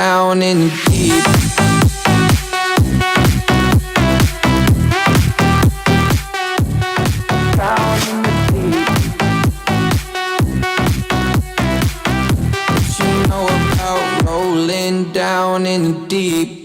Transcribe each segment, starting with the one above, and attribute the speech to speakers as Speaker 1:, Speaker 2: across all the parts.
Speaker 1: down in the deep. Down in the deep.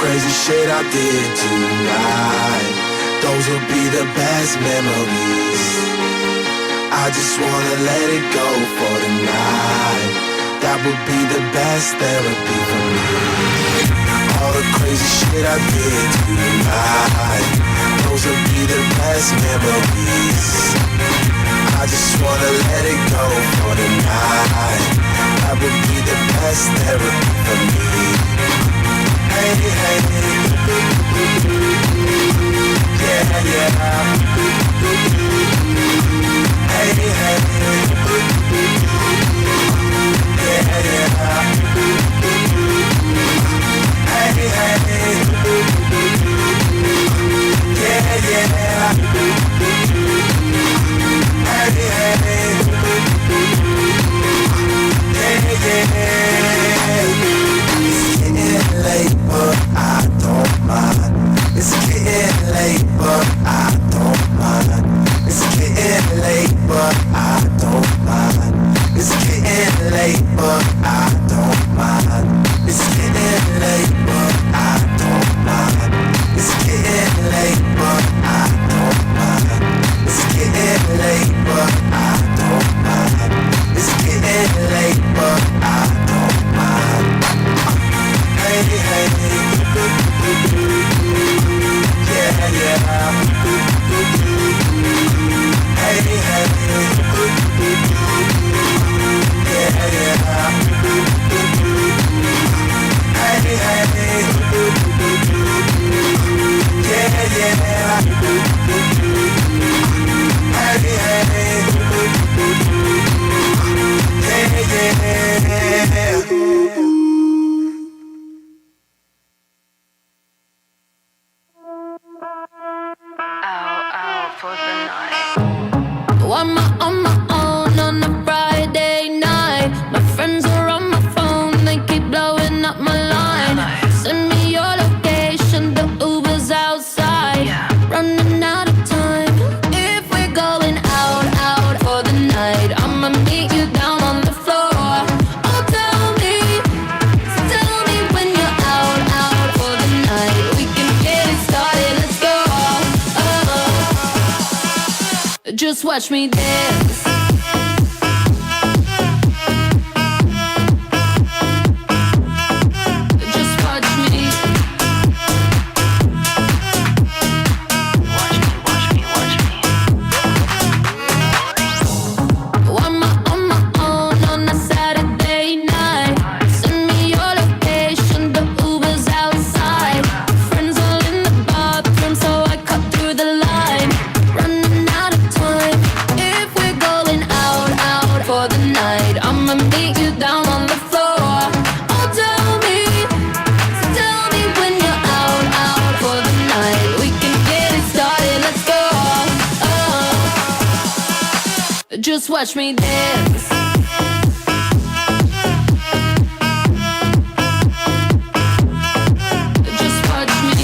Speaker 2: Crazy shit I did tonight, those will be the best memories. I just wanna let it go for tonight. That would be the best therapy for me. All the crazy shit I did tonight, those will be the best memories. I just wanna let it go for tonight. best therapy for me. Hey, hey, yeah, yeah. Hey, hey, yeah, yeah. Hey, hey, yeah, yeah. Hey, hey, yeah, yeah. It's getting late, but I don't mind. It's getting late, but I don't mind. It's getting late, but I don't mind. It's getting late, but I don't mind. It's getting late, but I don't mind. It's getting late, but I don't mind. It's getting late, but I don't mind. It's getting late, but I don't mind. Hey, hey, yeah, yeah. Hey, hey, yeah, yeah. Hey, hey, yeah, yeah. Hey, hey, yeah, yeah.
Speaker 3: For the night.
Speaker 4: I'm on my own on a Friday night. My friends are on my phone, they keep blowing up my line. Send me your location, the Uber's outside. Running out of time. If we're going out for the night, I'ma meet you down on the floor. Oh, tell me when you're out for the night. We can get it started, let's go. Just watch me dance. Just watch me.
Speaker 3: Watch me.
Speaker 4: I'm on my own on a Saturday night. Send me your location, the Uber's outside. Friends all in the bathroom, so I cut through the line. Running out of time. If we're going out for the night, I'ma meet you down on the floor. Oh, tell me when you're out for the night. We can get it started, let's go. Just watch me dance. Just watch me.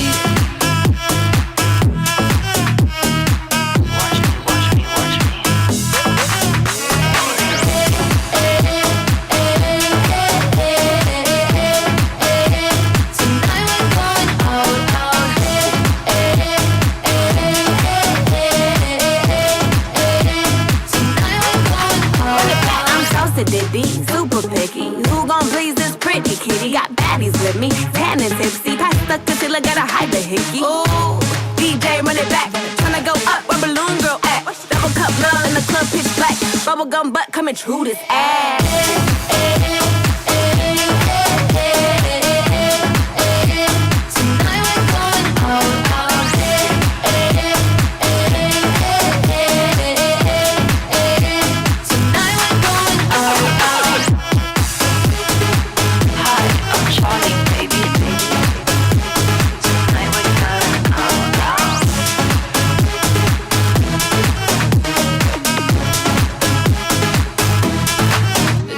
Speaker 3: Watch me.
Speaker 4: Tonight we're going out. Tonight we're going out.
Speaker 5: I'm so acidity, super picky. Who gon' please this pretty kitty? Got baddies with me, tan and tipsy. Pass the concealer, gotta hide the hickey. Ooh, DJ run it back. Tryna go up where Balloon Girl at. Double cup love in the club, pitch black. Bubblegum butt coming true this ass.
Speaker 4: Tonight we're going out. Tonight we're going out.
Speaker 3: Hi, I'm Charlie, baby. Tonight we're going out.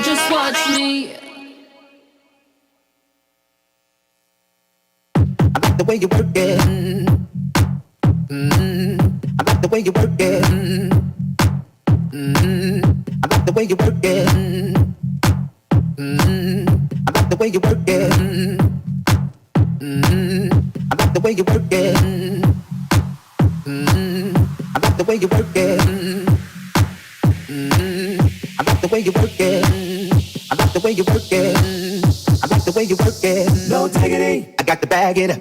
Speaker 4: Just watch me.
Speaker 1: I like the way you work it. I like the way you work it. I like the way you work it. I like the way you work it. I like the way you work it. I like the way you work it. I like the way you work it. I like the way you work it. I like the way you work it.
Speaker 2: No diggity.
Speaker 1: I got to bag it up.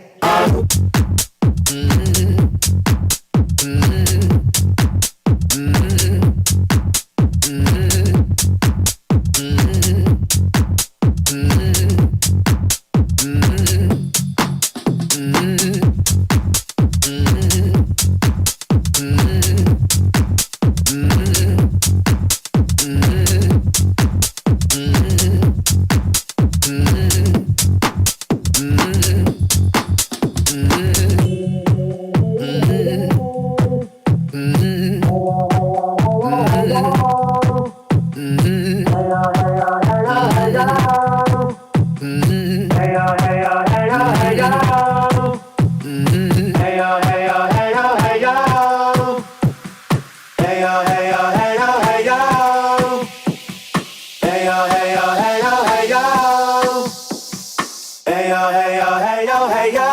Speaker 2: Hey yo, hey yo, hey yo, hey yo. Hey yo, hey yo, hey yo, hey yo. Hey yo, hey yo, hey yo, hey yo.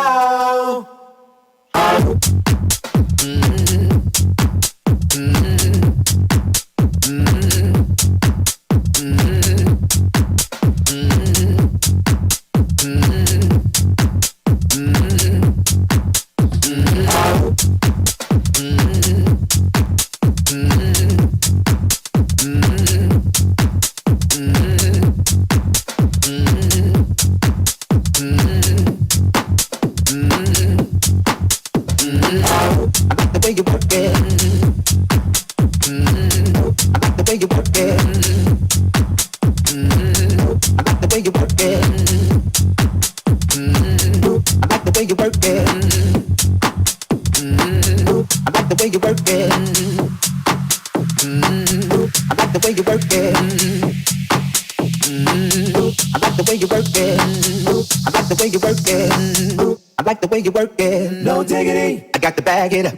Speaker 1: The way you work it, the way you work it, the way you work it, I like the way you work it, I like the way you work it, I like the way you work it, I like the way you work it, I like the way you work it, I like the way you work it.
Speaker 2: No diggity.
Speaker 1: I got to bag it up.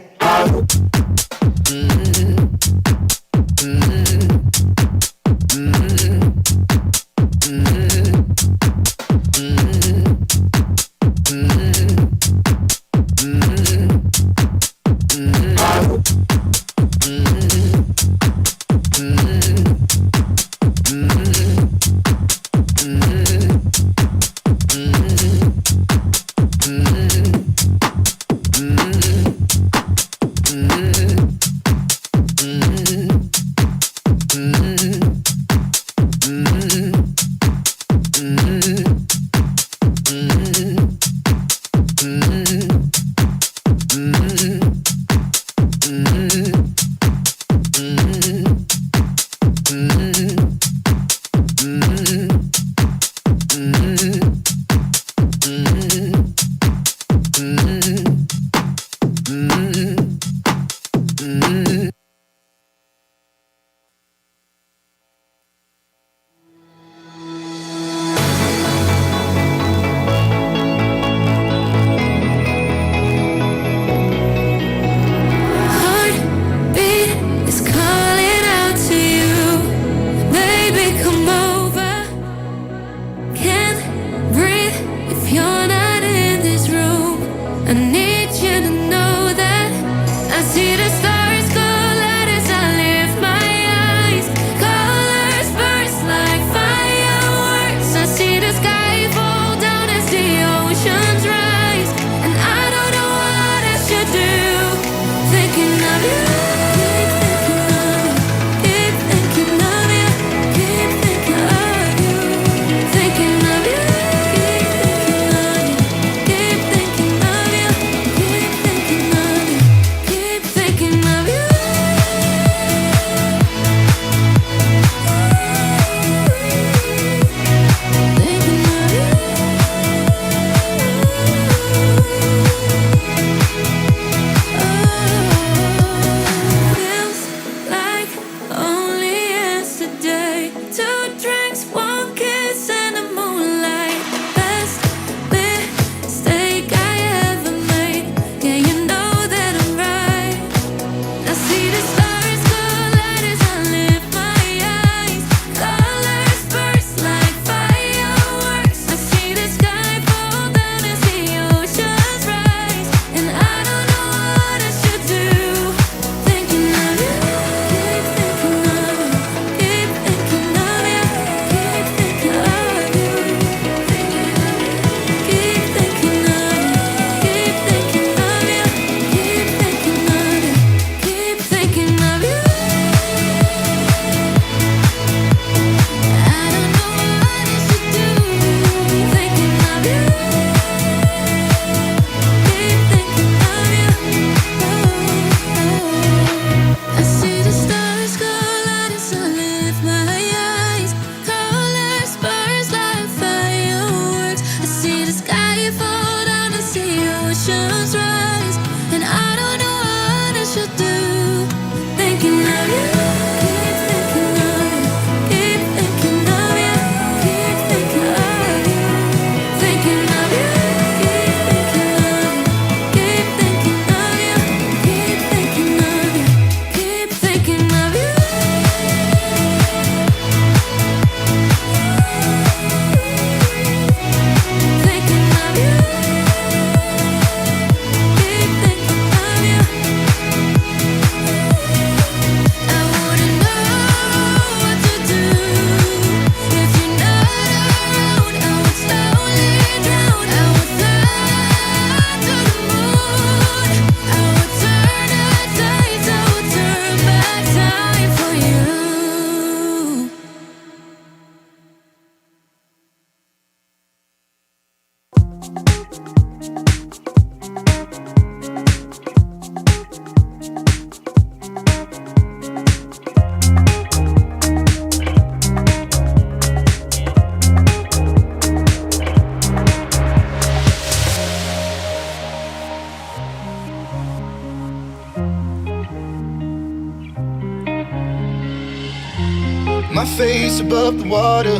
Speaker 2: My face above the water.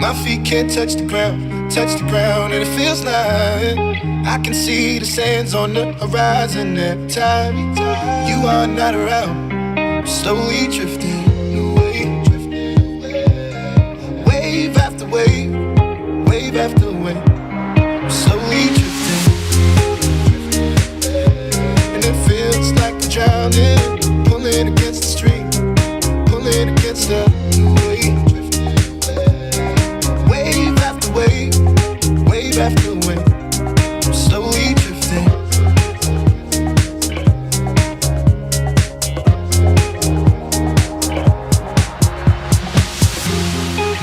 Speaker 2: My feet can't touch the ground, and it feels like I can see the sands on the horizon every time you are not around. I'm slowly drifting away, wave after wave, wave after wave. I'm slowly drifting, and it feels like I'm drowning, pulling against the stream, pulling against the wave. Wave after wave, wave after wave, I'm slowly drifting.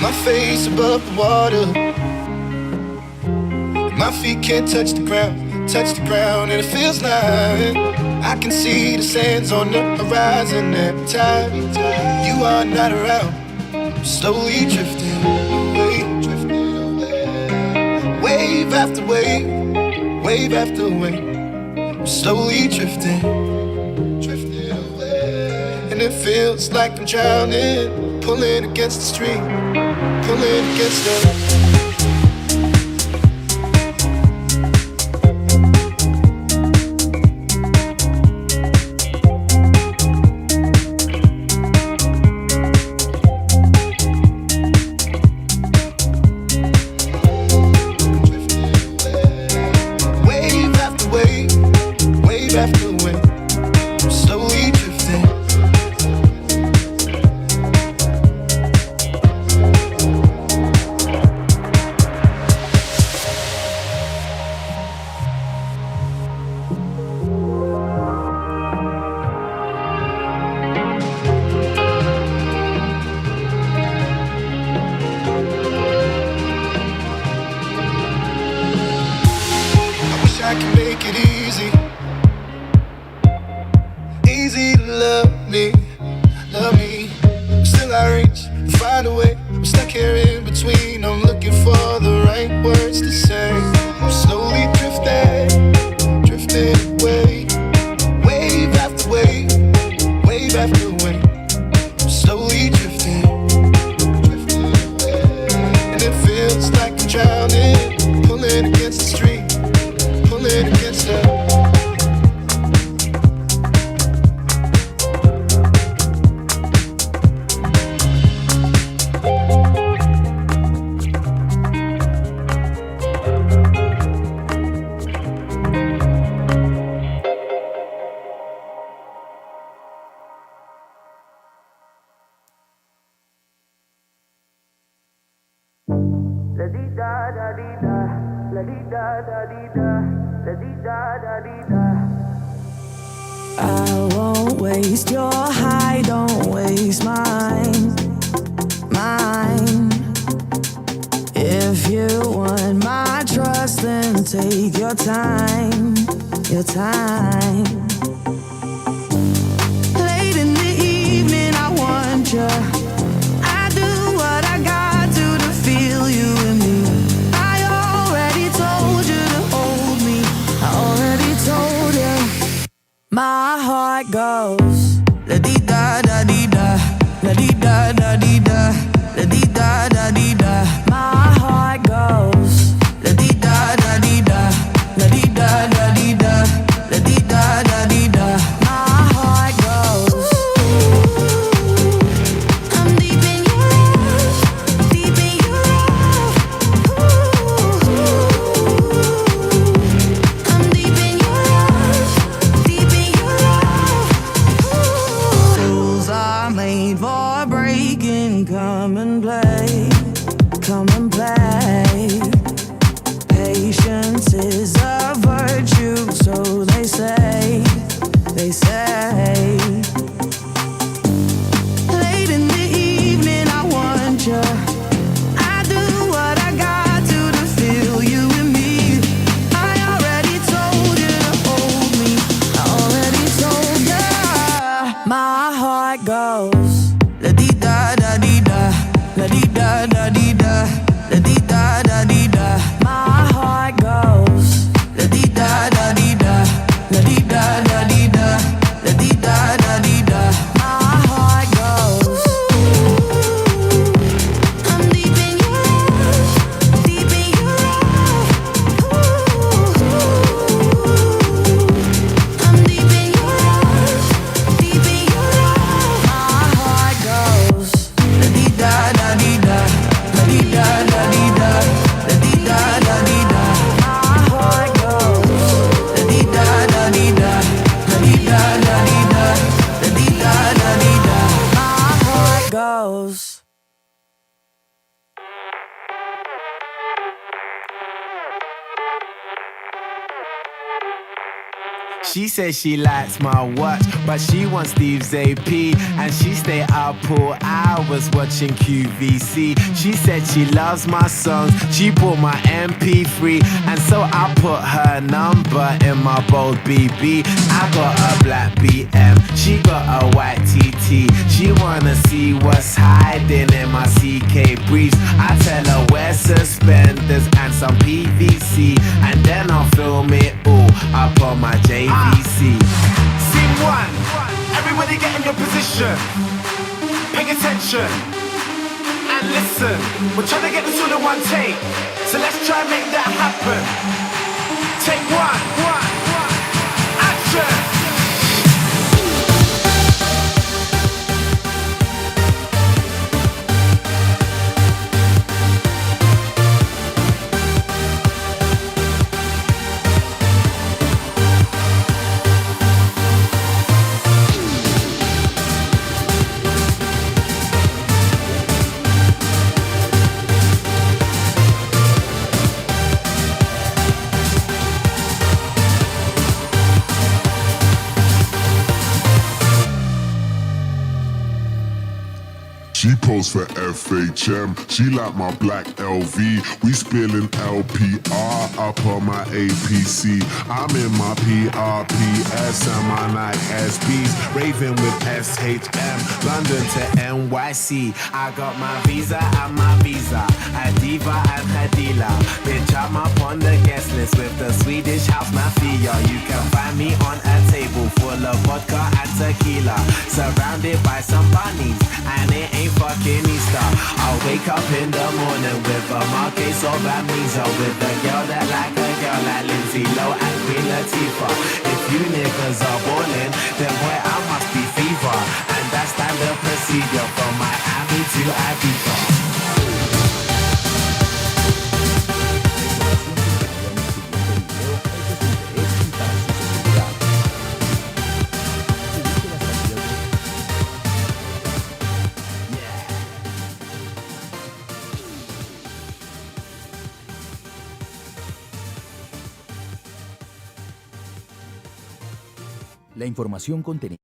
Speaker 2: My face above the water. My feet can't touch the ground, and it feels like I can see the sands on the horizon every time you are not around. I'm slowly drifting away. Wave after wave, wave after wave, I'm slowly drifting, drifting away. And it feels like I'm drowning, pulling against the stream, pulling against the. After when I'm slowly drifting. I wish I could make it easy. Easy to love me. But still I reach and find a way. I'm stuck here in between. I'm looking for the right words to say. I'm slowly drifting, drifting away. Wave after wave, wave after wave. I'm slowly drifting, drifting away. And it feels like I'm drowning, pulling against the stream, pulling against the.
Speaker 6: I won't waste your high, don't waste mine. If you want my trust, then take your time, your time. Late in the evening, I want you. I do what I got to feel you in me. I already told you to hold me. I already told you. My heart goes la dee da da dee da, la dee da da dee da, la dee da da dee da. My heart goes la dee da da dee da, la dee da da dee da, la dee da da dee da. My heart goes. I'm deep in your love, deep in your love. I'm deep in your love, deep in your love. Rules are made for breaking. Come and play, come and play. Patience is a virtue, so they say, they say. Late in the evening, I want you. I do what I got to feel you in me. I already told you to hold me. I already told you. My heart goes la dee da da dee da, la dee da da dee da, la dee da da dee da. My heart goes la dee da da dee da, la dee da da dee da, la dee da da dee da. My heart goes.
Speaker 7: She says she likes my watch, but she wants Steve's AP. And she stay up all hours watching QVC. She said she loves my songs, she bought my MP3. And so I put her number in my bold BB. I got a black BM, she got a white TT. She wanna see what's hiding in my CK briefs. I tell her wear suspenders and some PVC, and then I'll film it all up on my JVC. Scene one, everybody get in your position. Pay attention and listen. We're trying to get this all in one take, so let's try and make that happen. Take one, action.
Speaker 8: She posed for FHM, she like my black LV. We spilling LPR up on my APC. I'm in my PRPS and my Nike SBs, raving with SHM, London to NYC. I got my visa and my visa, a diva and a dealer. Bitch, I'm up on the guest list with the Swedish house mafia. You can find me on a table full of vodka and tequila, surrounded by some bunnies, and it ain't fucking Easter. I'll wake up in the morning with a marquise of amnesia, with a girl that like a girl like Lindsay Lowe and Queen Latifah. If you niggas are ballin', then boy I must be fever, and that's standard procedure from Miami to Ibiza.
Speaker 9: La información contenida.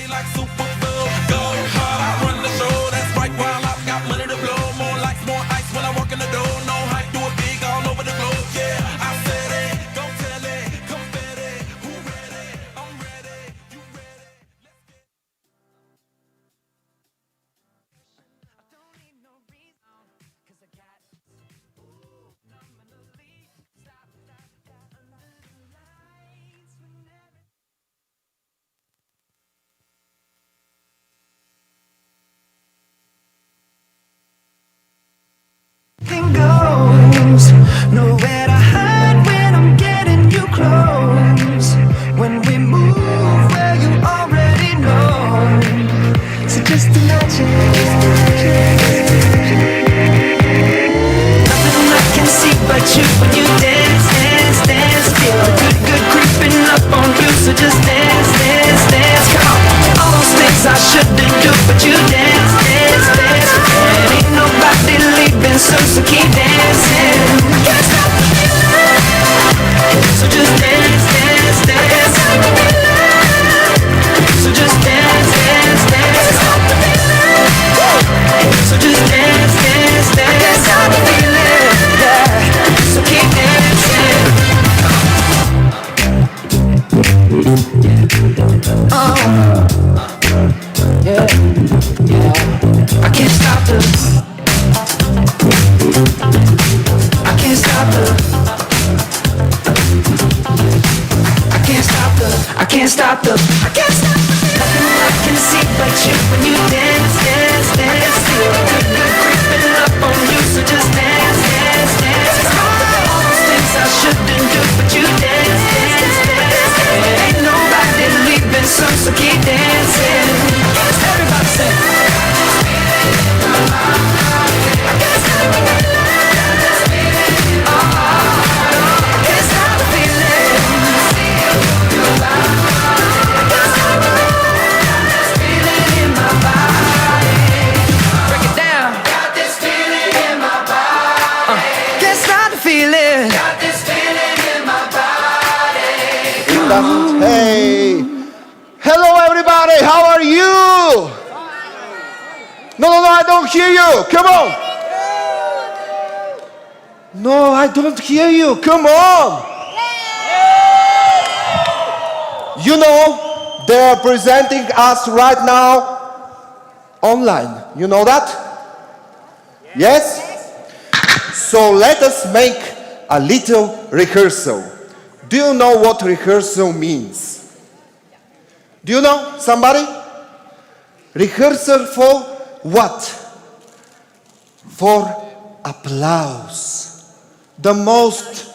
Speaker 2: Like Super Bowl, go hard, I run the show. That's right, while I've got money to blow. More lights, more ice when I walk in the door. No hype, do it big all over the globe. Yeah, I said it, go tell it, confetti, who ready? I'm
Speaker 10: doesn't. Hey. Hello, everybody. How are you? No, I don't hear you. Come on. No, I don't hear you. Come on. You know, they are presenting us right now online. You know that? Yes? So let us make a little rehearsal. Do you know what rehearsal means? Do you know, somebody? Rehearsal for what? For applause. The most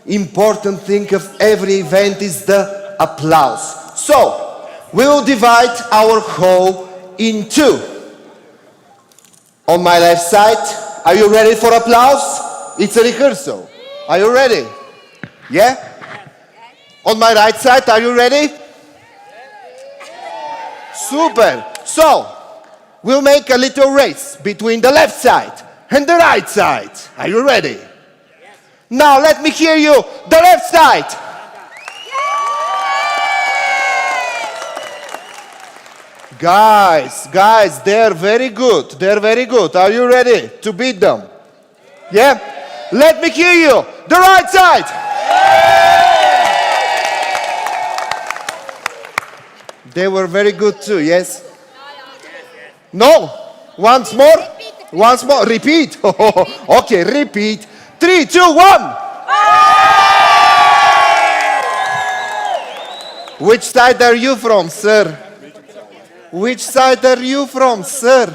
Speaker 10: important thing of every event is the applause. So, we will divide our hall in two. On my left side, are you ready for applause? It's a rehearsal. Are you ready? Yeah? On my right side, are you ready? Super. So, we'll make a little race between the left side and the right side. Are you ready? Now let me hear you, the left side. Guys, they're very good. They're very good. Are you ready to beat them? Yeah? Let me hear you, the right side. They were very good too, yes? No? Once more? Once more. Repeat. Okay, repeat. 3, 2, 1. Which side are you from, sir? Which side are you from, sir?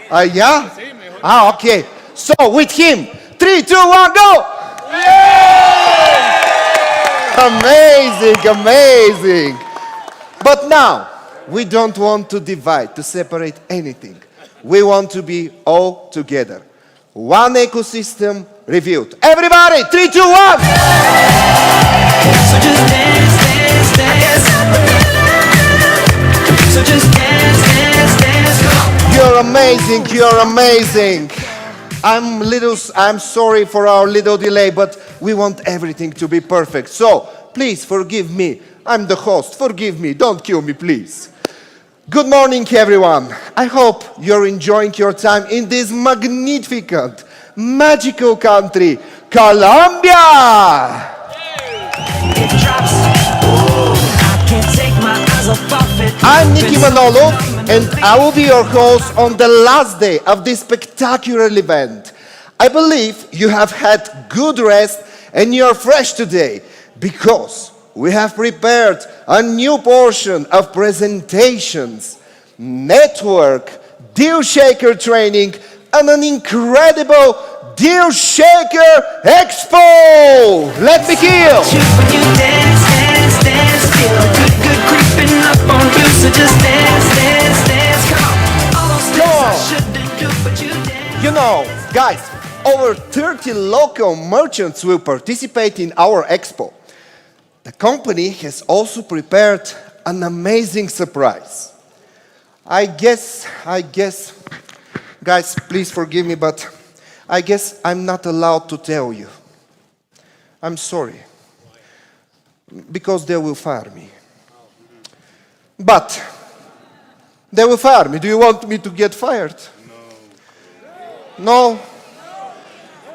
Speaker 10: Yeah? Ah, okay. So, with him. 3, 2, 1, go! Amazing. But now, we don't want to divide, to separate anything. We want to be all together. One ecosystem reviewed. Everybody, 3, 2, 1!
Speaker 6: So just dance, dance, dance. So just dance, dance, dance.
Speaker 10: You're amazing. I'm sorry for our little delay, but we want everything to be perfect. So, please forgive me. I'm the host. Forgive me. Don't kill me, please. Good morning, everyone. I hope you're enjoying your time in this magnificent, magical country, Colombia. I'm Nicky Manolo, and I will be your host on the last day of this spectacular event. I believe you have had good rest and you're fresh today because we have prepared a new portion of presentations, network, DEALSHAKER training, and an incredible DEALSHAKER Expo! Let me hear you!
Speaker 6: You dance, dance, dance. Feel good creeping up on you. So just dance, dance, dance. Come on. All those things I shouldn't do, but you dance.
Speaker 10: You know, guys, over 30 local merchants will participate in our expo. The company has also prepared an amazing surprise. I guess, guys, please forgive me, but I guess I'm not allowed to tell you. I'm sorry. Because they will fire me. But they will fire me. Do you want me to get fired? No?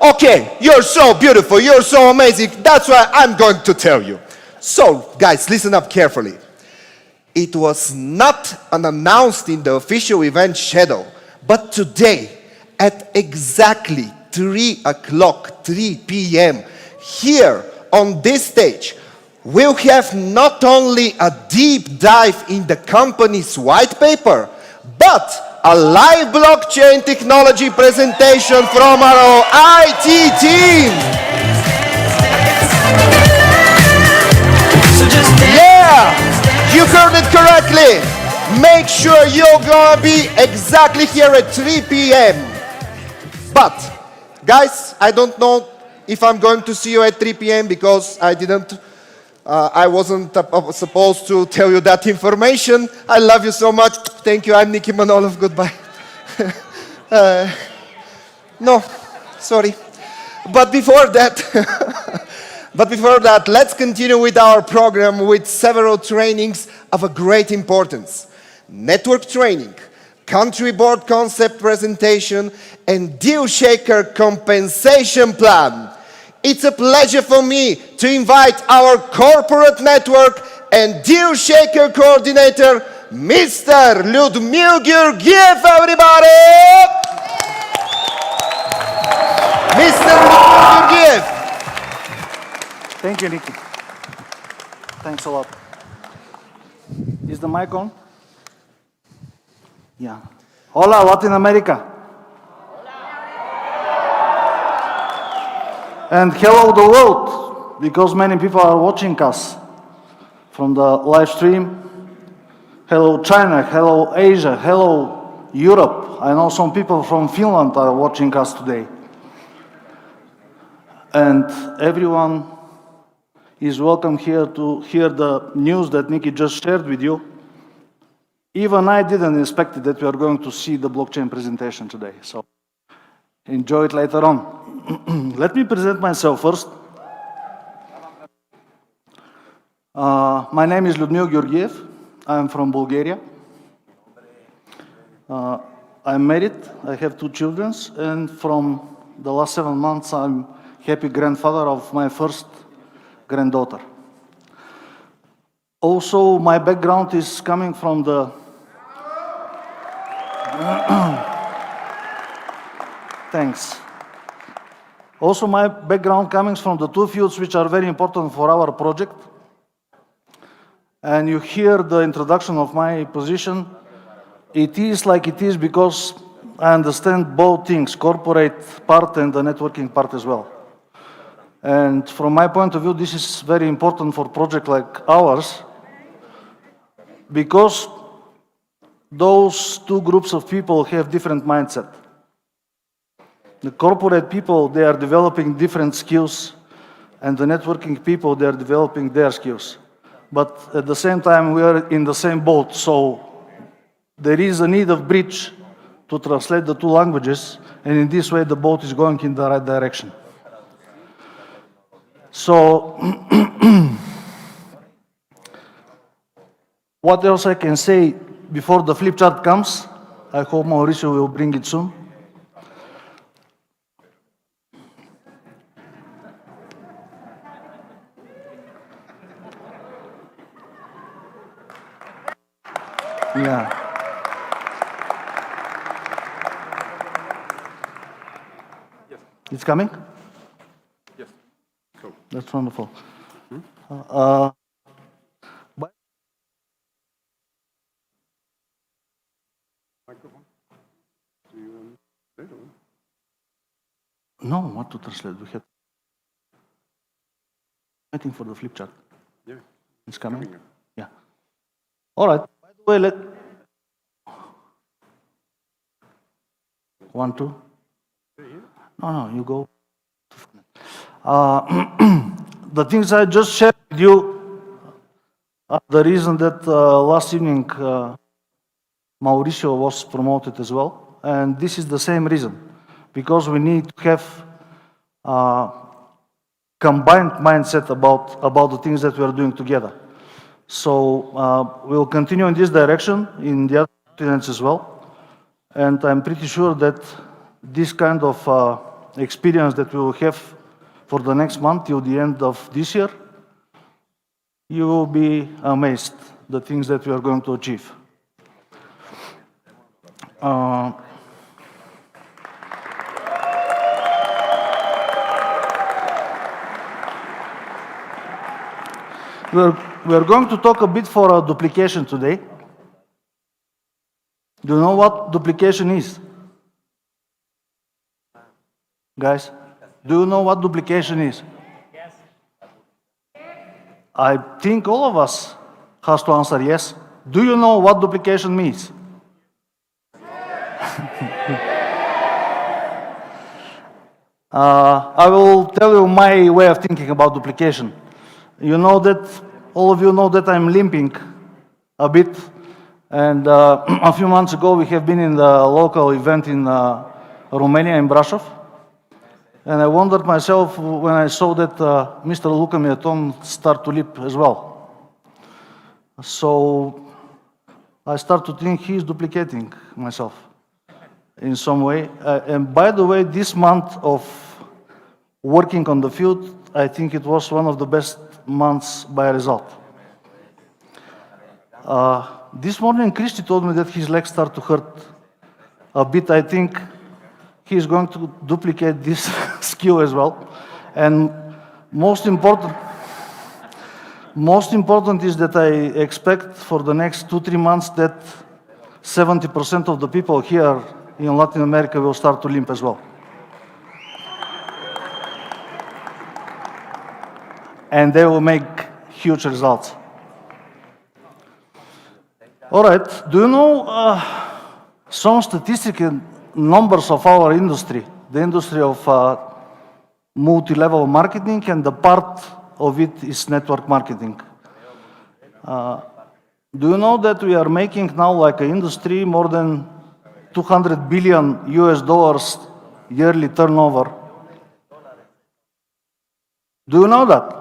Speaker 10: Okay, you're so beautiful, you're so amazing. That's why I'm going to tell you. So, guys, listen up carefully. It was not announced in the official event schedule, but today, at exactly 3 p.m., here on this stage, we'll have not only a deep dive in the company's white paper, but a live blockchain technology presentation from our IT team. Yeah, you heard it correctly. Make sure you're gonna be exactly here at 3 p.m. But, guys, I don't know if I'm going to see you at 3 p.m. because I wasn't supposed to tell you that information. I love you so much. Thank you. I'm Nicky Manolov. Goodbye. No, sorry. But before that, But before that, let's continue with our program with several trainings of a great importance. Network training, country board concept presentation, and DEALSHAKER compensation plan. It's a pleasure for me to invite our corporate network and DEALSHAKER coordinator, Mr. Lyudmil Georgiev, everybody! Mr. Lyudmil Georgiev.
Speaker 11: Thank you, Nicky. Thanks a lot. Is the mic on? Yeah. Hola, Latin America. And hello, the world, because many people are watching us from the live stream. Hello, China. Hello, Asia. Hello, Europe. I know some people from Finland are watching us today. And everyone is welcome here to hear the news that Nicky just shared with you. Even I didn't expect that we are going to see the blockchain presentation today, so enjoy it later on. Let me present myself first. My name is Lyudmil Georgiev. I'm from Bulgaria. I'm married, I have 2 children, and from the last 7 months I'm happy grandfather of my first granddaughter. Also, my background is coming from the thanks. Also, my background comes from the 2 fields which are very important for our project. And you hear the introduction of my position. It is like it is because I understand both things, corporate part and the networking part as well. And from my point of view, this is very important for a project like ours, because those 2 groups of people have different mindset. The corporate people, they are developing different skills, and the networking people, they are developing their skills. But at the same time, we are in the same boat, so there is a need of bridge to translate the 2 languages, and in this way, the boat is going in the right direction. So, what else I can say before the flip chart comes? I hope Mauricio will bring it soon. Yeah. It's coming?
Speaker 12: Yes. Cool.
Speaker 11: That's wonderful.
Speaker 12: Microphone? Do you want to say or?
Speaker 11: No, what to translate? We have waiting for the flip chart.
Speaker 12: Yeah.
Speaker 11: It's coming?
Speaker 12: Coming.
Speaker 11: Yeah. All right. By the way, let 1, 2. No, you go. The things I just shared with you are the reason that last evening Mauricio was promoted as well. And this is the same reason, because we need to have combined mindset about the things that we are doing together. So we'll continue in this direction in the other students as well. And I'm pretty sure that this kind of experience that we will have for the next month till the end of this year, you will be amazed the things that we are going to achieve. We're going to talk a bit for duplication today. Do you know what duplication is? Guys, do you know what duplication is? Yes. I think all of us has to answer yes. Do you know what duplication means? I will tell you my way of thinking about duplication. You know that, all of you know that I'm limping a bit. And a few months ago, we have been in the local event in Romania, in Brașov. And I wondered myself when I saw that Mr. Luca Miaton start to leap as well. So I start to think he's duplicating myself in some way. And by the way, this month of working on the field, I think it was one of the best months by result. This morning, Christy told me that his legs start to hurt a bit. I think he's going to duplicate this skill as well. And most important is that I expect for the next 2-3 months that 70% of the people here in Latin America will start to limp as well. And they will make huge results. All right, do you know some statistical numbers of our industry, the industry of multi-level marketing, and the part of it is network marketing? Do you know that we are making now, like an industry, more than $200 billion yearly turnover? Do you know that?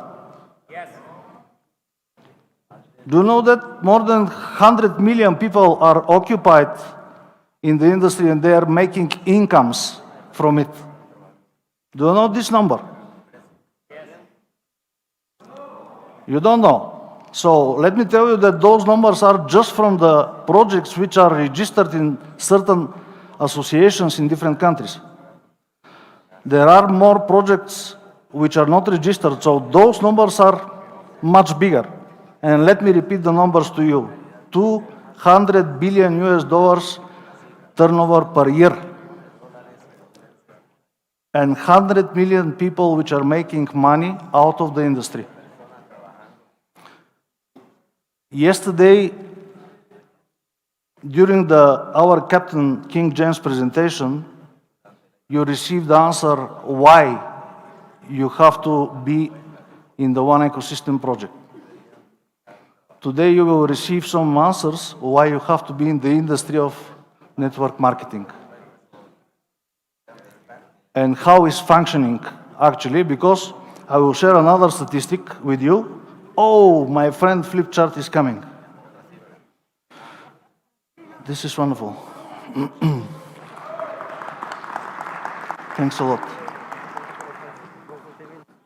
Speaker 11: Do you know that more than 100 million people are occupied in the industry and they are making incomes from it? Do you know this number? You don't know. So let me tell you that those numbers are just from the projects which are registered in certain associations in different countries. There are more projects which are not registered, so those numbers are much bigger. And let me repeat the numbers to you. $200 billion turnover per year. And 100 million people which are making money out of the industry. Yesterday, during our Captain King James presentation, you received the answer why you have to be in the One Ecosystem project. Today you will receive some answers why you have to be in the industry of network marketing. And how it's functioning actually, because I will share another statistic with you. Oh, my friend flip chart is coming. This is wonderful. Thanks a lot.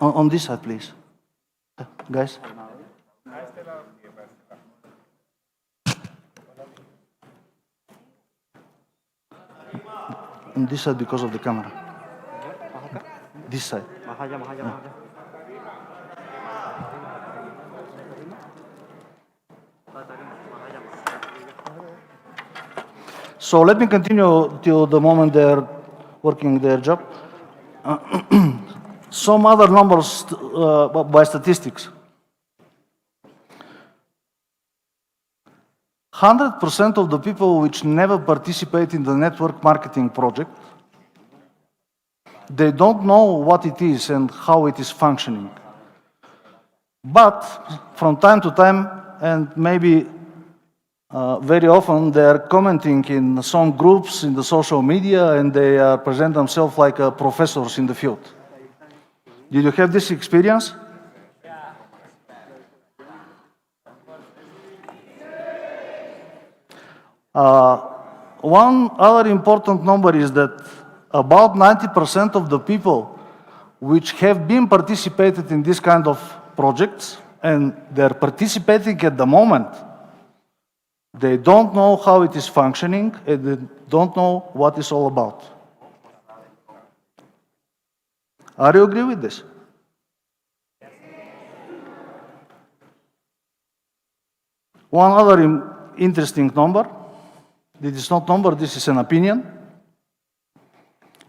Speaker 11: On this side, please. Guys. On this side because of the camera. This side. Yeah. So let me continue till the moment they're working their job. Some other numbers by statistics. 100% of the people which never participate in the network marketing project, they don't know what it is and how it is functioning. But from time to time, and maybe very often, they are commenting in some groups in the social media and they present themselves like professors in the field. Did you have this experience? One other important number is that about 90% of the people which have been participated in this kind of projects and they're participating at the moment, they don't know how it is functioning and they don't know what it's all about. Are you agree with this? One other interesting number. This is not number, this is an opinion.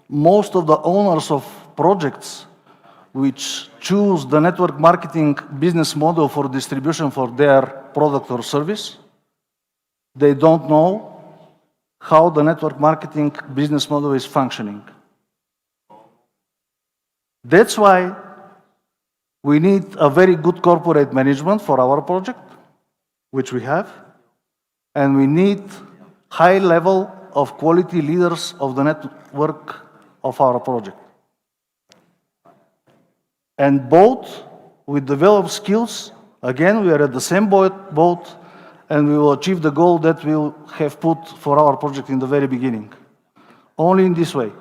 Speaker 11: Most of the owners of projects which choose the network marketing business model for distribution for their product or service, they don't know how the network marketing business model is functioning. That's why we need a very good corporate management for our project, which we have, and we need high level of quality leaders of the network of our project. And both, we develop skills. Again, we are at the same boat, and we will achieve the goal that we have put for our project in the very beginning. Only in this way.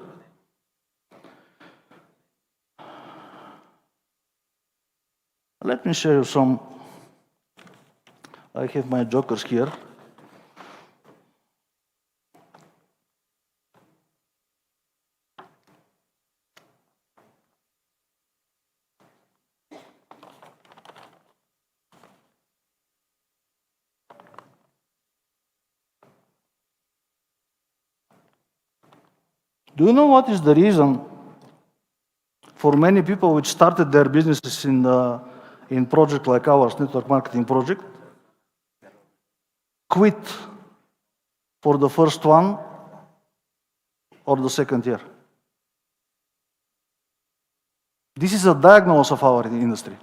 Speaker 11: Let me show you some. I have my jokers here. Do you know what is the reason for many people which started their businesses in project like ours, network marketing project, quit for the first one or the second year? This is a diagnosis of our industry.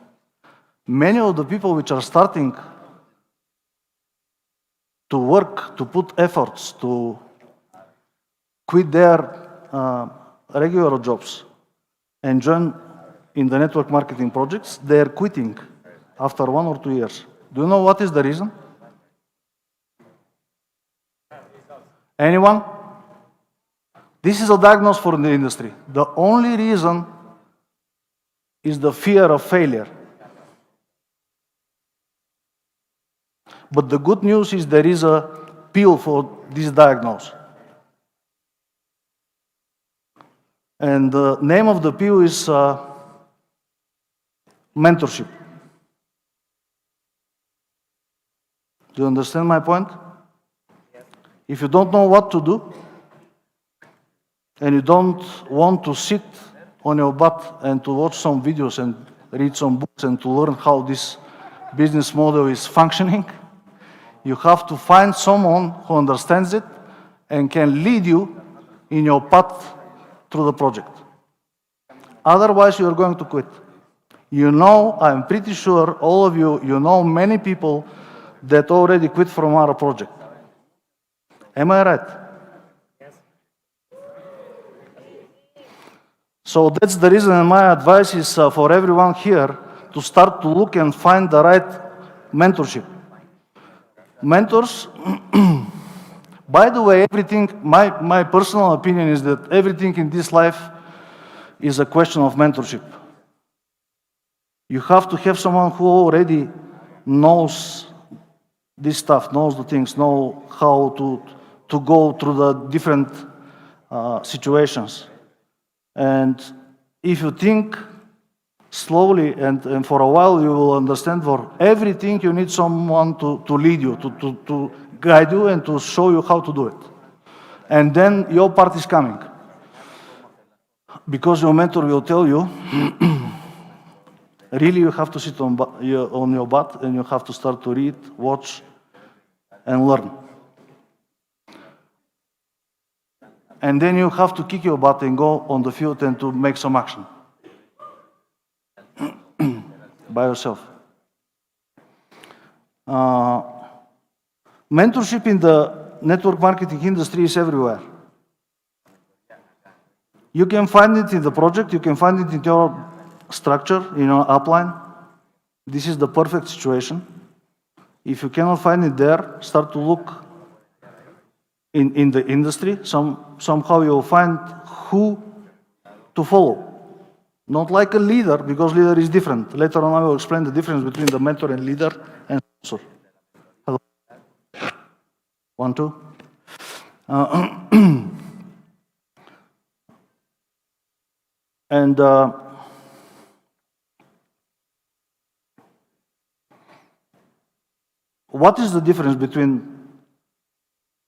Speaker 11: Many of the people which are starting to work, to put efforts, to quit their regular jobs and join in the network marketing projects, they are quitting after 1 or 2 years. Do you know what is the reason? Anyone? This is a diagnosis for the industry. The only reason is the fear of failure. But the good news is there is a pill for this diagnosis. And the name of the pill is mentorship. Do you understand my point? If you don't know what to do, and you don't want to sit on your butt and to watch some videos and read some books and to learn how this business model is functioning, you have to find someone who understands it and can lead you in your path through the project. Otherwise, you are going to quit. You know, I'm pretty sure all of you, you know many people that already quit from our project. Am I right? Yes. So that's the reason, and my advice is for everyone here to start to look and find the right mentorship. Mentors, by the way, everything, my personal opinion is that everything in this life is a question of mentorship. You have to have someone who already knows this stuff, knows the things, know how to go through the different situations. And if you think slowly and for a while, you will understand for everything you need someone to lead you, to guide you and to show you how to do it. And then your part is coming. Because your mentor will tell you, really you have to sit on your butt and you have to start to read, watch, and learn. And then you have to kick your butt and go on the field and to make some action. By yourself. Mentorship in the network marketing industry is everywhere. You can find it in the project, you can find it in your structure, in your upline. This is the perfect situation. If you cannot find it there, start to look in the industry. Somehow you'll find who to follow. Not like a leader, because leader is different. Later on I will explain the difference between the mentor and leader and sponsor. Hello. 1, 2. And what is the difference between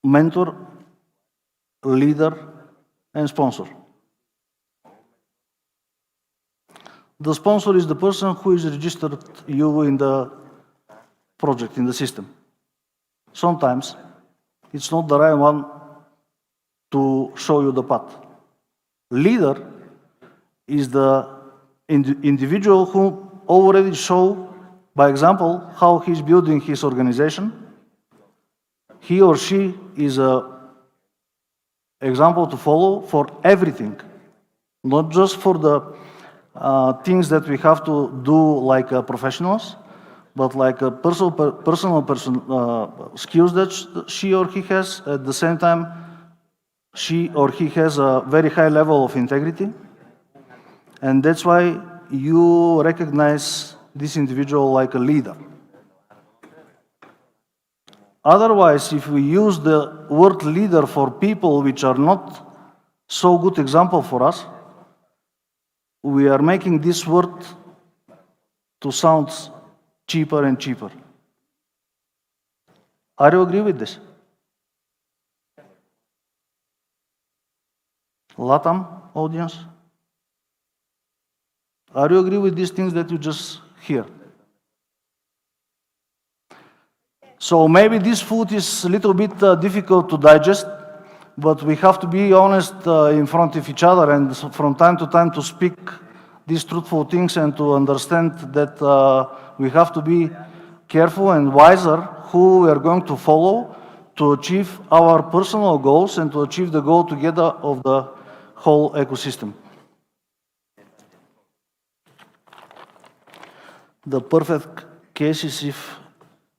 Speaker 11: mentor, leader, and sponsor? The sponsor is the person who is registered you in the project, in the system. Sometimes it's not the right one to show you the path. Leader is the individual who already show, by example, how he's building his organization. He or she is an example to follow for everything, not just for the things that we have to do like professionals, but like personal skills that she or he has. At the same time, she or he has a very high level of integrity. And that's why you recognize this individual like a leader. Otherwise, if we use the word leader for people which are not so good example for us, we are making this word to sound cheaper and cheaper. Are you agree with this? LATAM audience? Are you agree with these things that you just hear? So maybe this food is a little bit difficult to digest, but we have to be honest in front of each other and from time to time to speak these truthful things and to understand that we have to be careful and wiser who we are going to follow to achieve our personal goals and to achieve the goal together of the whole ecosystem. The perfect case is if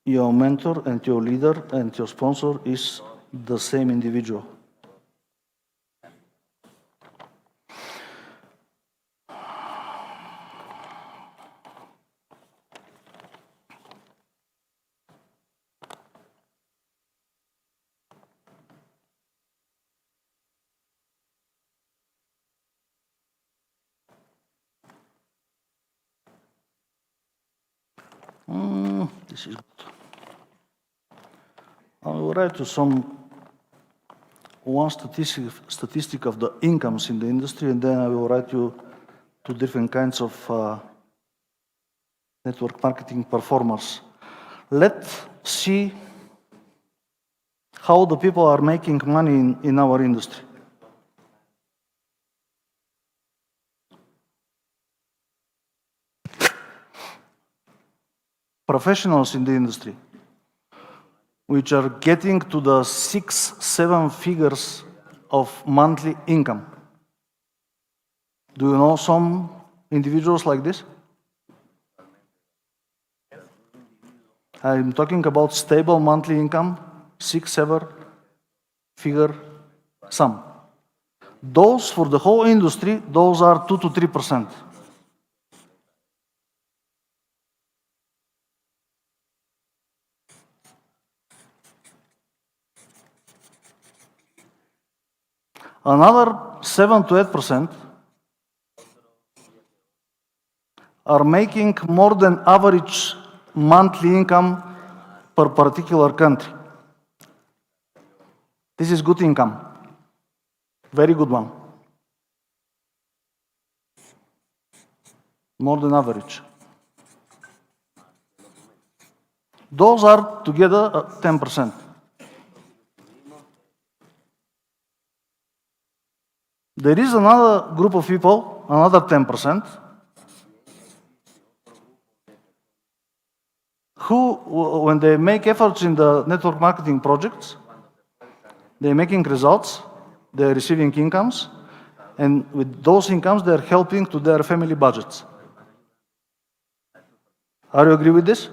Speaker 11: your mentor and your leader and your sponsor is the same individual. This is good. I will write you one statistic of the incomes in the industry, and then I will write you two different kinds of network marketing performers. Let's see how the people are making money in our industry. Professionals in the industry, which are getting to the 6-7 figures of monthly income. Do you know some individuals like this? I'm talking about stable monthly income, 6-7 figure sum. Those for the whole industry, those are 2 to 3%. Another 7 to 8% are making more than average monthly income per particular country. This is good income, very good one. More than average. Those are together 10%. There is another group of people, another 10%, who, when they make efforts in the network marketing projects, they're making results, they're receiving incomes, and with those incomes, they're helping to their family budgets. Are you agree with this?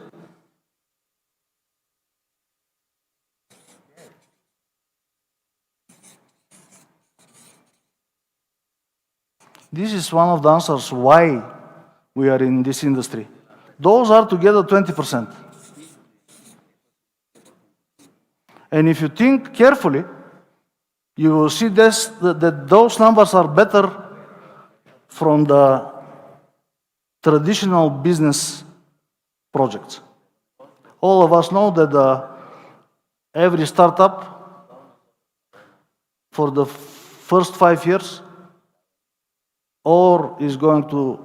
Speaker 11: This is one of the answers why we are in this industry. Those are together 20%. And if you think carefully, you will see that those numbers are better from the traditional business projects. All of us know that every startup for the first 5 years or is going to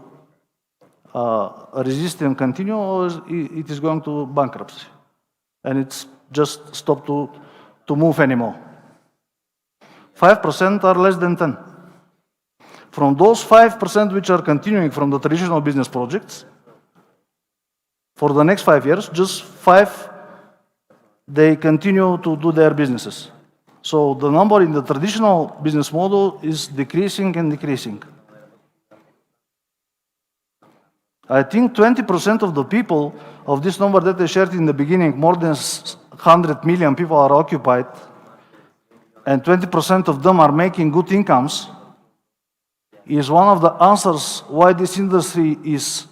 Speaker 11: resist and continue, or it is going to bankruptcy. And it's just stopped to move anymore. 5% are less than 10. From those 5% which are continuing from the traditional business projects, for the next 5 years, just 5, they continue to do their businesses. So the number in the traditional business model is decreasing and decreasing. I think 20% of the people of this number that I shared in the beginning, more than 100 million people are occupied, and 20% of them are making good incomes, is one of the answers why this industry is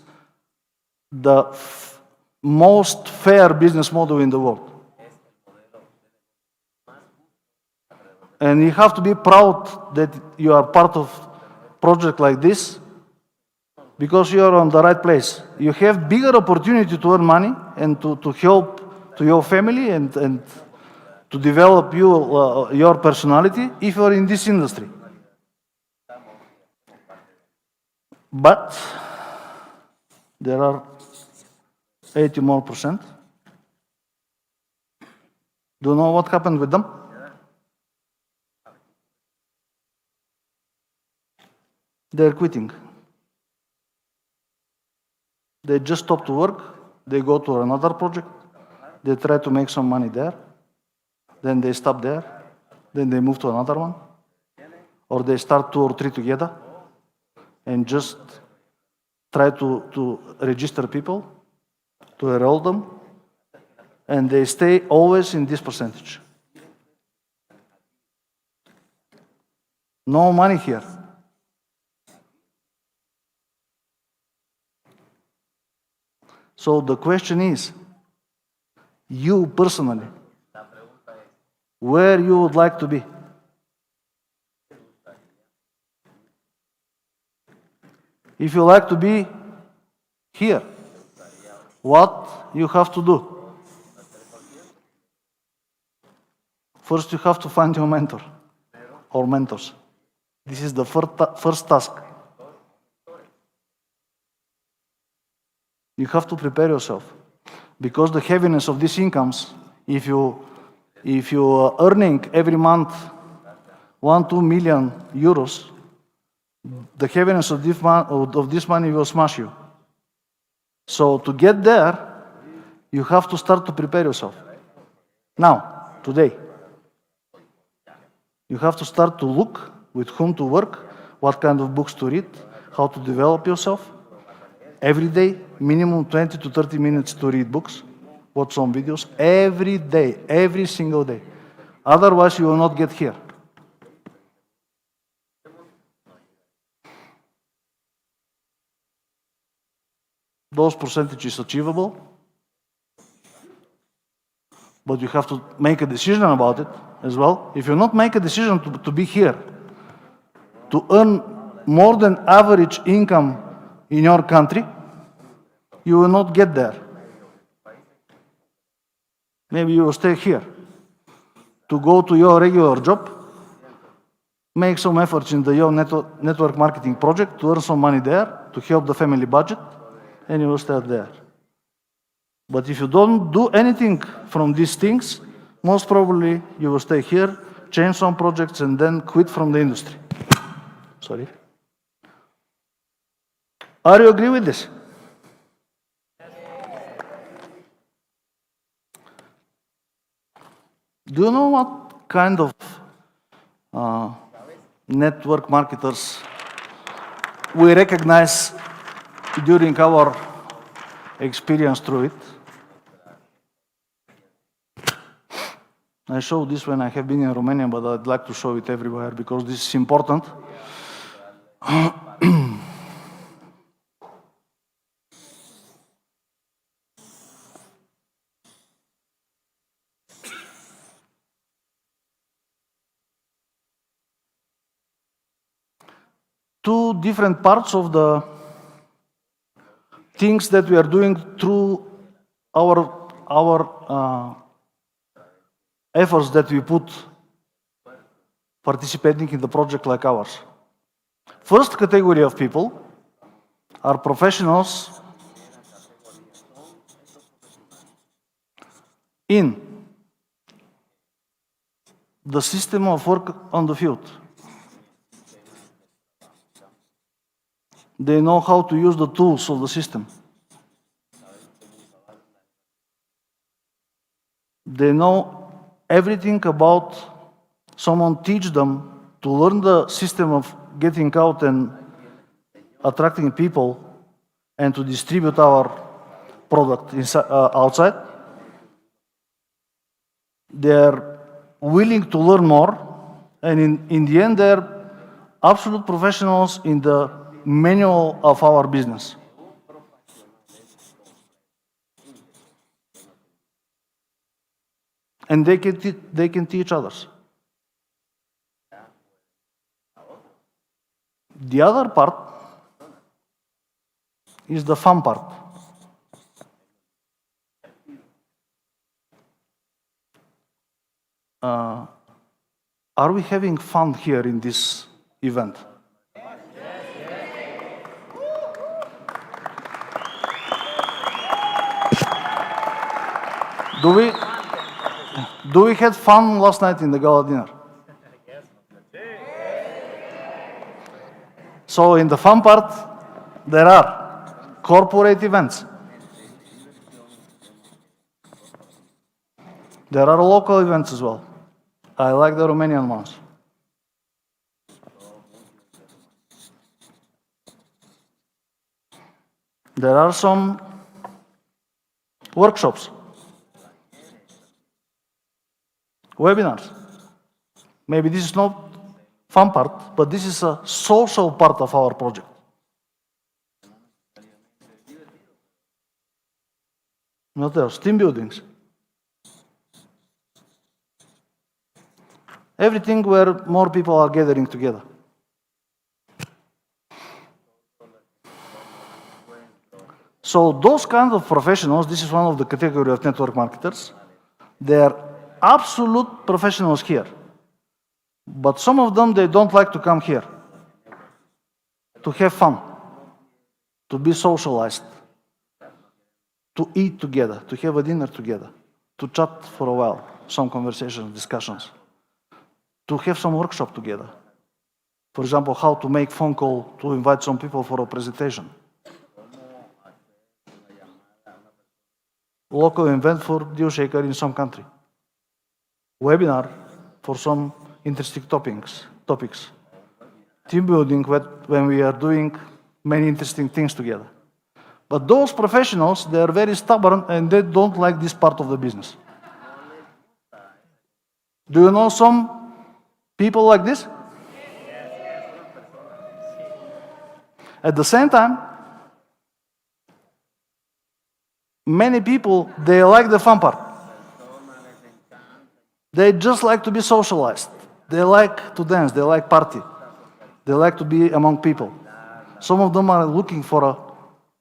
Speaker 11: the most fair business model in the world. And you have to be proud that you are part of a project like this, because you are on the right place. You have bigger opportunity to earn money and to help to your family and to develop your personality if you are in this industry. But there are 80% more. Do you know what happened with them? They're quitting. They just stop to work, they go to another project, they try to make some money there, then they stop there, then they move to another one, or they start 2 or 3 together and just try to register people, to enroll them, and they stay always in this percentage. No money here. So the question is, you personally, where you would like to be? If you like to be here, what you have to do? First, you have to find your mentor or mentors. This is the first task. You have to prepare yourself, because the heaviness of these incomes, if you are earning every month 1-2 million euros, the heaviness of this money will smash you. So to get there, you have to start to prepare yourself. Now, today, you have to start to look with whom to work, what kind of books to read, how to develop yourself. Every day, minimum 20 to 30 minutes to read books, watch some videos, every day, every single day. Otherwise, you will not get here. Those percentages achievable, but you have to make a decision about it as well. If you not make a decision to be here, to earn more than average income in your country, you will not get there. Maybe you will stay here. To go to your regular job, make some efforts in your network marketing project to earn some money there, to help the family budget, and you will stay there. But if you don't do anything from these things, most probably you will stay here, change some projects, and then quit from the industry. Sorry. Are you agree with this? Do you know what kind of network marketers we recognize during our experience through it? I show this when I have been in Romania, but I'd like to show it everywhere because this is important. Two different parts of the things that we are doing through our efforts that we put participating in the project like ours. First category of people are professionals in the system of work on the field. They know how to use the tools of the system. They know everything about someone teach them to learn the system of getting out and attracting people and to distribute our product outside. They're willing to learn more, and in the end, they're absolute professionals in the manual of our business. And they can teach others. The other part is the fun part. Are we having fun here in this event? Do we had fun last night in the gala dinner? So in the fun part, there are corporate events. There are local events as well. I like the Romanian ones. There are some workshops, webinars. Maybe this is not fun part, but this is a social part of our project. What else? Team buildings. Everything where more people are gathering together. So those kinds of professionals, this is one of the category of network marketers, they are absolute professionals here. But some of them, they don't like to come here to have fun, to be socialized, to eat together, to have a dinner together, to chat for a while, some conversations, discussions, to have some workshop together. For example, how to make phone call to invite some people for a presentation. Local event for DEALSHAKER in some country. Webinar for some interesting topics. Team building when we are doing many interesting things together. But those professionals, they are very stubborn and they don't like this part of the business. Do you know some people like this? At the same time, many people, they like the fun part. They just like to be socialized. They like to dance, they like party. They like to be among people. Some of them are looking for a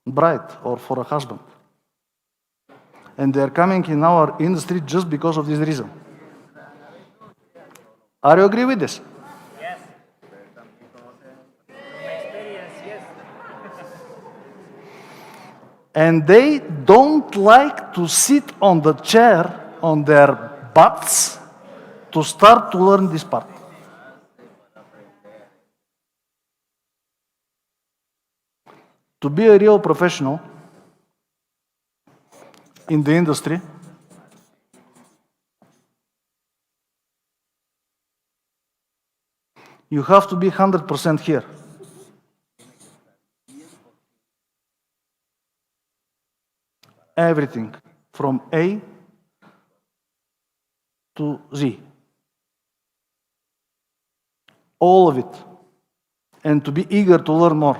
Speaker 11: bride or for a husband. And they're coming in our industry just because of this reason. Are you agree with this? Yes. And they don't like to sit on the chair on their butts to start to learn this part. To be a real professional in the industry, you have to be 100% here. Everything from A to Z. All of it. And to be eager to learn more.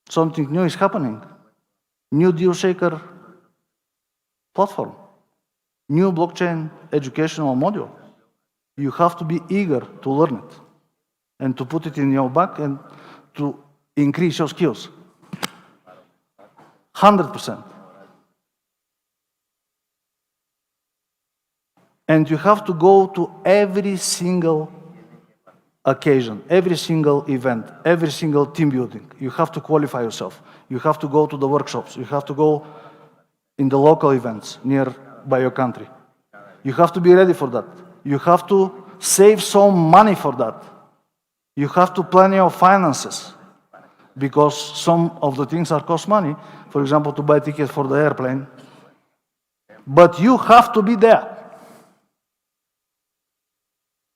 Speaker 11: Something new is happening. New DEALSHAKER platform. New blockchain educational module. You have to be eager to learn it and to put it in your bag and to increase your skills. 100%. And you have to go to every single occasion, every single event, every single team building. You have to qualify yourself. You have to go to the workshops. You have to go in the local events nearby your country. You have to be ready for that. You have to save some money for that. You have to plan your finances because some of the things are cost money. For example, to buy tickets for the airplane. But you have to be there.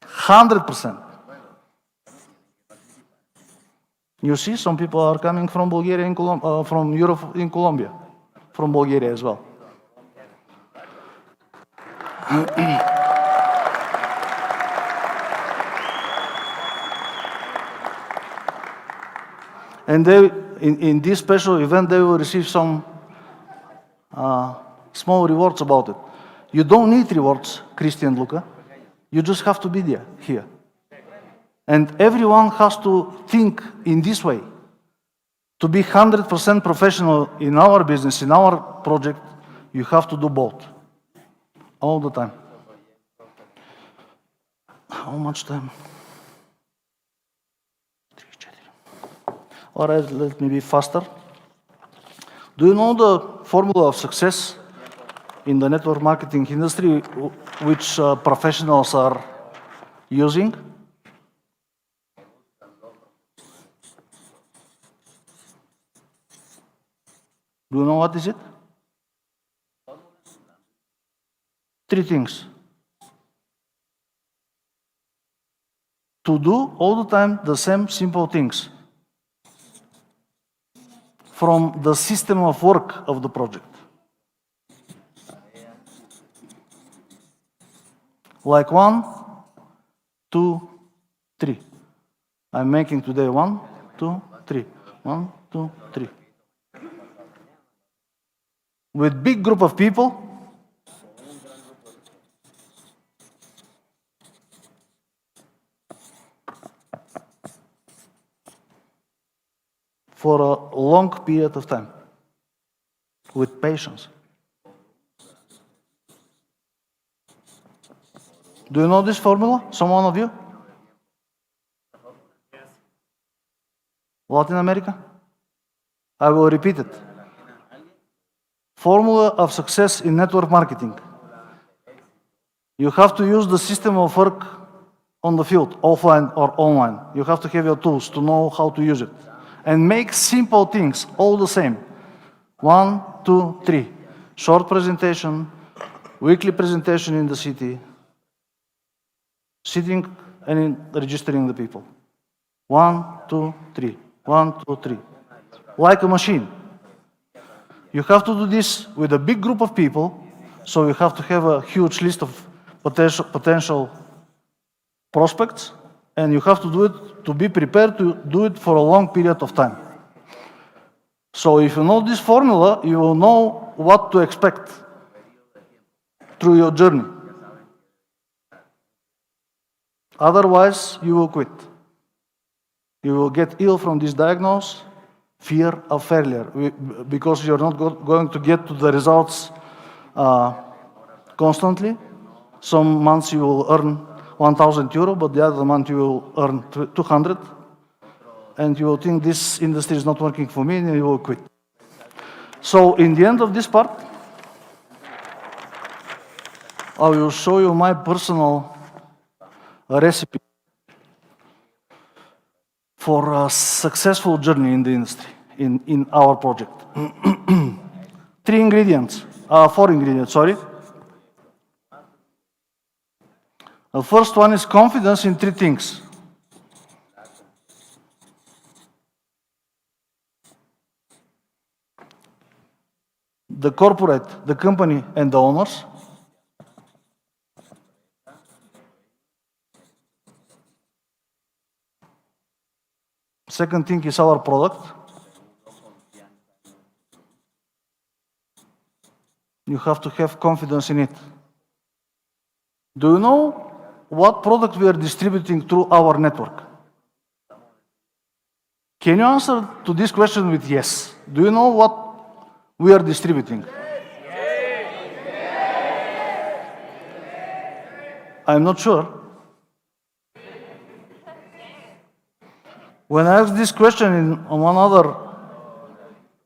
Speaker 11: 100%. You see, some people are coming from Bulgaria and from Europe in Colombia, from Bulgaria as well. And they, in this special event, they will receive some small rewards about it. You don't need rewards, Christian Luca. You just have to be there, here. And everyone has to think in this way. To be 100% professional in our business, in our project, you have to do both. All the time. How much time? All right, let me be faster. Do you know the formula of success in the network marketing industry which professionals are using? Do you know what is it? 3 things. To do all the time the same simple things from the system of work of the project. Like 1, 2, 3. I'm making today 1, 2, 3. 1, 2, 3. With big group of people, for a long period of time, with patience. Do you know this formula, someone of you? Latin America? I will repeat it. Formula of success in network marketing. You have to use the system of work on the field, offline or online. You have to have your tools to know how to use it. And make simple things all the same. 1, 2, 3. Short presentation, weekly presentation in the city, sitting and registering the people. 1, 2, 3. 1, 2, 3. Like a machine. You have to do this with a big group of people, so you have to have a huge list of potential prospects, and you have to do it, to be prepared to do it for a long period of time. So if you know this formula, you will know what to expect through your journey. Otherwise, you will quit. You will get ill from this diagnosis, fear of failure, because you're not going to get to the results constantly. Some months you will earn 1,000 euro, but the other month you will earn 200, and you will think this industry is not working for me, and you will quit. So in the end of this part, I will show you my personal recipe for a successful journey in the industry, in our project. 4 ingredients, sorry. The first one is confidence in 3 things. The corporate, the company, and the owners. Second thing is our product. You have to have confidence in it. Do you know what product we are distributing through our network? Can you answer to this question with yes? Do you know what we are distributing? I'm not sure. When I asked this question on one other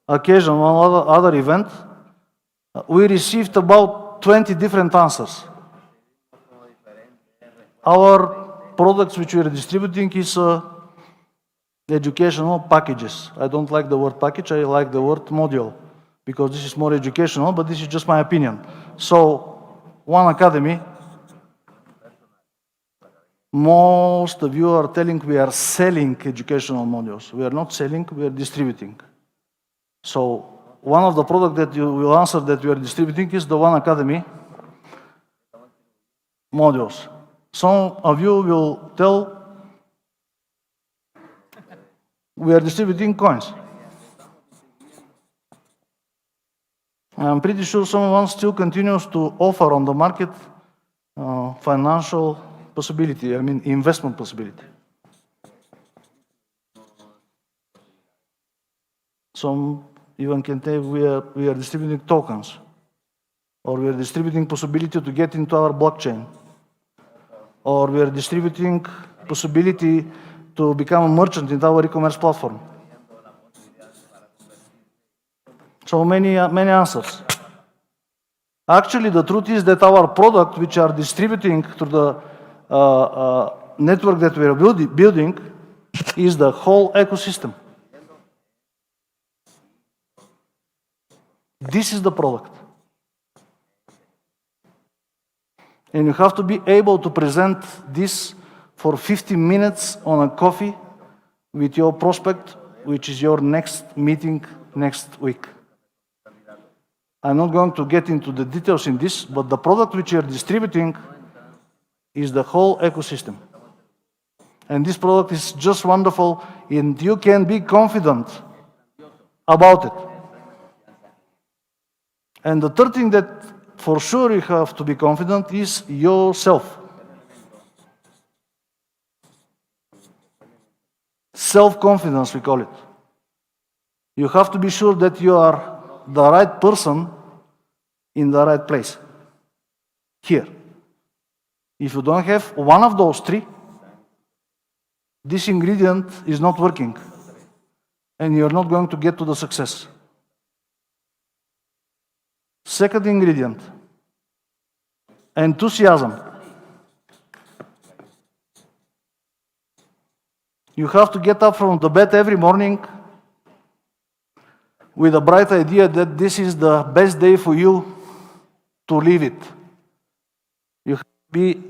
Speaker 11: occasion, one other event, we received about 20 different answers. Our products which we are distributing is educational packages. I don't like the word package, I like the word module, because this is more educational, but this is just my opinion. So, one academy, Most of you are telling we are selling educational modules. We are not selling, we are distributing. So one of the products that you will answer that we are distributing is the One Academy modules. Some of you will tell we are distributing coins. I'm pretty sure someone still continues to offer on the market financial possibility, I mean investment possibility. Some even can tell we are distributing tokens, or we are distributing possibility to get into our blockchain, or we are distributing possibility to become a merchant in our e-commerce platform. So many answers. Actually, the truth is that our product, which are distributing through the network that we are building, is the whole ecosystem. This is the product. And you have to be able to present this for 50 minutes on a coffee with your prospect, which is your next meeting next week. I'm not going to get into the details in this, but the product which you're distributing is the whole ecosystem. And this product is just wonderful, and you can be confident about it. And the third thing that for sure you have to be confident is yourself. Self-confidence, we call it. You have to be sure that you are the right person in the right place. Here. If you don't have one of those three, this ingredient is not working, and you're not going to get to the success. Second ingredient, enthusiasm. You have to get up from the bed every morning with a bright idea that this is the best day for you to live it. You have to be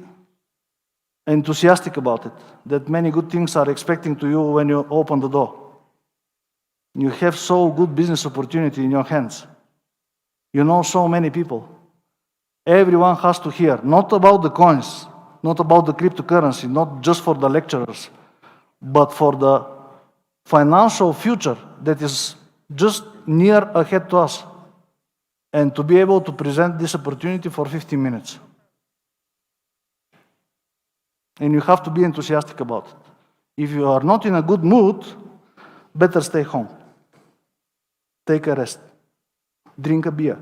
Speaker 11: enthusiastic about it, that many good things are expecting to you when you open the door. You have so good business opportunity in your hands. You know so many people. Everyone has to hear, not about the coins, not about the cryptocurrency, not just for the lecturers, but for the financial future that is just near ahead to us, and to be able to present this opportunity for 15 minutes. And you have to be enthusiastic about it. If you are not in a good mood, better stay home. Take a rest. Drink a beer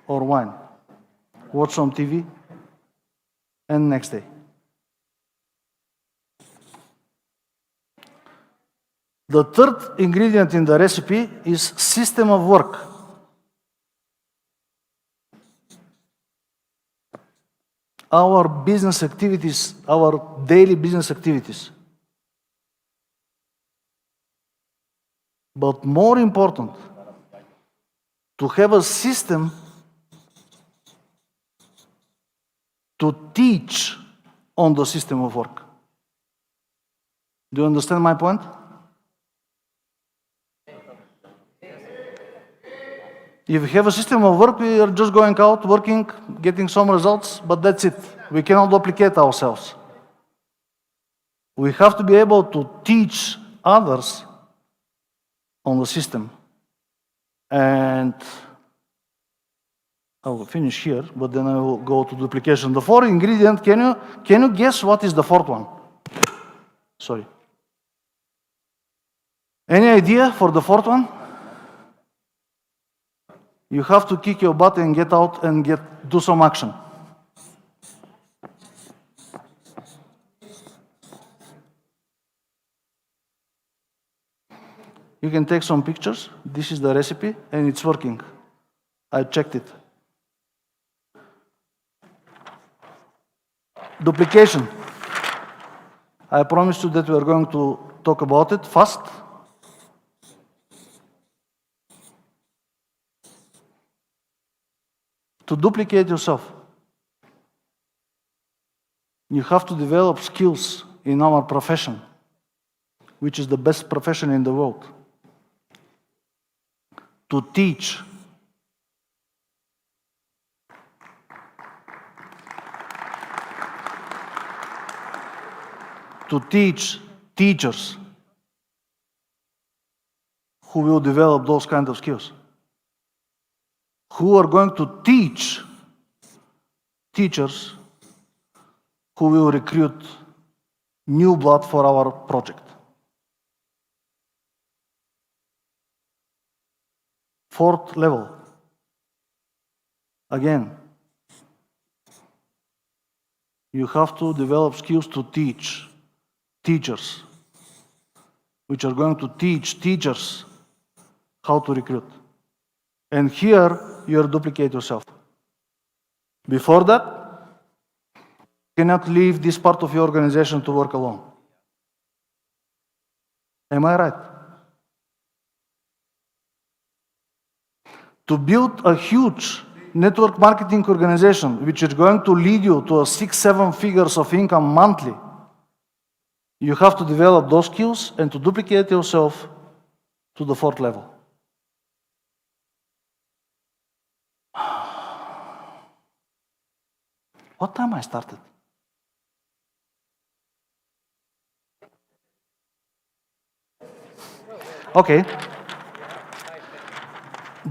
Speaker 11: or wine. Watch some TV, and next day. The third ingredient in the recipe is system of work. Our business activities, our daily business activities. But more important, to have a system to teach on the system of work. Do you understand my point? If we have a system of work, we are just going out, working, getting some results, but that's it. We cannot duplicate ourselves. We have to be able to teach others on the system. And I will finish here, but then I will go to duplication. The fourth ingredient, can you guess what is the fourth one? Sorry. Any idea for the fourth one? You have to kick your butt and get out and do some action. You can take some pictures. This is the recipe, and it's working. I checked it. Duplication. I promised you that we are going to talk about it fast. To duplicate yourself. You have to develop skills in our profession, which is the best profession in the world. To teach. To teach teachers who will develop those kind of skills. Who are going to teach teachers who will recruit new blood for our project. Fourth level. Again, you have to develop skills to teach teachers, which are going to teach teachers how to recruit. And here, you duplicate yourself. Before that, you cannot leave this part of your organization to work alone. Am I right? To build a huge network marketing organization, which is going to lead you to a 6-7 figures of income monthly, you have to develop those skills and to duplicate yourself to the fourth level. What time I started? Okay.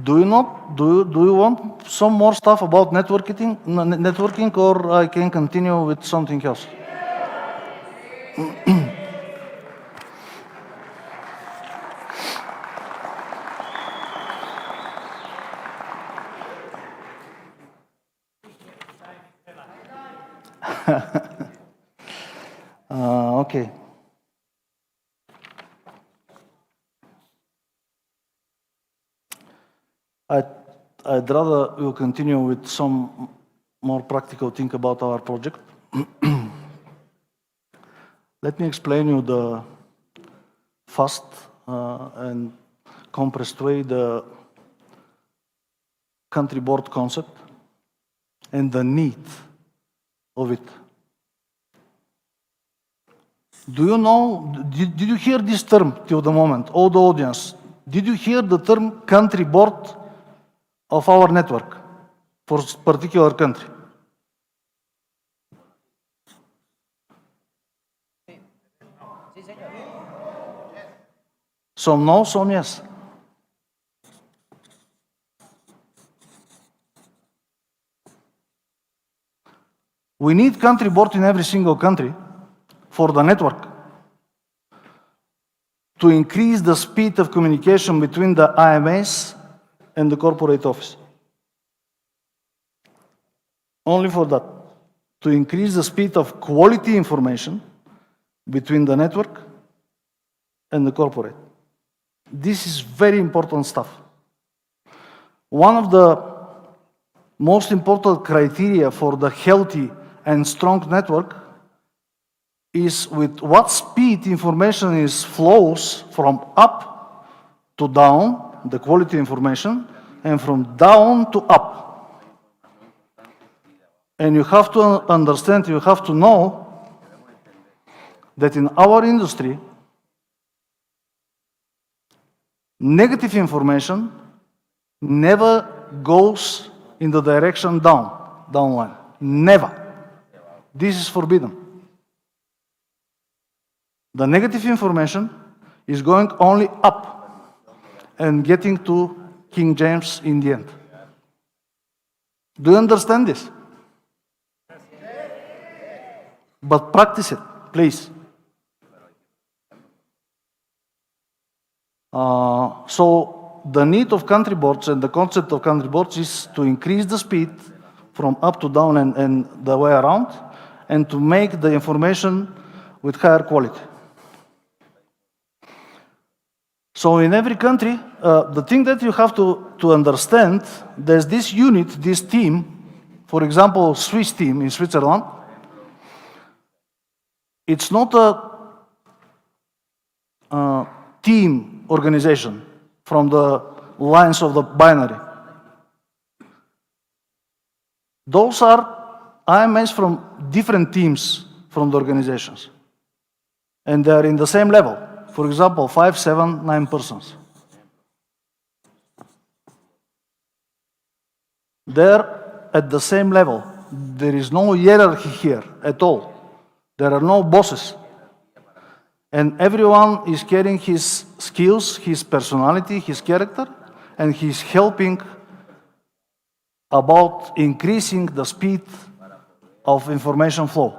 Speaker 11: Do you want some more stuff about networking, or I can continue with something else? Okay. I'd rather we'll continue with some more practical thing about our project. Let me explain you the fast and compressed way the country board concept and the need of it. Do you know, did you hear this term till the moment, all the audience? Did you hear the term country board of our network for particular country? Some no, some yes. We need country board in every single country for the network to increase the speed of communication between the IMAs and the corporate office. Only for that. To increase the speed of quality information between the network and the corporate. This is very important stuff. One of the most important criteria for the healthy and strong network is with what speed information flows from up to down, the quality information, and from down to up. And you have to understand, you have to know that in our industry, negative information never goes in the direction downline. Never. This is forbidden. The negative information is going only up and getting to King James in the end. Do you understand this? But practice it, please. So the need of country boards and the concept of country boards is to increase the speed from up to down and the way around, and to make the information with higher quality. So in every country, the thing that you have to understand, there's this unit, this team, for example, Swiss team in Switzerland. It's not a team organization from the lines of the binary. Those are IMS from different teams from the organizations. And they are in the same level. For example, 5, 7, 9 persons. They're at the same level. There is no hierarchy here at all. There are no bosses. And everyone is carrying his skills, his personality, his character, and he's helping about increasing the speed of information flow.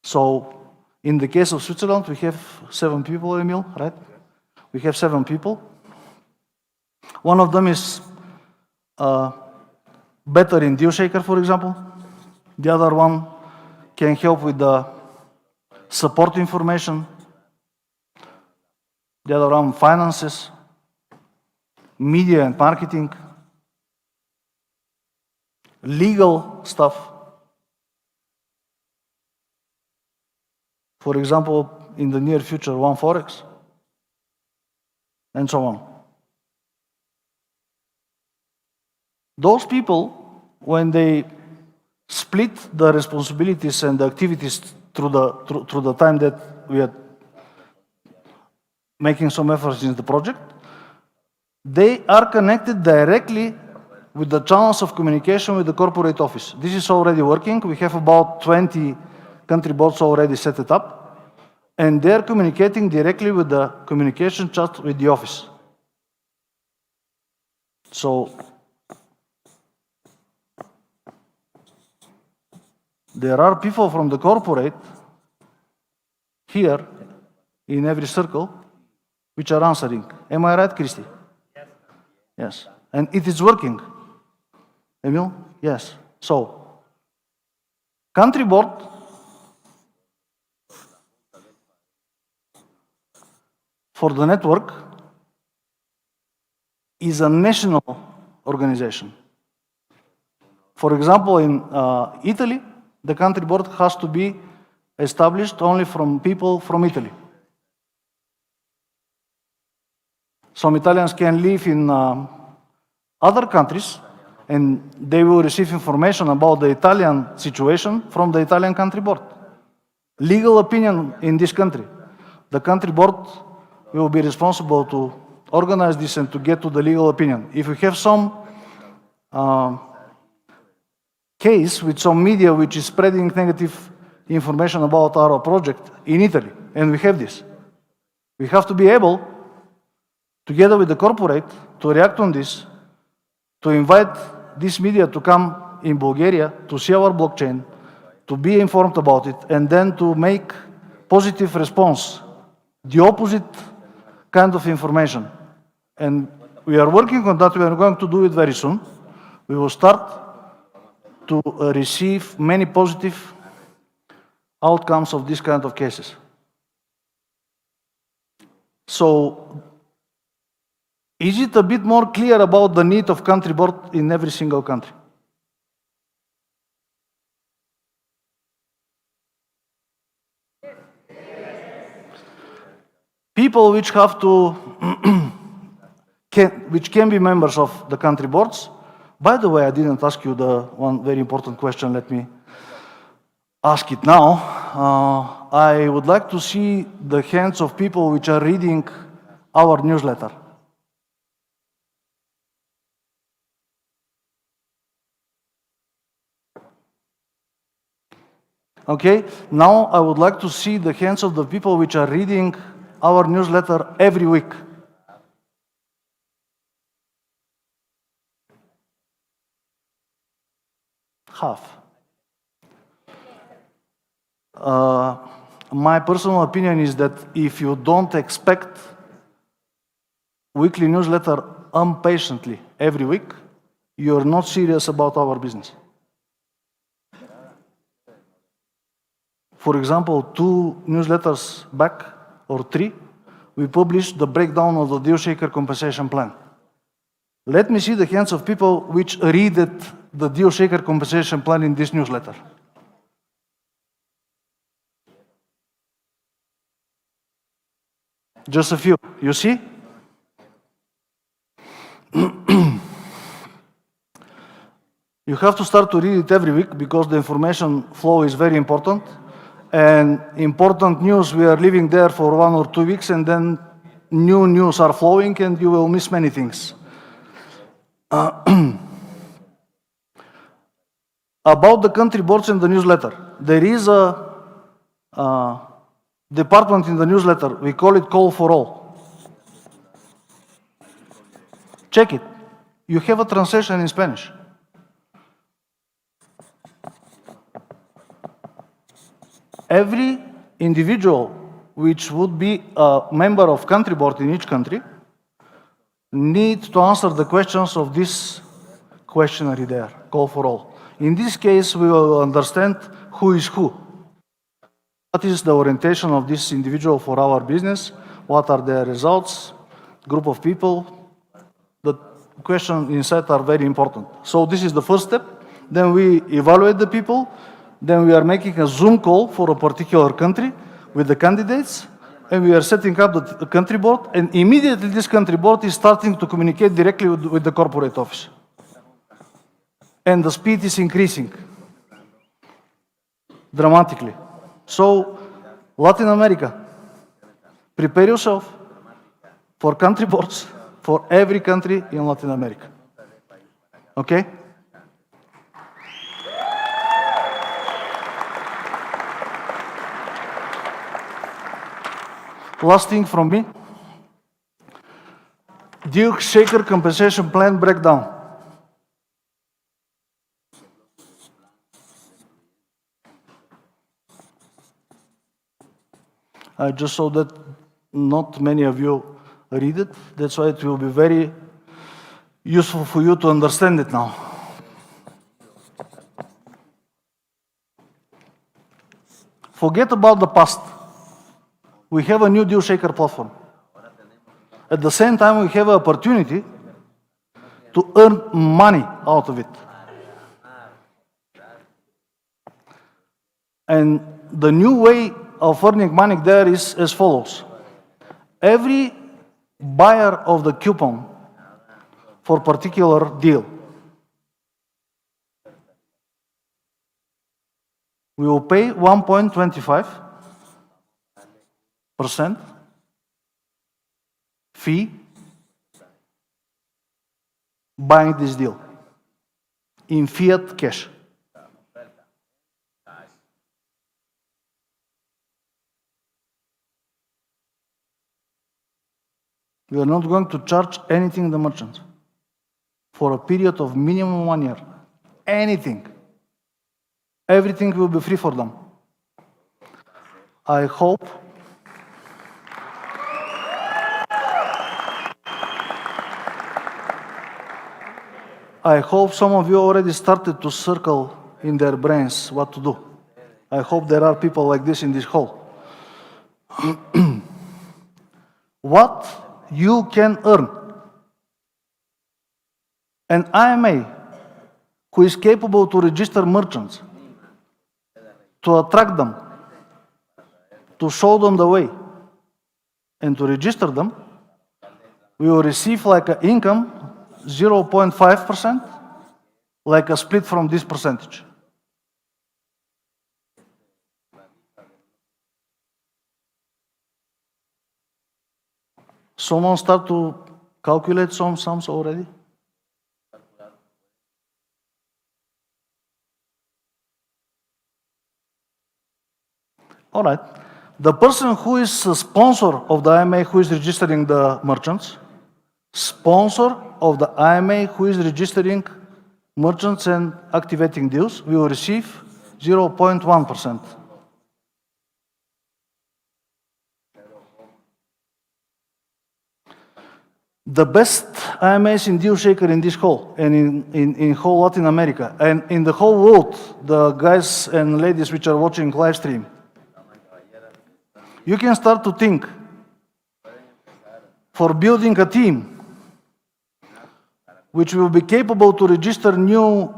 Speaker 11: So in the case of Switzerland, we have 7 people, Emil, right? We have 7 people. One of them is better in DEALSHAKER, for example. The other one can help with the support information. The other one, finances, media and marketing, legal stuff. For example, in the near future, one Forex, and so on. Those people, when they split the responsibilities and the activities through the time that we are making some efforts in the project, they are connected directly with the channels of communication with the corporate office. This is already working. We have about 20 country boards already set it up, and they're communicating directly with the communication chat with the office. So there are people from the corporate here in every circle which are answering. Am I right, Christy? Yes. Yes. And it is working. Emil? Yes. So, country board for the network is a national organization. For example, in Italy, the country board has to be established only from people from Italy. Some Italians can live in other countries, and they will receive information about the Italian situation from the Italian country board. Legal opinion in this country. The country board will be responsible to organize this and to get to the legal opinion. If we have some case with some media which is spreading negative information about our project in Italy, and we have this, we have to be able, together with the corporate, to react on this, to invite this media to come in Bulgaria to see our blockchain, to be informed about it, and then to make positive response, the opposite kind of information. And we are working on that. We are going to do it very soon. We will start to receive many positive outcomes of this kind of cases. So, is it a bit more clear about the need of country board in every single country? People which have to, which can be members of the country boards. By the way, I didn't ask you the one very important question. Let me ask it now. I would like to see the hands of people which are reading our newsletter. Okay, now I would like to see the hands of the people which are reading our newsletter every week. Half. My personal opinion is that if you don't expect weekly newsletter impatiently every week, you're not serious about our business. For example, 2 newsletters back, or 3, we published the breakdown of the DEALSHAKER compensation plan. Let me see the hands of people which read the DEALSHAKER compensation plan in this newsletter. Just a few. You see? You have to start to read it every week because the information flow is very important. And important news, we are living there for 1 or 2 weeks, and then new news are flowing, and you will miss many things. About the country boards and the newsletter, there is a department in the newsletter, we call it Call for All. Check it. You have a translation in Spanish. Every individual which would be a member of country board in each country needs to answer the questions of this questionnaire there, Call for All. In this case, we will understand who is who. What is the orientation of this individual for our business? What are their results? Group of people. The questions inside are very important. So this is the first step. Then we evaluate the people. Then we are making a Zoom call for a particular country with the candidates. And we are setting up the country board. And immediately this country board is starting to communicate directly with the corporate office. And the speed is increasing dramatically. So, Latin America, prepare yourself for country boards for every country in Latin America. Okay? Last thing from me. DEALSHAKER compensation plan breakdown. I just saw that not many of you read it. That's why it will be very useful for you to understand it now. Forget about the past. We have a new DEALSHAKER platform. At the same time, we have an opportunity to earn money out of it. And the new way of earning money there is as follows. Every buyer of the coupon for particular deal, we will pay 1.25% fee buying this deal in fiat cash. We are not going to charge anything the merchant for a period of minimum 1 year. Anything. Everything will be free for them. I hope some of you already started to circle in their brains what to do. I hope there are people like this in this hall. What you can earn. An IMA who is capable to register merchants, to attract them, to show them the way, and to register them, we will receive like an income 0.5%, like a split from this percentage. Someone start to calculate some sums already? All right. The person who is a sponsor of the IMA who is registering the merchants, sponsor of the IMA who is registering merchants and activating deals, we will receive 0.1%. The best IMAs in DEALSHAKER in this whole, and in whole Latin America, and in the whole world, the guys and ladies which are watching live stream, you can start to think for building a team which will be capable to register new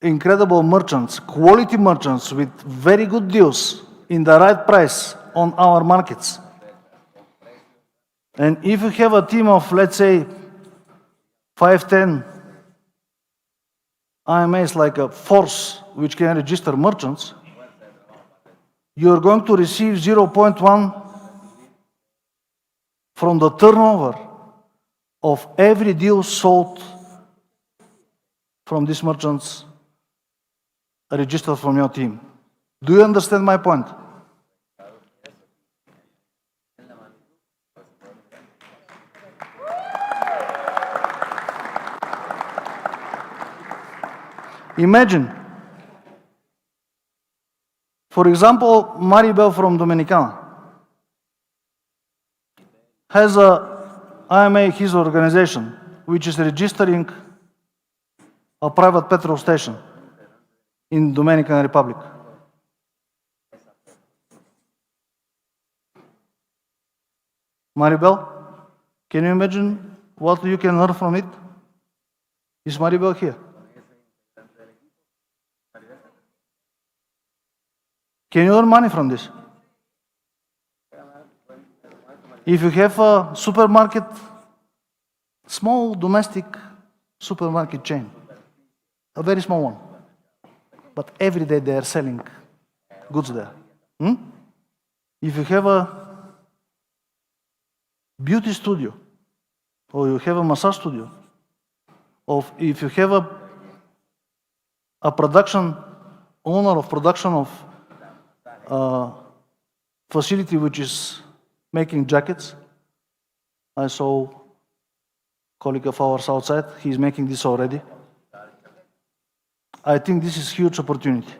Speaker 11: incredible merchants, quality merchants with very good deals in the right price on our markets. And if you have a team of, let's say, 5-10 IMAs, like a force which can register merchants, you're going to receive 0.1 from the turnover of every deal sold from these merchants registered from your team. Do you understand my point? Imagine, for example, Maribel from Dominicana has a IMA, his organization, which is registering a private petrol station in Dominican Republic. Maribel, can you imagine what you can learn from it? Is Maribel here? Can you earn money from this? If you have a supermarket, small domestic supermarket chain, a very small one, but every day they are selling goods there. If you have a beauty studio, or you have a massage studio, or if you have a production, owner of production of facility which is making jackets. I saw a colleague of ours outside, he's making this already. I think this is huge opportunity.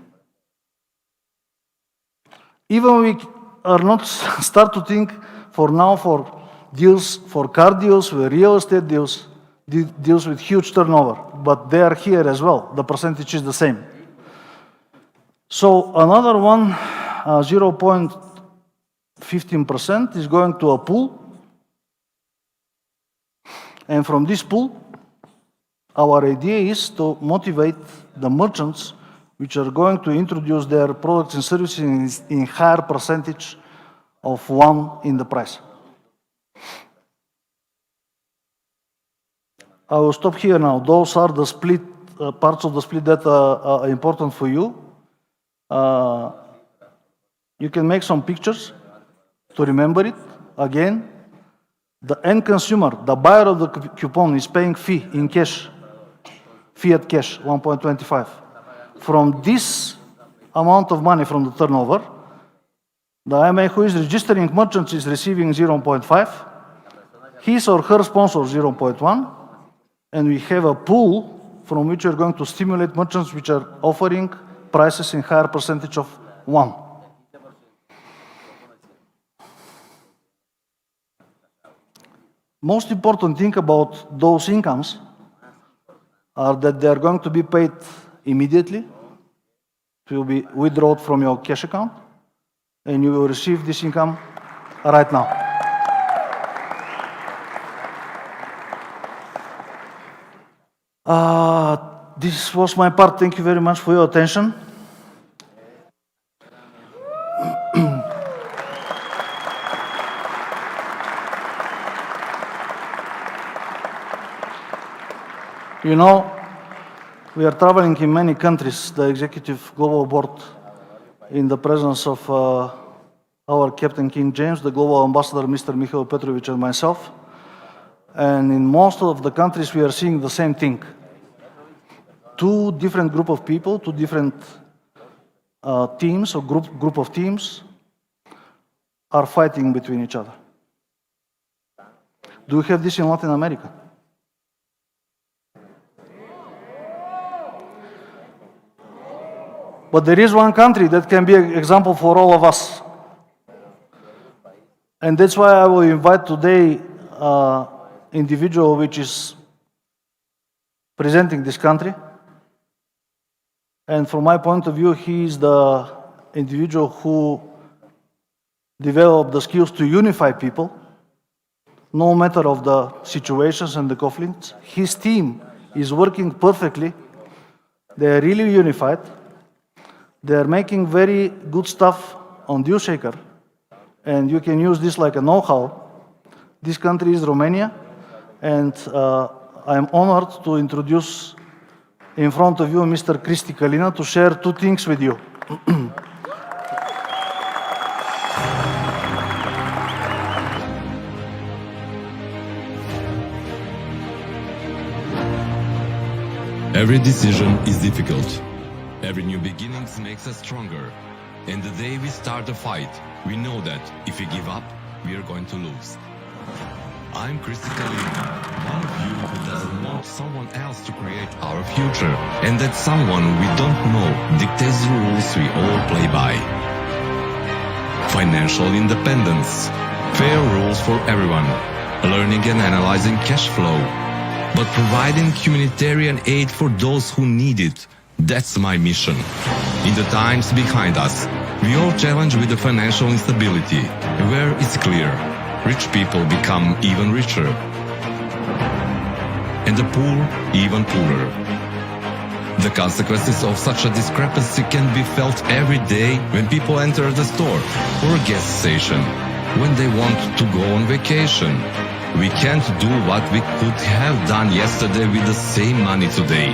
Speaker 11: Even we are not start to think for now for deals, for car deals, for real estate deals, deals with huge turnover, but they are here as well. The percentage is the same. So another one, 0.15% is going to a pool. And from this pool, our idea is to motivate the merchants which are going to introduce their products and services in higher percentage of one in the price. I will stop here now. Those are the split parts of the split that are important for you. You can make some pictures to remember it. Again, the end consumer, the buyer of the coupon, is paying fee in cash, fiat cash, 1.25. From this amount of money from the turnover, the IMA who is registering merchants is receiving 0.5, his or her sponsor 0.1, and we have a pool from which we're going to stimulate merchants which are offering prices in higher percentage of 1. Most important thing about those incomes are that they are going to be paid immediately. It will be withdrawn from your cash account, and you will receive this income right now. This was my part. Thank you very much for your attention. You know, we are traveling in many countries, the Executive Global Board, in the presence of our Captain King James, the Global Ambassador, Mr. Michael Petrovic, and myself. And in most of the countries, we are seeing the same thing. Two different group of people, two different teams or group of teams are fighting between each other. Do we have this in Latin America? But there is one country that can be an example for all of us. And that's why I will invite today individual which is presenting this country. And from my point of view, he is the individual who developed the skills to unify people, no matter of the situations and the conflicts. His team is working perfectly. They are really unified. They are making very good stuff on DEALSHAKER, and you can use this like a know-how. This country is Romania, and I'm honored to introduce in front of you Mr. Cristi Călină to share two things with you.
Speaker 13: Every decision is difficult. Every new beginning makes us stronger. And the day we start a fight, we know that if we give up, we are going to lose. I'm Christopher, one of you who doesn't want someone else to create our future, and that someone we don't know dictates the rules we all play by. Financial independence, fair rules for everyone, learning and analyzing cash flow, but providing humanitarian aid for those who need it. That's my mission. In the times behind us, we all challenge with the financial instability, where it's clear, rich people become even richer, and the poor even poorer. The consequences of such a discrepancy can be felt every day when people enter the store or a gas station, when they want to go on vacation. We can't do what we could have done yesterday with the same money today.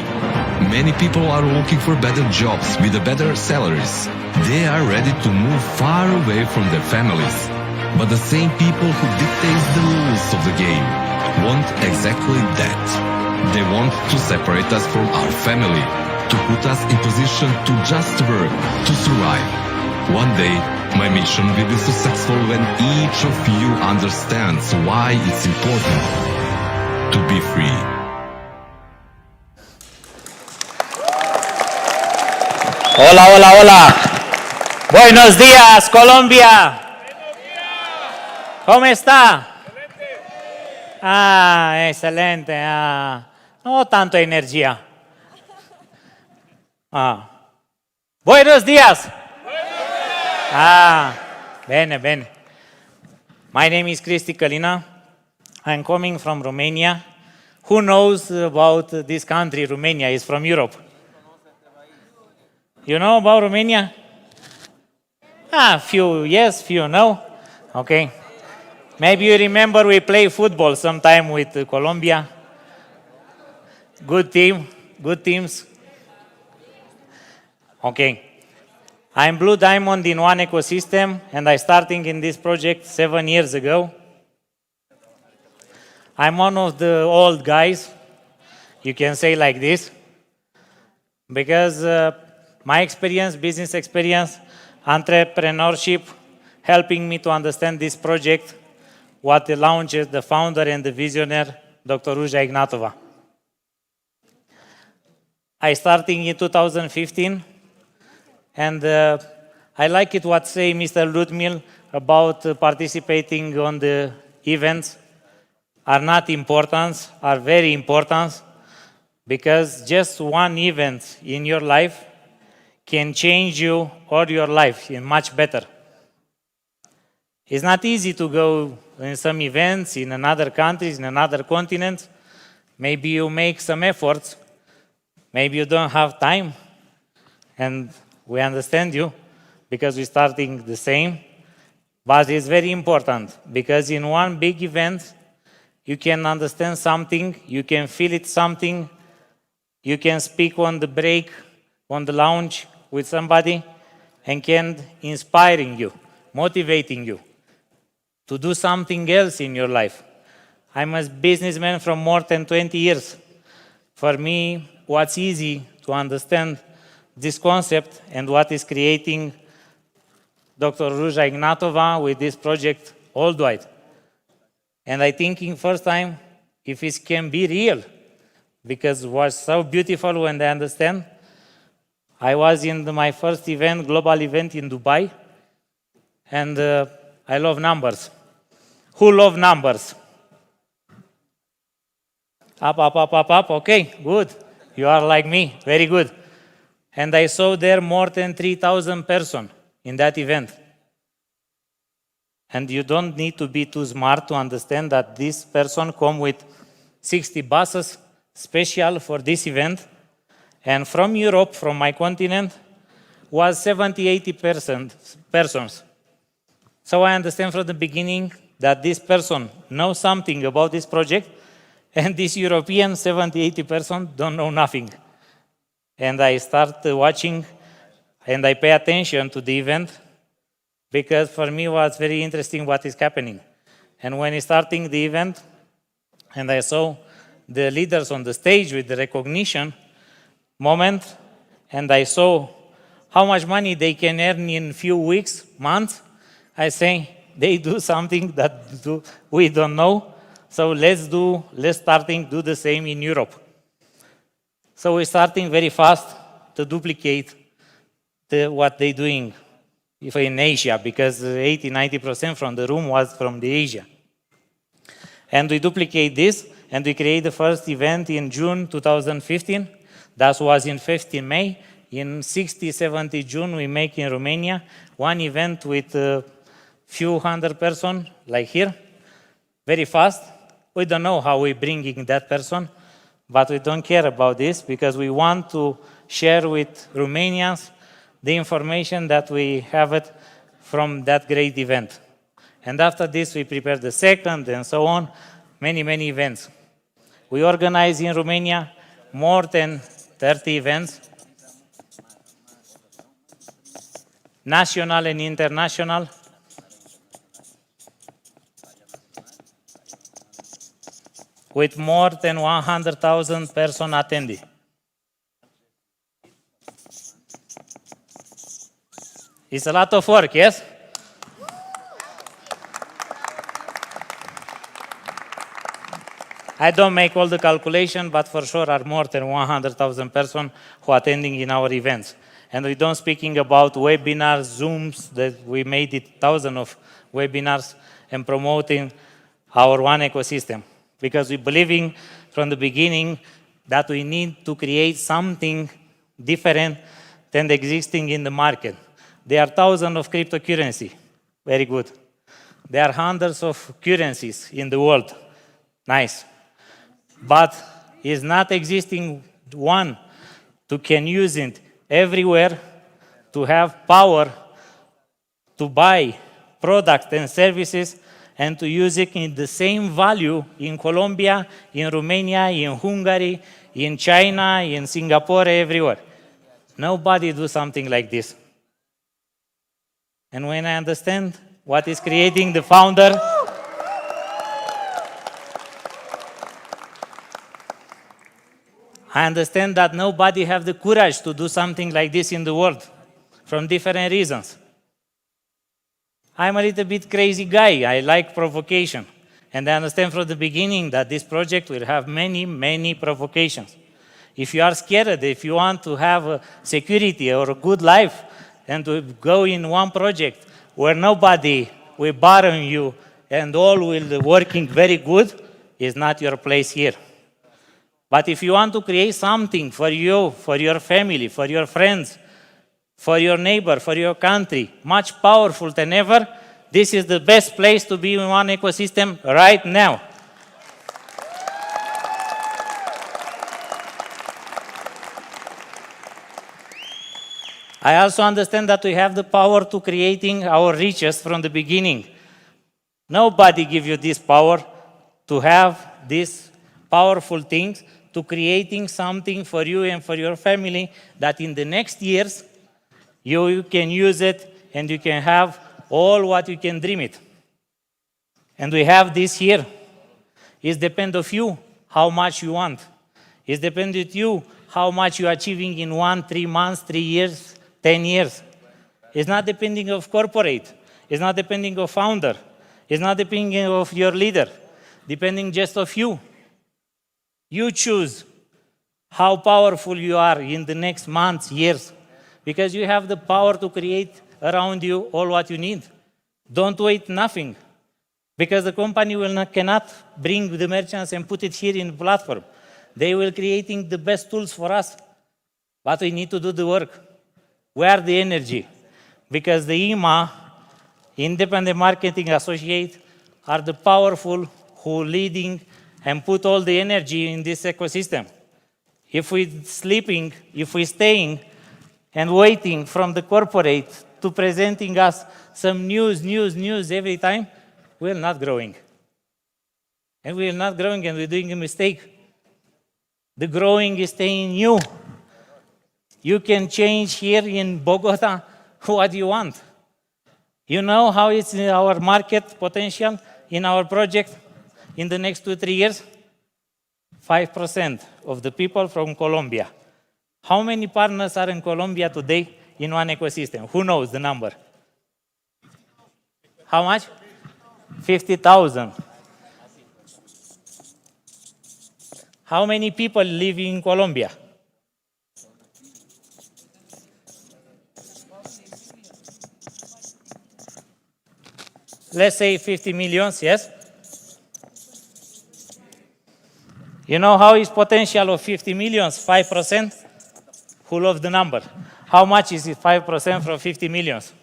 Speaker 13: Many people are looking for better jobs with better salaries. They are ready to move far away from their families. But the same people who dictate the rules of the game want exactly that. They want to separate us from our family, to put us in position to just work, to survive. One day, my mission will be successful when each of you understands why it's important to be free.
Speaker 14: Hola, hola, hola. Buenos días, Colombia. ¿Cómo está? Ah, excelente. No tanto energía. Buenos días. Bene, bene. My name is Cristi Călina. I'm coming from Romania. Who knows about this country? Romania is from Europe. You know about Romania? Few yes, few no. Okay. Maybe you remember we play football sometime with Colombia. Good team, good teams. Okay. I'm Blue Diamond in one ecosystem, and I started in this project 7 years ago. I'm one of the old guys, you can say like this, because my experience, business experience, entrepreneurship, helping me to understand this project, what the launcher, the founder and the visionary, Dr. Ruja Ignatova. I started in 2015, and I like it what say Mr. Ludmil about participating on the events are not important, are very important, because just one event in your life can change you or your life in much better. It's not easy to go in some events in another countries, in another continent. Maybe you make some efforts, maybe you don't have time, and we understand you because we're starting the same, but it's very important because in one big event, you can understand something, you can feel it something, you can speak on the break, on the lounge with somebody, and can inspiring you, motivating you to do something else in your life. I'm a businessman from more than 20 years. For me, what's easy to understand this concept and what is creating Dr. Ruja Ignatova with this project worldwide. And I think in first time, if it can be real, because it was so beautiful when I understand. I was in my first event, global event in Dubai, and I love numbers. Who love numbers? Up, okay, good. You are like me, very good. And I saw there more than 3,000 persons in that event. And you don't need to be too smart to understand that this person come with 60 buses special for this event. And from Europe, from my continent, was 70-80 persons. So I understand from the beginning that this person knows something about this project, and this European 70-80 persons don't know nothing. And I start watching, and I pay attention to the event, because for me it was very interesting what is happening. And when I starting the event, and I saw the leaders on the stage with the recognition moment, and I saw how much money they can earn in few weeks, months, I say, they do something that we don't know, so let's starting do the same in Europe. So we're starting very fast to duplicate what they're doing in Asia, because 80-90% from the room was from the Asia. And we duplicate this, and we create the first event in June 2015. That was in 15 May. In 60-70 June, we make in Romania one event with a few hundred persons, like here, very fast. We don't know how we're bringing that person, but we don't care about this because we want to share with Romanians the information that we have it from that great event. And after this, we prepare the second and so on, many, many events. We organize in Romania more than 30 events, national and international. With more than 100,000 persons attending. It's a lot of work, yes? I don't make all the calculation, but for sure are more than 100,000 persons who are attending in our events. And we don't speaking about webinars, Zooms, that we made it thousands of webinars and promoting our one ecosystem. Because we believing from the beginning that we need to create something different than the existing in the market. There are thousands of cryptocurrency, very good. There are hundreds of currencies in the world, nice. But is not existing one to can use it everywhere to have power to buy products and services and to use it in the same value in Colombia, in Romania, in Hungary, in China, in Singapore, everywhere. Nobody do something like this. And when I understand what is creating the founder, I understand that nobody have the courage to do something like this in the world, from different reasons. I'm a little bit crazy guy. I like provocation. And I understand from the beginning that this project will have many, many provocations. If you are scared, if you want to have a security or a good life, and to go in one project where nobody will bother you and all will working very good, is not your place here. But if you want to create something for you, for your family, for your friends, for your neighbor, for your country, much powerful than ever, this is the best place to be in one ecosystem right now. I also understand that we have the power to creating our riches from the beginning. Nobody give you this power to have these powerful things, to creating something for you and for your family that in the next years you can use it and you can have all what you can dream it. And we have this here. It depends on you how much you want. It depends on you how much you're achieving in 1, 3 months, 3 years, 10 years. It's not depending of corporate. It's not depending of founder. It's not depending of your leader. Depending just of you. You choose how powerful you are in the next months, years, because you have the power to create around you all what you need. Don't wait nothing, because the company cannot bring the merchants and put it here in the platform. They will creating the best tools for us, but we need to do the work. Where the energy? Because the IMA, Independent Marketing Associate, are the powerful who leading and put all the energy in this ecosystem. If we're sleeping, if we're staying and waiting from the corporate to presenting us some news every time, we're not growing. And we're not growing and we're doing a mistake. The growing is staying new. You can change here in Bogota what you want. You know how it's in our market potential in our project in the next 2-3 years? 5% of the people from Colombia. How many partners are in Colombia today in one ecosystem? Who knows the number? How much? 50,000. How many people live in Colombia? Let's say 50 million, yes? You know how is potential of 50 millions? 5%? Who loves the number? How much is it 5% from 50 millions?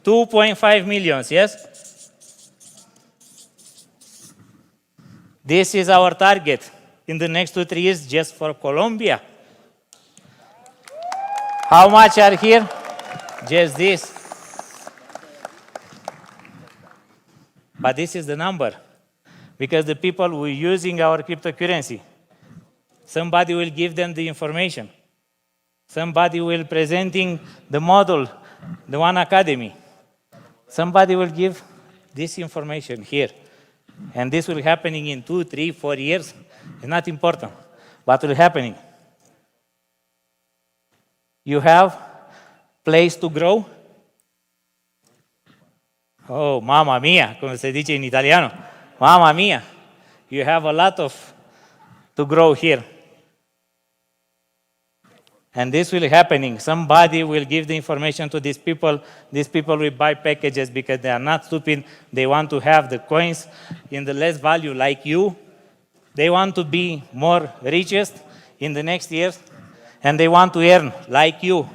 Speaker 14: $2.5 million, yes? This is our target in the next 2-3 years just for Colombia. How much are here? Just this. But this is the number. Because the people who are using our cryptocurrency, somebody will give them the information. Somebody will presenting the model, the One Academy. Somebody will give this information here. And this will happening in 2, 3, 4 years. It's not important, but will happening. You have place to grow. Oh, mamma mia, como se dice en italiano. Mamma mia. You have a lot of to grow here. And this will happening. Somebody will give the information to these people. These people will buy packages because they are not stupid. They want to have the coins in the less value like you. They want to be more richest in the next years. And they want to earn like you.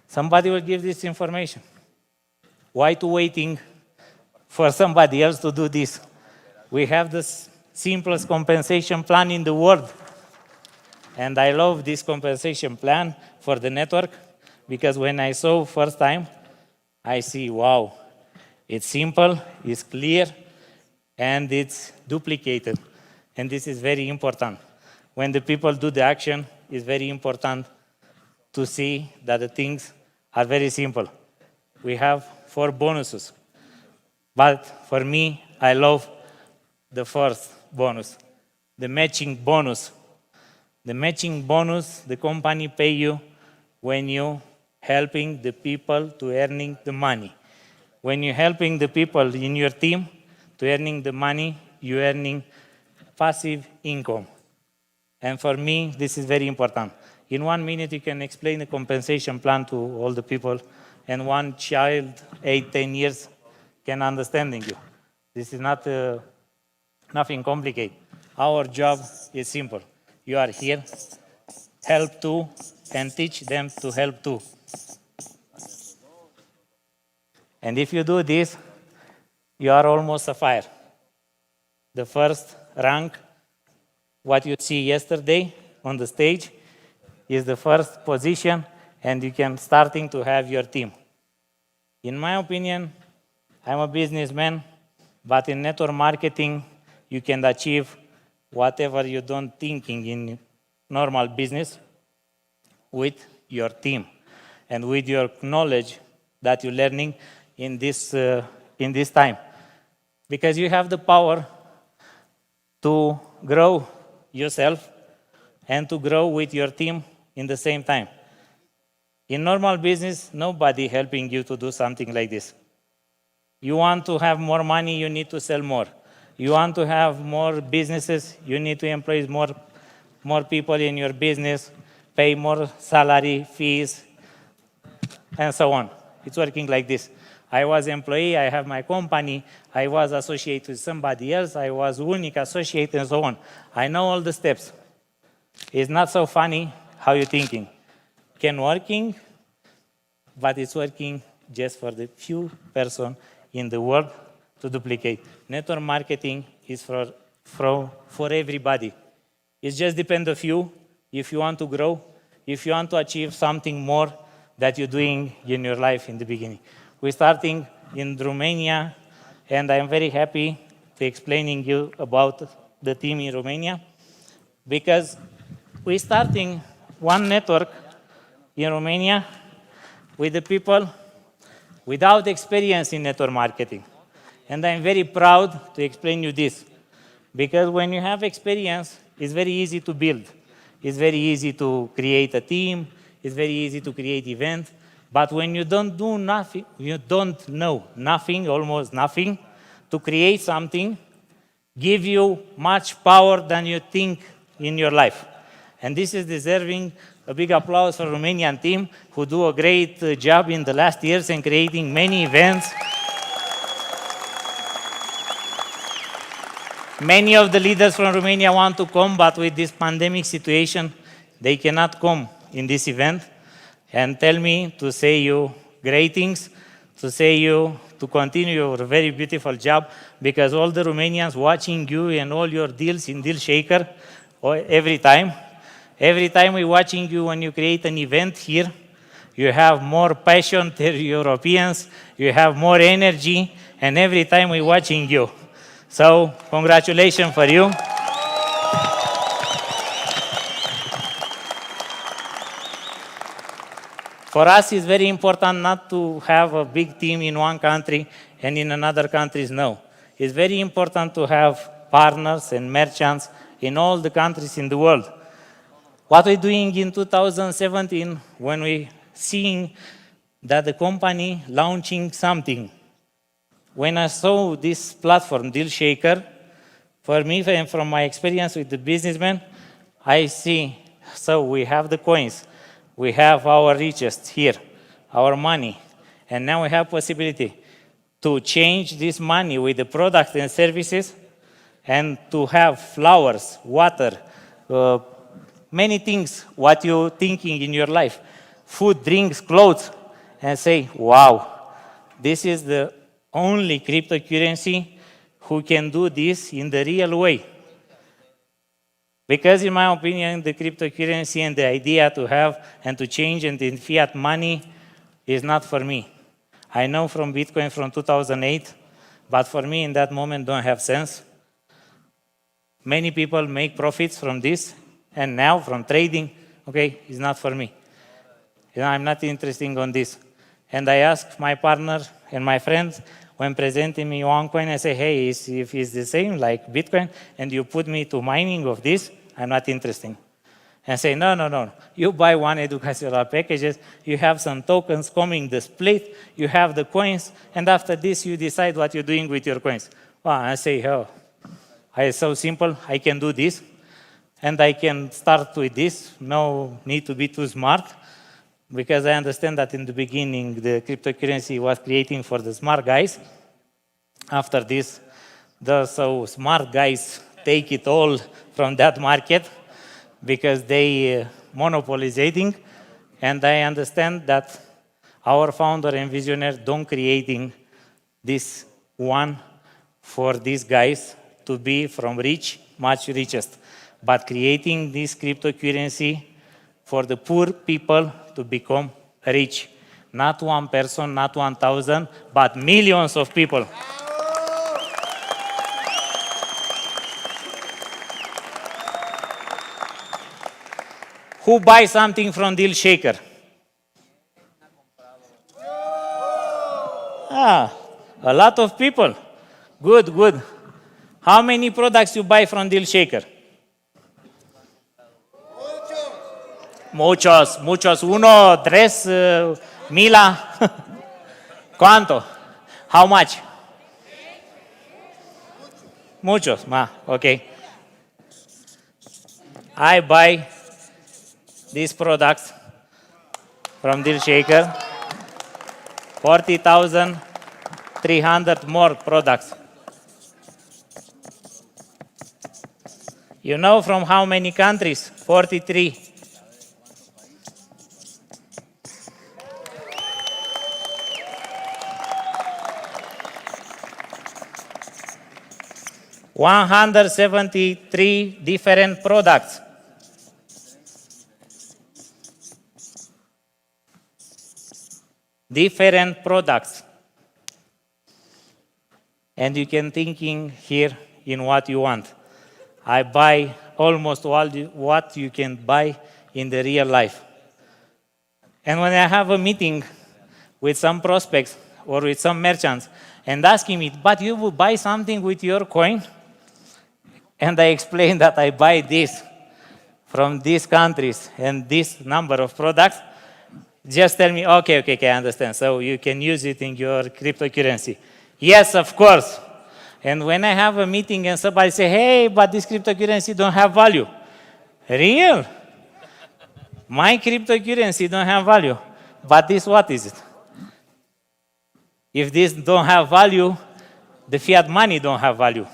Speaker 14: Somebody will give this information. Why to waiting for somebody else to do this? We have the simplest compensation plan in the world. And I love this compensation plan for the network because when I saw first time, I see, wow, it's simple, it's clear, and it's duplicated. And this is very important. When the people do the action, it's very important to see that the things are very simple. We have 4 bonuses. But for me, I love the first bonus, the matching bonus. The matching bonus, the company pay you when you helping the people to earning the money. When you're helping the people in your team to earning the money, you're earning passive income. And for me, this is very important. In 1 minute, you can explain the compensation plan to all the people, and one child, 8, 10 years, can understanding you. This is not nothing complicated. Our job is simple. You are here, help to, and teach them to help too. And if you do this, you are almost a fire. The first rank, what you see yesterday on the stage, is the first position, and you can starting to have your team. In my opinion, I'm a businessman, but in network marketing, you can achieve whatever you don't thinking in normal business with your team and with your knowledge that you're learning in this time. Because you have the power to grow yourself and to grow with your team in the same time. In normal business, nobody helping you to do something like this. You want to have more money, you need to sell more. You want to have more businesses, you need to employ more people in your business, pay more salary, fees, and so on. It's working like this. I was employee, I have my company, I was associated with somebody else, I was unique associate, and so on. I know all the steps. It's not so funny how you're thinking. Can working, but it's working just for the few person in the world to duplicate. Network marketing is for everybody. It just depends on you if you want to grow, if you want to achieve something more that you're doing in your life in the beginning. We're starting in Romania, and I'm very happy to explaining you about the team in Romania, because we're starting one network in Romania with the people without experience in network marketing. And I'm very proud to explain you this. Because when you have experience, it's very easy to build. It's very easy to create a team. It's very easy to create events. But when you don't do nothing, you don't know nothing, almost nothing, to create something, give you much power than you think in your life. And this is deserving a big applause for Romanian team who do a great job in the last years in creating many events. Many of the leaders from Romania want to come, but with this pandemic situation, they cannot come in this event and tell me to say you great things, to say you to continue your very beautiful job, because all the Romanians watching you and all your deals in DealShaker every time we're watching you when you create an event here, you have more passion than Europeans, you have more energy, and every time we're watching you. So, congratulations for you. For us, it's very important not to have a big team in one country and in another countries, no. It's very important to have partners and merchants in all the countries in the world. What we're doing in 2017, when we're seeing that the company launching something, when I saw this platform, DealShaker, for me and from my experience with the businessmen, I see, so we have the coins, we have our riches here, our money, and now we have possibility to change this money with the products and services and to have flowers, water, many things, what you're thinking in your life, food, drinks, clothes, and say, wow, this is the only cryptocurrency who can do this in the real way. Because in my opinion, the cryptocurrency and the idea to have and to change it in fiat money is not for me. I know from Bitcoin from 2008, but for me in that moment don't have sense. Many people make profits from this, and now from trading, okay, it's not for me. You know, I'm not interested in this. And I ask my partner and my friends, when presenting me one coin, I say, hey, if it's the same like Bitcoin, and you put me to mining of this, I'm not interested. And say, no, you buy one educational packages, you have some tokens coming, the split, you have the coins, and after this, you decide what you're doing with your coins. Well, I say, oh, it's so simple, I can do this, and I can start with this, no need to be too smart, because I understand that in the beginning, the cryptocurrency was creating for the smart guys. After this, the so smart guys take it all from that market because they monopolizing. And I understand that our founder and visionary don't creating this one for these guys to be from rich, much richest, but creating this cryptocurrency for the poor people to become rich. Not one person, not 1,000, but millions of people. Who buys something from DealShaker? A lot of people. Good, good. How many products you buy from DealShaker? Muchos. Uno, tres, mila. ¿Cuánto? How much? Muchos. Okay. I buy these products from DealShaker. 40,300 more products. You know from how many countries? 43. $173 different products. Different products. And you can thinking here in what you want. I buy almost all what you can buy in the real life. And when I have a meeting with some prospects or with some merchants and asking me, but you will buy something with your coin? And I explain that I buy this from these countries and this number of products, just tell me, okay, I understand. So you can use it in your cryptocurrency. Yes, of course. And when I have a meeting and somebody say, hey, but this cryptocurrency don't have value. Real? My cryptocurrency don't have value. But this, what is it? If this don't have value, the fiat money don't have value.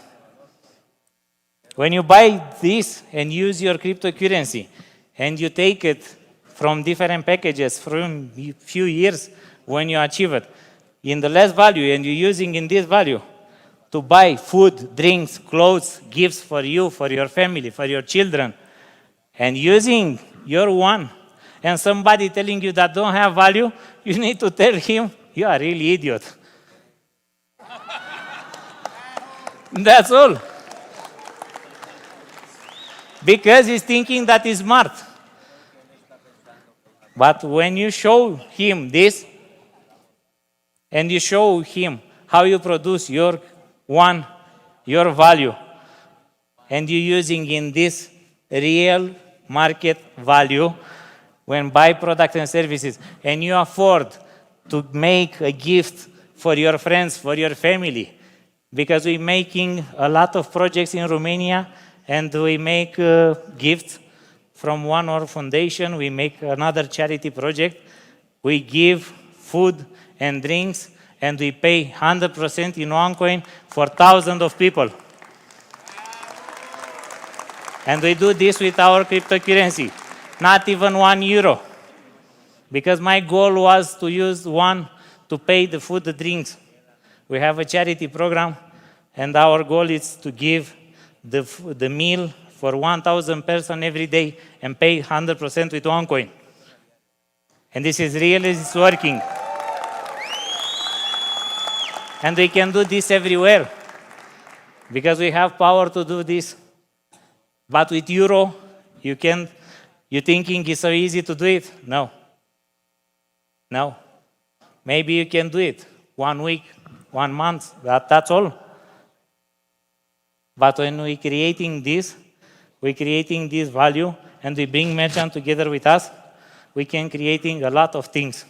Speaker 14: When you buy this and use your cryptocurrency and you take it from different packages from a few years when you achieve it, in the less value and you're using in this value to buy food, drinks, clothes, gifts for you, for your family, for your children, and using your one, and somebody telling you that don't have value, you need to tell him, you are really idiot. That's all. Because he's thinking that he's smart. But when you show him this, and you show him how you produce your one, your value, and you're using in this real market value, when buy products and services, and you afford to make a gift for your friends, for your family, because we're making a lot of projects in Romania, and we make gifts from one or foundation, we make another charity project, we give food and drinks, and we pay 100% in one coin for thousands of people. And we do this with our cryptocurrency, not even €1. Because my goal was to use one to pay the food, the drinks. We have a charity program, and our goal is to give the meal for 1,000 persons every day and pay 100% with one coin. And this is really, it's working. And we can do this everywhere because we have power to do this. But with euro, you're thinking it's so easy to do it? No. No. Maybe you can do it 1 week, 1 month, that's all. But when we're creating this value, and we bring merchants together with us, we can creating a lot of things.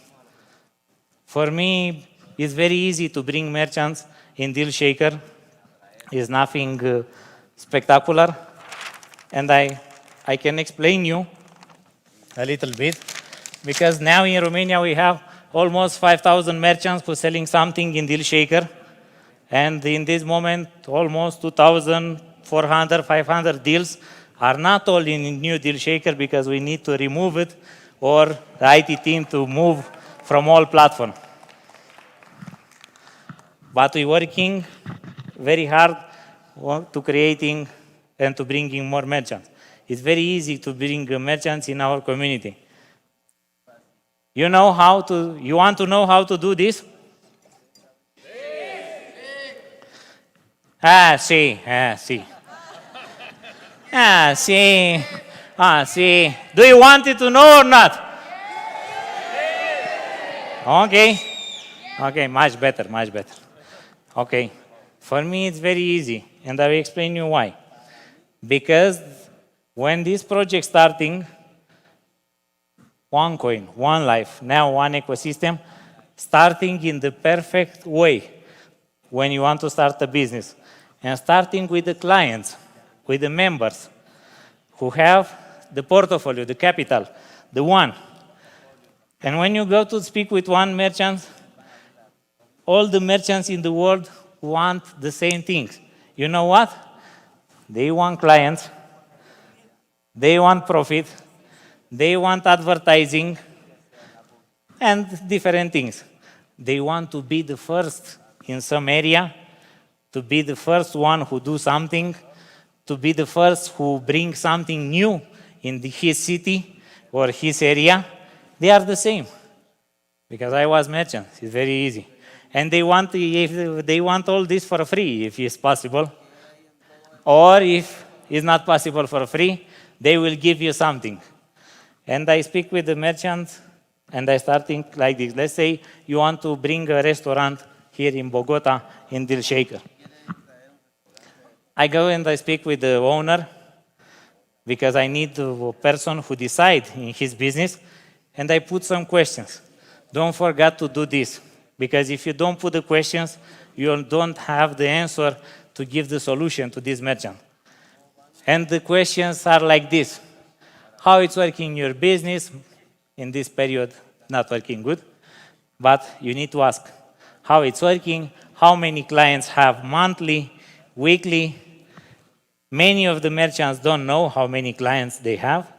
Speaker 14: For me, it's very easy to bring merchants in DealShaker. It's nothing spectacular. And I can explain you a little bit, because now in Romania we have almost 5,000 merchants who are selling something in DealShaker. And in this moment, almost 2,400, 500 deals are not all in new DealShaker because we need to remove it or the IT team to move from all platform. But we're working very hard to creating and to bringing more merchants. It's very easy to bring merchants in our community. You want to know how to do this? Sí. Do you want it to know or not? Okay, much better. Okay, for me it's very easy, and I will explain you why. Because when this project starting, one coin, one life, now one ecosystem, starting in the perfect way when you want to start a business, and starting with the clients, with the members who have the portfolio, the capital, the one. And when you go to speak with one merchant, all the merchants in the world want the same things. You know what? They want clients, they want profit, they want advertising, and different things. They want to be the first in some area, to be the first one who do something, to be the first who bring something new in his city or his area. They are the same. Because I was merchant, it's very easy. And they want all this for free, if it's possible. Or if It's not possible for free. They will give you something. And I speak with the merchants, and I start think like this. Let's say you want to bring a restaurant here in Bogota, in DEALSHAKER. I go and I speak with the owner, because I need a person who decides in his business, and I put some questions. Don't forget to do this, because if you don't put the questions, you don't have the answer to give the solution to this merchant. And the questions are like this. How it's working in your business in this period, not working good, but you need to ask how it's working, how many clients have monthly, weekly. Many of the merchants don't know how many clients they have,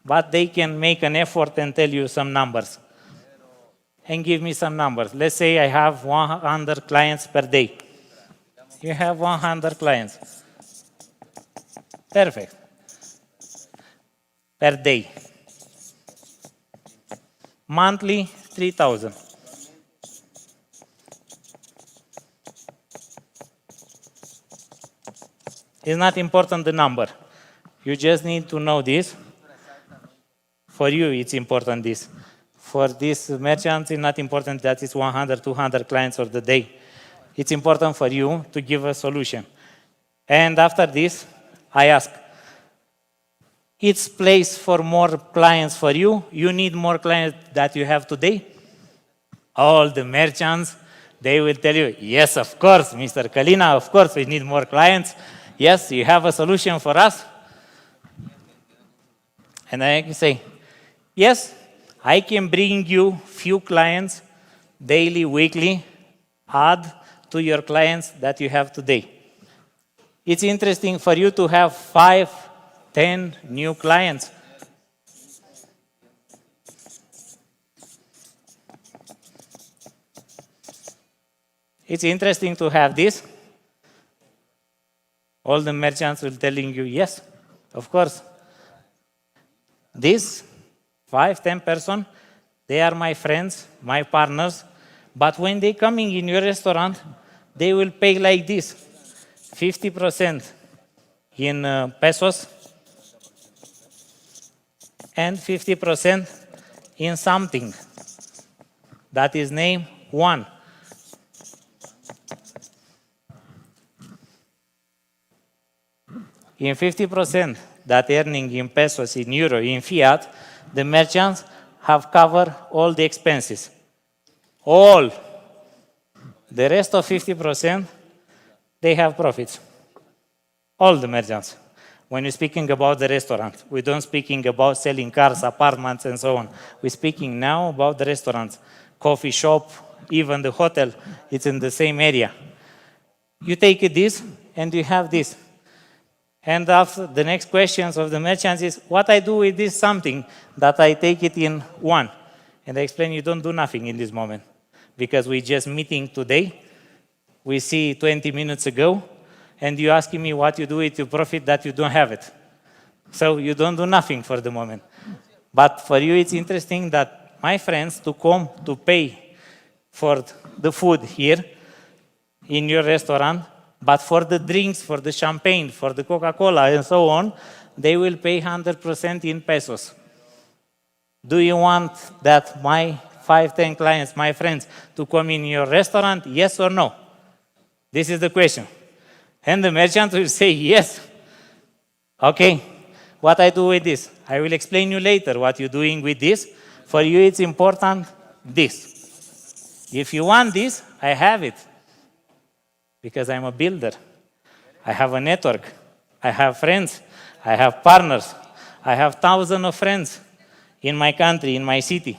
Speaker 14: but they can make an effort and tell you some numbers. And give me some numbers. Let's say I have 100 clients per day. You have 100 clients. Perfect. Per day. Monthly, 3,000. It's not important the number. You just need to know this. For you, it's important this. For these merchants, it's not important that it's 100, 200 clients of the day. It's important for you to give a solution. And after this, I ask, it's place for more clients for you? You need more clients that you have today? All the merchants, they will tell you, yes, of course, Mr. Kalina, of course, we need more clients. Yes, you have a solution for us? And I can say, yes, I can bring you few clients daily, weekly, add to your clients that you have today. It's interesting for you to have 5, 10 new clients. It's interesting to have this. All the merchants will telling you, yes, of course. This 5, 10 person, they are my friends, my partners, but when they coming in your restaurant, they will pay like this, 50% in pesos and 50% in something that is named one. In 50% that earning in pesos, in euro, in fiat, the merchants have covered all the expenses. All. The rest of 50%, they have profits. All the merchants. When we're speaking about the restaurant, we don't speaking about selling cars, apartments, and so on. We're speaking now about the restaurants, coffee shop, even the hotel, it's in the same area. You take this, and you have this. And after the next questions of the merchants is, what I do with this something that I take it in one? And I explain, you don't do nothing in this moment. Because we just meeting today, we see 20 minutes ago, and you asking me what you do with your profit that you don't have it. So you don't do nothing for the moment. But for you, it's interesting that my friends to come to pay for the food here in your restaurant, but for the drinks, for the champagne, for the Coca-Cola, and so on, they will pay 100% in pesos. Do you want that my 5, 10 clients, my friends, to come in your restaurant, yes or no? This is the question. And the merchant will say yes. Okay, what I do with this? I will explain you later what you're doing with this. For you, it's important this. If you want this, I have it. Because I'm a builder. I have a network. I have friends. I have partners. I have thousands of friends in my country, in my city.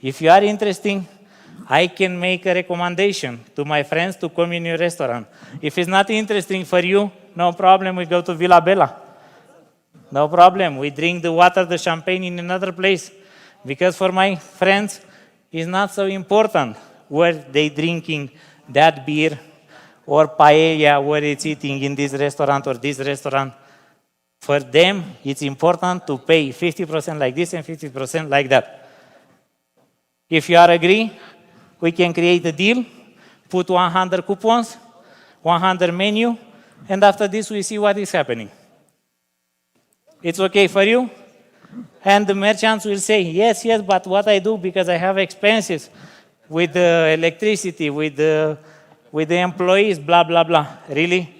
Speaker 14: If you are interested, I can make a recommendation to my friends to come in your restaurant. If it's not interesting for you, no problem, we go to Villa Bella. No problem, we drink the water, the champagne in another place. Because for my friends, it's not so important where they drinking that beer or paella, where it's eating in this restaurant or this restaurant. For them, it's important to pay 50% like this and 50% like that. If you are agree, we can create a deal, put 100 coupons, 100 menu, and after this we see what is happening. It's okay for you? And the merchants will say, yes, yes, but what I do because I have expenses with the electricity, with the employees, blah, blah, blah. Really?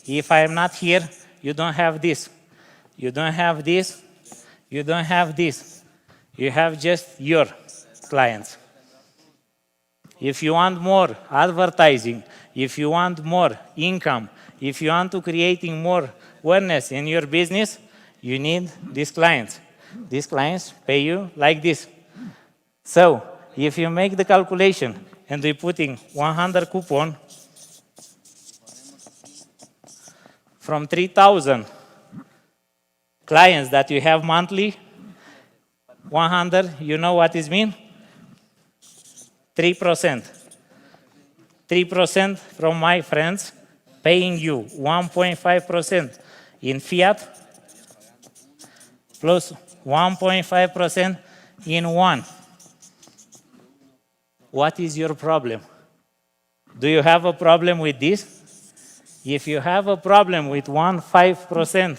Speaker 14: If I am not here, you don't have this. You don't have this. You don't have this. You have just your clients. If you want more advertising, if you want more income, if you want to creating more awareness in your business, you need these clients. These clients pay you like this. So if you make the calculation and we putting 100 coupon from 3,000 clients that you have monthly, 100, you know what it means? 3%. 3% from my friends paying you 1.5% in fiat plus 1.5% in one. What is your problem? Do you have a problem with this? If you have a problem with 1.5%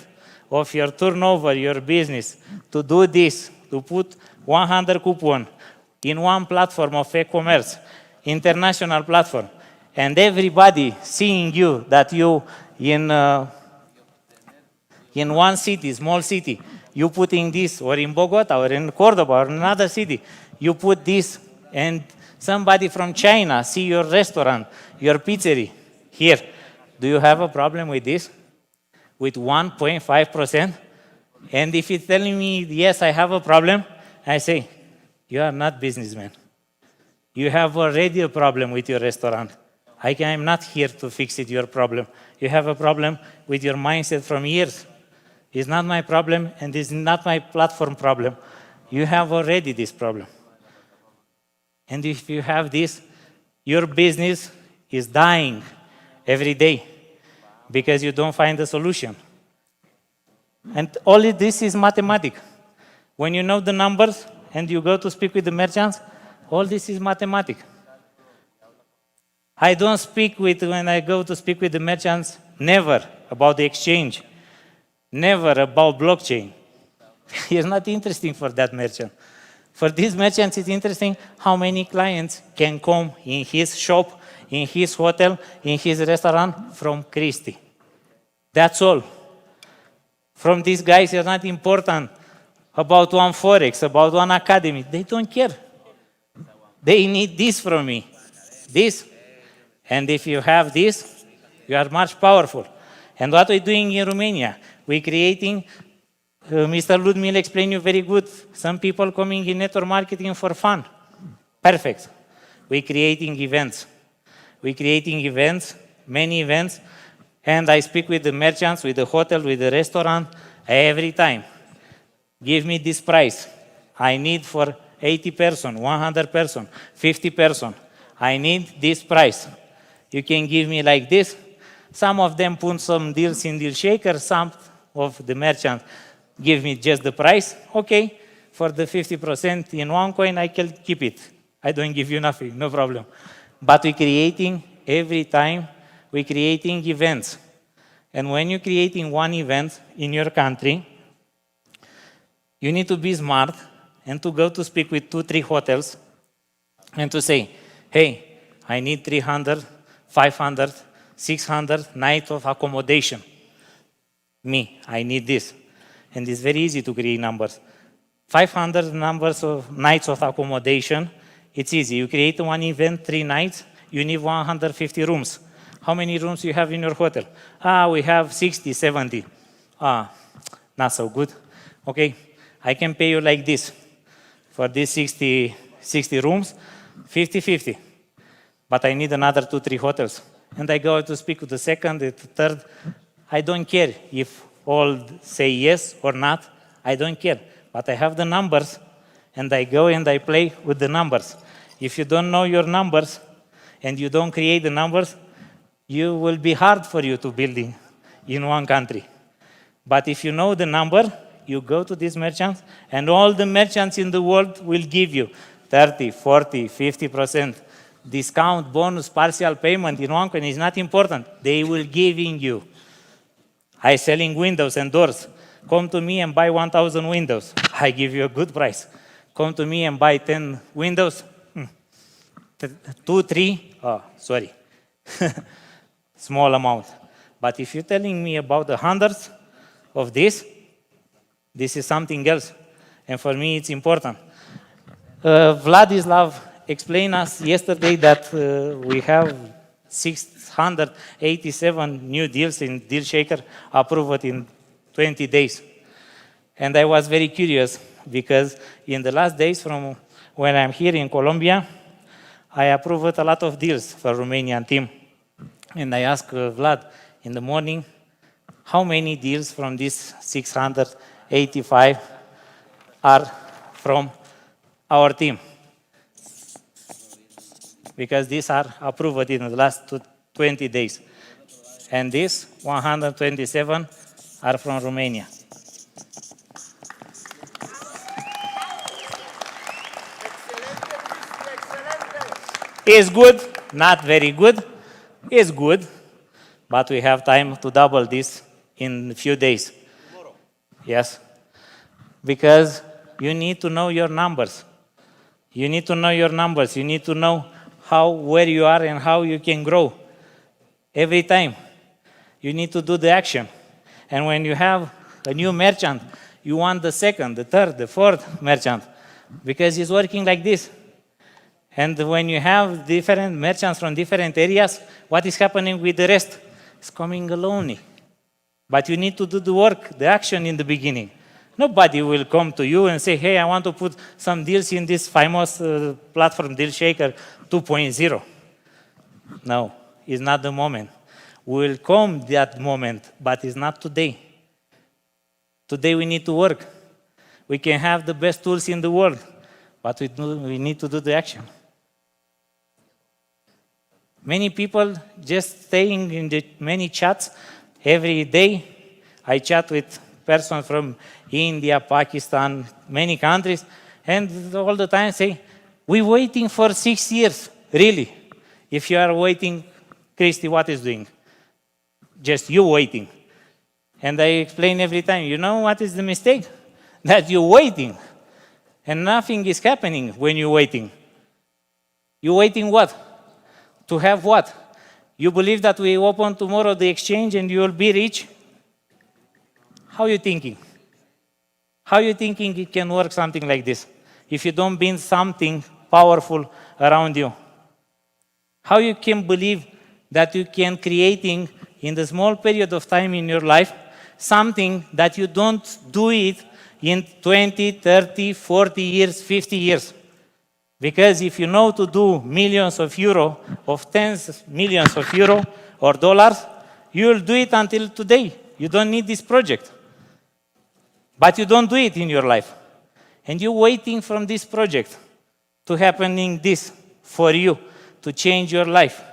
Speaker 14: of your turnover, your business, to do this, to put 100 coupon in one platform of e-commerce, international platform, and everybody seeing you that you in one city, small city, you putting this, or in Bogota, or in Cordoba, or another city, you put this, and somebody from China see your restaurant, your pizzeria here. Do you have a problem with this? With 1.5%? And if you're telling me, yes, I have a problem, I say, you are not businessman. You have already a problem with your restaurant. I am not here to fix it, your problem. You have a problem with your mindset from years. It's not my problem, and it's not my platform problem. You have already this problem. And if you have this, your business is dying every day because you don't find a solution. And all of this is mathematics. When you know the numbers and you go to speak with the merchants, all this is mathematics. I don't speak with, when I go to speak with the merchants, never about the exchange, never about blockchain. It's not interesting for that merchant. For these merchants, it's interesting how many clients can come in his shop, in his hotel, in his restaurant from Christie. That's all. From these guys, it's not important about one Forex, about one academy. They don't care. They need this from me, this. And if you have this, you are much powerful. And what we're doing in Romania, we're creating, Mr. Ludmil explained you very good, some people coming in network marketing for fun. Perfect. We're creating events. We're creating events, many events, and I speak with the merchants, with the hotel, with the restaurant, every time. Give me this price. I need for 80 person, 100 person, 50 person. I need this price. You can give me like this. Some of them put some deals in DEALSHAKER, some of the merchants give me just the price. Okay, for the 50% in one coin, I can keep it. I don't give you nothing, no problem. But we're creating every time, we're creating events. And when you're creating one event in your country, you need to be smart and to go to speak with 2-3 hotels and to say, hey, I need 300, 500, 600 nights of accommodation. Me, I need this. And it's very easy to create numbers. 500 numbers of nights of accommodation, it's easy. You create one event, 3 nights, you need 150 rooms. How many rooms you have in your hotel? We have 60, 70. Not so good. Okay, I can pay you like this. For these 60 rooms, 50-50. But I need another 2-3 hotels. And I go to speak with the second, the third. I don't care if all say yes or not. I don't care. But I have the numbers, and I go and I play with the numbers. If you don't know your numbers, and you don't create the numbers, you will be hard for you to build in one country. But if you know the number, you go to these merchants, and all the merchants in the world will give you 30, 40, 50% discount, bonus, partial payment in one coin is not important. They will giving you. I selling windows and doors. Come to me and buy 1,000 windows. I give you a good price. Come to me and buy 10 windows. 2, 3, oh, sorry. Small amount. But if you're telling me about the hundreds of this is something else. And for me, it's important. Vladislav explained us yesterday that we have 687 new deals in DealShaker approved in 20 days. And I was very curious because in the last days from when I'm here in Colombia, I approved a lot of deals for Romanian team. And I asked Vlad in the morning, how many deals from these 685 are from our team? Because these are approved in the last 20 days. And these 127 are from Romania. Is good, not very good, is good, but we have time to double this in a few days. Tomorrow. Yes, because you need to know your numbers. You need to know your numbers. You need to know where you are and how you can grow. Every time, you need to do the action. And when you have a new merchant, you want the second, the third, the fourth merchant, because it's working like this. And when you have different merchants from different areas, what is happening with the rest? It's coming alone. But you need to do the work, the action in the beginning. Nobody will come to you and say, hey, I want to put some deals in this famous platform, DealShaker 2.0. No, it's not the moment. Will come that moment, but it's not today. Today we need to work. We can have the best tools in the world, but we need to do the action. Many people just staying in the many chats every day. I chat with persons from India, Pakistan, many countries, and all the time say, we're waiting for 6 years. Really? If you are waiting, Christy, what is doing? Just you waiting. And I explain every time, you know what is the mistake? That you're waiting, and nothing is happening when you're waiting. You're waiting what? To have what? You believe that we open tomorrow the exchange and you will be rich? How are you thinking? How are you thinking it can work something like this if you don't build something powerful around you? How you can believe that you can creating in the small period of time in your life something that you don't do it in 20, 30, 40 years, 50 years? Because if you know to do millions of euro, of tens millions of euro or dollars, you will do it until today. You don't need this project. But you don't do it in your life. And you're waiting from this project to happening this for you, to change your life.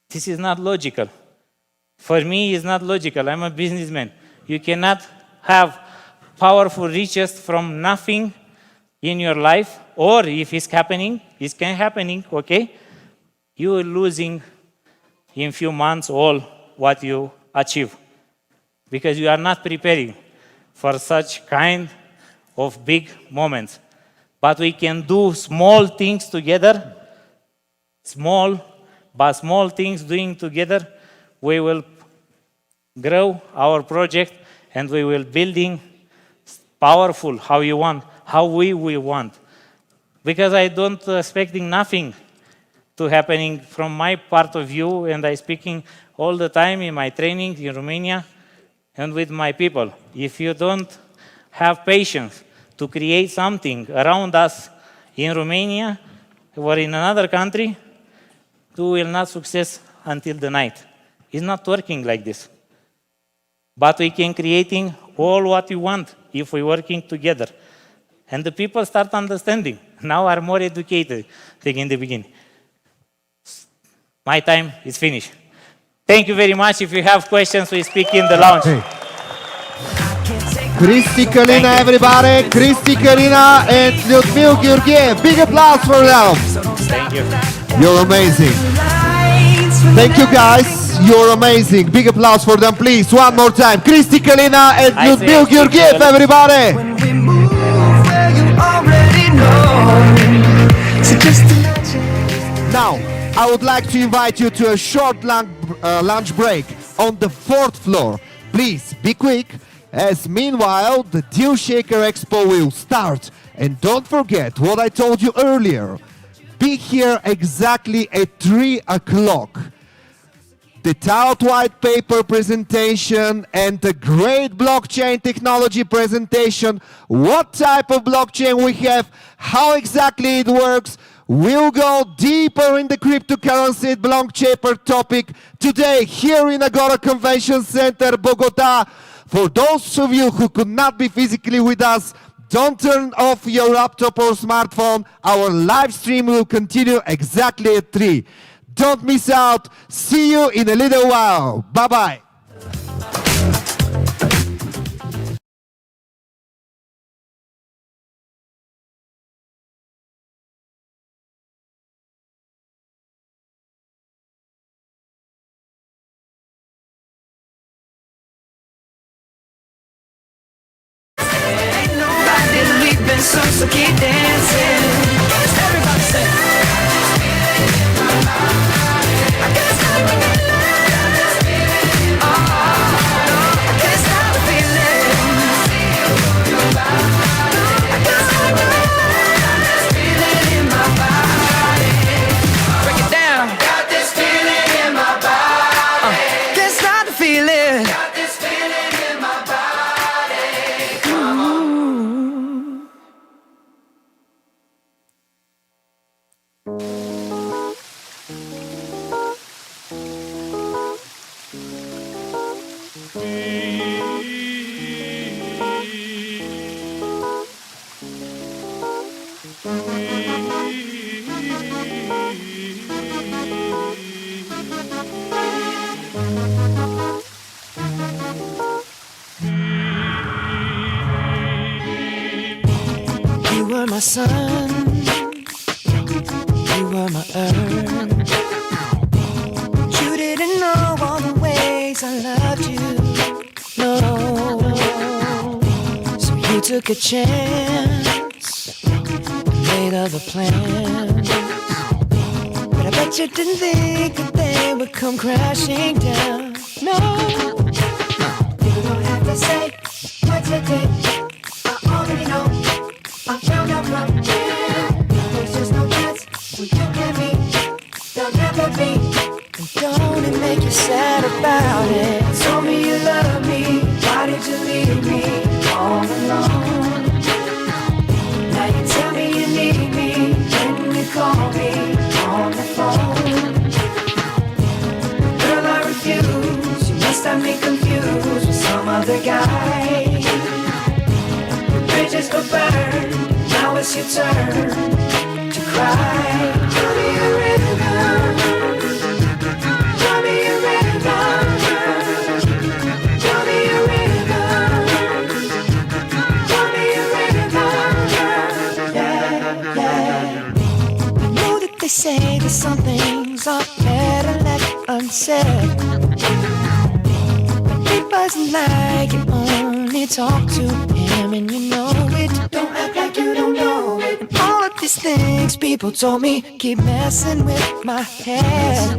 Speaker 14: This is not logical. For me, it's not logical. I'm a businessman. You cannot have powerful riches from nothing in your life, or if it's happening, it can happening, okay? You are losing in few months all what you achieve because you are not preparing for such kind of big moments. But we can do small things together, small, but small things doing together, we will grow our project and we will building powerful how you want, how we want. Because I don't expecting nothing to happening from my part of view, and I speaking all the time in my training in Romania and with my people. If you don't have patience to create something around us in Romania or in another country, you will not success until the night. It's not working like this. But we can creating all what we want if we're working together. And the people start understanding. Now are more educated than in the beginning. My time is finished. Thank you very much. If you have questions, we speak in the lounge.
Speaker 10: Hey. Christy Kalina, everybody. Christy Kalina and Lyudmil Georgiev. Big applause for them.
Speaker 14: Thank you.
Speaker 10: You're amazing. Thank you, guys. you're amazing. Big applause for them, please. One more time. Kristi Kalina and
Speaker 14: I say
Speaker 10: Ludmil Georgiev, everybody. Now, I would like to invite you to a short lunch break on the 4th floor. Please be quick, as meanwhile the DEALSHAKER Expo will start. And don't forget what I told you earlier. Be here exactly at 3 o'clock. The tout white paper presentation and the great blockchain technology presentation. What type of blockchain we have, how exactly it works. We'll go deeper in the cryptocurrency blockchain topic today here in Agora Convention Center, Bogota. For those of you who could not be physically with us, don't turn off your laptop or smartphone. Our live stream will continue exactly at 3. Don't miss out. See you in a little while. Bye-bye.
Speaker 6: So keep dancing. Everybody say, I can't stop the feeling. I can't stop the feeling. I can't stop the feeling in my body. Break it down. Got this feeling in my body. Can't stop the feeling. Got this feeling in my body. Come on. You were my sun, you were my earth. You didn't know all the ways I loved you, no. So you took a chance, made other plans. But I bet you didn't think that they would come crashing down, no. You don't have to say what you did, I already know. I found out from you. There's just no chance when you and me, there'll never be. And don't it make you sad about it? Told me you love me, why did you leave me all alone? Now you tell me you need me, when you call me on the phone. Girl, I refuse, you must have me confused with some other guy. Bridges go burn, now it's your turn to cry. Tell me a rhythm, tell me a rhythm, tell me a rhythm, tell me a rhythm, yeah, yeah. I know that they say that some things are better left unsaid, but it wasn't like you only talk to him and you know it. Don't act like you don't know it. And all of these things people told me keep messing with my head.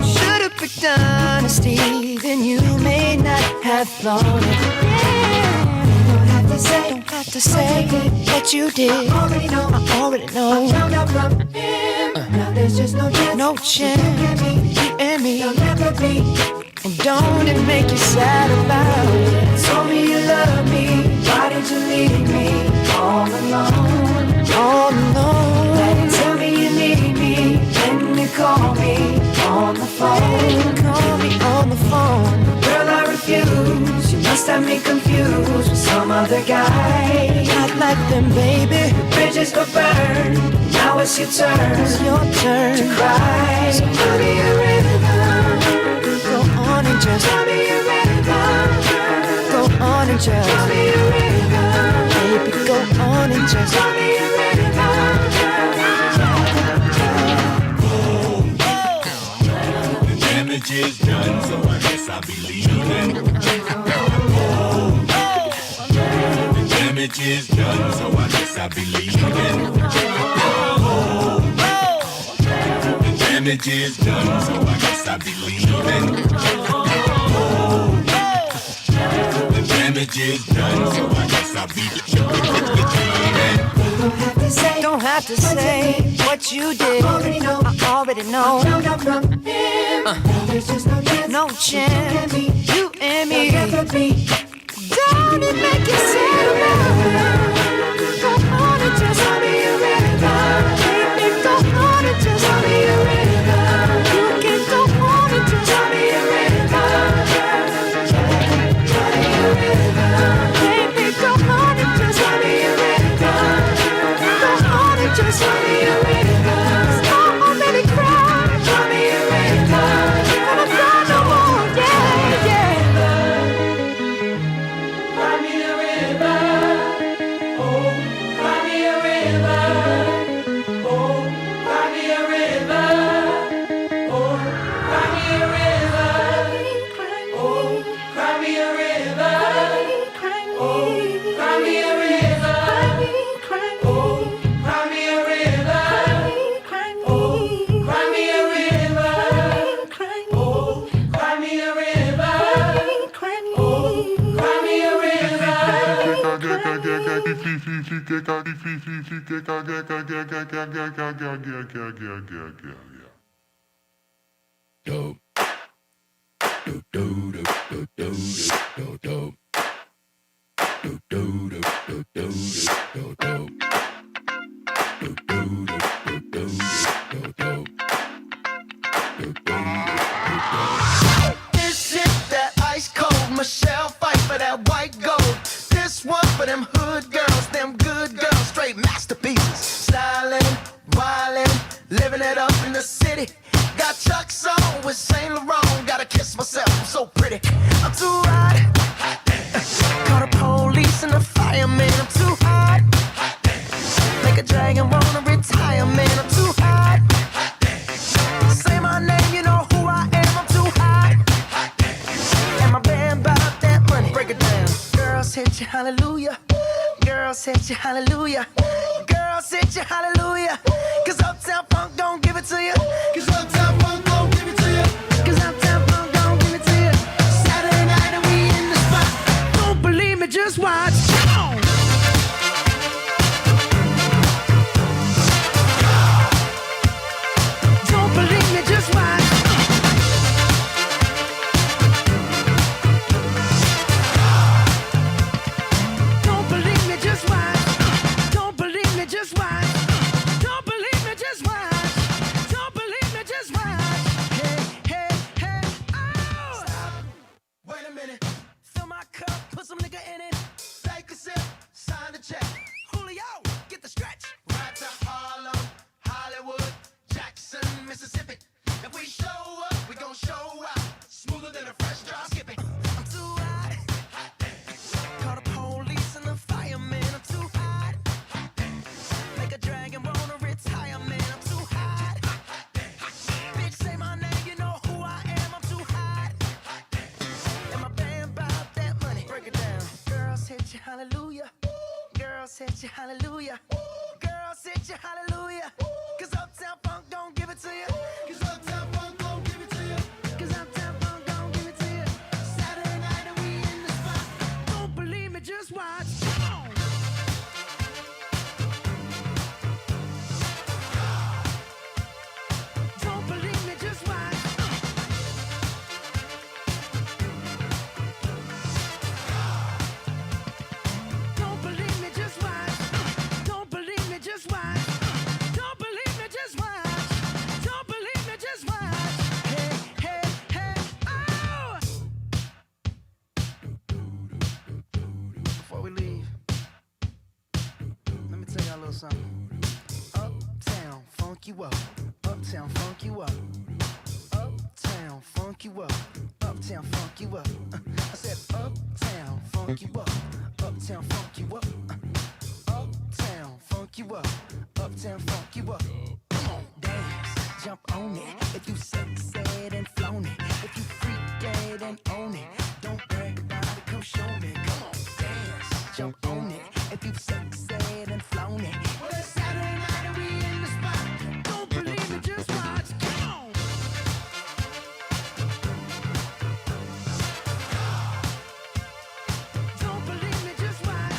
Speaker 6: Should've picked honesty, then you may not have thought it. Don't have to say what you did. I already know. I found out from him. Now there's just no chance. No chance. You and me, you'll never be. And don't it make you sad about it? Told me you love me, why did you leave me all alone? All alone. Now you tell me you need me, when you call me on the phone. Call me on the phone. Girl, I refuse, you must have me confused with some other guy. Not like them, baby. The bridges go burn, now it's your turn. It's your turn to cry. So tell me a rhythm. Go on and just tell me a rhythm. Go on and just tell me a rhythm. Baby, go on and just tell me a rhythm.
Speaker 2: damage is done, so I guess I be leaving. The damage is done, so I guess I be leaving. The damage is done, so I guess I be leaving.
Speaker 6: Don't have to say what you did. I already know. No chance, you and me. Don't it make you sad? Go on and just tell me you're ready. Go on and just tell me you're ready. You can go on and just tell me you're ready. Baby, go on and just tell me you're ready. Go on and just tell me you're ready. I'm already crying. Tell me you're ready. Gonna cry no more. Yeah, yeah. Cry me a river. Oh, cry me a river. Oh, cry me a river. Oh, cry me a river. Oh, cry me a river. Oh, cry me a river. Oh, cry me a river. Oh, cry me a river. Oh, cry me a river. Oh, cry me a
Speaker 15: This is that ice cold Michelle fight for that white gold. This one for them hood girls, them good girls, straight masterpieces. Stylin', wildin', living it up in the city. Got Chuck's on with Saint Laurent. Gotta kiss myself, I'm so pretty. I'm too hot. Call the police and the fireman. I'm too hot. Make a dragon wanna retire, man. I'm too hot. Say my name, you know who I am. I'm too hot. And my band bought that money. Break it down. Girls hit you, hallelujah. Girls hit you, hallelujah. Girls hit you, hallelujah. Cause Uptown Funk don't give it to you. Cause Uptown Funk don't give it to you. Cause Uptown Funk don't give it to you. Saturday night and we in the spot. Don't believe me, just watch. Come on. Don't believe me, just watch. Don't believe me, just watch. Don't believe me, just watch. Don't believe me, just watch. Don't believe me, just watch. Hey, hey, hey, oh! Stop.
Speaker 2: Wait a minute.
Speaker 15: Fill my cup, put some nigga in it.
Speaker 2: Take a sip, sign the check.
Speaker 15: Julio, get the stretch.
Speaker 2: Right to Harlem, Hollywood, Jackson, Mississippi. If we show up, we gon' show out. Smoother than a fresh drop skipping.
Speaker 15: I'm too hot. Call the police and the fireman. I'm too hot. Make a dragon wanna retire, man. I'm too hot. Bitch, say my name, you know who I am. I'm too hot. And my band bought that money. Break it down. Girls hit you, hallelujah. Girls hit you, hallelujah. Girls hit you, hallelujah. Cause Uptown Funk don't give it to you. Cause Uptown Funk don't give it to you. Cause Uptown Funk don't give it to you. Saturday night and we in the spot. Don't believe me, just watch. Come on. Don't believe me, just watch. Don't believe me, just watch. Don't believe me, just watch. Don't believe me, just watch. Don't believe me, just watch. Hey, hey, hey, oh! Before we leave, let me tell y'all a little something. Uptown, funk you up. Uptown, funk you up. Uptown, funk you up. Uptown, funk you up. I said uptown, funk you up. Uptown, funk you up. Uptown, funk you up. Uptown, funk you up. Come on, dance, jump on it. If you sexed and flown it. If you freak dead and own it. Don't brag about it, come show me. Come on, dance, jump on it. if you've sexed and flown it. Well, it's Saturday night and we in the spot. Don't believe me, just watch. Come on. Don't believe me, just watch.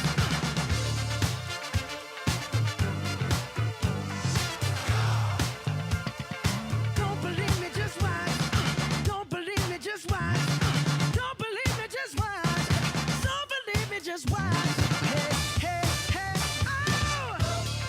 Speaker 15: Don't believe me, just watch. Don't believe me, just watch. Don't believe me, just watch. Don't believe me, just watch. Hey, hey, hey, oh!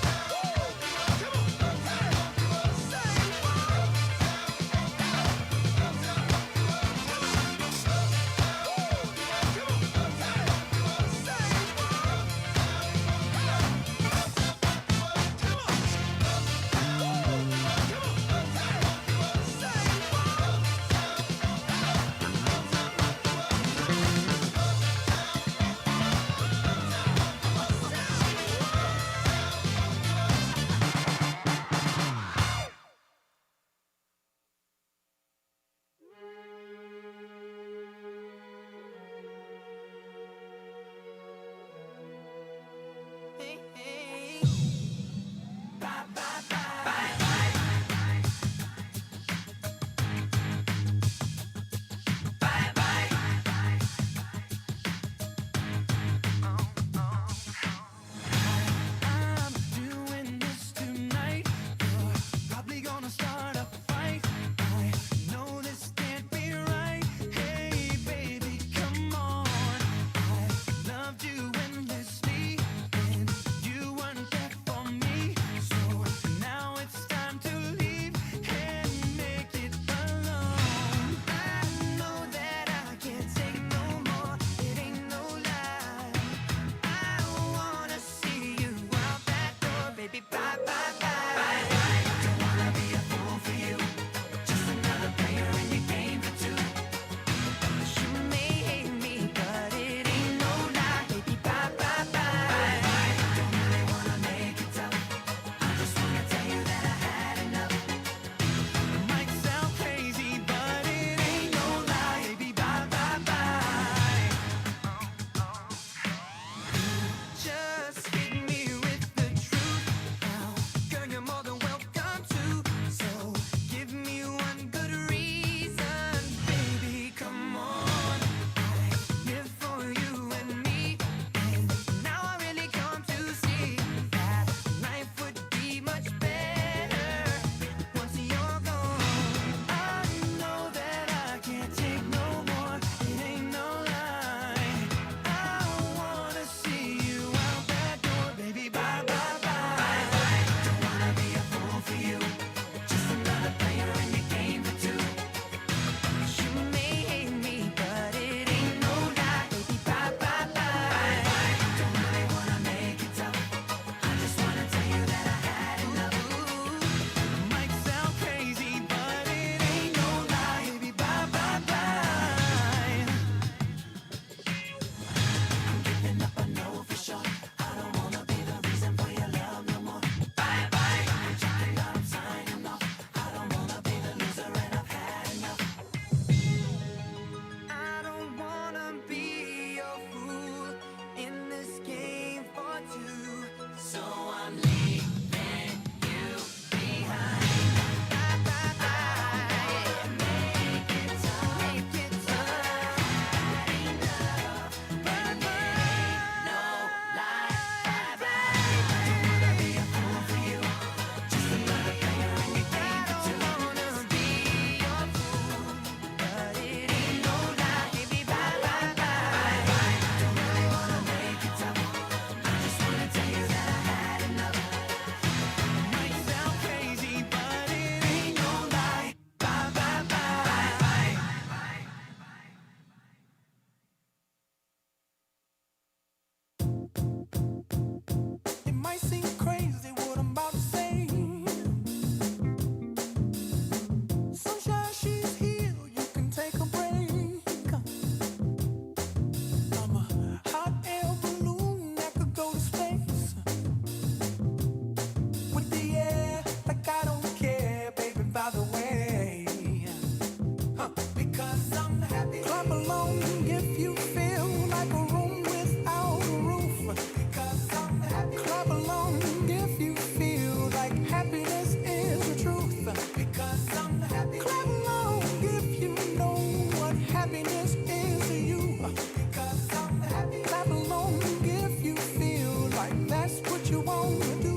Speaker 6: that's what you wanna do.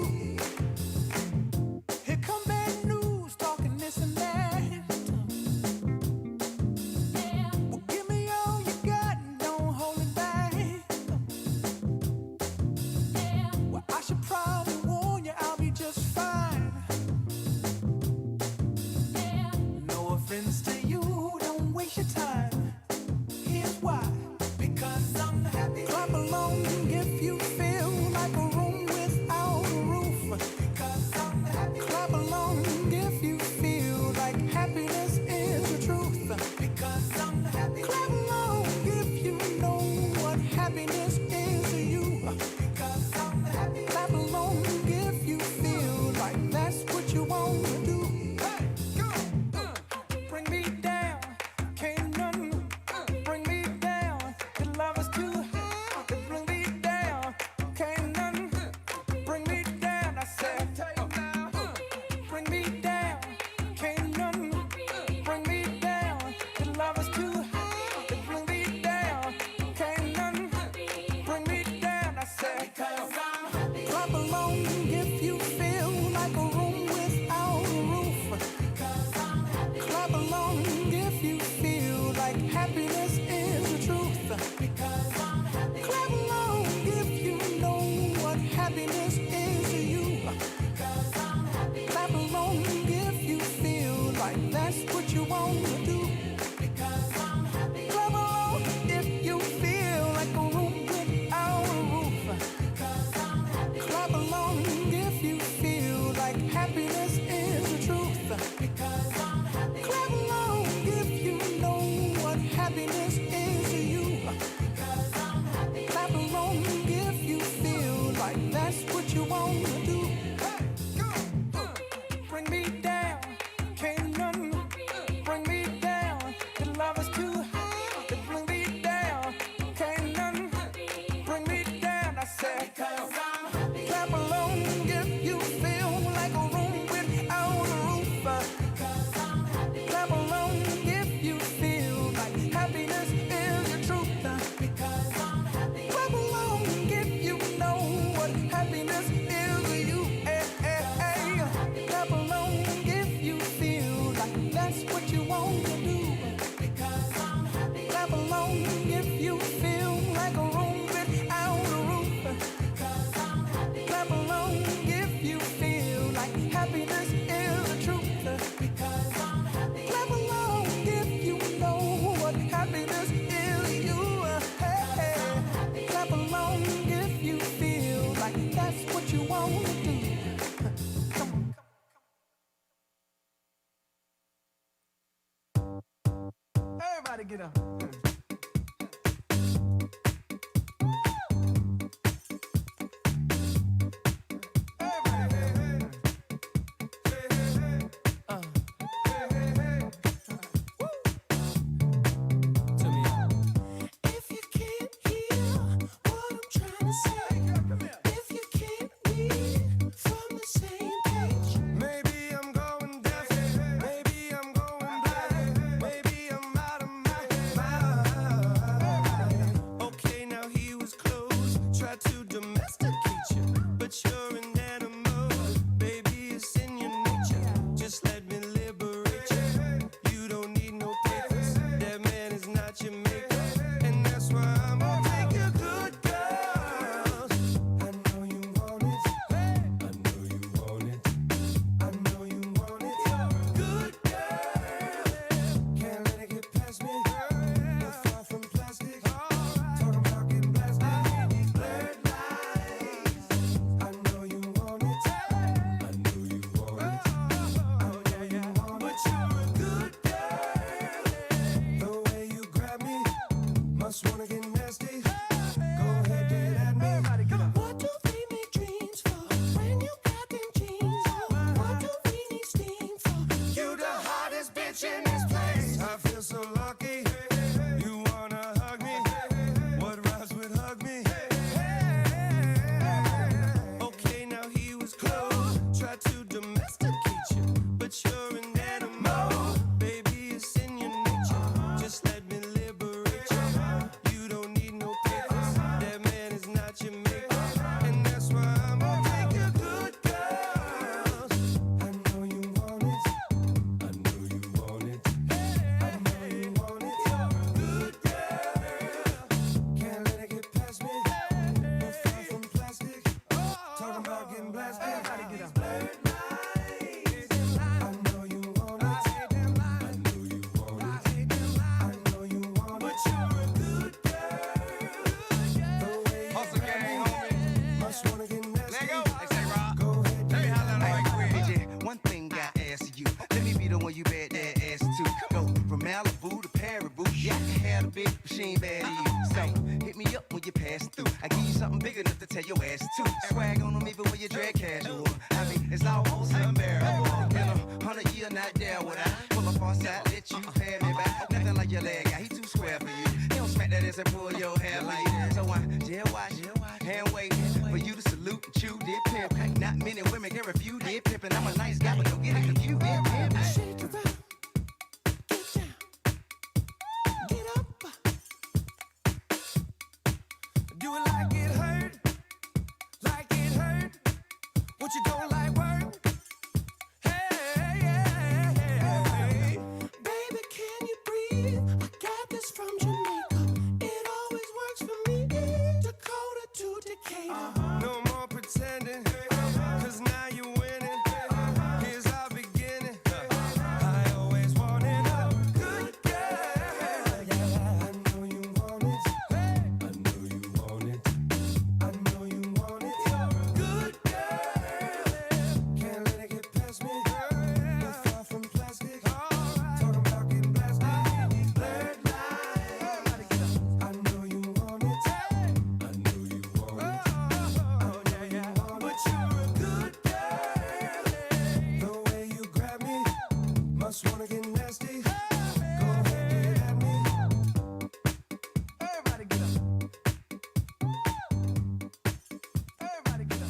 Speaker 6: Here come bad news, talking this and that. Well, give me all you got and don't hold it back. Well, I should probably warn you, I'll be just fine. No offense to you, don't waste your time. Here's why. Because I'm happy. Clap along if you feel like a room without a roof. Because I'm happy. Clap along if you feel like happiness is the truth. Because I'm happy. Clap along if you know what happiness is to you. Because I'm happy. Clap along if you feel like that's what you want to do. Hey, go. Bring me down, can't nothing bring me down. Your love is too high to bring me down. Can't nothing bring me down. I said, bring me down, can't nothing bring me down. Your love is too high to bring me down. Can't nothing bring me down. I said, clap along if you feel like a room without a roof. Clap along if you feel like happiness is the truth. Clap along if you know what happiness is to you. Clap along if you feel like that's what you want to do. Clap along if you feel like a room without a roof. Clap along if you feel like happiness is the truth. Clap along if you know what happiness is to you. Clap along if you feel like that's what you want to do. Bring me down, can't nothing bring me down. Your love is too high to bring me down. Can't nothing bring me down. I said, clap along if you feel like a room without a roof. Clap along if you feel like happiness is the truth. Clap along if you know what happiness is to you. Clap along if you feel like that's what you want to do. Clap along if you feel like a room without a roof. Clap along if you feel like happiness is the truth. Clap along if you know what happiness is to you. Clap along if you feel like that's what you want to do. Come on. Everybody get up. If you can't hear what I'm trying to say, if you can't read from the same page, maybe I'm going deaf, maybe I'm going blind, maybe I'm out of my mind.
Speaker 16: attitude, swag on them even when you dress casual. I mean, it's almost unbearable. In 100 years, not there would I pull up on side, let you pay me back. Nothing like your leg guy, he too square for you. He don't smack that ass and pull your hair like that. So I just watch, hand wait for you to salute and chew did pimp. Not many women can refuse did pimpin'. I'm a nice guy, but don't get it confused, did pimp.
Speaker 6: Shake it up, get down, get up. Do it like it hurt, like it hurt. What you don't like work? Hey, baby, can you breathe? I got this from Jamaica. It always works for me. Dakota to Decatur.
Speaker 16: No more pretending, cause now you're winning. Here's our beginning. I always wanted a good girl. I know you want it. I know you want it. I know you want it. Good girl. Can't let it get past me. We're far from plastic. Talking about getting blasted. Blurred lines. I know you want it. I know you want it. But you're a good girl. The way you grab me, must wanna get nasty. Go ahead, get at me. Everybody get up. Everybody get up.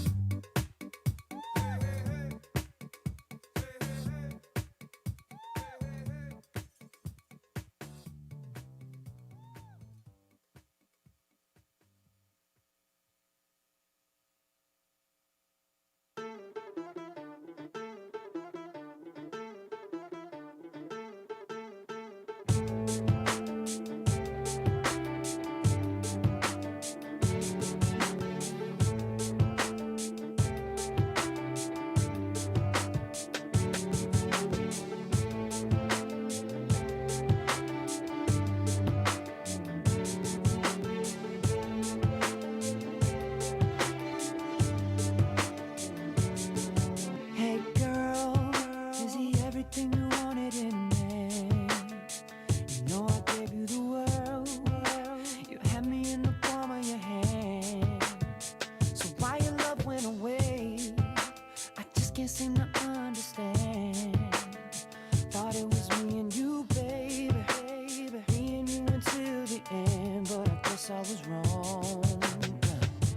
Speaker 6: Hey girl, is he everything you wanted in me? You know I gave you the world. You had me in the palm of your hand. So why your love went away? I just can't seem to understand. Thought it was me and you, baby. Me and you until the end, but I guess I was wrong.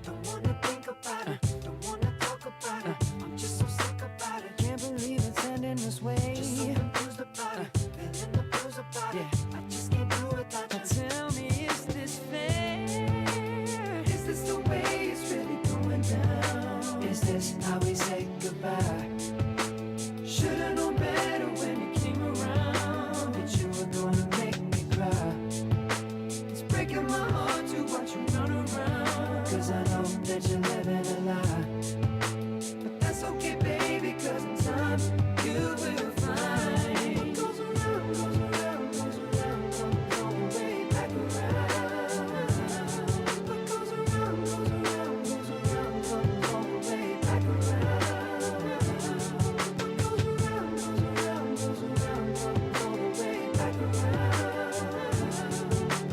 Speaker 6: Don't wanna think about it, don't wanna talk about it. I'm just so sick about it. Can't believe it's ending this way. Just so confused about it, feeling the blues about it. I just can't do without you. Tell me, is this fair? Is this the way it's really going down? Is this how we say goodbye? Should've known better when you came around that you were gonna make me cry. It's breaking my heart to watch you run around, 'cause I know that you're living a lie. But that's okay, baby, 'cause in time you will find what goes around, goes around, goes around, comes all the way back around. What goes around, goes around, goes around, comes all the way back around. What goes around, goes around, goes around, comes all the way back around.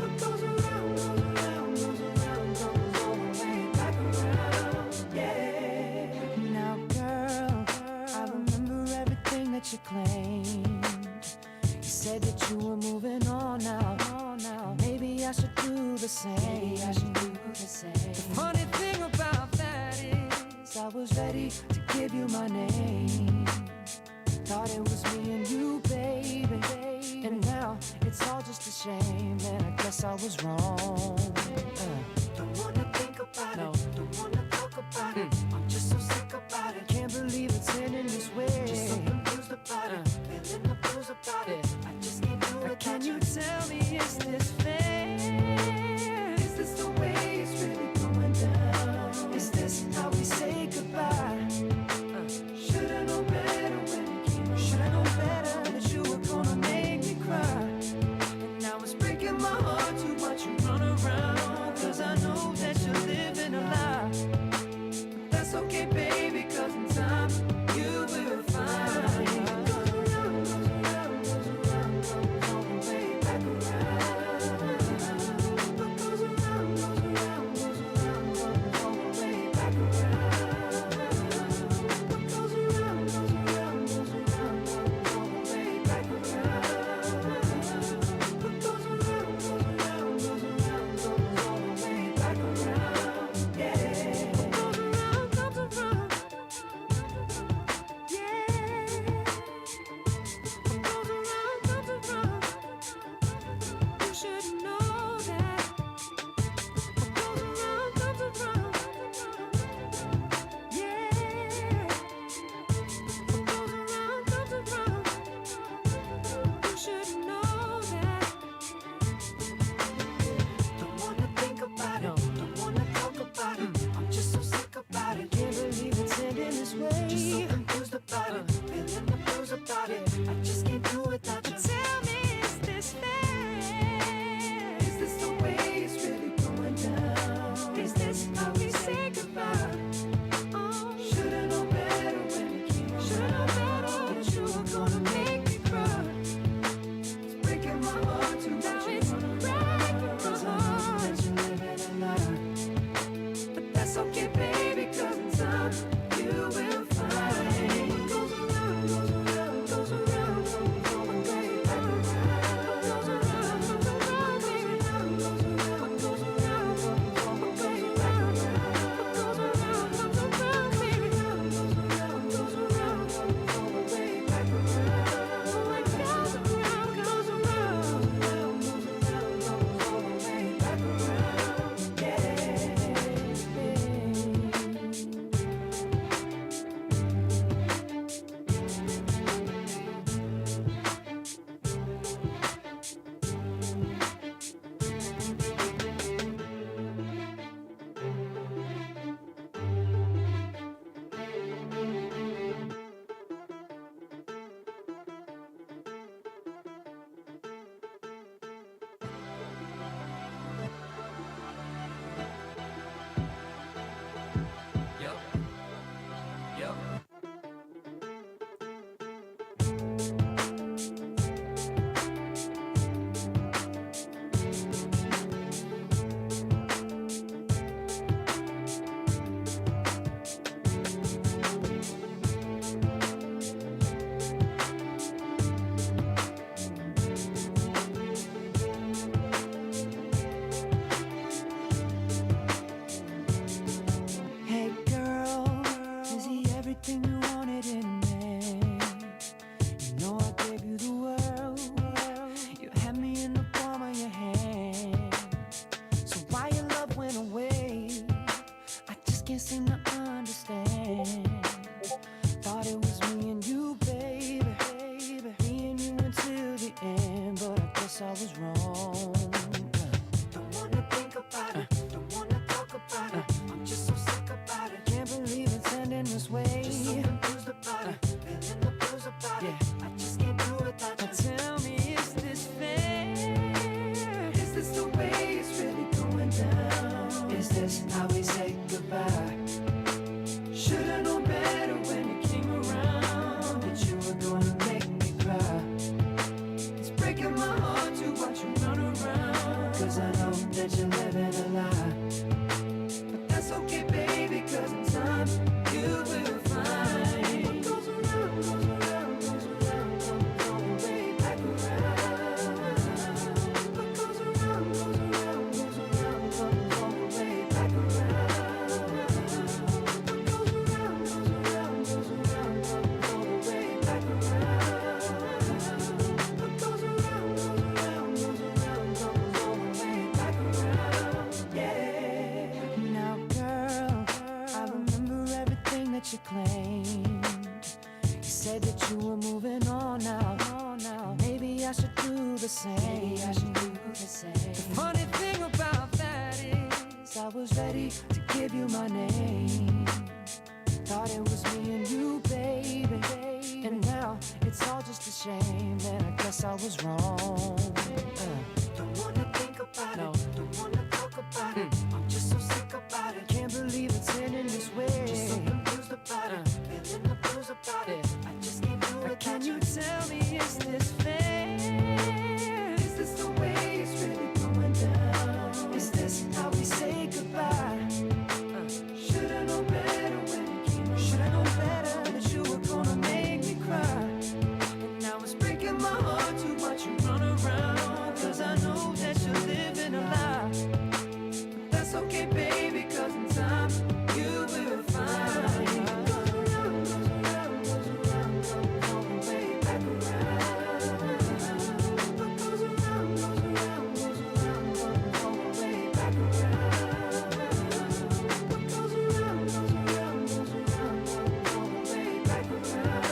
Speaker 6: What goes around, goes around, goes around, comes all the way back around. Yeah. Now, girl, I remember everything that you claimed. You said that you were moving on now. Maybe I should do the same. The funny thing about that is I was ready to give you my name. Thought it was me and you, baby. And now it's all just a shame, and I guess I was wrong. Don't wanna think about it, don't wanna talk about it. I'm just so sick about it. Can't believe it's ending this way. Just so confused about it, feeling the blues about it. I just can't do it. Can you tell me, is this fair? Is this the way it's really going down? Is this how we say goodbye? Should've known better when you came around. Should've known better that you were gonna make me cry. And now it's breaking my heart to watch you run around, 'cause I know that you're living a lie. But that's okay, baby, 'cause in time you will find what goes around, goes around, goes around, comes all the way back around. What goes around, goes around, goes around, comes all the way back around. understand. Thought it was me and you, baby, me and you until the end, but I guess I was wrong. Don't wanna think about it, don't wanna talk about it. I'm just so sick about it. Can't believe it's ending this way. Just so confused about it, feeling the blues about it. I just can't do without you. Tell me, is this fair? Is this the way it's really going down? Is this how we say goodbye? Should've known better when you came around that you were gonna make me cry. It's breaking my heart to watch you run around, 'cause I know that you're living a lie. But that's okay, baby, 'cause in time you will find what goes around, goes around, goes around, comes all the way back around. What goes around, goes around, goes around, comes all the way back around. What goes around, goes around, goes around, comes all the way back around. What goes around, goes around, goes around, comes all the way back around. Yeah. Now, girl, I remember everything that you claimed. You said that you were moving on now. Maybe I should do the same. The funny thing about that is I was ready to give you my name. Thought it was me and you, baby. And now it's all just a shame, and I guess I was wrong. Don't wanna think about it, don't wanna talk about it. I'm just so sick about it. Can't believe it's ending this way. Just so confused about it, feeling the blues about it. I just can't do it. Can you tell me, is this fair? Is this the way it's really going down? Is this how we say goodbye? Should've known better when you came around. Should've known better that you were gonna make me cry. And now it's breaking my heart to watch you run around, 'cause I know that you're living a lie. But that's okay, baby, 'cause in time you will find what goes around, goes around, goes around, comes all the way back around. What goes around, goes around, goes around, comes all the way back around. What goes around, goes around, goes around, comes all the way back around.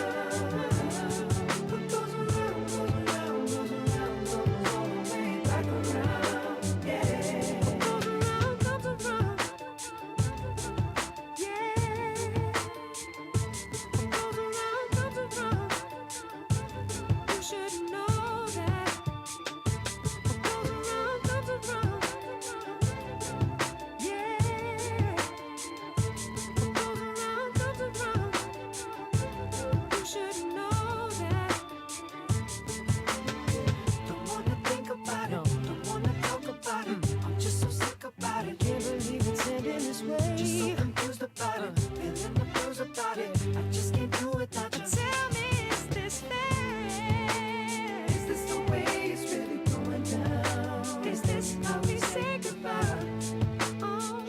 Speaker 6: What goes around, goes around, goes around, comes all the way back around. Yeah. What goes around, comes around. Yeah. What goes around, comes around. You should know that. What goes around, comes around. Yeah. What goes around, comes around. You should know that. Don't wanna think about it, don't wanna talk about it. I'm just so sick about it. Can't believe it's ending this way. Just so confused about it, feeling the blues about it. I just can't do it without you. Tell me, is this fair? Is this the way it's really going down? Is this how we say goodbye?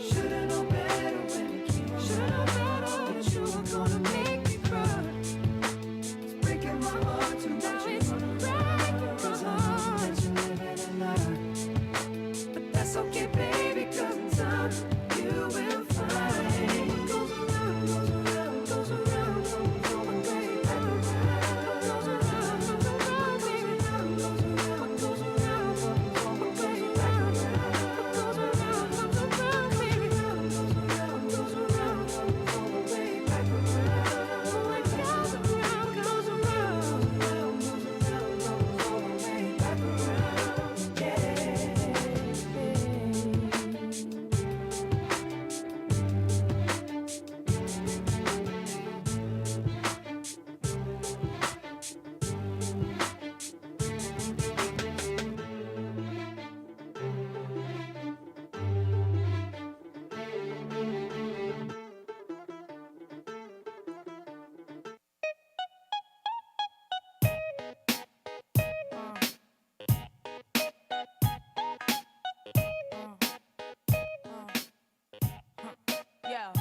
Speaker 6: Should've known better when you came around. Should've known better that you were gonna make me cry. It's breaking my heart to watch you run around, 'cause I know that you're living a lie. But that's okay, baby, 'cause in time you will find what goes around, goes around, goes around, comes all the way back around. What goes around, comes around, baby. What goes around, what goes around, comes all the way back around. What goes around, comes around, baby. What goes around, goes around, comes all the way back around. What goes around, goes around, goes around, comes all the way back around. Yeah.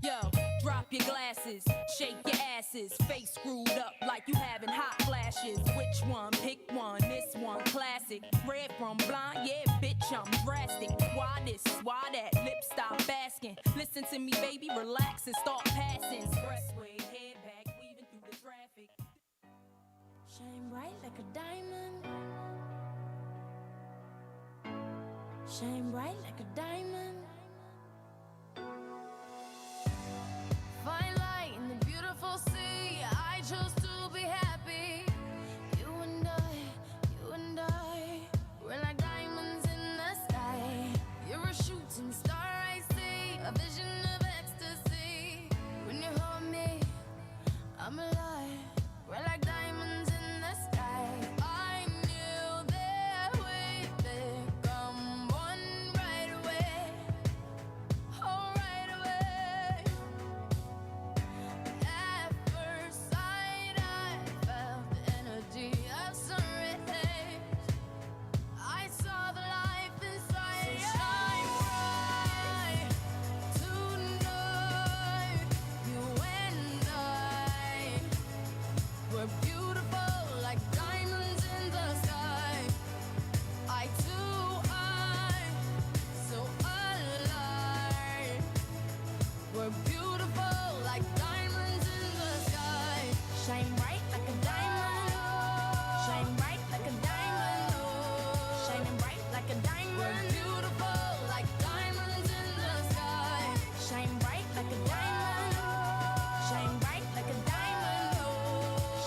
Speaker 5: Yo, drop your glasses, shake your ass
Speaker 17: glasses, face screwed up like you having hot flashes. Which one? Pick one. This one classic. Red from blind, yeah, bitch, I'm drastic. Why this? Why that? Lip stop asking. Listen to me, baby, relax and start passing. Expressway, head back, weaving through the traffic.
Speaker 4: Shine bright like a diamond. Shine bright like a diamond. Fine light in the beautiful sea. I chose to be happy. You and I, we're like diamonds in the sky. You're a shooting star, I see, a vision of ecstasy. When you hold me, I'm alive. We're like diamonds in the sky. I knew that we'd become one right away. Oh, right away. At first sight, I felt the energy of sun rays. I saw the life inside. So shine bright tonight. You and I, we're beautiful like diamonds in the sky. Eye to eye, so alive. We're beautiful like diamonds in the sky. Shine bright like a diamond. Shine bright like a diamond. Shining bright like a diamond. We're beautiful like diamonds in the sky. Shine bright like a diamond. Shine bright like a diamond.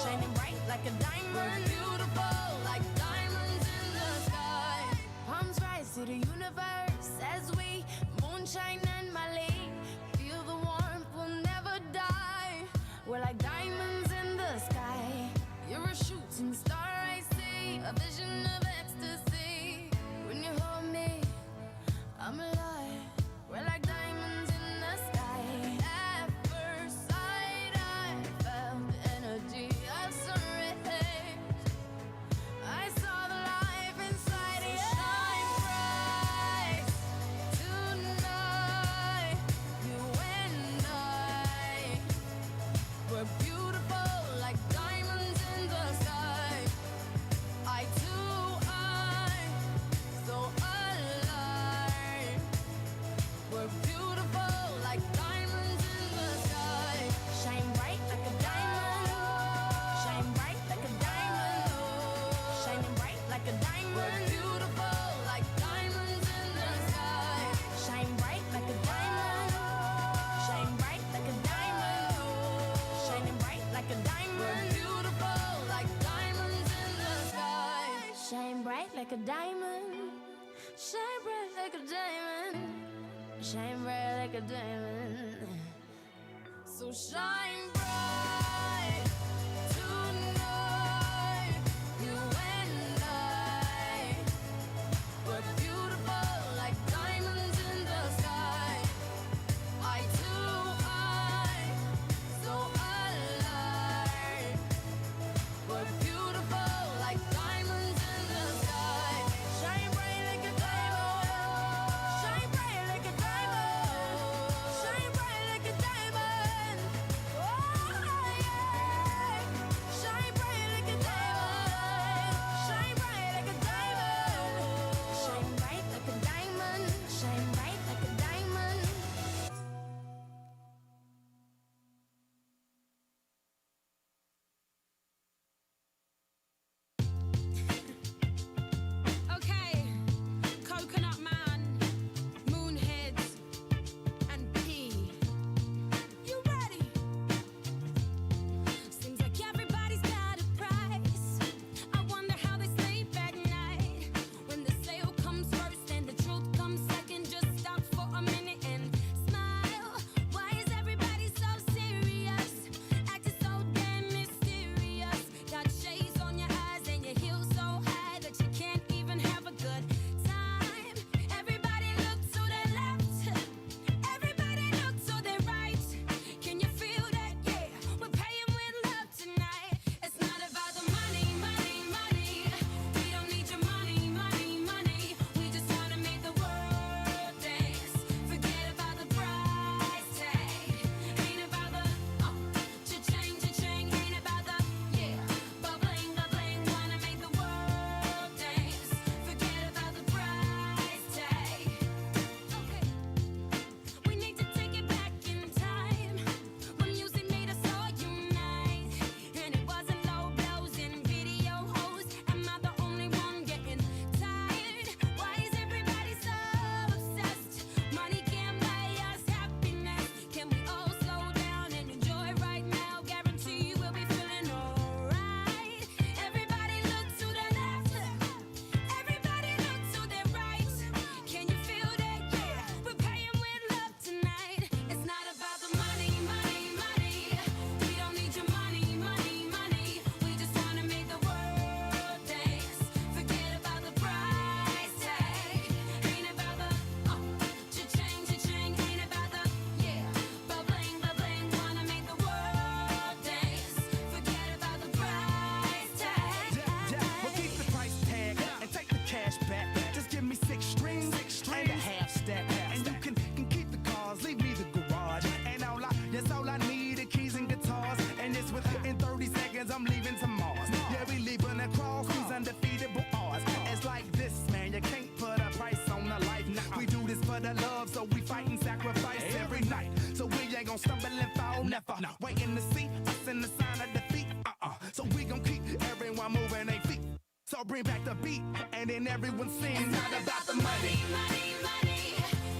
Speaker 4: Shining bright like a diamond. We're beautiful like diamonds in the sky. Palms rise to the universe as we moonshine and Malay. Feel the warmth, we'll never die. We're like diamonds in the sky. You're a shooting star, I see, a vision of ecstasy. When you hold me, I'm alive. We're like diamonds in the sky. At first sight, I felt the energy of sun rays. I saw the life inside you. Shine bright tonight. You and I, we're beautiful like diamonds in the sky. Eye to eye, so alive. We're beautiful like diamonds in the sky. Shine bright like a diamond. Shine bright like a diamond. Shining bright like a diamond. We're beautiful like diamonds in the sky. Shine bright like a diamond. Shine bright like a diamond. Shining bright like a diamond. We're beautiful like diamonds in the sky. Shine bright like a diamond. Shine bright like a diamond. Shine bright like a diamond. So shine bright tonight. You and I, we're beautiful like diamonds in the sky. Eye to eye, so alive. We're beautiful like diamonds in the sky. Shine bright like a diamond. Shine bright like a diamond. Shine bright like a diamond. Oh,
Speaker 18: fall, never. Waiting to see us in the sign of defeat. So we gon' keep everyone moving their feet. So bring back the beat, and then everyone sings. It's not about the money.
Speaker 4: Money, money.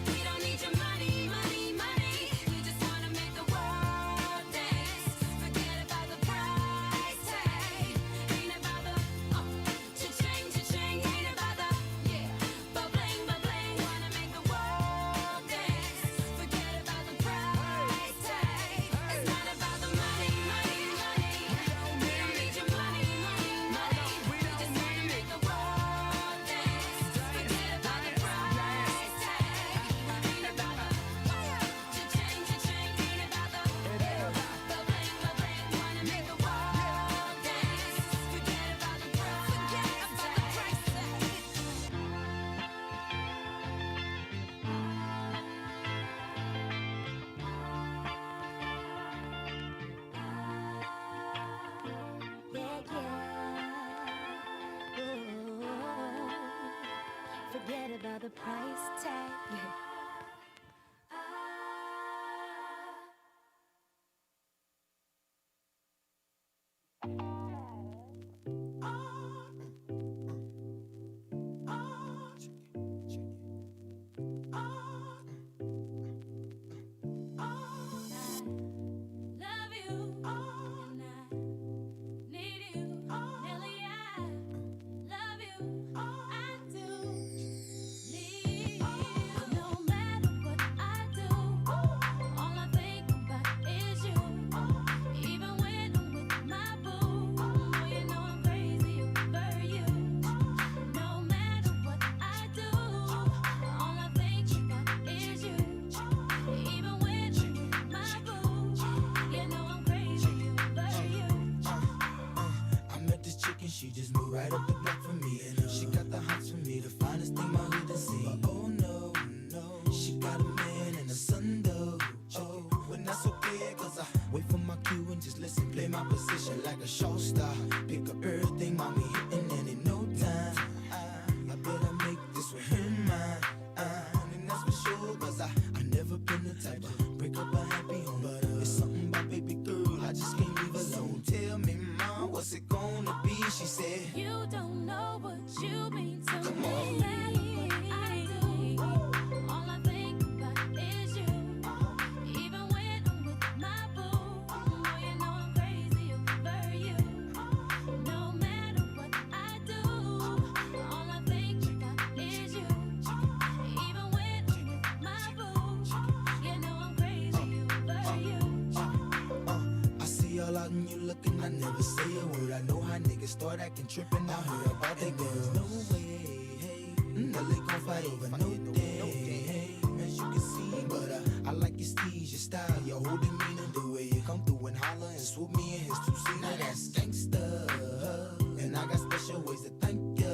Speaker 4: We don't need your money, money, money. We just wanna make the world dance. Forget about the price tag. Ain't about the cha-ching, cha-ching. Ain't about the ba-bling, ba-bling. Wanna make the world dance. Forget about the price tag. It's not about the money, money, money. We don't need your money, money, money. We just wanna make the world dance. Forget about the price tag. Ain't about the cha-ching, cha-ching. Ain't about the ba-bling, ba-bling. Wanna make the world dance. Forget about the price tag.
Speaker 19: Forget about the price tag.
Speaker 4: Love you, and I need you, Nelly. I love you, I do need you. No matter what I do, all I think about is you. Even when I'm with my boo, oh, you know I'm crazy over you. No matter what I do, all I think about is you. Even when I'm with my boo, you know I'm crazy over you.
Speaker 2: I met this chick and she just moved right up the block for me. And she got the hots for me, the finest thing my hood has seen. But oh no, no, she got a man and a son though. Oh, when that's okay, cause I wait for my cue and just listen, play my position like a show star. Pick up everything, mommy hitting, and in no time, I better make this with her mine. And that's for sure, cause I never been the type to break up a happy home. But it's something about baby girl, I just can't leave alone. Tell me, mom, what's it gonna be? She said,
Speaker 4: You don't know what you mean to
Speaker 2: Come
Speaker 4: me.
Speaker 2: on.
Speaker 4: I do. All I think about is you. Even when I'm with my boo, oh, you know I'm crazy over you. No matter what I do, all I think about is you. Even when I'm with my boo, you know I'm crazy over you.
Speaker 2: I see all out and you looking, I never say a word. I know how niggas start acting trippin', I heard about that girl. No way, hey, Nelly gon' fight over no day, as you can see. But I like your steez, your style, your whole demeanor, the way you come through and holler and swoop me in his two-seater. Now that's gangsta, and I got special ways to thank ya.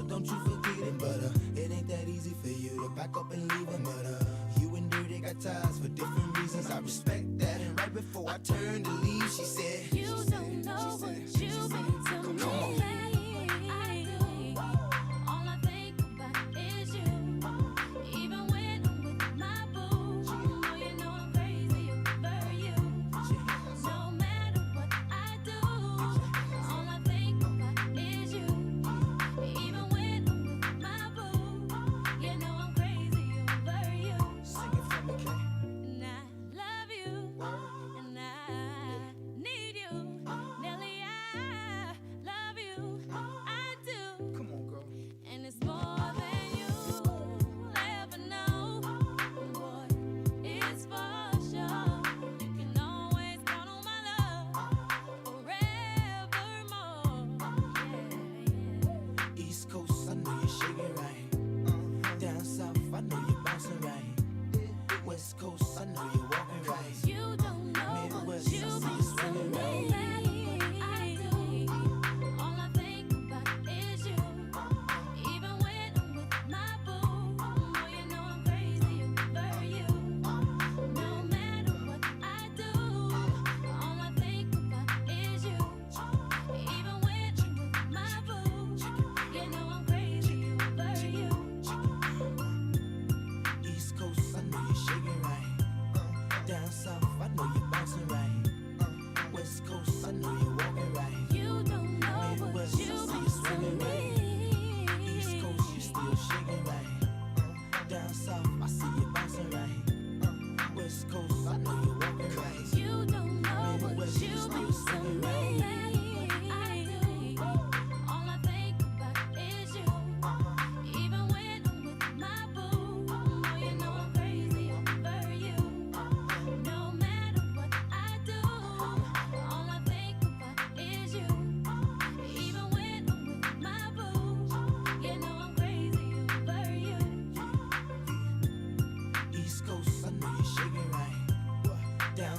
Speaker 2: Don't you forget it, but it ain't that easy for you to back up and leave him. But you and Dirty got ties for different reasons. I respect that. And right before I turned to leave, she said,
Speaker 4: You don't know what you mean to me. I do. All I think about is you. Even when I'm with my boo, oh, you know I'm crazy over you. No matter what I do, all I think about is you. Even when I'm with my boo, you know I'm crazy over you.
Speaker 2: Sing it for me, Kay.
Speaker 4: And I love you, and I need you.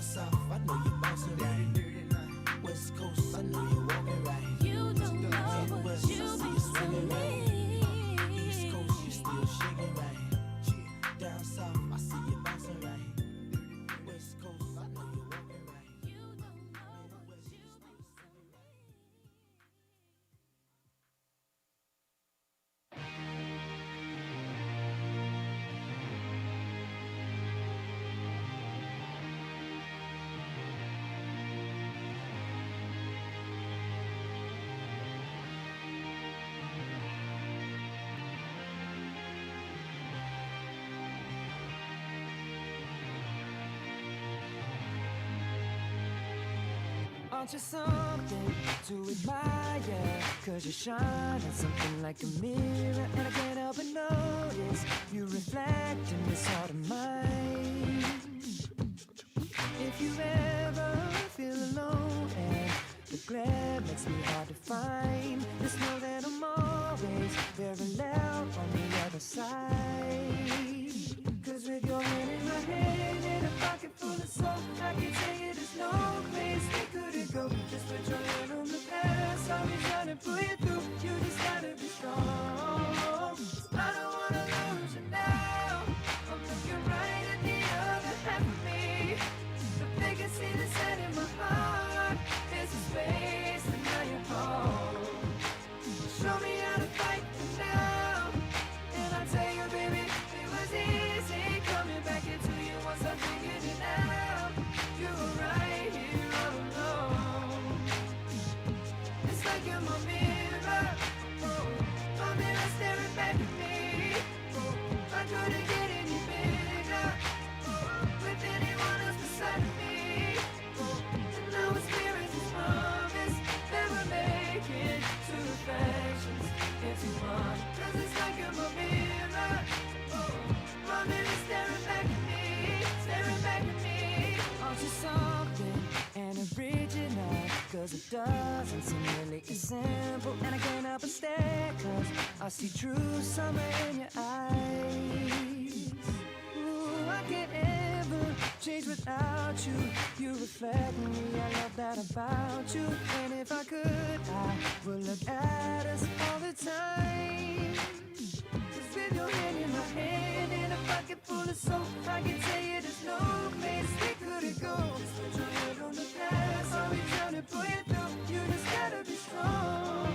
Speaker 2: Down south, I know you're bouncing right. West coast, I know you're walking right.
Speaker 4: You don't know what
Speaker 2: West, I
Speaker 4: you've
Speaker 2: see you
Speaker 4: been
Speaker 2: swinging
Speaker 4: to
Speaker 2: right.
Speaker 4: me.
Speaker 2: East coast, you still shaking right. Down south, I see you bouncing right. West coast, I know you're walking right.
Speaker 4: You don't know what you've been to me.
Speaker 6: Aren't you something to admire? Cause you shine on something like a mirror, and I can't help but notice you reflect in this heart of mine. If you ever feel alone and the glare makes me hard to find, just know that I'm always very loud on the other side. Cause with your hand in my hand and a pocket full of soul, I can tell you there's no place we couldn't go. Just put your hand on the past, I'll be trying to pull you through. You just gotta be strong. I don't wanna lose you now. I'm looking right at the other half of me. The biggest thing that's set in my heart is the space and now you're home. Show me how to fight for now. And I'll tell you, baby, it was easy coming back into you once I figured it out. You were right here all alone. It's like you're my mirror. My mirror staring back at me. I couldn't get any bigger with anyone else beside me. And now it's clear as this promise that we're making two reflections into one. Cause it's like you're my mirror. My mirror staring back at me, staring back at me. Aren't you something and original? Cause it doesn't seem really as simple. And I can't help but stare, cause I see true summer in your eyes. Ooh, I can't ever change without you. You reflect me, I love that about you. And if I could, I would look at us all the time. Cause with your hand in my hand and a pocket full of soap, I can tell you there's no place we couldn't go. Just put your head on the past, I'll be trying to pull you through. You just gotta be strong.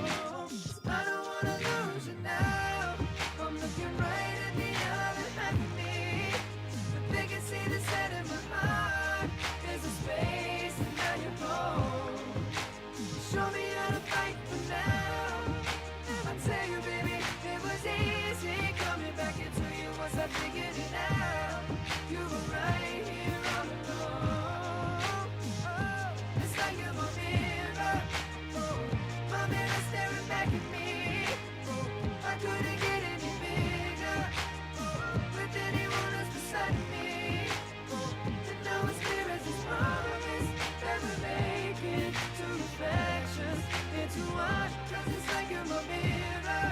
Speaker 6: I don't wanna lose you now. I'm looking right at the other half of me. The biggest thing that's set in my heart is the space and now you're home. Show me how to fight for now. I tell you, baby, it was easy coming back into you once I figured it out. You were right here all along. Oh, it's like you're my mirror. Oh, my mirror staring back at me. Oh, I couldn't get any bigger with anyone else beside me. Oh, and now it's clear as this promise that we're making two reflections into one. Cause it's like you're my mirror.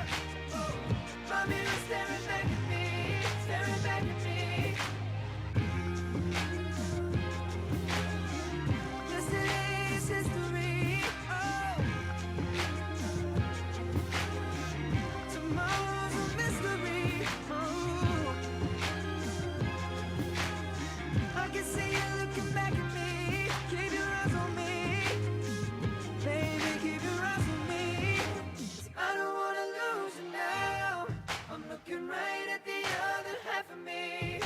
Speaker 6: Oh, my mirror staring back at me, staring back at me. Yesterday's history. Oh, tomorrow's a mystery. Oh, I can see you looking back at me. Keep your eyes on me, baby, keep your eyes on me. I don't wanna lose you now. I'm looking right at the other half of me.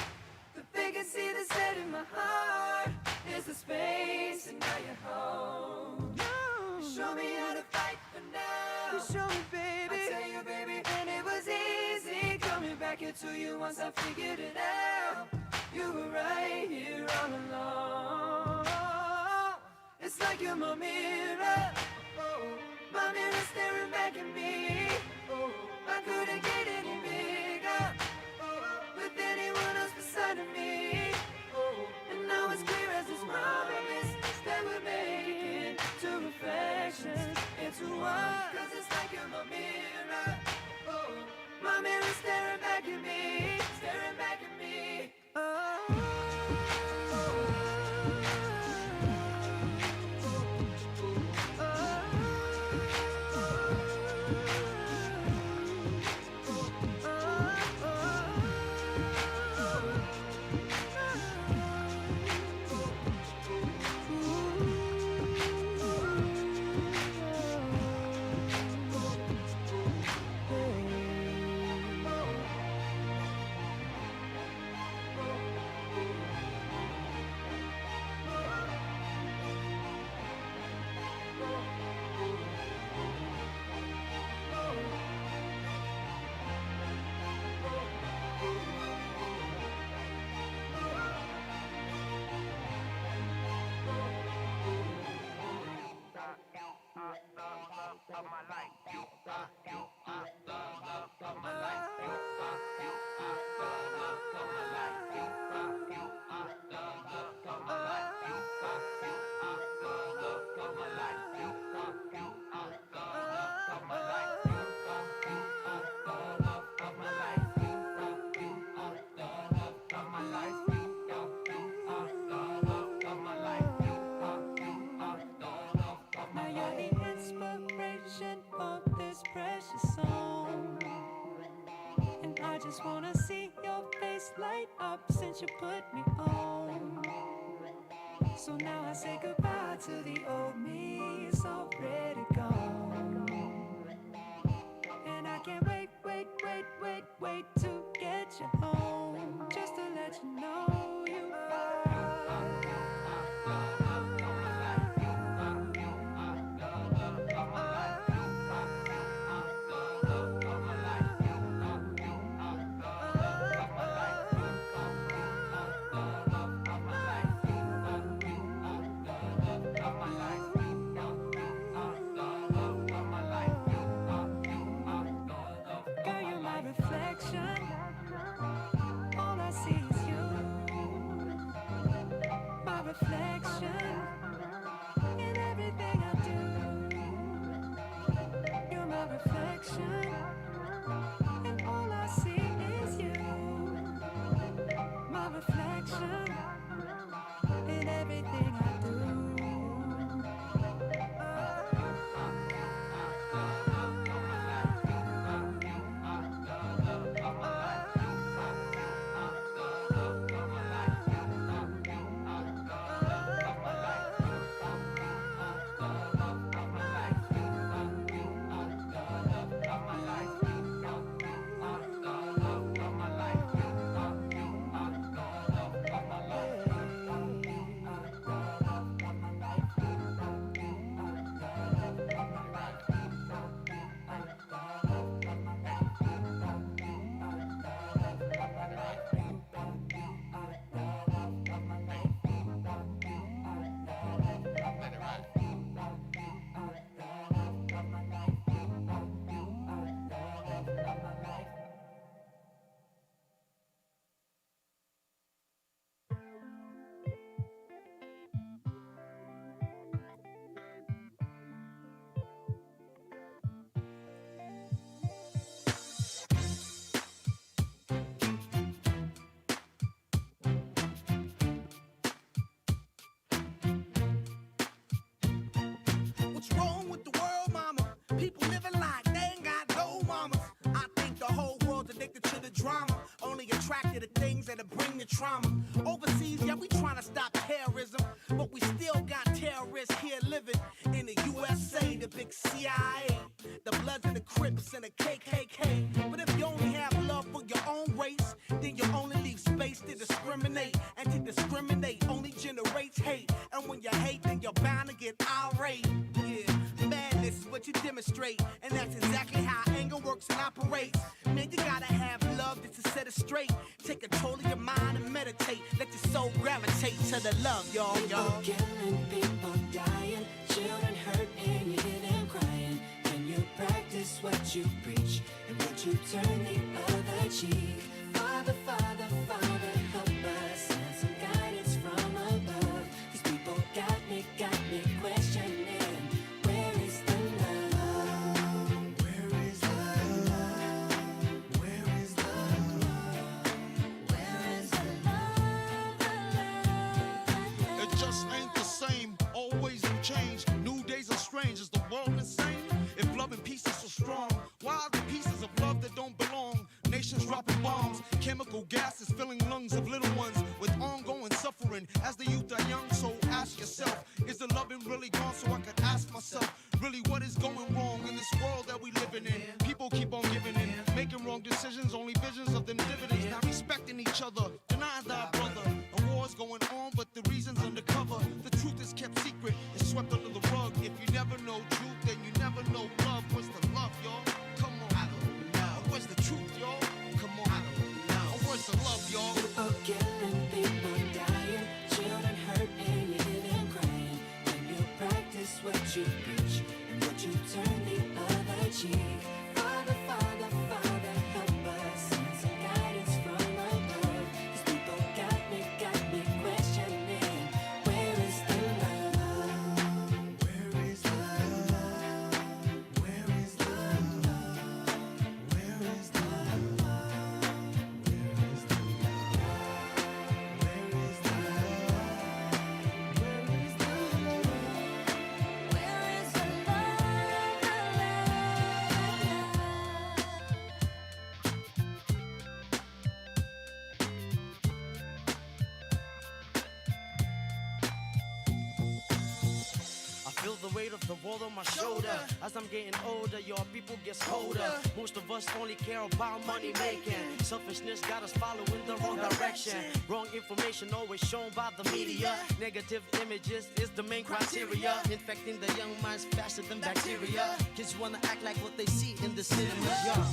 Speaker 6: The vacancy that's set in my heart is the space, and now you're home. You show me how to fight for now. You show me, baby. I tell you, baby, and it was easy coming back into you once I figured it out. You were right here all along. It's like you're my mirror. Oh, my mirror staring back at me. Oh, I couldn't get any bigger with anyone else beside of me. Oh, and now it's clear as this promise that we're making two reflections into one. Cause it's like you're my mirror. Oh, my mirror staring back at me, staring back at me. Oh, up since you put me on. So now I say goodbye to the old me, it's already gone. And I can't wait to get you home, just to let you know you Girl, you're my reflection. All I see is you. My reflection in everything I do. You're my reflection, and all I see is you. My reflection in everything I do.
Speaker 18: What's wrong with the world, mama? People living like they ain't got no mamas. I think the whole world's addicted to the drama, only attracted to things that'll bring the trauma. Overseas, yeah, we trying to stop terrorism, but we still got terrorists here living in the USA, the big CIA, the Bloods and the Crips and the KKK. But if you only have love for your own race, then you only leave space to discriminate, and to discriminate only generates hate. And when you hate, then you're bound to get irate. Yeah, madness is what you demonstrate, and that's exactly how anger works and operates. Man, you gotta have love just to set it straight. Take control of your mind and meditate. Let your soul gravitate to the love, y'all.
Speaker 6: People killing, people dying, children hurt and you hear them crying. When you practice what you preach, and would you turn the other cheek? Father, Father, Father, help us, send some guidance from above. These people got me questioning, where is the love? Where is the love? Where is the love? Where is the love?
Speaker 20: It just ain't the same, always in change. New days are strange, is the world insane? If love and peace is so strong, why are the pieces of love that don't belong? Nations dropping bombs, chemical gases filling lungs of little ones with ongoing suffering as the youth are young. So ask yourself, is the loving really gone? So I could ask myself, really what is going wrong in this world that we living in? People keep on giving in, making wrong decisions, only visions of them dividends. Not respecting each other, denying thy brother. A war's going on, but the reason's undercover. The truth is kept secret, it's swept under the rug. If you never know truth, then you never know love. What's the love, y'all? Come on, I don't know. Where's the truth, y'all? Come on, I don't know. Where's the love, y'all?
Speaker 6: People killing, people dying, children hurt and you hear them crying. When you practice what you preach, and would you turn the other cheek? Father, Father, Father, help us, send some guidance from above. These people got me questioning, where is the love? Where is the love? Where is the love? Where is the love? Where is the love? Where is the love? Where is the love? Where is the love?
Speaker 21: Feel the weight of the world on my shoulder. As I'm getting older, your people gets colder. Most of us only care about money making. Selfishness got us following the wrong direction. Wrong information always shown by the media. Negative images is the main criteria. Infecting the young minds faster than bacteria. Kids wanna act like what they see in the cinema. Yeah.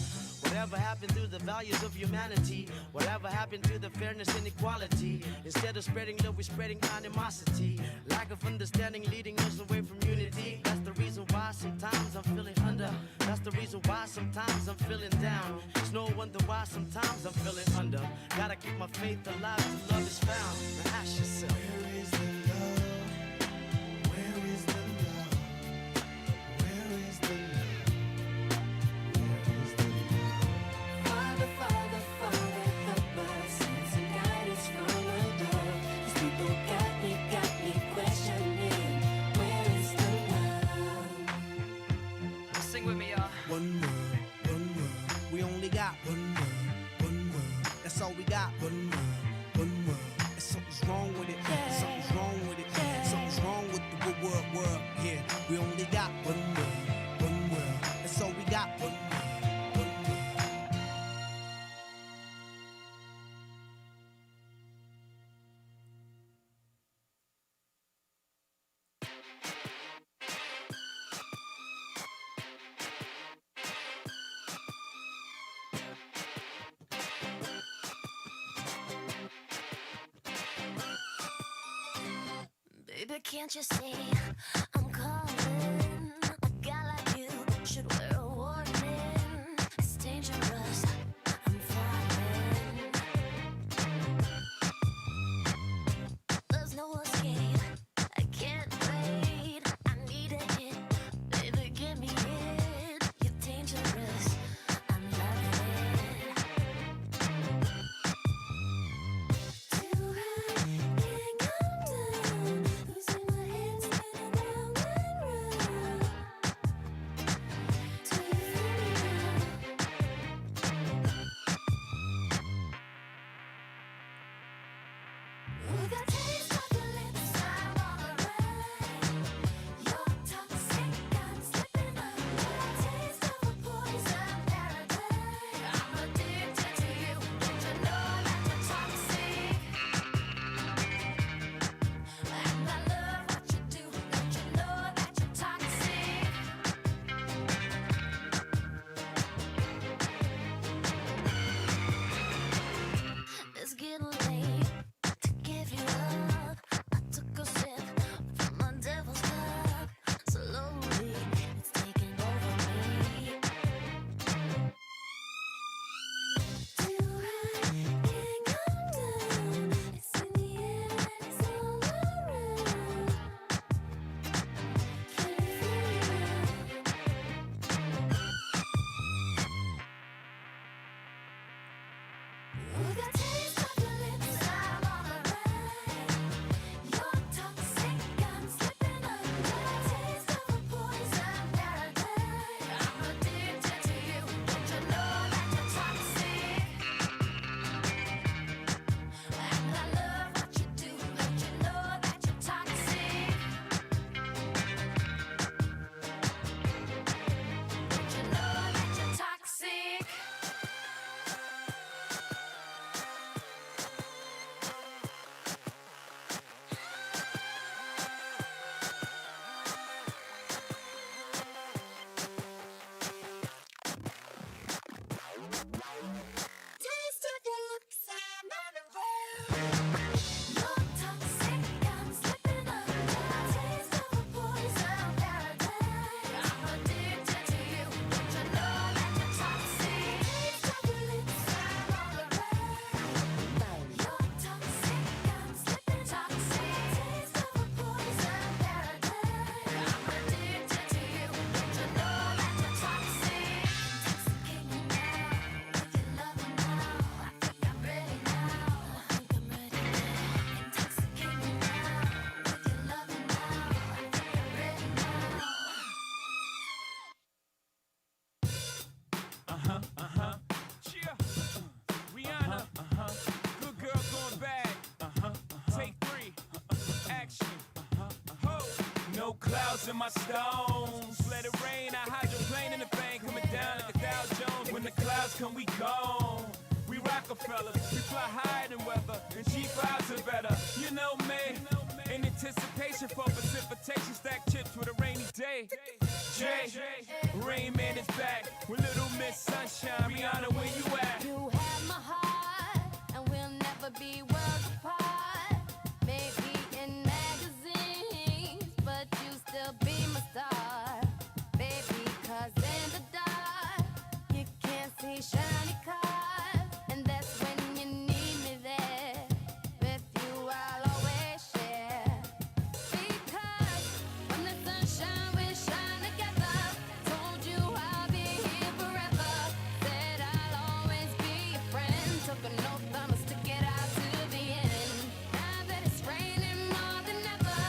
Speaker 21: Whatever happened to the values of humanity? Whatever happened to the fairness and equality? Instead of spreading love, we're spreading animosity. Lack of understanding leading us away from unity. That's the reason why sometimes I'm feeling under. That's the reason why sometimes I'm feeling down. It's no wonder why sometimes I'm feeling under. Gotta keep my faith alive till love is found. Now ask yourself, where is the love? Where is the love? Where is the love?
Speaker 4: Father, Father, Father, help us. Send some guidance from above. These people got me questioning. Where is the love?
Speaker 21: Sing with me, y'all.
Speaker 18: One world, one world. We only got one world, one world. That's all we got. One world, one world. And something's wrong with it. Something's wrong with it. Something's wrong with the world. Yeah, we only got one world, one world. That's all we got. One world.
Speaker 4: Baby, can't you see I'm calling? A guy like you should wear a warning. It's dangerous, I'm falling. There's no escape, I can't wait. I need a hit, baby, give me it. You're dangerous, I'm loving it. Too high, can't come down. Losing my head, spinning round and round.
Speaker 3: No clouds in my stones. Let it rain, I hydroplane in the bank, coming down like a Dow Jones. When the clouds come, we gone. We Rockefellers, we fly higher than weather, and G5s are better. You know me, in anticipation for precipitation, stack chips with a rainy day. Jay, Rain Man is back with Little Miss Sunshine. Rihanna, where you at?
Speaker 4: You have my heart, and we'll never be worlds apart. Maybe in magazines, but you still be my star. Baby, 'cause in the dark, you can't see shiny cars. And that's when you need me there. With you, I'll always share. Because when the sunshine, we shine together. Told you I'll be here forever. Said I'll always be your friend. Took an oath, I'ma stick it out to the end. Now that it's raining more than ever,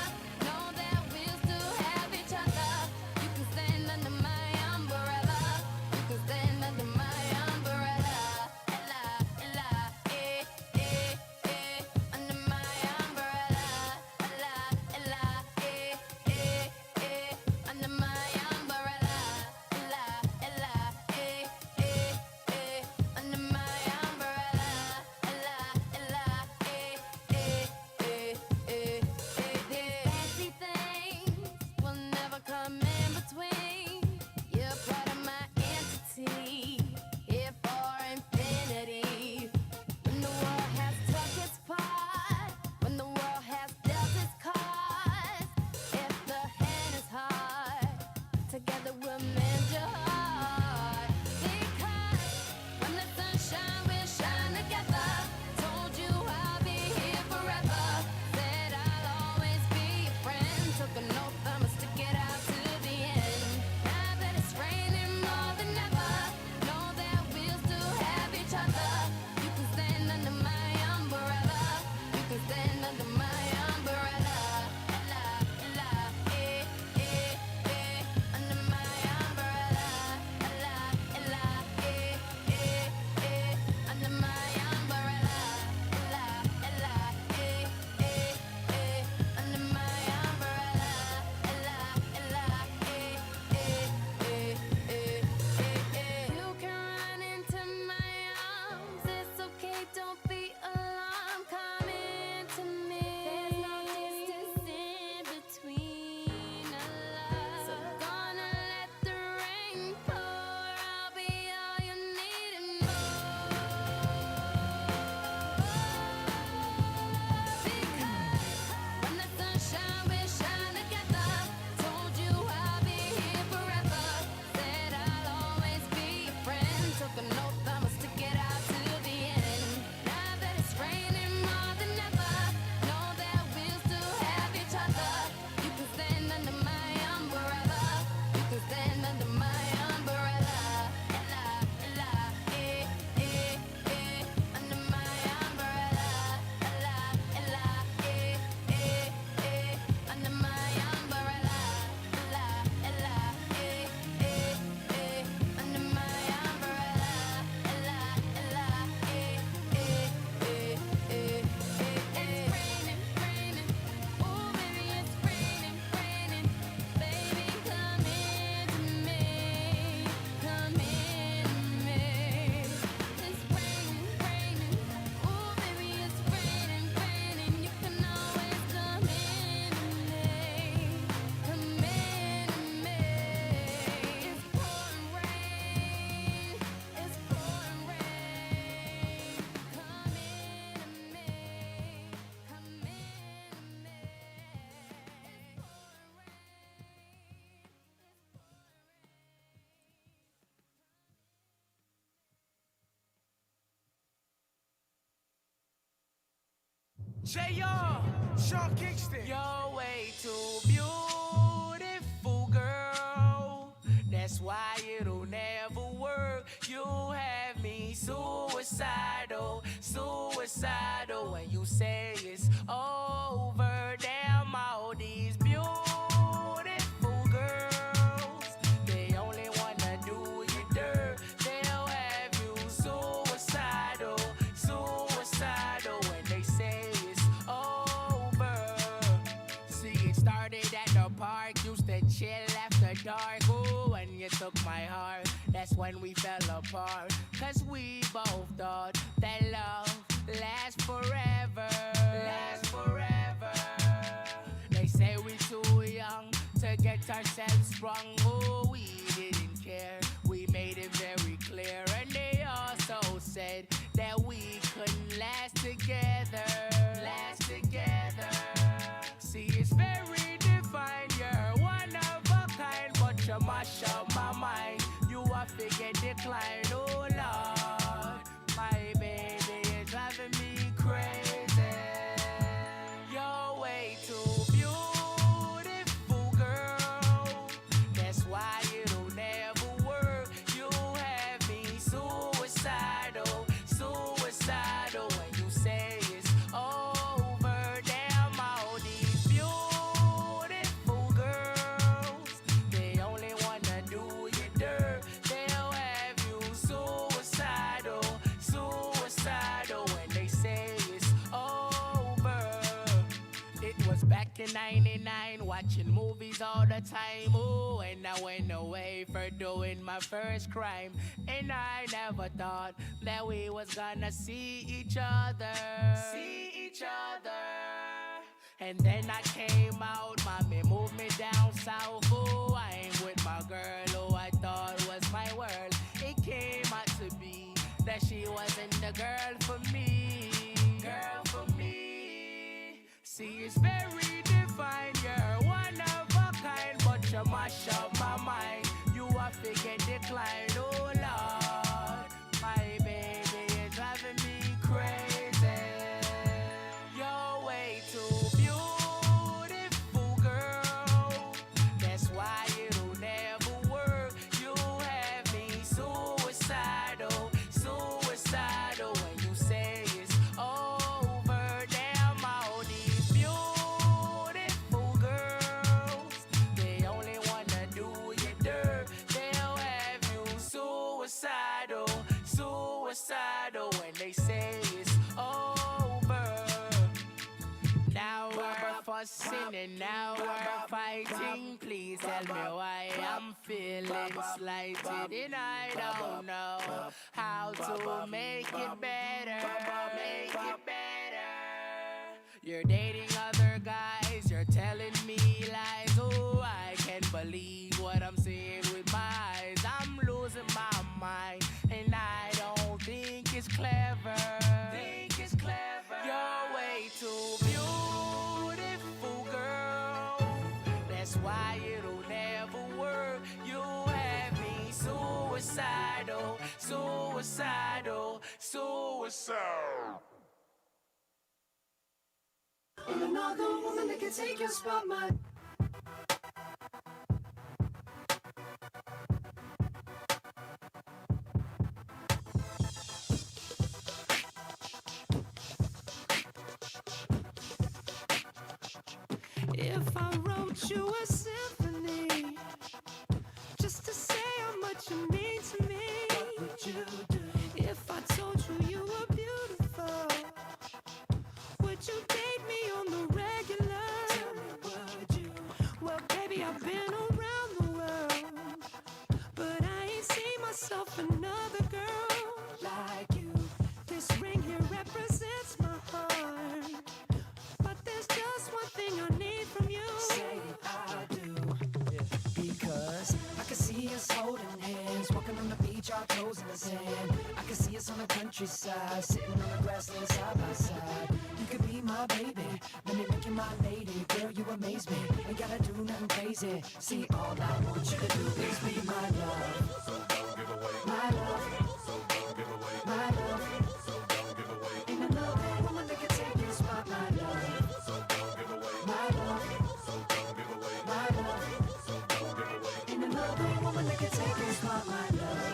Speaker 4: know that we'll still have each other. You can stand under my umbrella. You can stand under my umbrella. Ella, Ella, under my umbrella. Ella, Ella, under my umbrella. Ella, Ella, under my umbrella. Ella, Ella, fancy things will never come in between. You're part of my entity, here for infinity. When the world has took its part, when the world has dealt its cards, if the hand is hard, together we'll mend your heart. Because when the sunshine, we'll shine together. Told you I'll be here forever. Said I'll always be your friend. Took an oath, I'ma stick it out to the end. Now that it's raining more than ever, know that we'll still have each other. You can stand under my umbrella. You can stand under my umbrella. Ella, Ella, under my umbrella. Ella, Ella, under my umbrella. Ella, Ella, under my umbrella. Ella, Ella, you can run into my arms. It's okay, don't be alarmed. Come into me. There's no distance in between us. So gonna let the rain pour. I'll be all you need and more. Because when the sunshine, we shine together. Told you I'll be here forever. Said I'll always be your friend. Took an oath, I'ma stick it out to the end. Now that it's raining more than ever, know that we'll still have each other. You can stand under my umbrella. You can stand under my umbrella. Ella, Ella, under my umbrella. Ella, Ella, under my umbrella. Ella, Ella, under my umbrella. Ella, Ella, it's raining, raining. Oh, baby, it's raining, raining. Baby, come into me, come into me. It's raining, raining. Oh, baby, it's raining, raining. You can always come into me, come into me. It's pouring rain, it's pouring rain. Come into me, come into me.
Speaker 22: J.R. Sean Kingston. You're way too beautiful, girl. That's why it'll never work. You have me suicidal, suicidal. When you say it's over, damn all these beautiful girls, they only wanna do you dirt. They'll have you suicidal, suicidal. When they say it's over, see it started chill after dark. Ooh, when you took my heart, that's when we fell apart. Cause we both thought that love lasts forever. Lasts forever. They say we too young to get ourselves sprung. Oh, we didn't care. We made it very clear. And they also said that we couldn't last together. Last together. See, it's very defined. You're one of a kind, but you mash up my mind. You are figure decline. Oh Lord, my baby is driving me crazy. You're way too beautiful, girl. That's why it'll never work. You have me suicidal, suicidal. When you say it's over, damn all these beautiful girls, they only wanna do you dirt. They'll have you suicidal, suicidal. When they say it's over. It was back in 99, watching movies all the time. Ooh, and I went away for doing my first crime. And I never thought that we was gonna see each other. See each other. And then I came out, mommy moved me down south. Ooh, I ain't with my girl who I thought was my world. It came out to be that she wasn't the girl for me. Girl for me. See, it's very defined. You're one of a kind, but you mash up my mind. You are figure decline. Oh Lord, my baby is driving me crazy. You're way too beautiful, girl. That's why it'll never work. You have me suicidal, suicidal. When you say it's over, damn all these beautiful girls, they only wanna do you dirt. They'll have you suicidal, suicidal. When they say it's over. Now we're fussing and now we're fighting. Please tell me why I'm feeling slighted, and I don't know how to make it better. Make it better. You're dating other guys, you're telling me lies. Oh, I can't believe what I'm seeing with my eyes. I'm losing my mind, and I don't think it's clever. Think it's clever. You're way too beautiful, girl. That's why it'll never work. You have me suicidal, suicidal, suicidal.
Speaker 6: And another woman that can take your spot, my. If I wrote you a symphony, just to say how much you mean to me, what would you do? If I told you you were beautiful, would you date me on the regular? Tell me, would you? Well, baby, I've been around the world, but I ain't seen myself another girl like you. This ring here represents my heart, but there's just one thing I need from you. Say I do. Because I can see us holding hands, walking on the beach, our toes in the sand. I can see us on the countryside, sitting on the grassland side by side. You could be my baby, let me make you my lady. Girl, you amaze me, ain't gotta do nothing crazy. See, all I want you to do is be my love. So don't give away my love. So don't give away my love. So don't give away. Ain't another woman that can take your spot, my love. So don't give away my love. So don't give away my love. So don't give away. Ain't another woman that can take your spot, my love.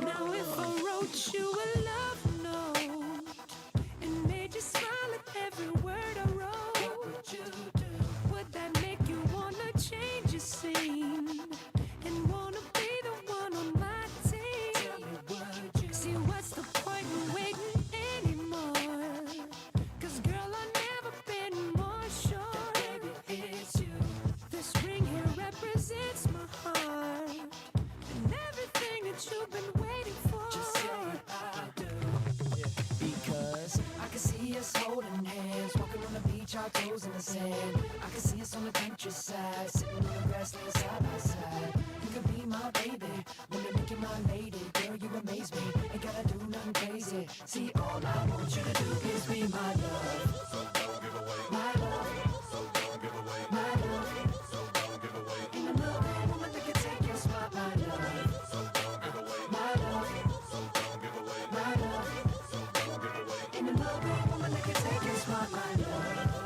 Speaker 6: Now if I wrote you a
Speaker 1: the sand. I can see us on the countryside, sitting on the grassland side by side. You could be my baby, wanna make you my lady. Girl, you amaze me, ain't gotta do nothing crazy. See, all I want you to do is be my love. So don't give away my love. So don't give away my love. So don't give away. Ain't another woman that can take your spot, my love. So don't give away my love. So don't give away my love. So don't give away. Ain't another woman that can take your spot, my love.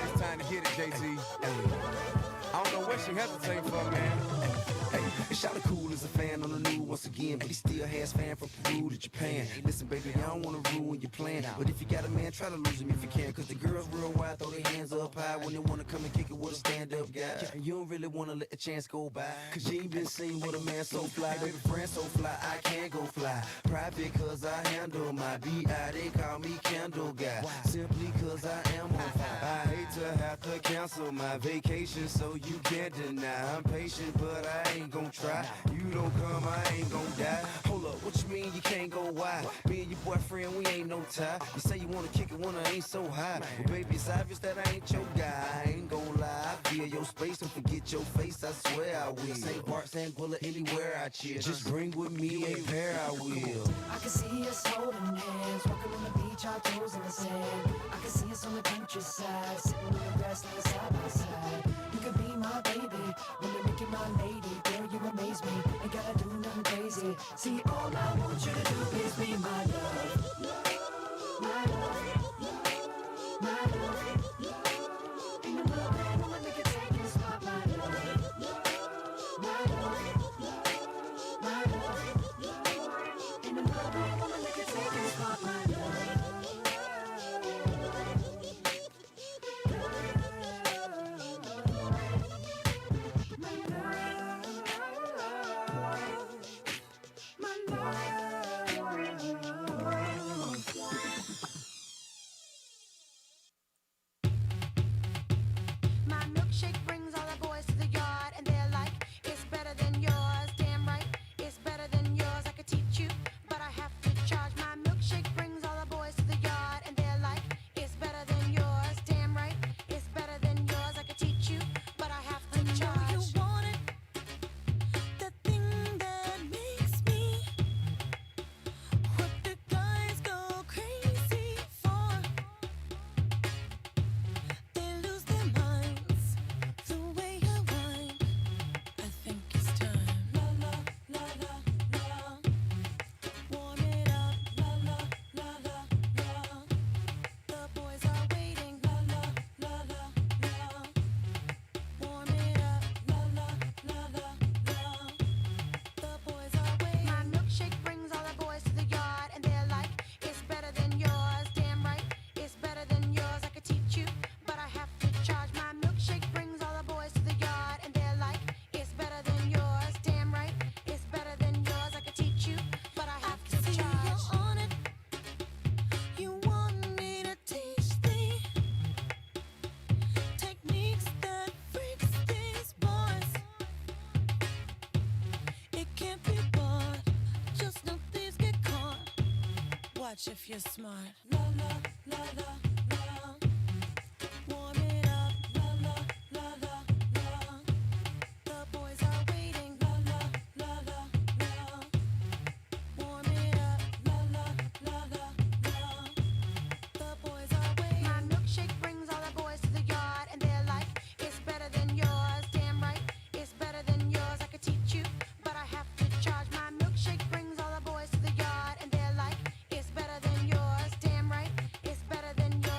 Speaker 7: It's time to hit it, JT. I don't know what she hesitating for, man.
Speaker 23: Hey, Shawty cool as a fan on the news once again, but he still has fan from Peru to Japan. Listen, baby, I don't wanna ruin your plan, but if you got a man, try to lose him if you can. Cause the girls real wild, throw their hands up high when they wanna come and kick it with a stand-up guy. And you don't really wanna let the chance go by, cause you ain't been seen with a man so fly. Baby, friend so fly, I can't go fly. Private cause I handle my B.I. They call me Candle Guy, simply cause I am on fire. I hate to have to cancel my vacation, so you can't deny. I'm patient, but I ain't gon' try. You don't come, I ain't gon' die. Hold up, what you mean you can't go wide? Me and your boyfriend, we ain't no tie. You say you wanna kick it when I ain't so high. Well, baby, it's obvious that I ain't your guy. I ain't gon' lie, I feel your space. Don't forget your face, I swear I will. St. Bart's and Bullet, anywhere I cheer. Just bring with me a pair, I will.
Speaker 1: I can see us holding hands, walking on the beach, our toes in the sand. I can see us on the countryside, sitting on the grassland side by side. You could be my baby, wanna make you my lady. Girl, you amaze me, ain't gotta do nothing crazy. See, all I want you to do is be my love. My love. My love. Ain't another woman that can take your spot, my love. My love. My love. Ain't another woman that can take your spot, my love.
Speaker 24: My milkshake brings all the boys to the yard, and they're like, it's better than yours. Damn right, it's better than yours. I could teach you, but I have to charge. My milkshake brings all the boys to the yard, and they're like, it's better than yours. Damn right, it's better than yours. I could teach you, but I have to charge.
Speaker 6: You want it, the thing that makes me what the guys go crazy for. They lose their minds the way I whine. I think it's time. La la la la la. Warm it up. La la la la la. The boys are waiting. La la la la la. Warm it up. La la la la la.
Speaker 24: The boys are waiting. My milkshake brings all the boys to the yard, and they're like, it's better than yours. Damn right, it's better than yours. I could teach you, but I have to charge. My milkshake brings all the boys to the yard, and they're like, it's better than yours. Damn right, it's better than yours. I could teach you, but I have to
Speaker 6: See
Speaker 24: charge.
Speaker 6: you're on it. You want me to teach thee techniques that freaks these boys. It can't be bought. Just no thieves get caught. Watch if you're smart. La la la la la. Warm it up. La la la la la.
Speaker 24: The boys are waiting.
Speaker 6: La la la la la.
Speaker 24: Warm it up.
Speaker 6: La la la la la.
Speaker 24: The boys are waiting. My milkshake brings all the boys to the yard, and they're like, it's better than yours. Damn right, it's better than yours. I could teach you, but I have to charge. My milkshake brings all the boys to the yard, and they're like, it's better than yours. Damn right, it's better than yours.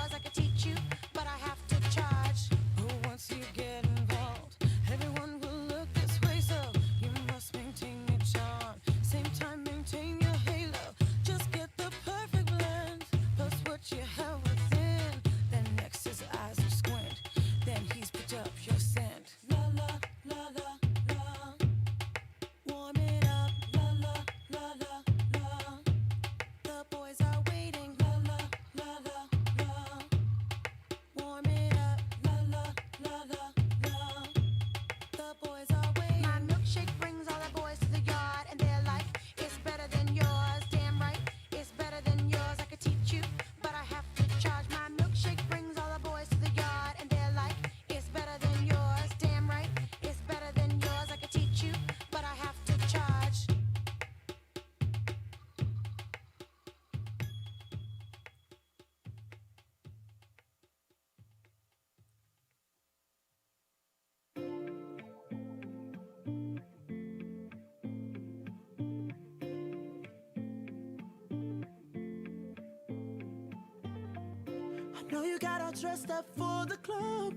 Speaker 6: Know you got all dressed up for the club.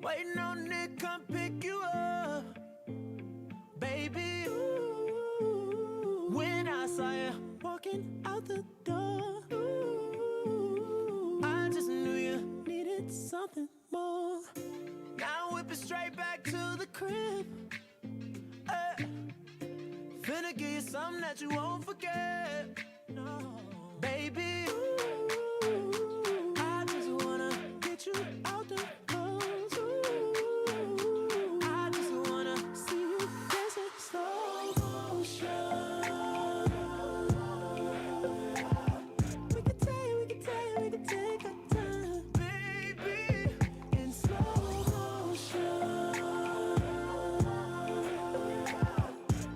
Speaker 6: Waiting on Nick, come pick you up. Baby, ooh, when I saw you walking out the door, ooh, I just knew you needed something more. Now I'm whipping straight back to the crib. Finna give you something that you won't forget. No, baby, ooh, I just wanna get you out the clothes. Ooh, I just wanna see you dancing slow motion. We can take our time, baby, in slow motion.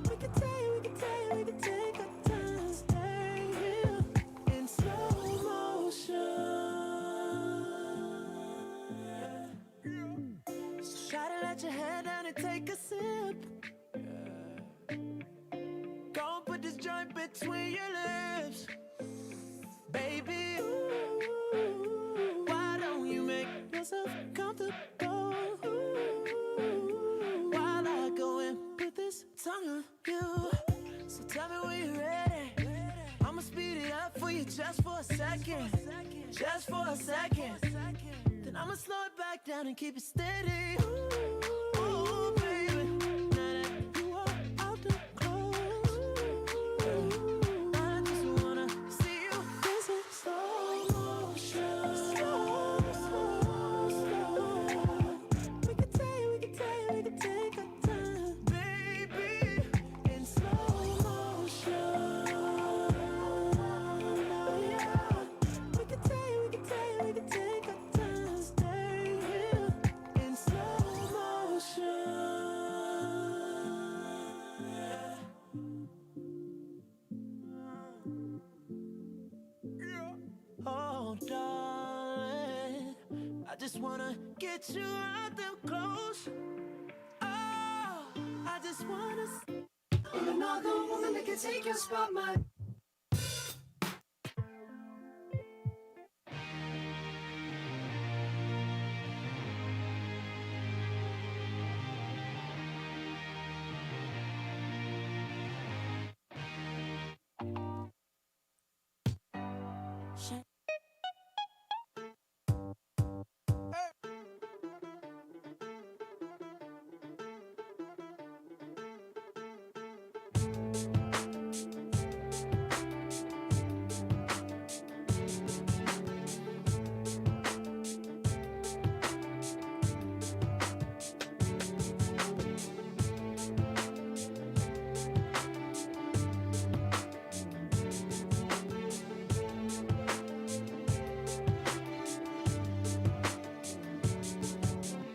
Speaker 6: We can take our time, stay here in slow motion. So try to let your head down and take a sip. Go and put this joint between your lips. Baby, ooh, why don't you make yourself comfortable? Ooh, while I go and put this tongue on you. So tell me when you're ready. I'ma speed it up for you just for a second. Just for a second. Then I'ma slow it back down and keep it steady. Ooh, baby. Now that you are out the clothes, I just wanna see you dancing slow motion. Slow, slow, slow. We can take our time, baby, in slow motion. Yeah. We can take our time, stay here in slow motion. Oh, darling, I just wanna get you out them clothes. Oh, I just wanna.
Speaker 1: I'm another woman that can take your spot, my.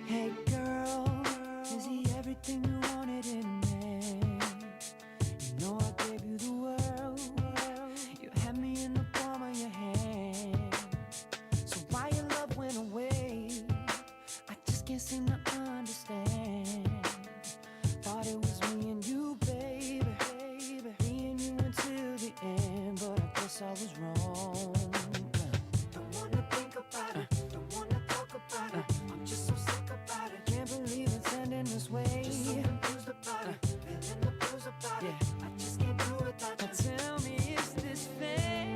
Speaker 6: Hey girl, is he everything you wanted in a man? You know I gave you the world. You had me in the palm of your hand. So why your love went away? I just can't seem to understand. Thought it was me and you, baby. Me and you until the end, but I guess I was wrong.
Speaker 1: Don't wanna think about it, don't wanna talk about it. I'm just so sick about it.
Speaker 6: Can't believe it's ending this way.
Speaker 1: Just so confused about it, feeling the blues about it. I just can't do without you.
Speaker 6: Tell me, is this fair?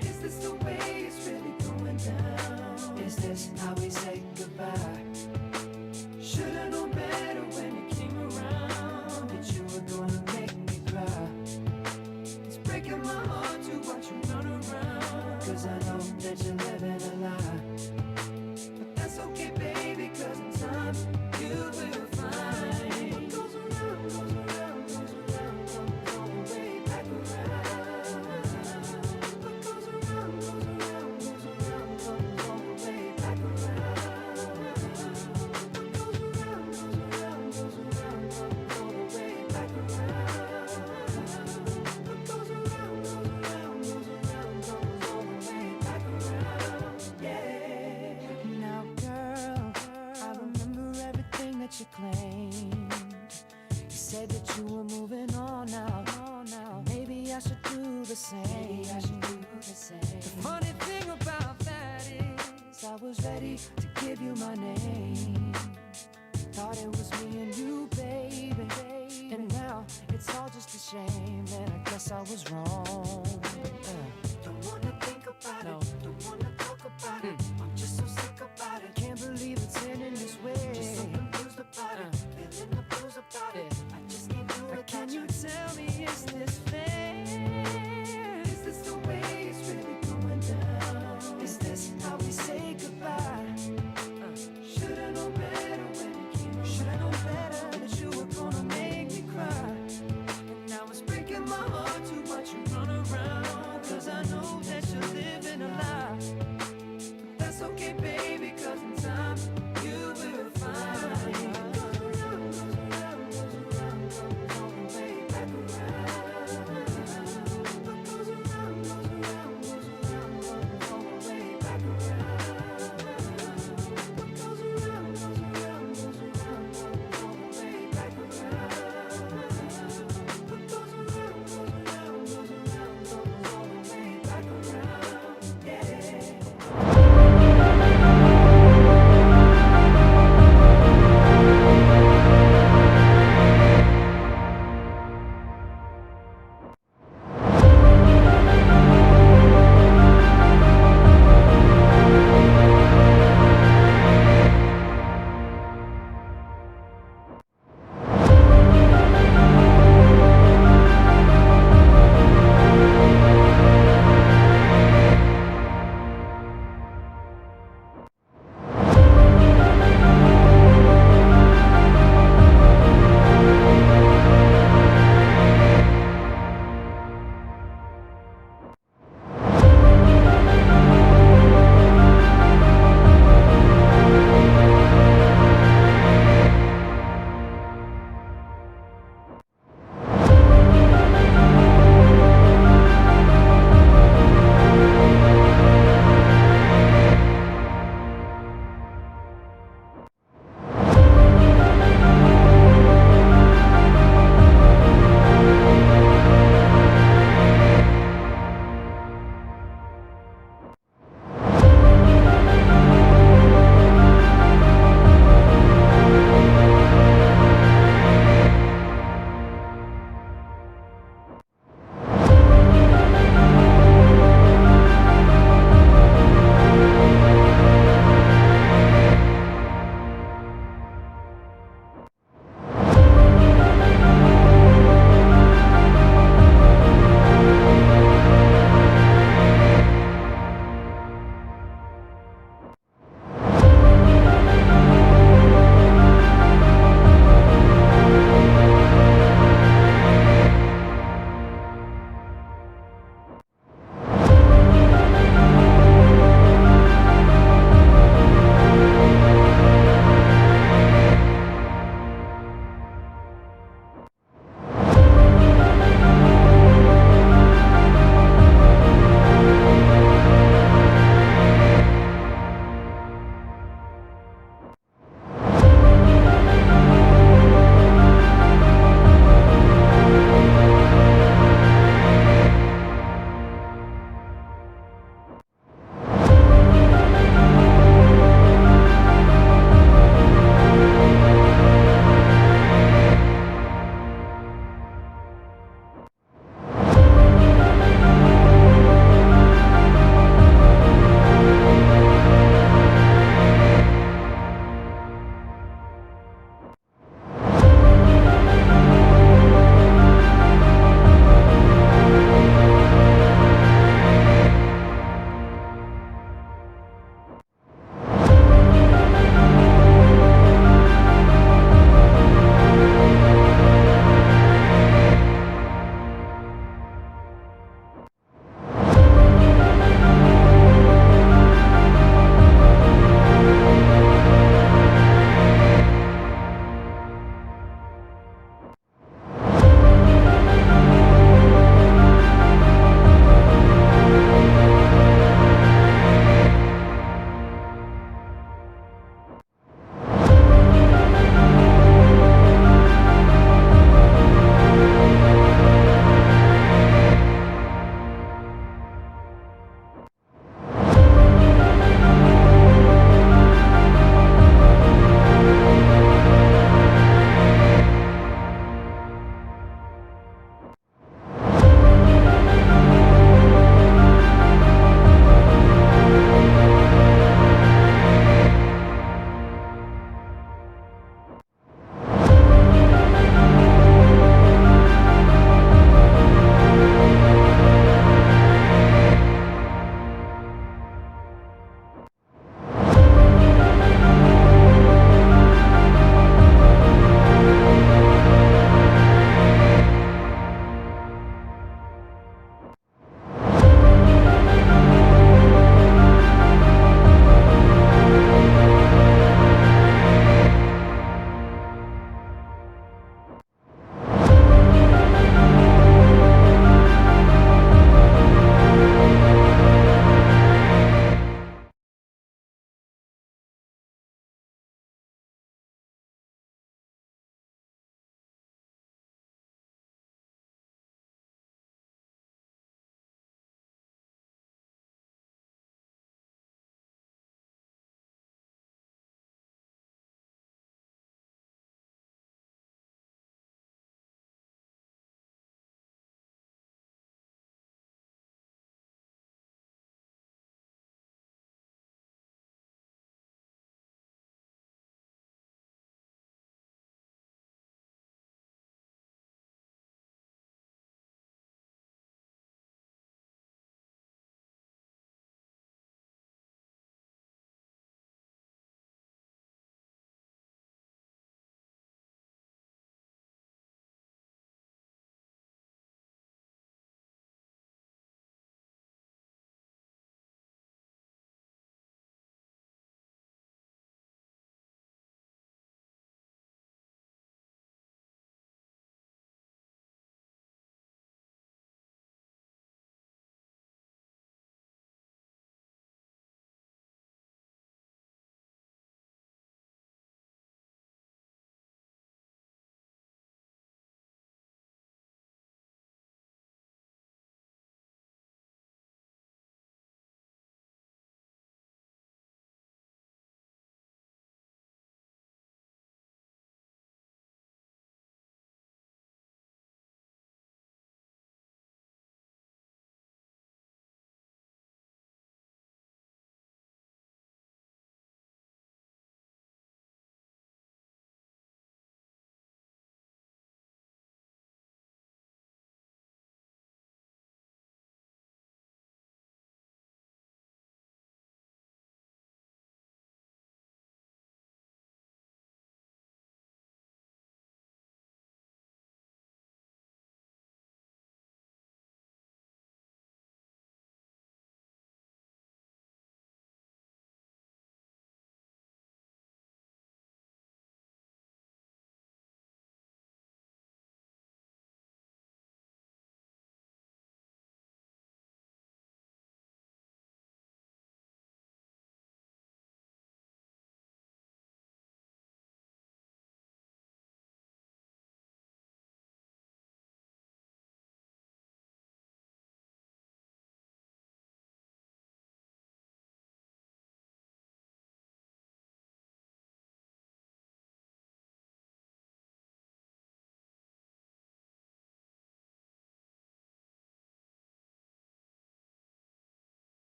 Speaker 1: Is this the way it's really going down? Is this how we say goodbye? Should've known better when you came around that you were gonna make me cry. It's breaking my heart to watch you run around, 'cause I know that you're living a lie. But that's okay, baby, 'cause in time you will find what goes around, goes around, goes around, comes all the way back around. What goes around, goes around, goes around, comes all the way back around. What goes around, goes around, goes around, comes all the way back around. What goes around, goes around, goes around, comes all the way back around. Yeah.
Speaker 6: Now, girl, I remember everything that you claimed. You said that you were moving on now. Maybe I should do the same.
Speaker 1: the same. The funny thing about that is I was ready to give you my name. Thought it was me and you, baby. And now it's all just a shame, and I guess I was wrong. Don't wanna think about it, don't wanna talk about it. I'm just so sick about it. Can't believe it's ending this way. Just so confused about it, feeling the blues about it. I just can't do it. Can you tell me, is this fair? Is this the way it's really going down? Is this how we say goodbye? Should've known better when it came. Should've known better that you were gonna make me cry. And now it's breaking my heart to watch you run around.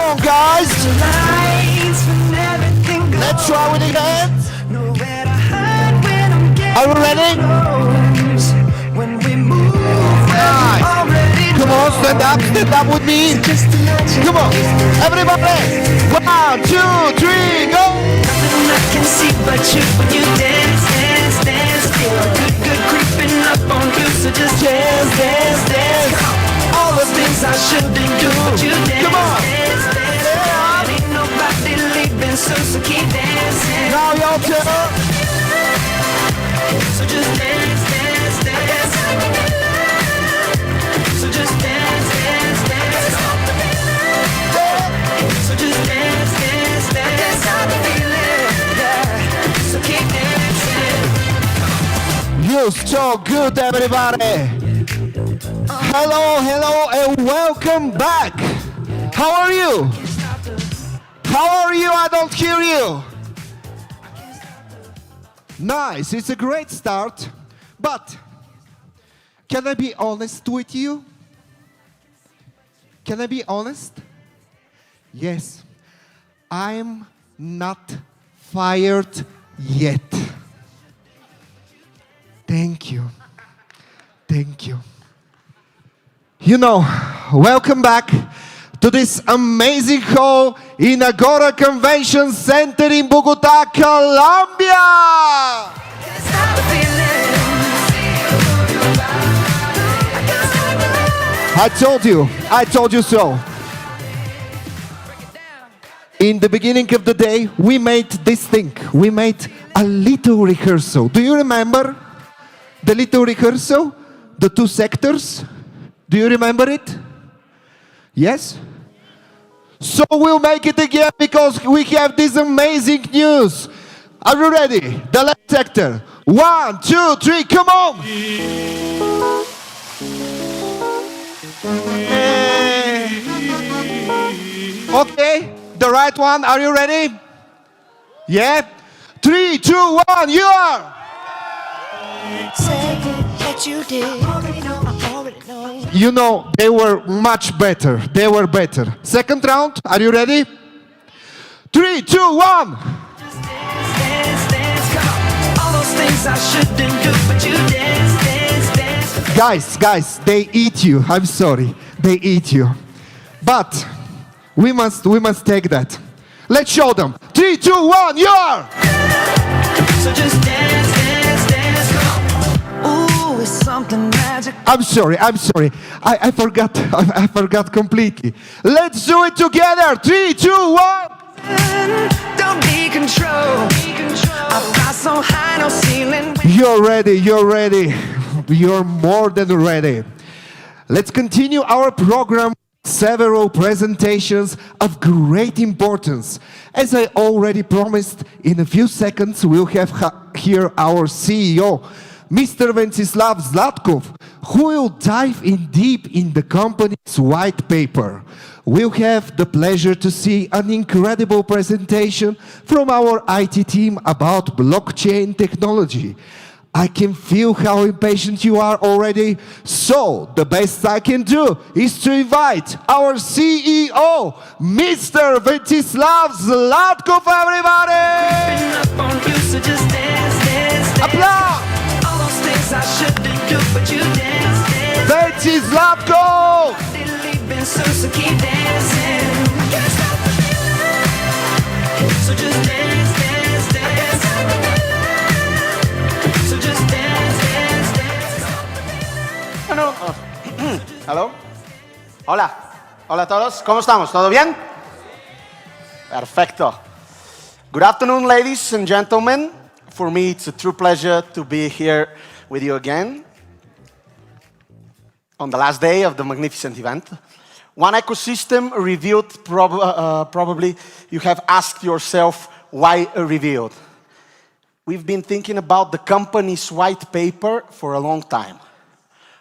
Speaker 10: on, guys. Let's try with the hands. Are we ready? Nice. Come on, stand up with me. Come on, everybody. 1, 2, 3, go.
Speaker 6: Nothing I can see but you when you dance, dance, dance. Feel good creeping up on you, so just dance, dance, dance. All the things I shouldn't do, but you dance,
Speaker 10: come on.
Speaker 6: dance, dance. Yeah. Ain't nobody leaving, so keep dancing.
Speaker 10: Now y'all turn.
Speaker 6: So just dance, dance, dance. So just dance, dance, dance. So just dance, dance, dance. That's how I'm feeling, yeah. So keep dancing.
Speaker 10: You're so good, everybody. Hello, hello, and welcome back. How are you? How are you? I don't hear you. Nice, it's a great start, but can I be honest with you? Can I be honest? Yes, I'm not fired yet. Thank you. Thank you. You know, welcome back to this amazing hall in Agora Convention Center in Bogota, Colombia. I told you so. In the beginning of the day, we made this thing. We made a little rehearsal. Do you remember the little rehearsal? The 2 sectors? Do you remember it? Yes? So we'll make it again because we have this amazing news. Are you ready? The left sector. 1, 2, 3, come on! Okay, the right one. Are you ready? Yeah? 3, 2, 1, you are!
Speaker 6: Say what you did. Already know, I already know.
Speaker 10: You know, they were much better. They were better. Second round, are you ready? 3, 2, 1. Guys, they eat you. I'm sorry. They eat you. But we must take that. Let's show them. 3, 2, 1, you are!
Speaker 6: So just dance, dance, dance. Ooh, it's something magic.
Speaker 10: I'm sorry. I forgot completely. Let's do it together. 3, 2, 1.
Speaker 6: Don't be control. I fly so high, no ceiling.
Speaker 10: You're ready. You're more than ready. Let's continue our program. Several presentations of great importance. As I already promised, in a few seconds we'll have here our CEO, Mr. Ventsislav Zlatkov, who will dive in deep in the company's white paper. We'll have the pleasure to see an incredible presentation from our IT team about blockchain technology. I can feel how impatient you are already. So, the best I can do is to invite our CEO, Mr. Ventsislav Zlatkov, everybody! Applause! Ventsislav!
Speaker 6: So keep dancing. So just dance, dance, dance. So just dance, dance, dance.
Speaker 8: Bueno, hello. Hola. Hola a todos. ¿Cómo estamos? ¿Todo bien? Perfecto. Good afternoon, ladies and gentlemen. For me, it's a true pleasure to be here with you again on the last day of the magnificent event. One ecosystem revealed, probably you have asked yourself, why revealed? We've been thinking about the company's white paper for a long time.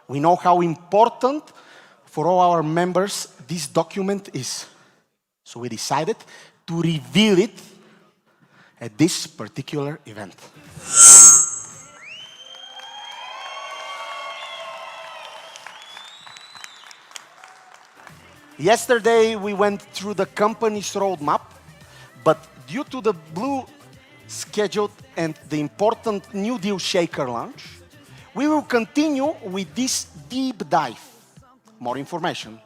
Speaker 8: We know how important for all our members this document is. So we decided to reveal it at this particular event. Yesterday, we went through the company's roadmap, but due to the blue schedule and the important new DEALSHAKER launch, we will continue with this deep dive. More information,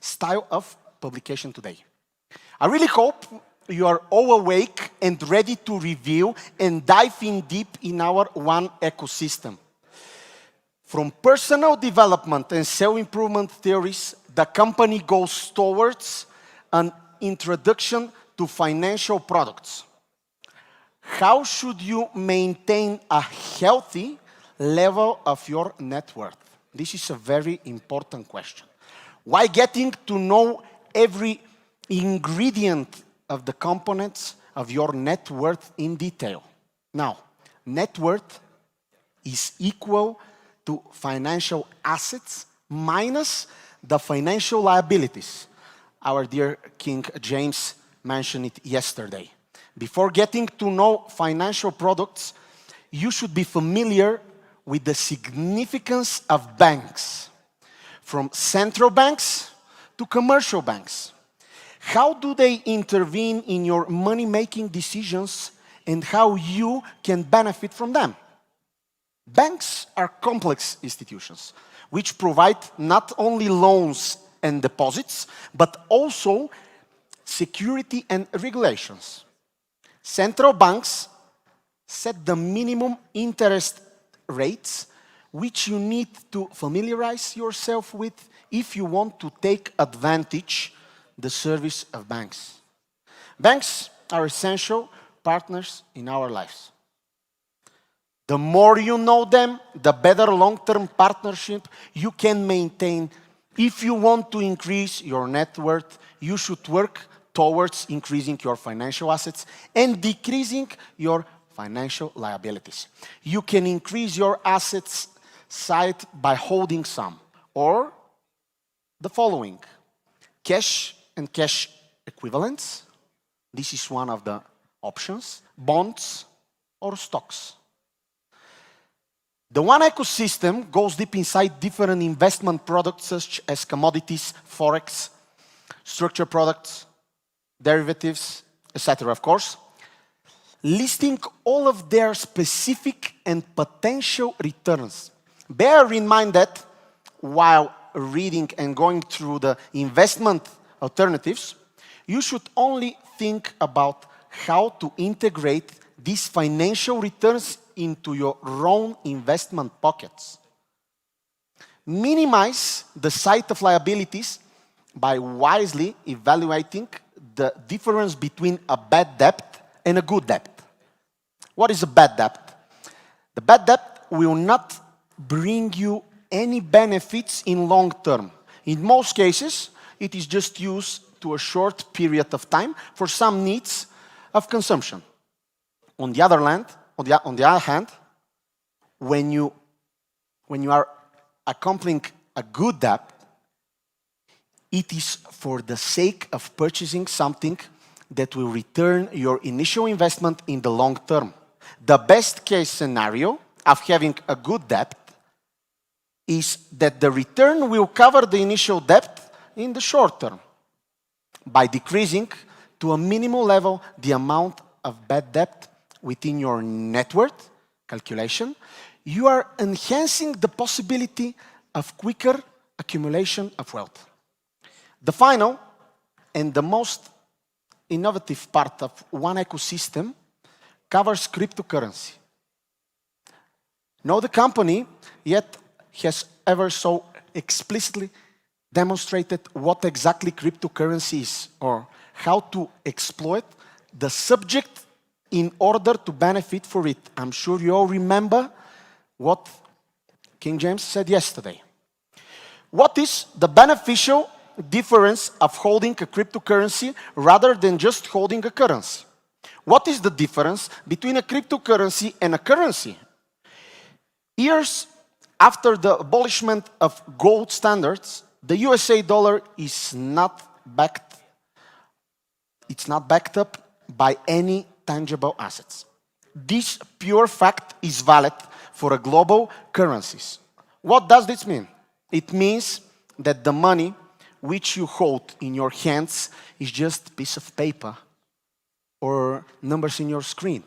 Speaker 8: style of publication today. I really hope you are all awake and ready to review and dive in deep in our one ecosystem. From personal development and self-improvement theories, the company goes towards an introduction to financial products. How should you maintain a healthy level of your net worth? This is a very important question. Why getting to know every ingredient of the components of your net worth in detail? Now, net worth is equal to financial assets minus the financial liabilities. Our dear King James mentioned it yesterday. Before getting to know financial products, you should be familiar with the significance of banks, from central banks to commercial banks. How do they intervene in your money-making decisions and how you can benefit from them? Banks are complex institutions which provide not only loans and deposits, but also security and regulations. Central banks set the minimum interest rates which you need to familiarize yourself with if you want to take advantage the service of banks. Banks are essential partners in our lives. The more you know them, the better long-term partnership you can maintain. If you want to increase your net worth, you should work towards increasing your financial assets and decreasing your financial liabilities. You can increase your assets side by holding some, or the following: cash and cash equivalents. This is one of the options. Bonds or stocks. The one ecosystem goes deep inside different investment products such as commodities, forex, structured products, derivatives, etc. of course, listing all of their specific and potential returns. Bear in mind that while reading and going through the investment alternatives, you should only think about how to integrate these financial returns into your own investment pockets. Minimize the size of liabilities by wisely evaluating the difference between a bad debt and a good debt. What is a bad debt? The bad debt will not bring you any benefits in long term. In most cases, it is just used to a short period of time for some needs of consumption. On the other hand, when you are accomplishing a good debt, it is for the sake of purchasing something that will return your initial investment in the long term. The best case scenario of having a good debt is that the return will cover the initial debt in the short term by decreasing to a minimal level the amount of bad debt within your net worth calculation. You are enhancing the possibility of quicker accumulation of wealth. The final and the most innovative part of one ecosystem covers cryptocurrency. No, the company yet has ever so explicitly demonstrated what exactly cryptocurrency is or how to exploit the subject in order to benefit for it. I'm sure you all remember what King James said yesterday. What is the beneficial difference of holding a cryptocurrency rather than just holding a currency? What is the difference between a cryptocurrency and a currency? Years after the abolishment of gold standards, the USA dollar is not backed up by any tangible assets. This pure fact is valid for a global currencies. What does this mean? It means that the money which you hold in your hands is just a piece of paper or numbers in your screen.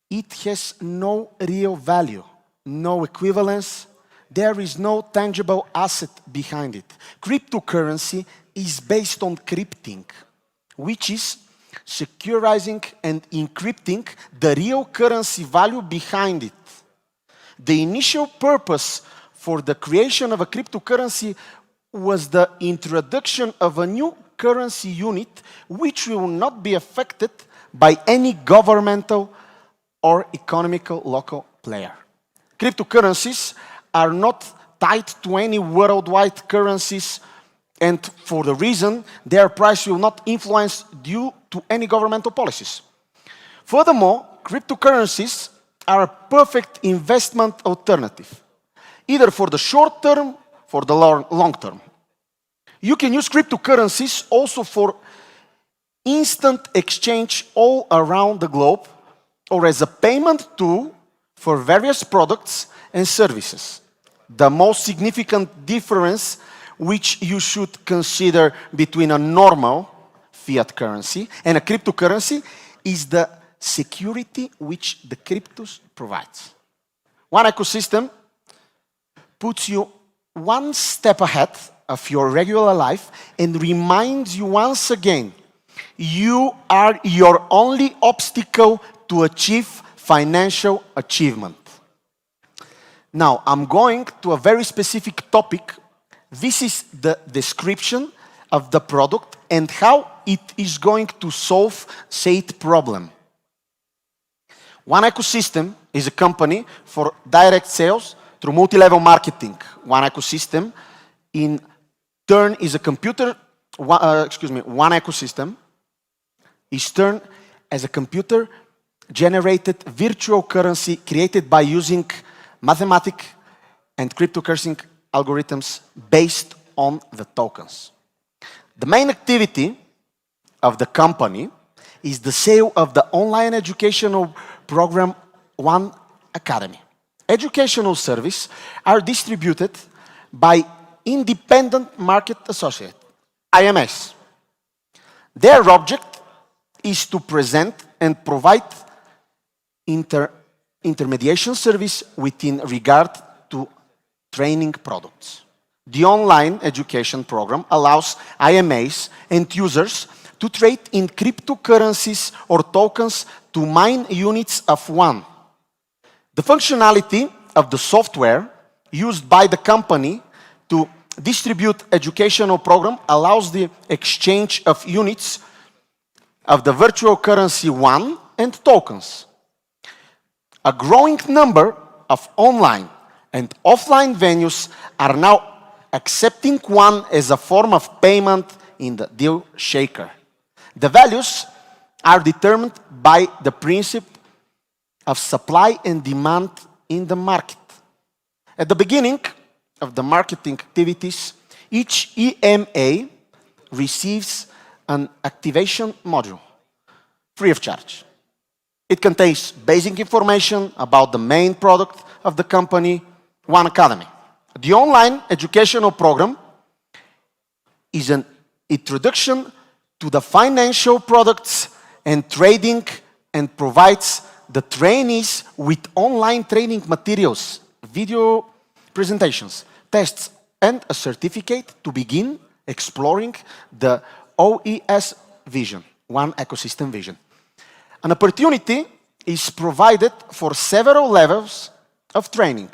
Speaker 8: It has no real value, no equivalence. There is no tangible asset behind it. Cryptocurrency is based on crypting, which is securizing and encrypting the real currency value behind it. The initial purpose for the creation of a cryptocurrency was the introduction of a new currency unit which will not be affected by any governmental or economical local player. Cryptocurrencies are not tied to any worldwide currencies, and for the reason their price will not influence due to any governmental policies. Furthermore, cryptocurrencies are a perfect investment alternative, either for the short term, for the long term. You can use cryptocurrencies also for instant exchange all around the globe, or as a payment tool for various products and services. The most significant difference which you should consider between a normal fiat currency and a cryptocurrency is the security which the cryptos provides. One ecosystem puts you one step ahead of your regular life and reminds you once again, you are your only obstacle to achieve financial achievement. Now, I'm going to a very specific topic. This is the description of the product and how it is going to solve said problem. One ecosystem is a company for direct sales through multi-level marketing. One ecosystem in turn is a one ecosystem is turned as a computer-generated virtual currency created by using mathematical and cryptocurrency algorithms based on the tokens. The main activity of the company is the sale of the online educational program One Academy. Educational services are distributed by Independent Market Associate, IMS. Their object is to present and provide intermediation service within regard to training products. The online education program allows IMAs and users to trade in cryptocurrencies or tokens to mine units of one. The functionality of the software used by the company to distribute educational program allows the exchange of units of the virtual currency one and tokens. A growing number of online and offline venues are now accepting one as a form of payment in the DEALSHAKER. The values are determined by the principle of supply and demand in the market. At the beginning of the marketing activities, each EMA receives an activation module, free of charge. It contains basic information about the main product of the company, One Academy. The online educational program is an introduction to the financial products and trading and provides the trainees with online training materials, video presentations, tests, and a certificate to begin exploring the OES vision, One Ecosystem vision. An opportunity is provided for several levels of training,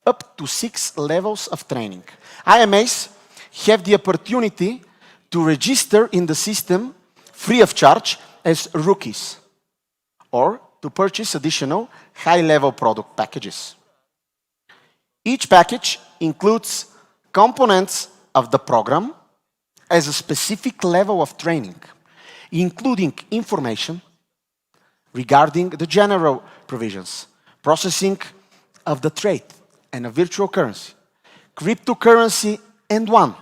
Speaker 8: up to 6 levels of training. IMAs have the opportunity to register in the system free of charge as rookies or to purchase additional high-level product packages. Each package includes components of the program as a specific level of training, including information regarding the general provisions, processing of the trade and a virtual currency, cryptocurrency, and one.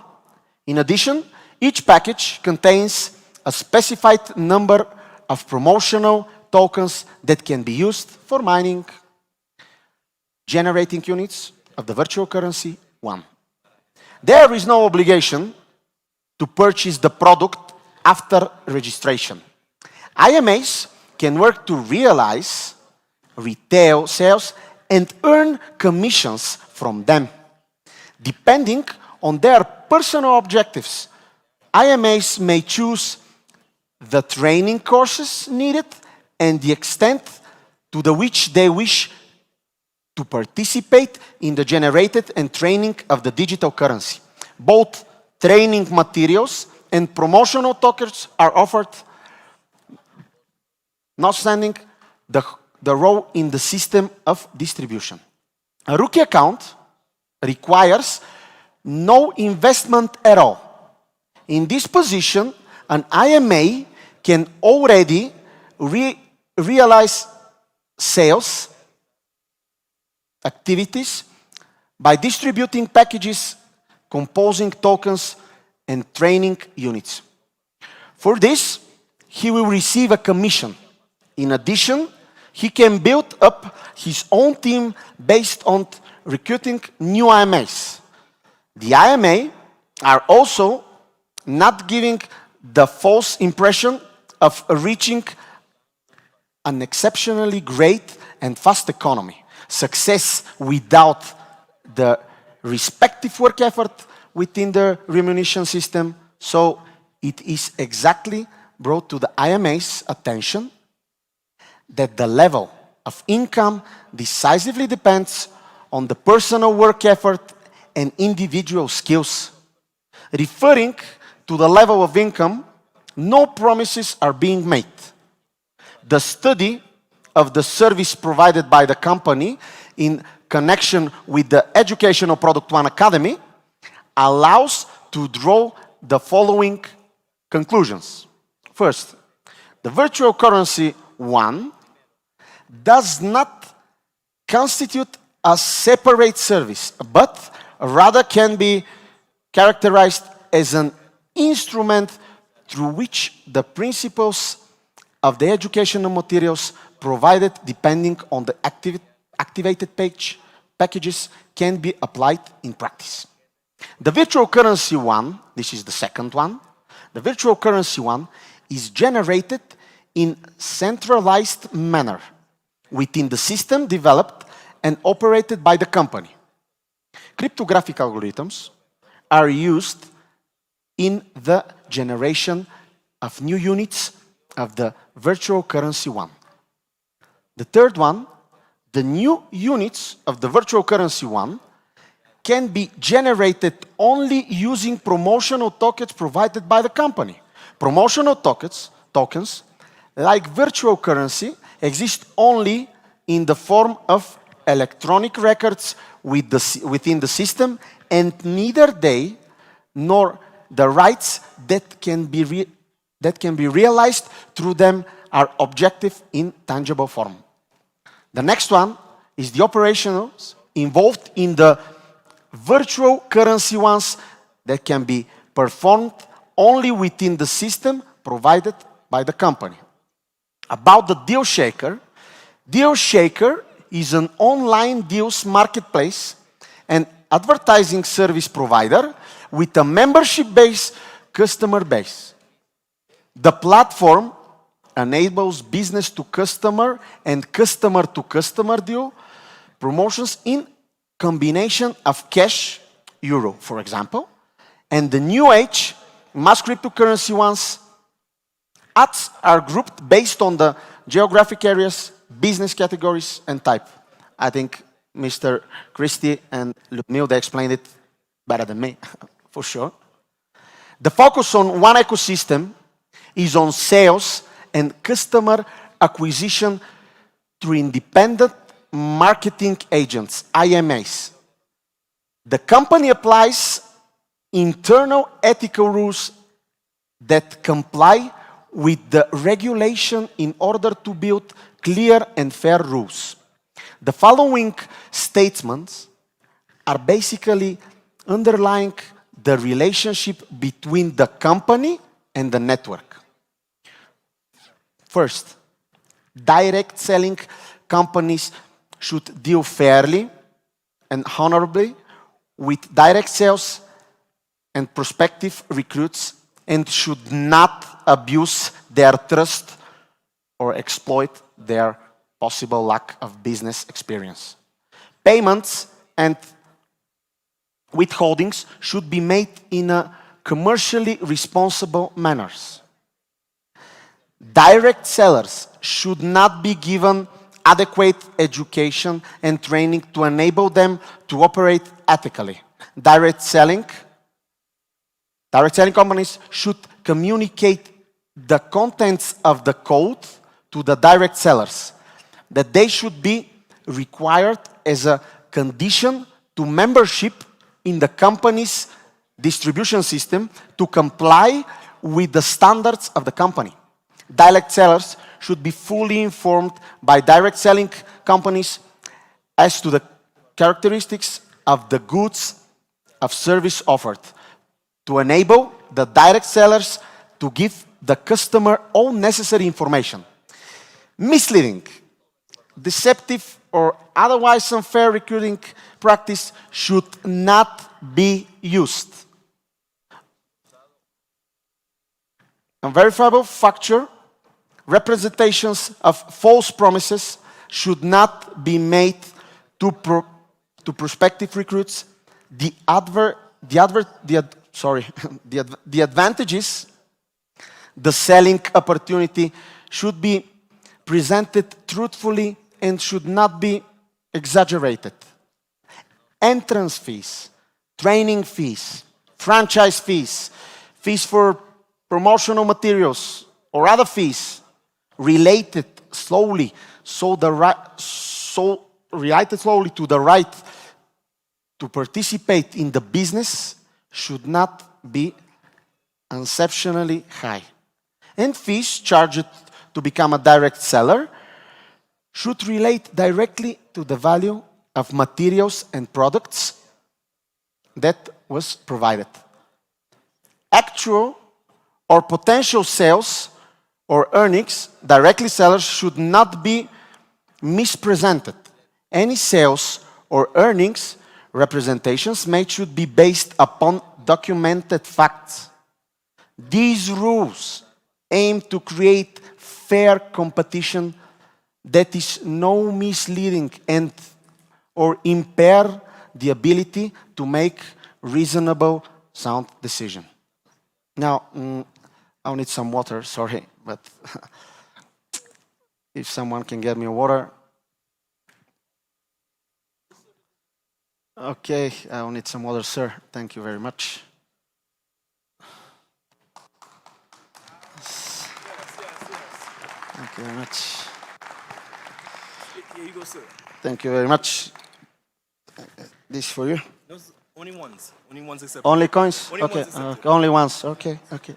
Speaker 8: In addition, each package contains a specified number of promotional tokens that can be used for mining, generating units of the virtual currency one. There is no obligation to purchase the product after registration. IMAs can work to realize retail sales and earn commissions from them. Depending on their personal objectives, IMAs may choose the training courses needed and the extent to which they wish to participate in the generated and training of the digital currency. Both training materials and promotional tokens are offered, notwithstanding the role in the system of distribution. A rookie account requires no investment at all. In this position, an IMA can already realize sales activities by distributing packages, composing tokens, and training units. For this, he will receive a commission. In addition, he can build up his own team based on recruiting new IMAs. The IMA are also not giving the false impression of reaching an exceptionally great and fast economy. Success without the respective work effort within the remuneration system. So it is exactly brought to the IMA's attention that the level of income decisively depends on the personal work effort and individual skills. Referring to the level of income, no promises are being made. The study of the service provided by the company in connection with the Educational Product One Academy allows to draw the following conclusions. First, the virtual currency one does not constitute a separate service, but rather can be characterized as an instrument through which the principles of the educational materials provided depending on the activated packages can be applied in practice. The virtual currency one, this is the second one, the virtual currency one is generated in centralized manner within the system developed and operated by the company. Cryptographic algorithms are used in the generation of new units of the virtual currency one. The third one, the new units of the virtual currency one can be generated only using promotional tokens provided by the company. Promotional tokens, like virtual currency, exist only in the form of electronic records within the system, and neither they nor the rights that can be realized through them are objective in tangible form. The next one is the operations involved in the virtual currency ones that can be performed only within the system provided by the company. About the DealShaker, DealShaker is an online deals marketplace and advertising service provider with a membership-based customer base. The platform enables business to customer and customer to customer deal promotions in combination of cash, euro, for example, and the new age mass cryptocurrency ones. Ads are grouped based on the geographic areas, business categories, and type. I think Mr. Christie and Ludmil, they explained it better than me, for sure. The focus on one ecosystem is on sales and customer acquisition through independent marketing agents, IMAs. The company applies internal ethical rules that comply with the regulation in order to build clear and fair rules. The following statements are basically underlying the relationship between the company and the network. First, direct selling companies should deal fairly and honorably with direct sales and prospective recruits and should not abuse their trust or exploit their possible lack of business experience. Payments and withholdings should be made in a commercially responsible manners. Direct sellers should not be given adequate education and training to enable them to operate ethically. Direct selling companies should communicate the contents of the code to the direct sellers, that they should be required as a condition to membership in the company's distribution system to comply with the standards of the company. Direct sellers should be fully informed by direct selling companies as to the characteristics of the goods of service offered to enable the direct sellers to give the customer all necessary information. Misleading, deceptive, or otherwise unfair recruiting practice should not be used. Unverifiable factual representations of false promises should not be made to prospective recruits. The advantages, the selling opportunity should be presented truthfully and should not be exaggerated. Entrance fees, training fees, franchise fees, fees for promotional materials, or other fees related slowly to the right to participate in the business should not be exceptionally high. And fees charged to become a direct seller should relate directly to the value of materials and products that was provided. Actual or potential sales or earnings, directly sellers should not be mispresented. Any sales or earnings representations made should be based upon documented facts. These rules aim to create fair competition that is no misleading and or impair the ability to make reasonable, sound decision. Now, I'll need some water, sorry, but if someone can get me water. Okay, I'll need some water, sir. Thank you very much. Thank you very much.
Speaker 9: Here you go, sir.
Speaker 8: Thank you very much. This for you.
Speaker 9: Those only ones. Only ones accepted.
Speaker 8: Only coins?
Speaker 9: Only
Speaker 8: Okay,
Speaker 9: ones accepted.
Speaker 8: only ones. Okay, okay.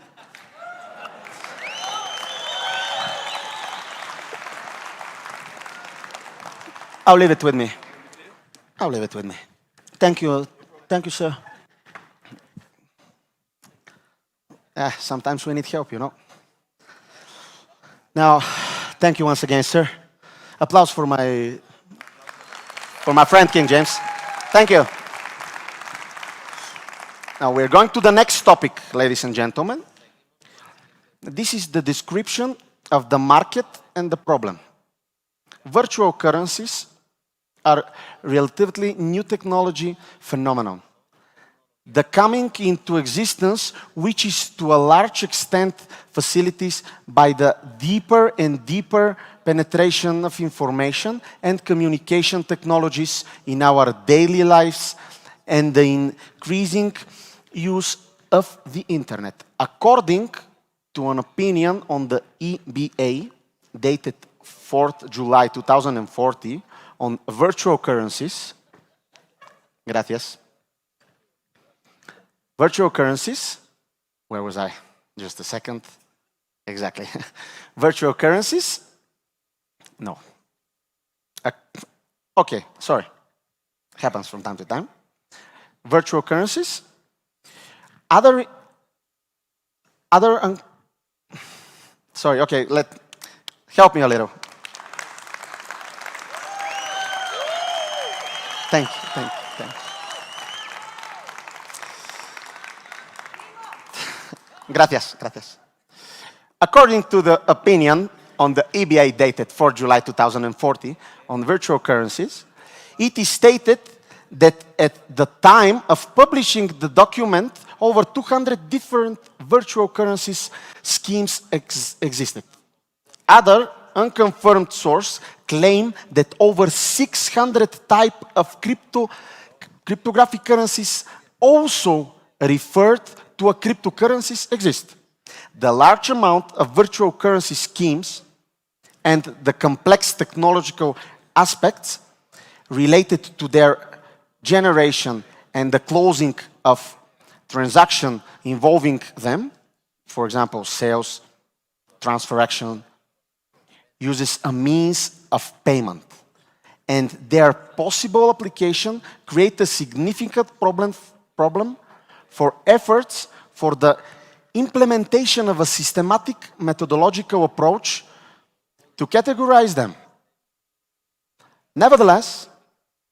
Speaker 8: I'll leave it with me. I'll leave it with me. Thank you. Thank you, sir. Sometimes we need help, you know. Now, thank you once again, sir. Applause for my friend, King James. Thank you. Now we're going to the next topic, ladies and gentlemen. This is the description of the market and the problem. Virtual currencies are relatively new technology phenomenon. The coming into existence, which is to a large extent facilitated by the deeper and deeper penetration of information and communication technologies in our daily lives and the increasing use of the internet. According to an opinion on the EBA dated 4th July 2040 on virtual currencies, gracias. Virtual currencies, where was I? Just a second. Exactly. Virtual currencies, no. Okay, sorry. Happens from time to time. Virtual currencies. Sorry, okay, help me a little. Thank you. Gracias, gracias. According to the opinion on the EBA dated 4 July 2040 on virtual currencies, it is stated that at the time of publishing the document, over 200 different virtual currencies schemes existed. Other unconfirmed sources claim that over 600 types of cryptographic currencies also referred to a cryptocurrencies exist. The large amount of virtual currency schemes and the complex technological aspects related to their generation and the closing of transaction involving them, for example, sales, transfer action, uses a means of payment. And their possible application create a significant problem for efforts for the implementation of a systematic methodological approach to categorize them. Nevertheless,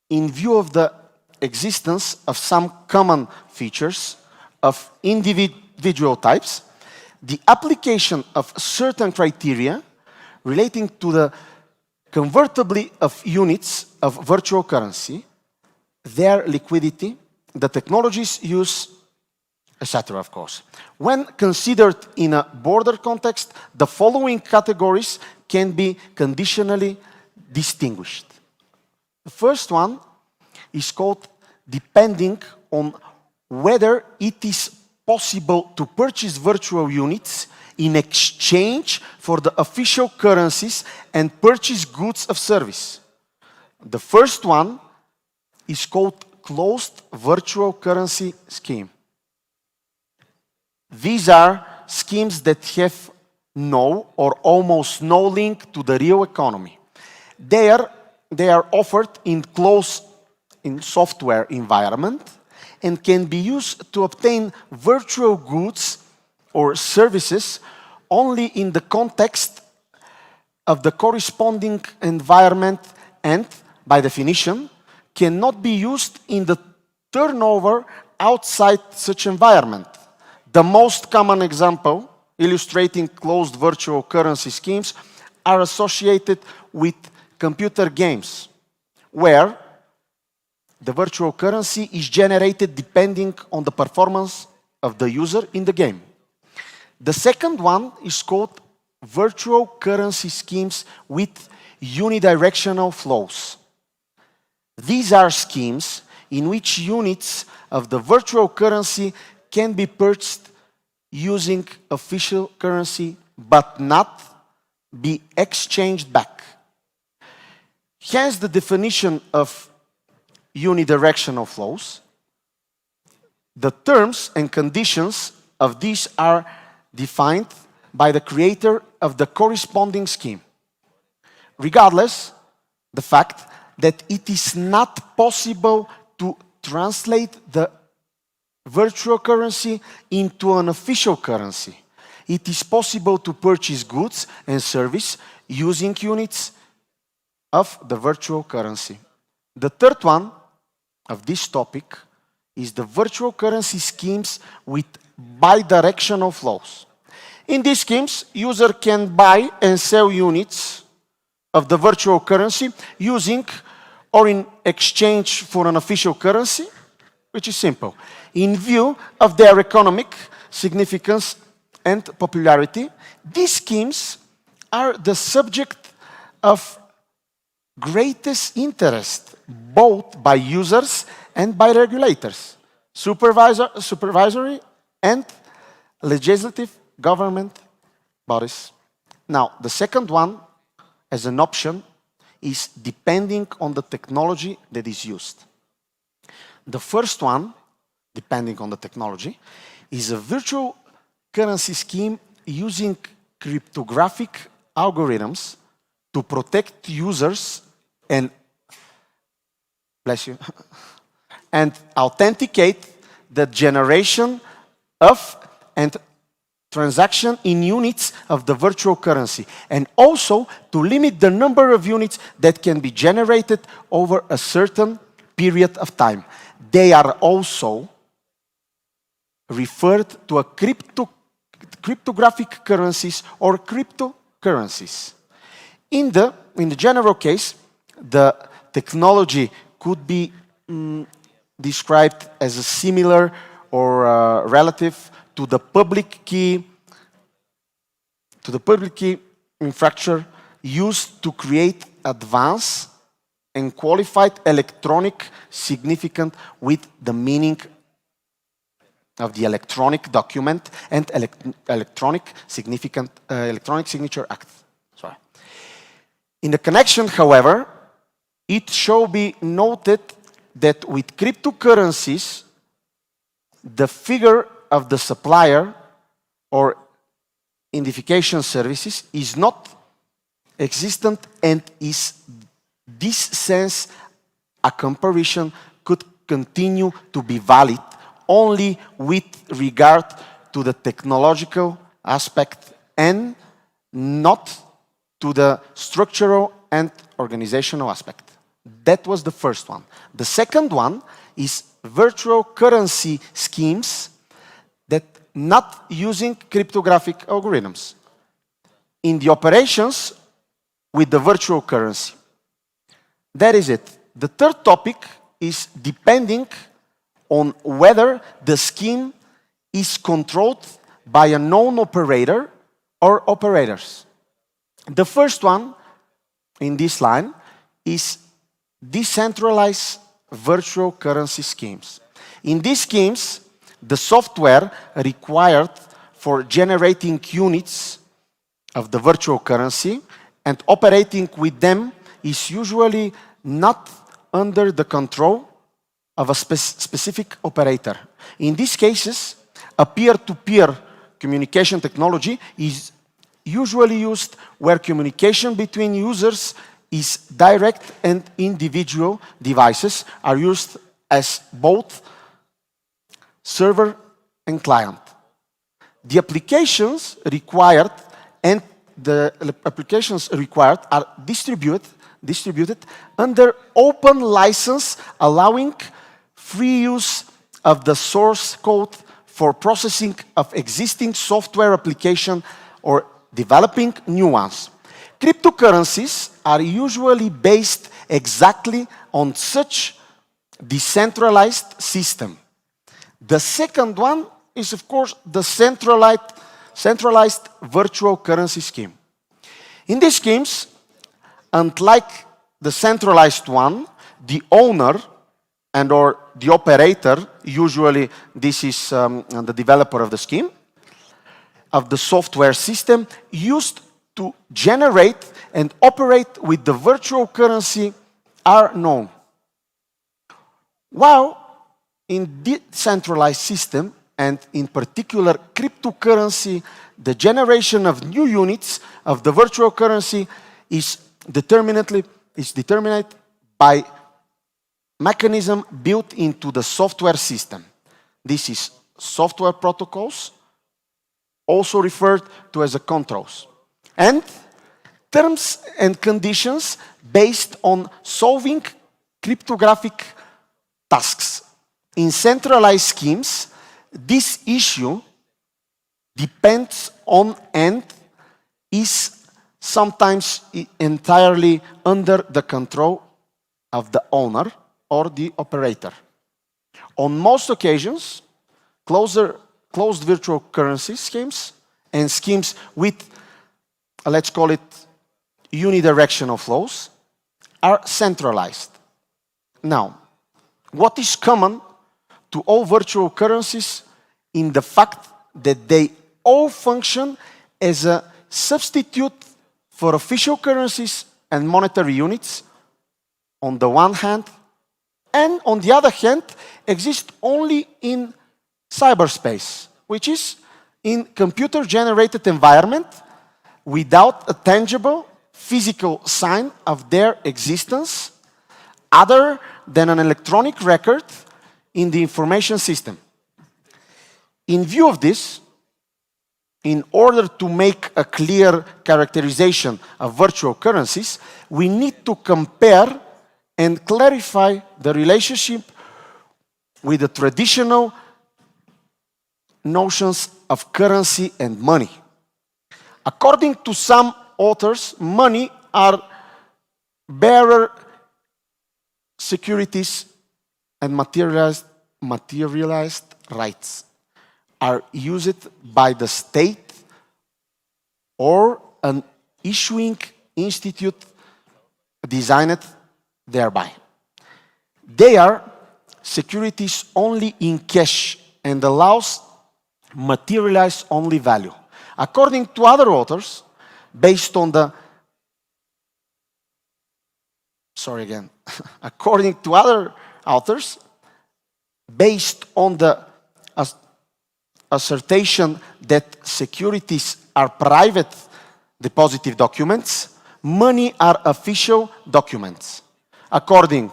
Speaker 8: in view of the existence of some common features of individual types, the application of certain criteria relating to the convertibility of units of virtual currency, their liquidity, the technologies used, etc., of course. When considered in a border context, the following categories can be conditionally distinguished. The first one is called depending on whether it is possible to purchase virtual units in exchange for the official currencies and purchase goods of service. The first one is called closed virtual currency scheme. These are schemes that have no or almost no link to the real economy. They are offered in software environment and can be used to obtain virtual goods or services only in the context of the corresponding environment and, by definition, cannot be used in the turnover outside such environment. The most common example illustrating closed virtual currency schemes are associated with computer games, where the virtual currency is generated depending on the performance of the user in the game. The second one is called virtual currency schemes with unidirectional flows. These are schemes in which units of the virtual currency can be purchased using official currency but not be exchanged back. Hence the definition of unidirectional flows. The terms and conditions of these are defined by the creator of the corresponding scheme. Regardless, the fact that it is not possible to translate the virtual currency into an official currency. It is possible to purchase goods and service using units of the virtual currency. The third one of this topic is the virtual currency schemes with bidirectional flows. In these schemes, user can buy and sell units of the virtual currency using or in exchange for an official currency, which is simple. In view of their economic significance and popularity, these schemes are the subject of greatest interest both by users and by regulators, supervisory and legislative government bodies. Now, the second one, as an option, is depending on the technology that is used. The first one, depending on the technology, is a virtual currency scheme using cryptographic algorithms to protect users and, bless you, and authenticate the generation of and transaction in units of the virtual currency, and also to limit the number of units that can be generated over a certain period of time. They are also referred to a cryptographic currencies or cryptocurrencies. In the general case, the technology could be described as a similar or relative to the public key infrastructure used to create advanced and qualified electronic significant with the meaning of the electronic document and electronic signature act. Sorry. In the connection, however, it shall be noted that with cryptocurrencies, the figure of the supplier or identification services is not existent, and is this sense a comparison could continue to be valid only with regard to the technological aspect and not to the structural and organizational aspect. That was the first one. The second one is virtual currency schemes that not using cryptographic algorithms in the operations with the virtual currency. That is it. The third topic is depending on whether the scheme is controlled by a known operator or operators. The first one in this line is decentralized virtual currency schemes. In these schemes, the software required for generating units of the virtual currency and operating with them is usually not under the control of a specific operator. In these cases, a peer-to-peer communication technology is usually used where communication between users is direct and individual devices are used as both server and client. The applications required are distributed under open license, allowing free use of the source code for processing of existing software application or developing new ones. Cryptocurrencies are usually based exactly on such decentralized system. The second one is, of course, the centralized virtual currency scheme. In these schemes, unlike the centralized one, the owner and or the operator, usually this is the developer of the scheme, of the software system used to generate and operate with the virtual currency are known. While in decentralized system, and in particular cryptocurrency, the generation of new units of the virtual currency is determined by mechanism built into the software system. This is software protocols, also referred to as controls, and terms and conditions based on solving cryptographic tasks. In centralized schemes, this issue depends on and is sometimes entirely under the control of the owner or the operator. On most occasions, closed virtual currency schemes and schemes with, let's call it, unidirectional flows are centralized. Now, what is common to all virtual currencies in the fact that they all function as a substitute for official currencies and monetary units on the one hand, and on the other hand, exist only in cyberspace, which is in computer-generated environment without a tangible physical sign of their existence other than an electronic record in the information system. In view of this, in order to make a clear characterization of virtual currencies, we need to compare and clarify the relationship with the traditional notions of currency and money. According to some authors, money are bearer securities and materialized rights are used by the state or an issuing institute designed thereby. They are securities only in cash and allows materialized only value. According to other authors, based on the according to other authors, based on the assertion that securities are private depositive documents, money are official documents. According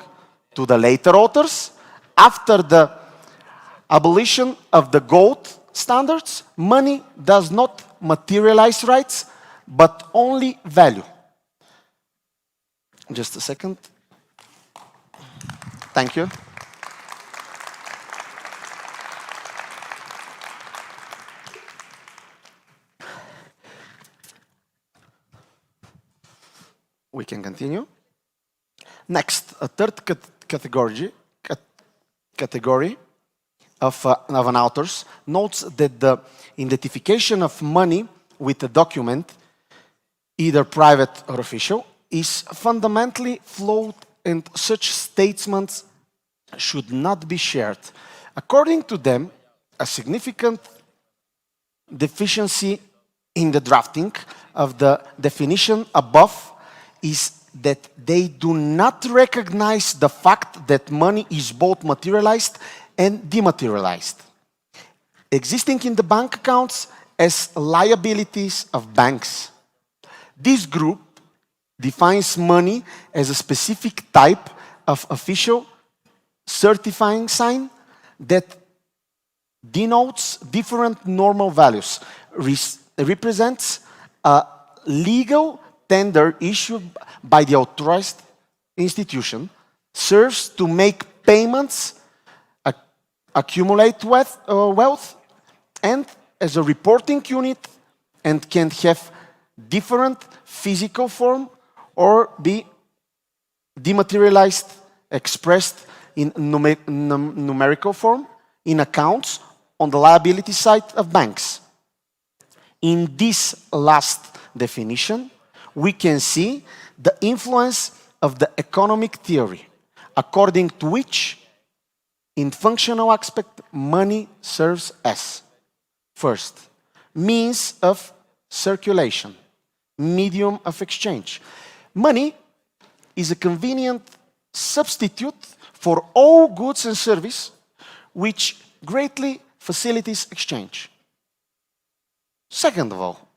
Speaker 8: to the later authors, after the abolition of the gold standards, money does not materialize rights, but only value. Just a second. Thank you. We can continue. Next, a third category of an author notes that the identification of money with a document, either private or official, is fundamentally flawed and such statements should not be shared. According to them, a significant deficiency in the drafting of the definition above is that they do not recognize the fact that money is both materialized and dematerialized, existing in the bank accounts as liabilities of banks. This group defines money as a specific type of official certifying sign that denotes different normal values, represents a legal tender issued by the authorized institution, serves to make payments, accumulate wealth, and as a reporting unit, and can have different physical form or be dematerialized, expressed in numerical form in accounts on the liability side of banks. In this last definition, we can see the influence of the economic theory, according to which, in functional aspect, money serves as, first, means of circulation, medium of exchange. Money is a convenient substitute for all goods and services, which greatly facilitates exchange. Second of all,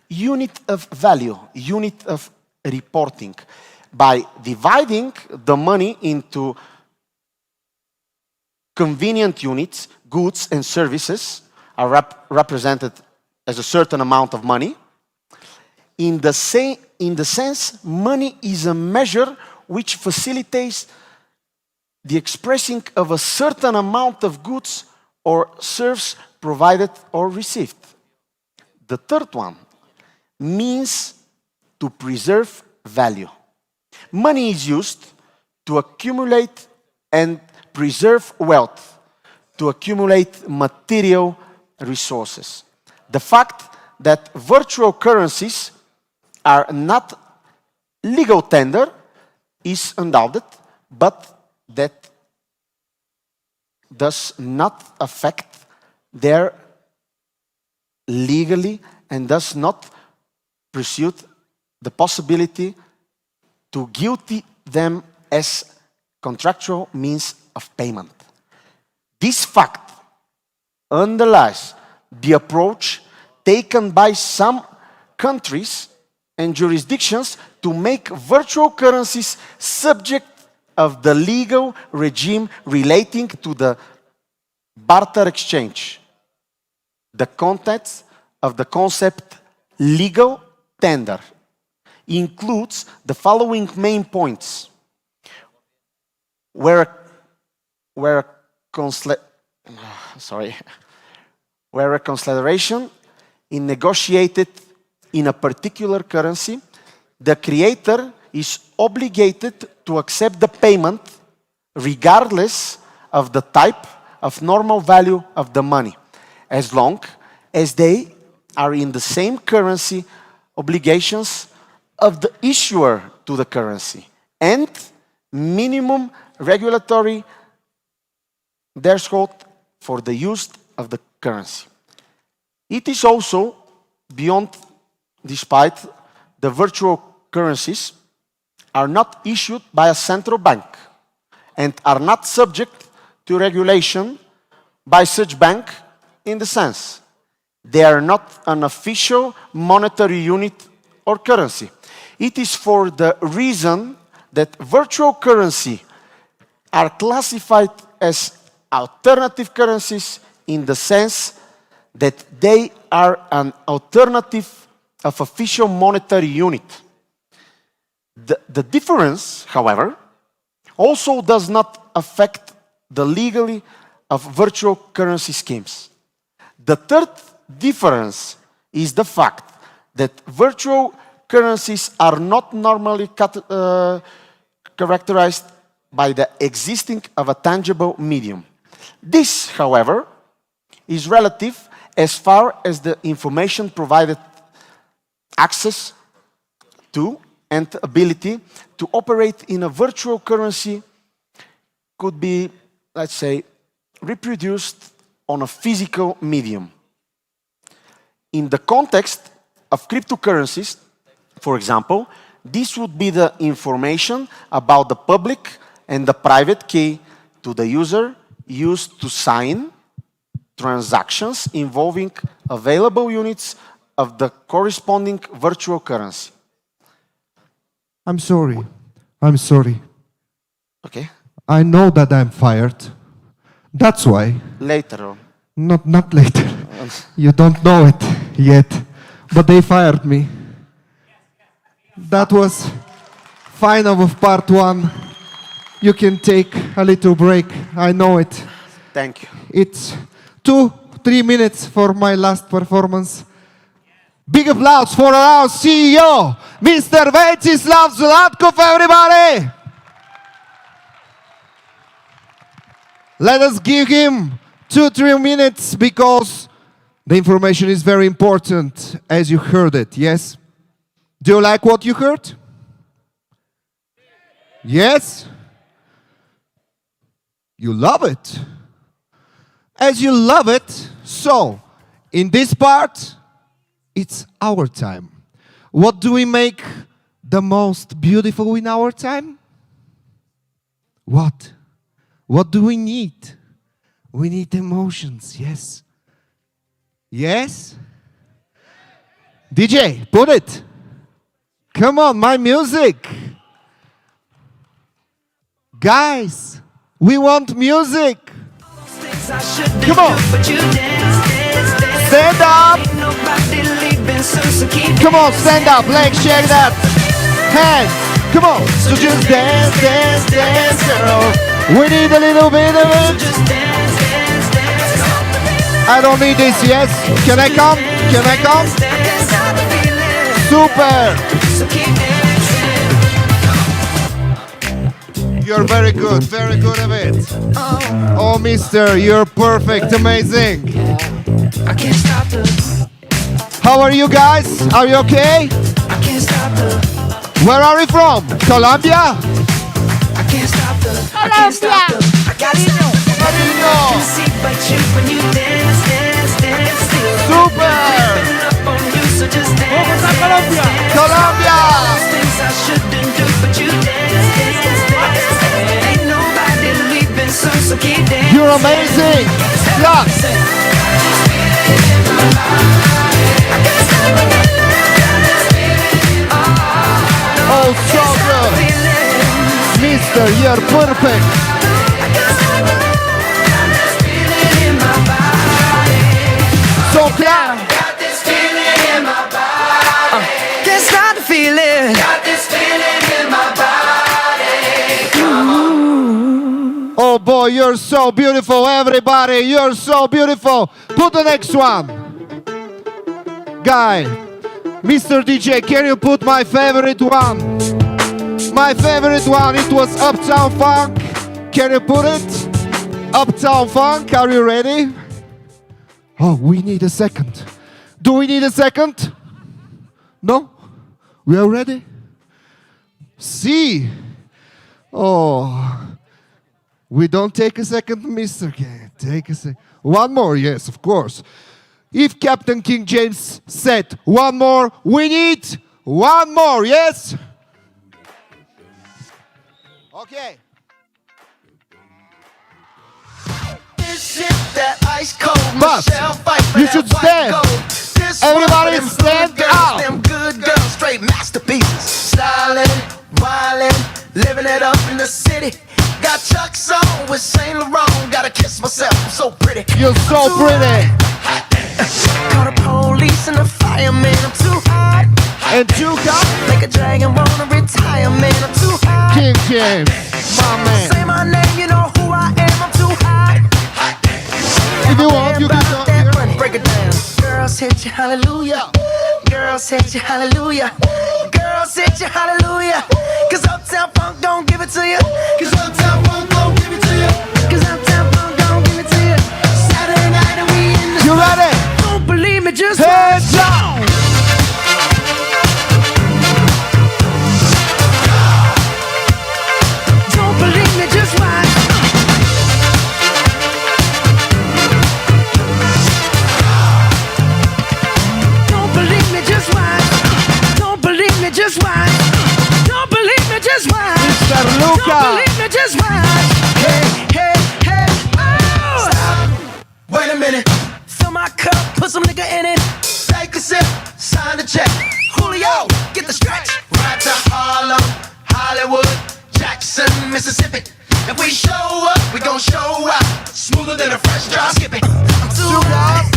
Speaker 8: unit of value, unit of reporting. By dividing the money into convenient units, goods and services are represented as a certain amount of money. In the sense, money is a measure which facilitates the expressing of a certain amount of goods or service provided or received. The third one, means to preserve value. Money is used to accumulate and preserve wealth, to accumulate material resources. The fact that virtual currencies are not legal tender is undoubted, but that does not affect their legally and does not pursue the possibility to guilty them as contractual means of payment. This fact underlies the approach taken by some countries and jurisdictions to make virtual currencies subject of the legal regime relating to the barter exchange. The context of the concept legal tender includes the following main points. Where where a consideration is negotiated in a particular currency, the creator is obligated to accept the payment regardless of the type of normal value of the money, as long as they are in the same currency obligations of the issuer to the currency and minimum regulatory threshold for the use of the currency. It is also beyond, despite the virtual currencies are not issued by a central bank and are not subject to regulation by such bank in the sense they are not an official monetary unit or currency. It is for the reason that virtual currency are classified as alternative currencies in the sense that they are an alternative of official monetary unit. The difference, however, also does not affect the legality of virtual currency schemes. The third difference is the fact that virtual currencies are not normally characterized by the existing of a tangible medium. This, however, is relative as far as the information provided access to and ability to operate in a virtual currency could be, let's say, reproduced on a physical medium. In the context of cryptocurrencies, for example, this would be the information about the public and the private key to the user used to sign transactions involving available units of the corresponding virtual currency.
Speaker 10: I'm sorry. I'm sorry.
Speaker 8: Okay.
Speaker 10: I know that I'm fired. That's why.
Speaker 8: Later on.
Speaker 10: Not later. You don't know it yet. But they fired me. That was final of part one. You can take a little break. I know it.
Speaker 8: Thank you.
Speaker 10: It's 2-3 minutes for my last performance. Big applause for our CEO, Mr. Vyacheslav Zlatkov, everybody! Let us give him 2-3 minutes because the information is very important as you heard it, yes? Do you like what you heard? Yes? You love it. As you love it, so in this part, it's our time. What do we make the most beautiful in our time? What? What do we need? We need emotions, yes. Yes? DJ, put it. Come on, my music. Guys, we want music. Come on. Stand up. Come on, stand up. Legs shake that. Hands. Come on. So just dance, dance, dance, girl. We need a little bit of it. I don't need this, yes? Can I come? Can I come? Super. You're very good at it. Oh, mister, you're perfect, amazing. How are you guys? Are you okay? Where are you from? Colombia? Super!
Speaker 3: BOGOTA, Colombia!
Speaker 10: Colombia! You're amazing! Yes! Oh, so good! Mister, you're perfect! So clear!
Speaker 6: Can't stop the feeling.
Speaker 10: Oh, boy, you're so beautiful. Everybody, you're so beautiful. Put the next one. Guy, Mr. DJ, can you put my favorite one? My favorite one, it was Uptown Funk. Can you put it? Uptown Funk, are you ready? Oh, we need a second. Do we need a second? No? We are ready? See? Oh, we don't take a second, Mr. K. Take a second. One more, yes, of course. If Captain King James said one more, we need one more, yes? Okay.
Speaker 15: This is that ice cold
Speaker 10: But
Speaker 15: Michelle fight for
Speaker 10: you
Speaker 15: that
Speaker 10: should
Speaker 15: white
Speaker 10: stand.
Speaker 15: gold. This
Speaker 10: Everybody
Speaker 15: one for them
Speaker 10: stand
Speaker 15: good girls,
Speaker 10: up.
Speaker 15: Them good girls, straight masterpieces. Stylin', wildin', living it up in the city. Got Chuck's on with Saint Laurent. Gotta kiss myself, I'm so pretty.
Speaker 10: You're so pretty.
Speaker 15: Call the police and the fireman, I'm too hot.
Speaker 10: And you got
Speaker 15: Make a dragon wanna retire, man, I'm too hot.
Speaker 10: King James, my man.
Speaker 15: Say my name, you know who I am, I'm too hot.
Speaker 10: If you want, you can come
Speaker 15: that
Speaker 10: here.
Speaker 15: money, break it down. Girls hit you, hallelujah. Girls hit you, hallelujah. Girls hit you, hallelujah. Cause Uptown Funk don't give it to you. Cause Uptown Funk don't give it to you. Cause Uptown Funk don't give it to you. Saturday night and we in the
Speaker 10: You ready?
Speaker 15: Don't believe me, just
Speaker 10: Hands
Speaker 15: watch.
Speaker 10: down.
Speaker 15: Don't believe me, just watch. Don't believe me, just watch. Don't believe me, just watch. Don't believe me, just watch.
Speaker 10: Mr. Luca.
Speaker 15: Don't believe me, just watch. Hey, hey, hey, oh! Stop. Wait a minute. Fill my cup, put some nigga in it. Take a sip, sign the check. Julio, get the stretch. Right to Harlem, Hollywood, Jackson, Mississippi. If we show up, we gon' show out. Smoother than a fresh drop skipping. I'm too hot.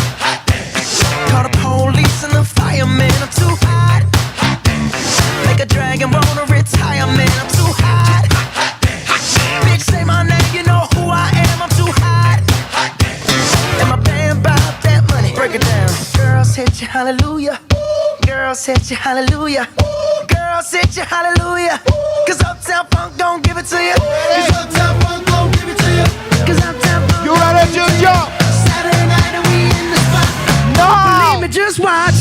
Speaker 15: Call the police and the fireman. I'm too hot. Make a dragon wanna retire, man. I'm too hot. Bitch, say my name, you know who I am. I'm too hot. And my band bought that money. Break it down. Girls hit you, hallelujah. Girls hit you, hallelujah. Girls hit you, hallelujah. Cause Uptown Funk don't give it to you. Cause Uptown Funk don't give it to you. Cause Uptown Funk
Speaker 10: You ready to jump?
Speaker 15: Saturday night and we in the spot.
Speaker 10: No.
Speaker 15: Don't believe me, just watch.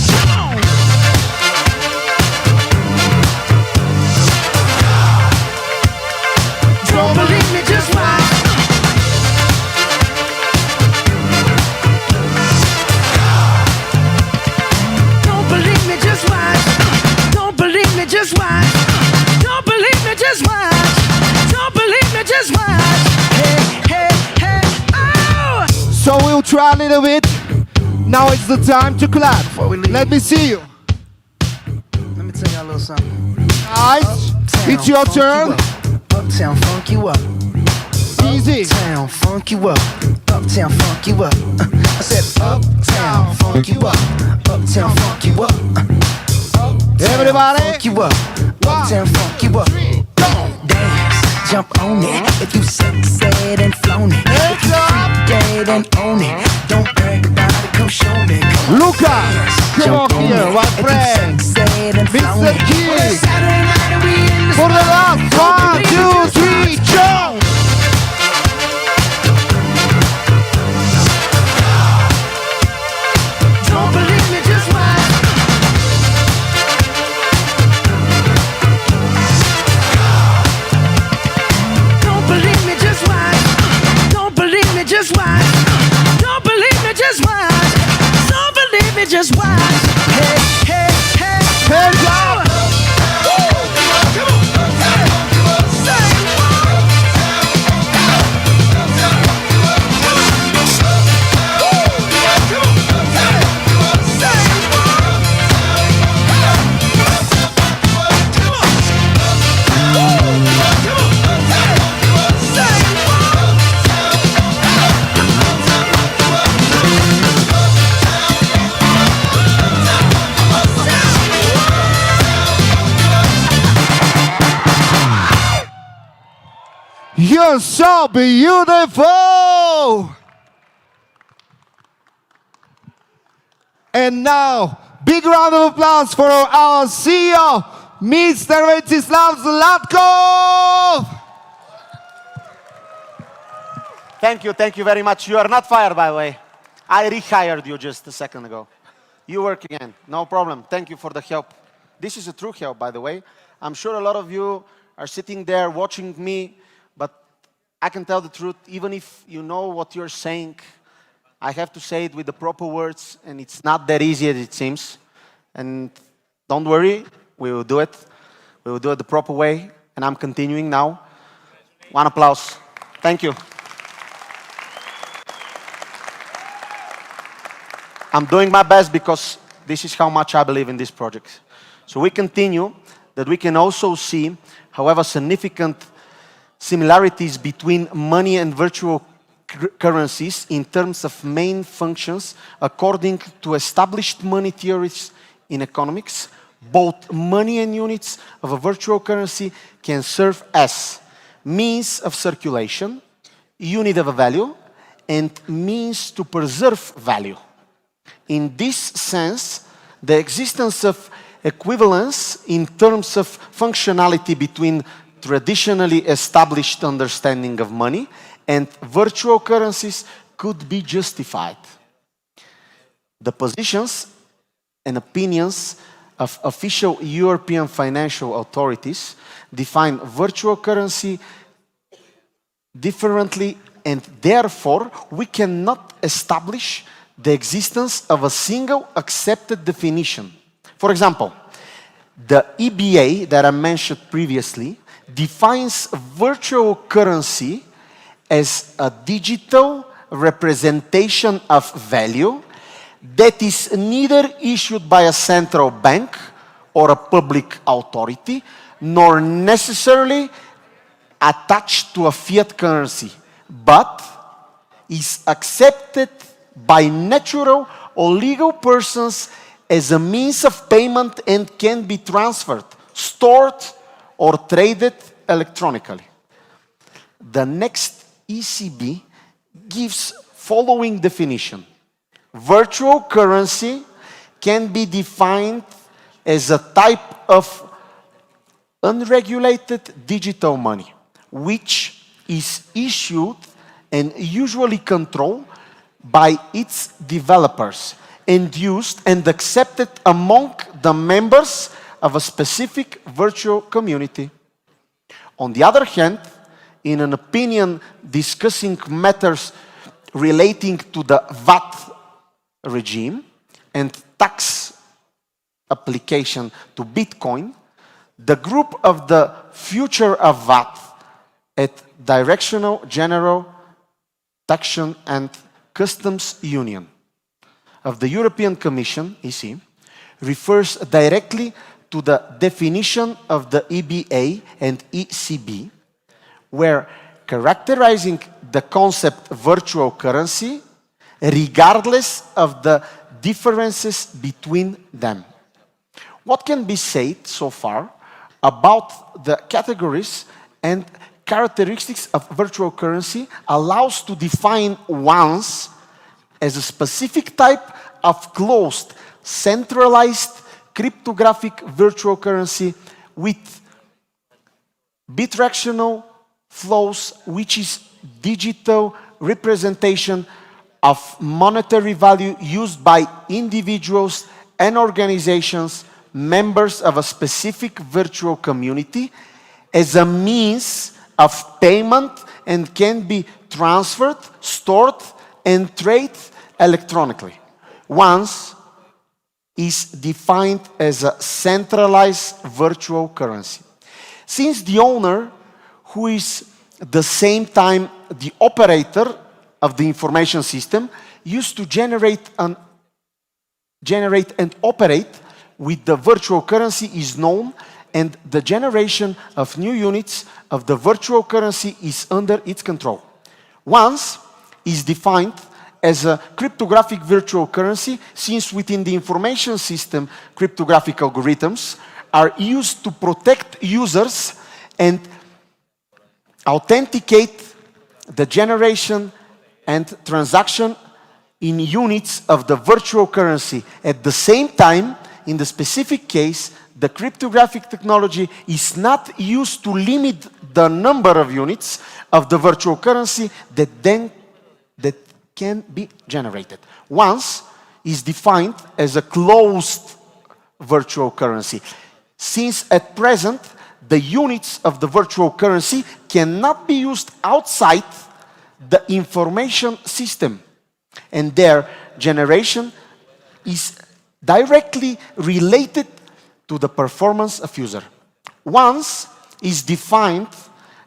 Speaker 15: Don't believe me, just watch. Don't believe me, just watch. Don't believe me, just watch. Don't believe me, just watch. Don't believe me, just watch. Hey, hey, hey, oh!
Speaker 10: So we'll try a little bit. Now it's the time to clap. Let me see you.
Speaker 15: Let me tell y'all a little something.
Speaker 10: Guys, it's your turn.
Speaker 15: Uptown funk you up.
Speaker 10: Easy.
Speaker 15: Uptown funk you up. Uptown funk you up. I said uptown funk you up. Uptown funk you up.
Speaker 10: Everybody.
Speaker 15: Funk you up. Uptown funk you up. Dance, jump on it. If you said and flown it. If you dead and own it. Don't brag about it, come show me.
Speaker 10: Luca, come on here, my friend. Mr. Key. For the last 1, 2, 3, jump.
Speaker 15: Don't believe me, just watch. Don't believe me, just watch. Don't believe me, just watch. Don't believe me, just watch. Don't believe me, just watch. Hey, hey, hey.
Speaker 10: You're so beautiful. And now, big round of applause for our CEO, Mr. Vencislav Zlatkov.
Speaker 8: Thank you very much. You are not fired, by the way. I rehired you just a second ago. You work again, no problem. Thank you for the help. This is a true help, by the way. I'm sure a lot of you are sitting there watching me, but I can tell the truth, even if you know what you're saying, I have to say it with the proper words, and it's not that easy as it seems. And don't worry, we will do it. We will do it the proper way, and I'm continuing now. One applause. Thank you. I'm doing my best because this is how much I believe in this project. So we continue, that we can also see, however, significant similarities between money and virtual currencies in terms of main functions according to established money theories in economics. Both money and units of a virtual currency can serve as means of circulation, unit of a value, and means to preserve value. In this sense, the existence of equivalence in terms of functionality between traditionally established understanding of money and virtual currencies could be justified. The positions and opinions of official European financial authorities define virtual currency differently, and therefore we cannot establish the existence of a single accepted definition. For example, the EBA that I mentioned previously defines virtual currency as a digital representation of value that is neither issued by a central bank or a public authority, nor necessarily attached to a fiat currency, but is accepted by natural or legal persons as a means of payment and can be transferred, stored, or traded electronically. The next ECB gives following definition. Virtual currency can be defined as a type of unregulated digital money, which is issued and usually controlled by its developers and used and accepted among the members of a specific virtual community. On the other hand, in an opinion discussing matters relating to the VAT regime and tax application to Bitcoin, the group of the future of VAT at Directional General Taxation and Customs Union of the European Commission, EC, refers directly to the definition of the EBA and ECB, where characterizing the concept virtual currency regardless of the differences between them. What can be said so far about the categories and characteristics of virtual currency allows to define once as a specific type of closed, centralized, cryptographic virtual currency with bidirectional flows, which is digital representation of monetary value used by individuals and organizations, members of a specific virtual community, as a means of payment and can be transferred, stored, and traded electronically. Once is defined as a centralized virtual currency. Since the owner, who is at the same time the operator of the information system, used to generate and operate with the virtual currency is known, and the generation of new units of the virtual currency is under its control. Once is defined as a cryptographic virtual currency, since within the information system, cryptographic algorithms are used to protect users and authenticate the generation and transaction in units of the virtual currency. At the same time, in the specific case, the cryptographic technology is not used to limit the number of units of the virtual currency that can be generated. Once is defined as a closed virtual currency, since at present the units of the virtual currency cannot be used outside the information system, and their generation is directly related to the performance of user. Once is defined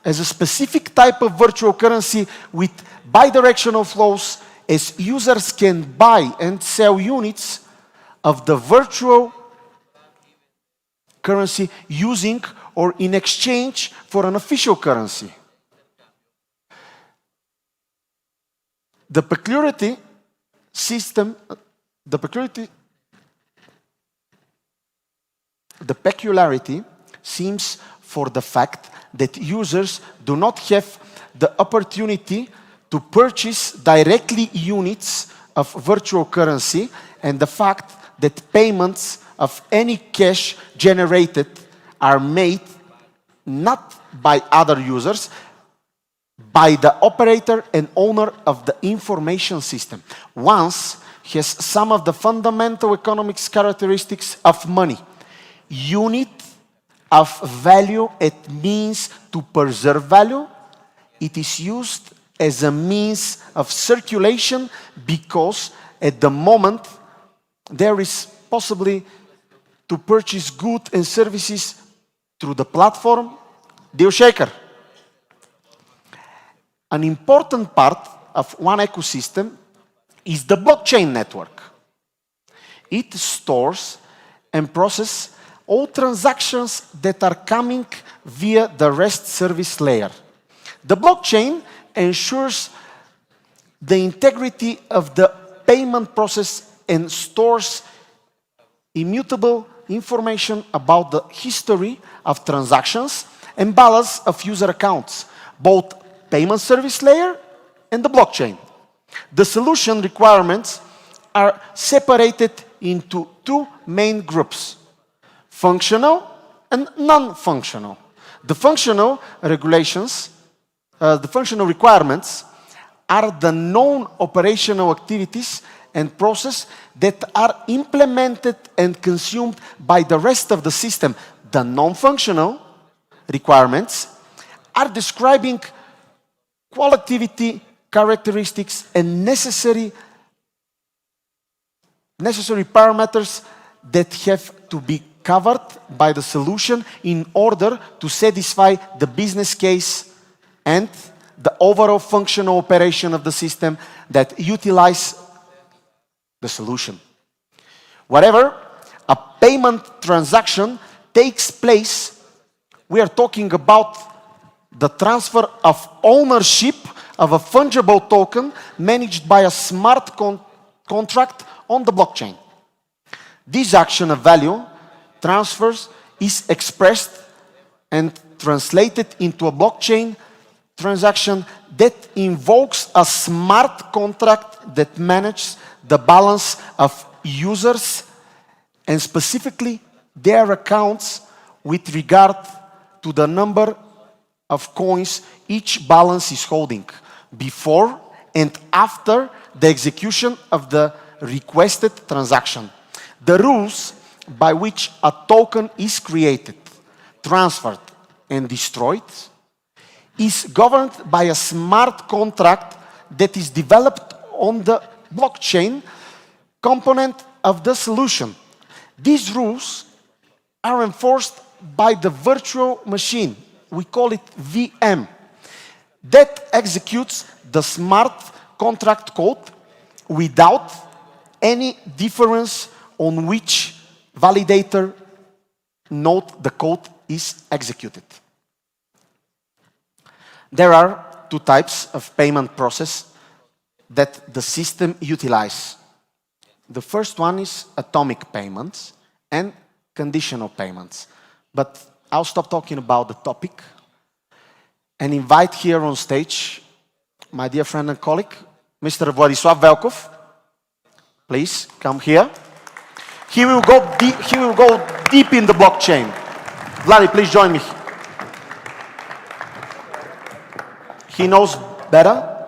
Speaker 8: as a specific type of virtual currency with bidirectional flows, as users can buy and sell units of the virtual currency using or in exchange for an official currency. The peculiarity seems for the fact that users do not have the opportunity to purchase directly units of virtual currency, and the fact that payments of any cash generated are made not by other users, by the operator and owner of the information system. Once has some of the fundamental economics characteristics of money. Unit of value, it means to preserve value. It is used as a means of circulation because at the moment there is possibly to purchase goods and services through the platform DEALSHAKER. An important part of one ecosystem is the blockchain network. It stores and processes all transactions that are coming via the REST service layer. The blockchain ensures the integrity of the payment process and stores immutable information about the history of transactions and balance of user accounts, both payment service layer and the blockchain. The solution requirements are separated into two main groups: functional and non-functional. The functional requirements are the known operational activities and process that are implemented and consumed by the rest of the system. The non-functional requirements are describing qualitative characteristics and necessary parameters that have to be covered by the solution in order to satisfy the business case and the overall functional operation of the system that utilize the solution. Wherever a payment transaction takes place, we are talking about the transfer of ownership of a fungible token managed by a smart contract on the blockchain. This action of value transfers is expressed and translated into a blockchain transaction that invokes a smart contract that manages the balance of users and specifically their accounts with regard to the number of coins each balance is holding before and after the execution of the requested transaction. The rules by which a token is created, transferred, and destroyed is governed by a smart contract that is developed on the blockchain component of the solution. These rules are enforced by the virtual machine, we call it VM, that executes the smart contract code without any difference on which validator node the code is executed. There are two types of payment process that the system utilizes. The first one is atomic payments and conditional payments. But I'll stop talking about the topic and invite here on stage my dear friend and colleague, Mr. Władysław Welkov. Please come here. He will go deep in the blockchain. Vladi, please join me. He knows better,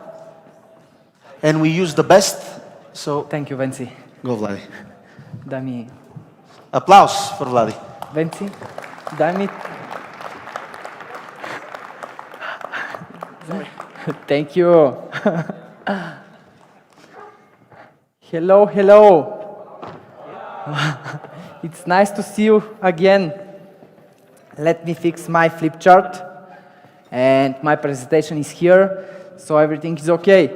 Speaker 8: and we use the best. So
Speaker 11: thank you, Venci.
Speaker 8: Go, Vladi.
Speaker 11: Dai-mi.
Speaker 8: Applause for Vladi.
Speaker 11: Venci, dai-mi. Thank you. Hello, hello. It's nice to see you again. Let me fix my flip chart. And my presentation is here, so everything is okay.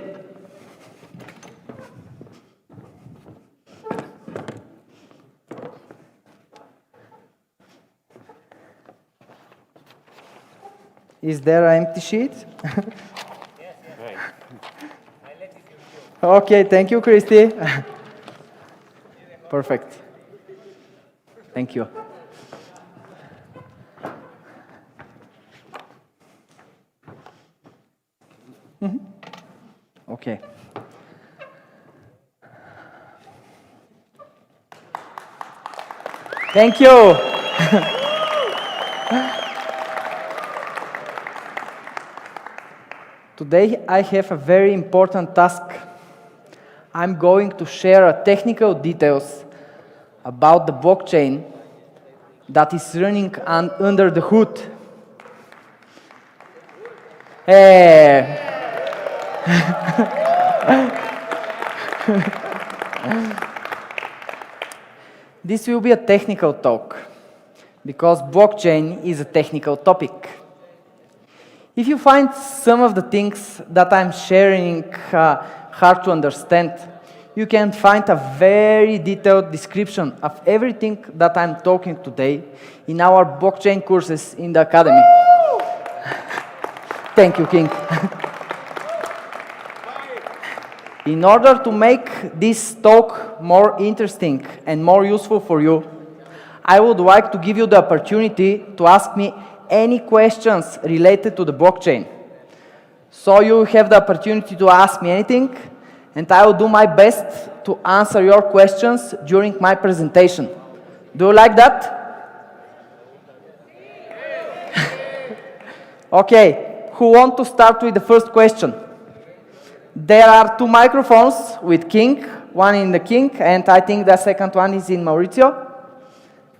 Speaker 11: Is there an empty sheet? Okay, thank you, Christy. Perfect. Thank you. Okay. Thank you. Today I have a very important task. I'm going to share technical details about the blockchain that is running under the hood. Hey. This will be a technical talk because blockchain is a technical topic. If you find some of the things that I'm sharing hard to understand, you can find a very detailed description of everything that I'm talking today in our blockchain courses in the academy. Thank you, King. In order to make this talk more interesting and more useful for you, I would like to give you the opportunity to ask me any questions related to the blockchain. So you have the opportunity to ask me anything, and I will do my best to answer your questions during my presentation. Do you like that? Okay, who want to start with the first question? There are two microphones with King, one in the King, and I think the second one is in Mauricio.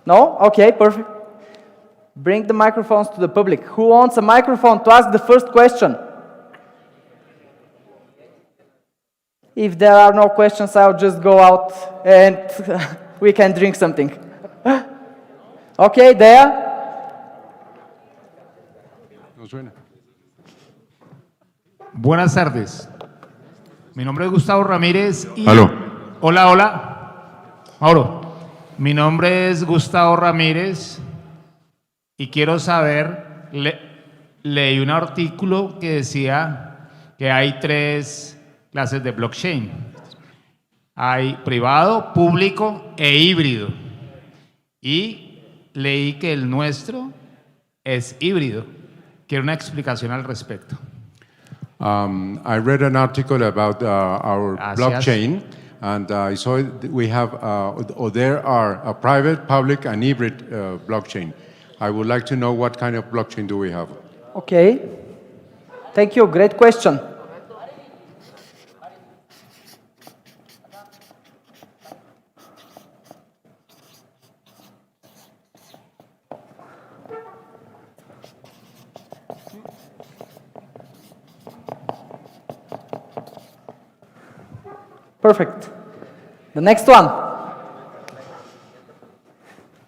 Speaker 11: No? Okay, perfect. Bring the microphones to the public. Who wants a microphone to ask the first question? If there are no questions, I'll just go out and we can drink something. Okay, there.
Speaker 12: Buenas tardes. Mi nombre es Gustavo Ramírez y...
Speaker 13: Aló.
Speaker 12: Hola, hola. Mauro. Mi nombre es Gustavo Ramírez y quiero saber, leí un artículo que decía que hay 3 clases de blockchain. Hay privado, público e híbrido. Y leí que el nuestro es híbrido. Quiero una explicación al respecto.
Speaker 13: I read an article about our blockchain, and I saw we have, or there are a private, public, and hybrid blockchain. I would like to know what kind of blockchain do we have?
Speaker 11: Okay. Thank you. Great question. Perfect. The next one.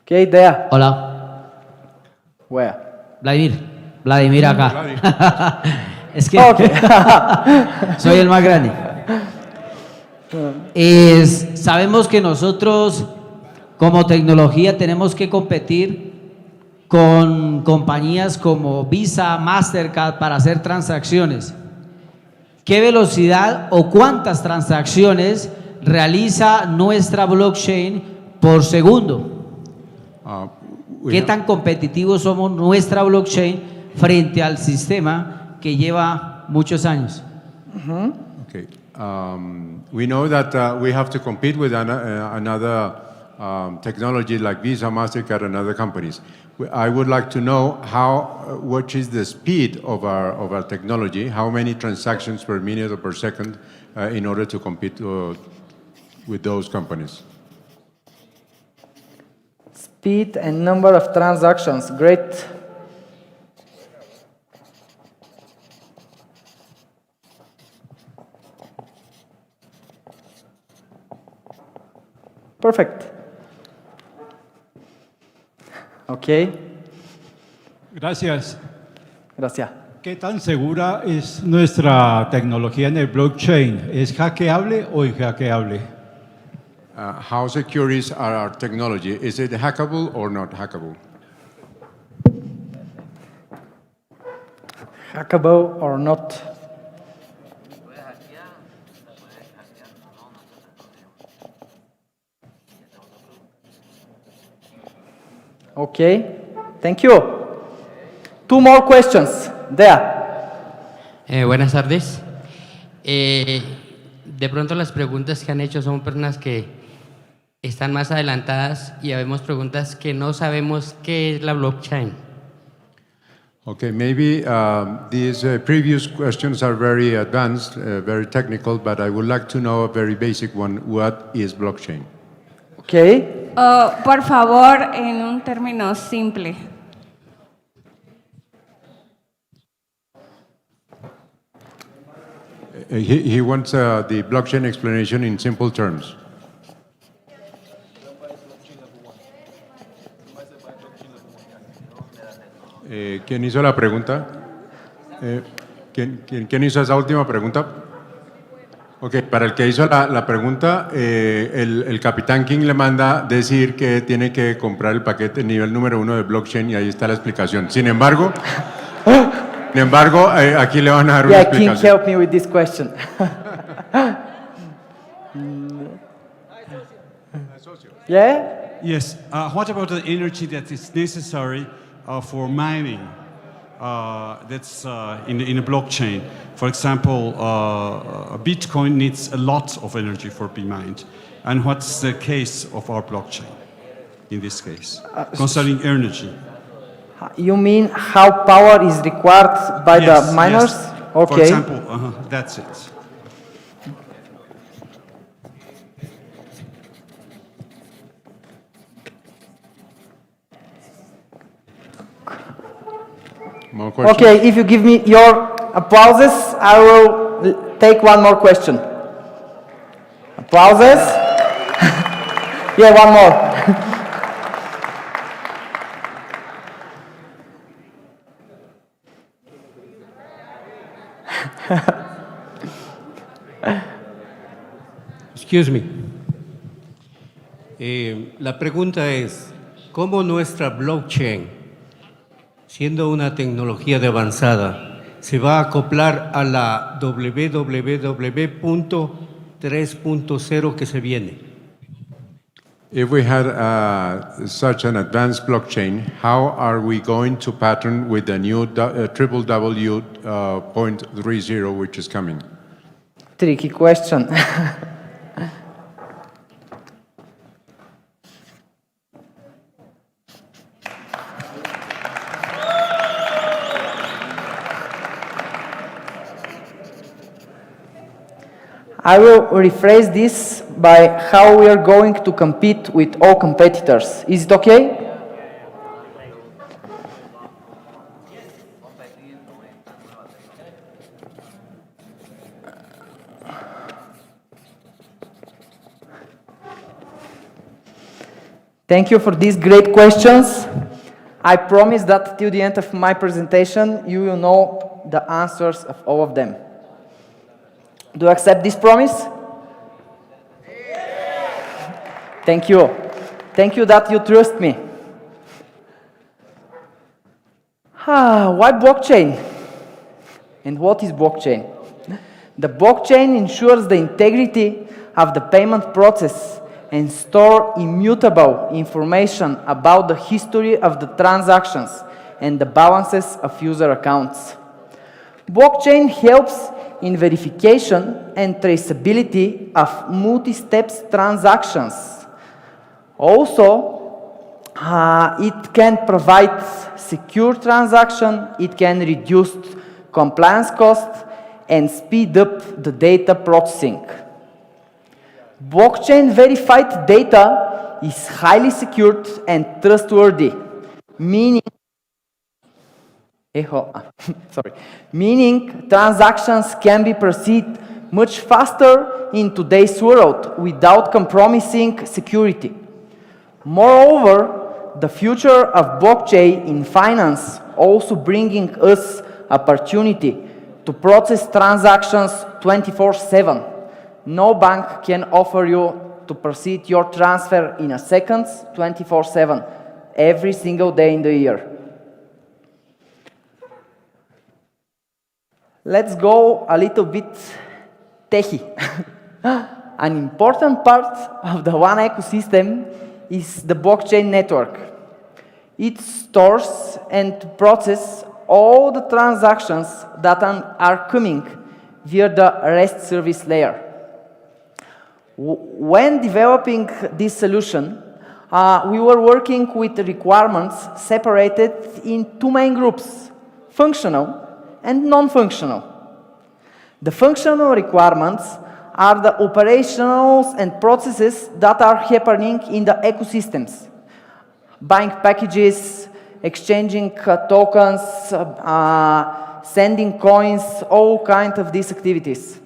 Speaker 11: Okay, there.
Speaker 14: Hola.
Speaker 11: Where?
Speaker 14: Vladimir acá. Es que
Speaker 11: Okay.
Speaker 14: soy el más grande. Sabemos que nosotros como tecnología tenemos que competir con compañías como Visa, Mastercard para hacer transacciones. ¿Qué velocidad o cuántas transacciones realiza nuestra blockchain por segundo? ¿Qué tan competitivos somos nuestra blockchain frente al sistema que lleva muchos años.
Speaker 13: Okay. We know that we have to compete with another technology like Visa, MasterCard, and other companies. I would like to know what is the speed of our technology, how many transactions per minute or per second in order to compete with those companies.
Speaker 11: Speed and number of transactions, great. Perfect. Okay.
Speaker 5: Gracias.
Speaker 11: Gracias.
Speaker 5: ¿Qué tan segura es nuestra tecnología en el blockchain? ¿Es hackeable o inhackeable?
Speaker 13: How secure is our technology? Is it hackable or not hackable?
Speaker 11: Hackable or not? Okay, thank you. Two more questions. There.
Speaker 16: Buenas tardes. De pronto las preguntas que han hecho son personas que están más adelantadas y habemos preguntas que no sabemos qué es la blockchain.
Speaker 13: Okay, maybe these previous questions are very advanced, very technical, but I would like to know a very basic one. What is blockchain?
Speaker 11: Okay.
Speaker 17: Por favor, en un término simple.
Speaker 13: He wants the blockchain explanation in simple terms. ¿Quién hizo la pregunta? ¿Quién hizo esa última pregunta? Ok, para el que hizo la pregunta, el capitán King le manda decir que tiene que comprar el paquete nivel número 1 de blockchain y ahí está la explicación. Sin embargo, aquí le van a dar una explicación.
Speaker 11: King, help me with this question. Yeah?
Speaker 19: Yes. What about the energy that is necessary for mining? That's in a blockchain. For example, Bitcoin needs a lot of energy for being mined. And what's the case of our blockchain in this case, concerning energy?
Speaker 11: You mean how power is required by the miners?
Speaker 19: Yes.
Speaker 11: Okay.
Speaker 19: For example, that's it.
Speaker 13: More questions?
Speaker 11: Okay, if you give me your applauses, I will take one more question. Applauses? Yeah, one more.
Speaker 25: Excuse me. La pregunta es, ¿cómo nuestra blockchain, siendo una tecnología de avanzada, se va a acoplar a la www.3.0 que se viene?
Speaker 13: If we had such an advanced blockchain, how are we going to pattern with the new www.30, which is coming?
Speaker 11: Tricky question. I will rephrase this by how we are going to compete with all competitors. Is it okay? Thank you for these great questions. I promise that till the end of my presentation, you will know the answers of all of them. Do you accept this promise? Thank you. Thank you that you trust me. Why blockchain? And what is blockchain? The blockchain ensures the integrity of the payment process and store immutable information about the history of the transactions and the balances of user accounts. Blockchain helps in verification and traceability of multi-step transactions. Also, it can provide secure transaction, it can reduce compliance costs, and speed up the data processing. Blockchain verified data is highly secured and trustworthy, meaning meaning transactions can be proceed much faster in today's world without compromising security. Moreover, the future of blockchain in finance also bringing us opportunity to process transactions 24/7. No bank can offer you to proceed your transfer in a second, 24/7, every single day in the year. Let's go a little bit techy. An important part of the one ecosystem is the blockchain network. It stores and processes all the transactions that are coming via the REST service layer. When developing this solution, we were working with the requirements separated in two main groups, functional and non-functional. The functional requirements are the operationals and processes that are happening in the ecosystems. Buying packages, exchanging tokens, sending coins, all kinds of these activities.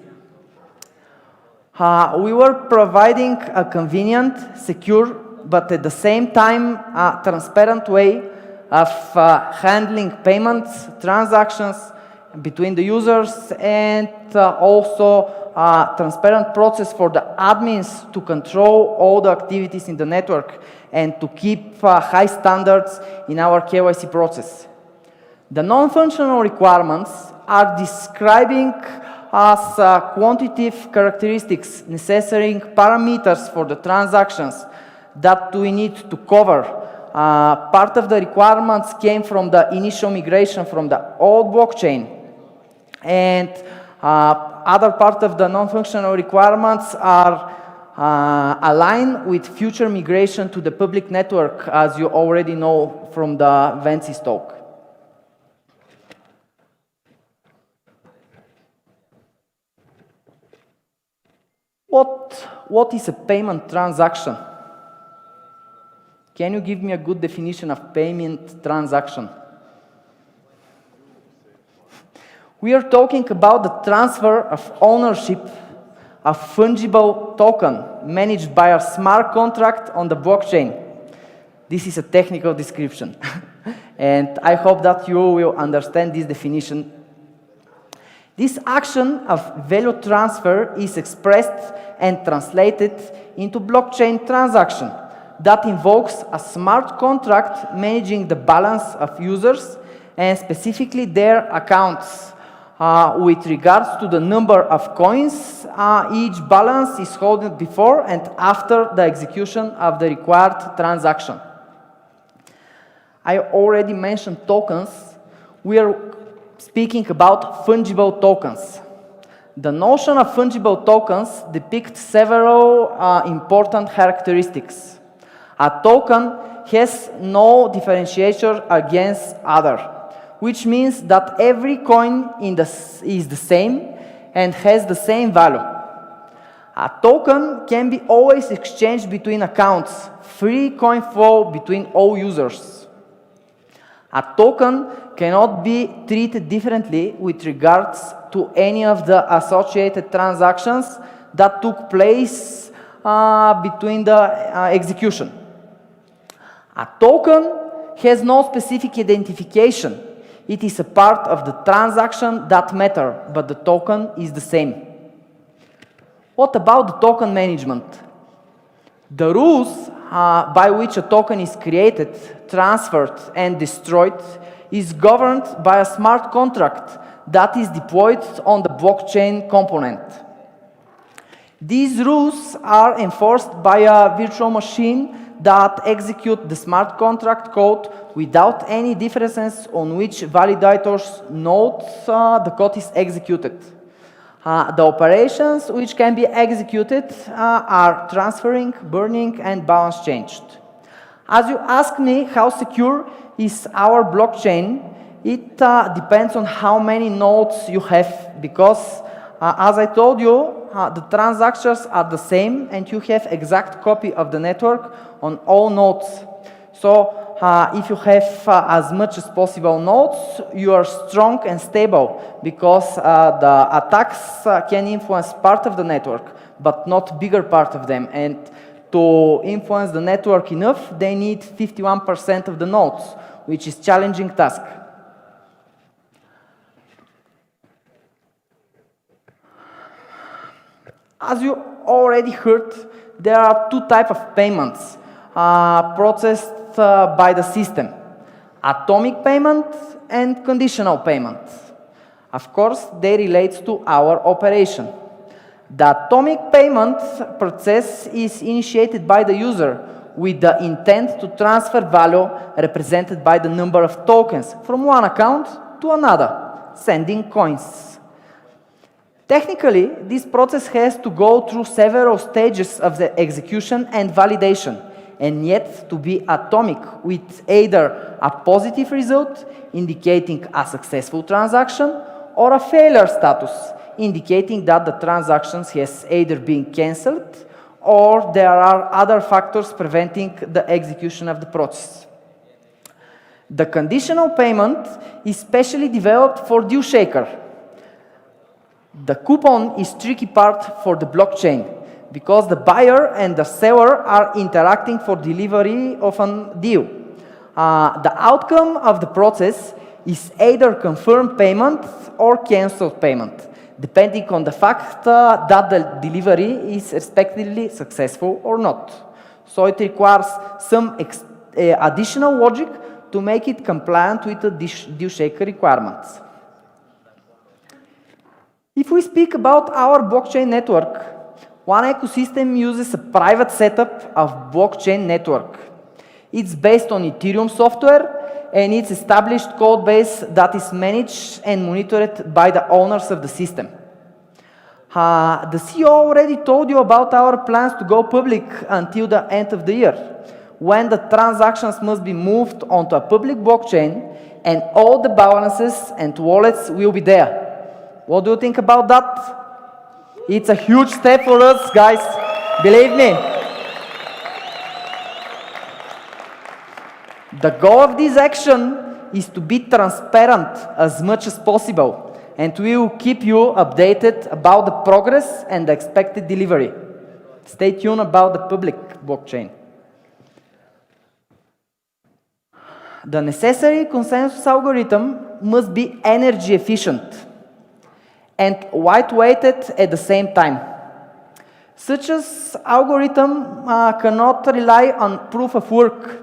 Speaker 11: We were providing a convenient, secure, but at the same time a transparent way of handling payments, transactions between the users, and also a transparent process for the admins to control all the activities in the network and to keep high standards in our KYC process. The non-functional requirements are describing as quantitative characteristics, necessary parameters for the transactions that we need to cover. Part of the requirements came from the initial migration from the old blockchain, and other part of the non-functional requirements are aligned with future migration to the public network, as you already know from the Vensis talk. What is a payment transaction? Can you give me a good definition of payment transaction? We are talking about the transfer of ownership of fungible token managed by a smart contract on the blockchain. This is a technical description, and I hope that you will understand this definition. This action of value transfer is expressed and translated into blockchain transaction that invokes a smart contract managing the balance of users and specifically their accounts. With regards to the number of coins, each balance is held before and after the execution of the required transaction. I already mentioned tokens. We are speaking about fungible tokens. The notion of fungible tokens depicts several important characteristics. A token has no differentiator against other, which means that every coin is the same and has the same value. A token can be always exchanged between accounts, free coin flow between all users. A token cannot be treated differently with regards to any of the associated transactions that took place between the execution. A token has no specific identification. It is a part of the transaction that matter, but the token is the same. What about the token management? The rules by which a token is created, transferred, and destroyed is governed by a smart contract that is deployed on the blockchain component. These rules are enforced by a virtual machine that executes the smart contract code without any differences on which validator's node the code is executed. The operations which can be executed are transferring, burning, and balance changed. As you ask me how secure is our blockchain, it depends on how many nodes you have, because as I told you, the transactions are the same and you have exact copy of the network on all nodes. So if you have as much as possible nodes, you are strong and stable, because the attacks can influence part of the network, but not bigger part of them. And to influence the network enough, they need 51% of the nodes, which is challenging task. As you already heard, there are two types of payments processed by the system: atomic payment and conditional payment. Of course, they relate to our operation. The atomic payment process is initiated by the user with the intent to transfer value represented by the number of tokens from one account to another, sending coins. Technically, this process has to go through several stages of the execution and validation, and yet to be atomic, with either a positive result, indicating a successful transaction, or a failure status, indicating that the transaction has either been cancelled or there are other factors preventing the execution of the process. The conditional payment is specially developed for DEALSHAKER. The coupon is tricky part for the blockchain, because the buyer and the seller are interacting for delivery of a deal. The outcome of the process is either confirmed payment or cancelled payment, depending on the fact that the delivery is respectively successful or not. So it requires some additional logic to make it compliant with the DEALSHAKER requirements. If we speak about our blockchain network, one ecosystem uses a private setup of blockchain network. It's based on Ethereum software, and it's established code base that is managed and monitored by the owners of the system. The CEO already told you about our plans to go public until the end of the year, when the transactions must be moved onto a public blockchain and all the balances and wallets will be there. What do you think about that? It's a huge step for us, guys. Believe me. The goal of this action is to be transparent as much as possible, and we will keep you updated about the progress and the expected delivery. Stay tuned about the public blockchain. The necessary consensus algorithm must be energy efficient and lightweighted at the same time. Such as algorithm cannot rely on proof of work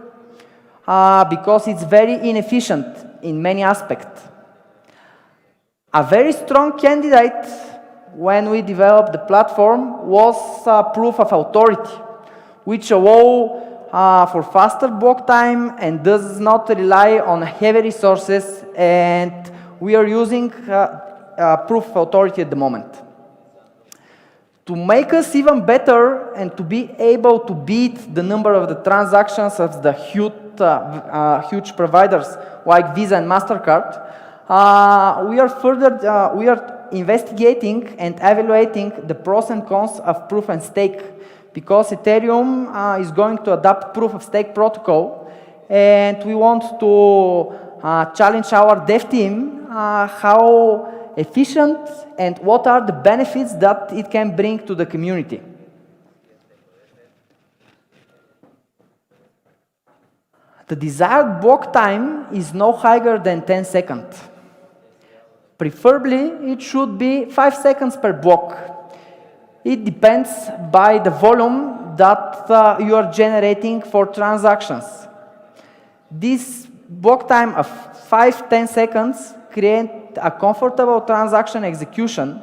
Speaker 11: because it's very inefficient in many aspects. A very strong candidate when we developed the platform was proof of authority, which allow for faster block time and does not rely on heavy resources, and we are using proof of authority at the moment. To make us even better and to be able to beat the number of the transactions of the huge providers like Visa and MasterCard, we are investigating and evaluating the pros and cons of proof and stake, because Ethereum is going to adopt proof of stake protocol, and we want to challenge our dev team how efficient and what are the benefits that it can bring to the community. The desired block time is no higher than 10 seconds. Preferably, it should be 5 seconds per block. It depends by the volume that you are generating for transactions. This block time of 5-10 seconds create a comfortable transaction execution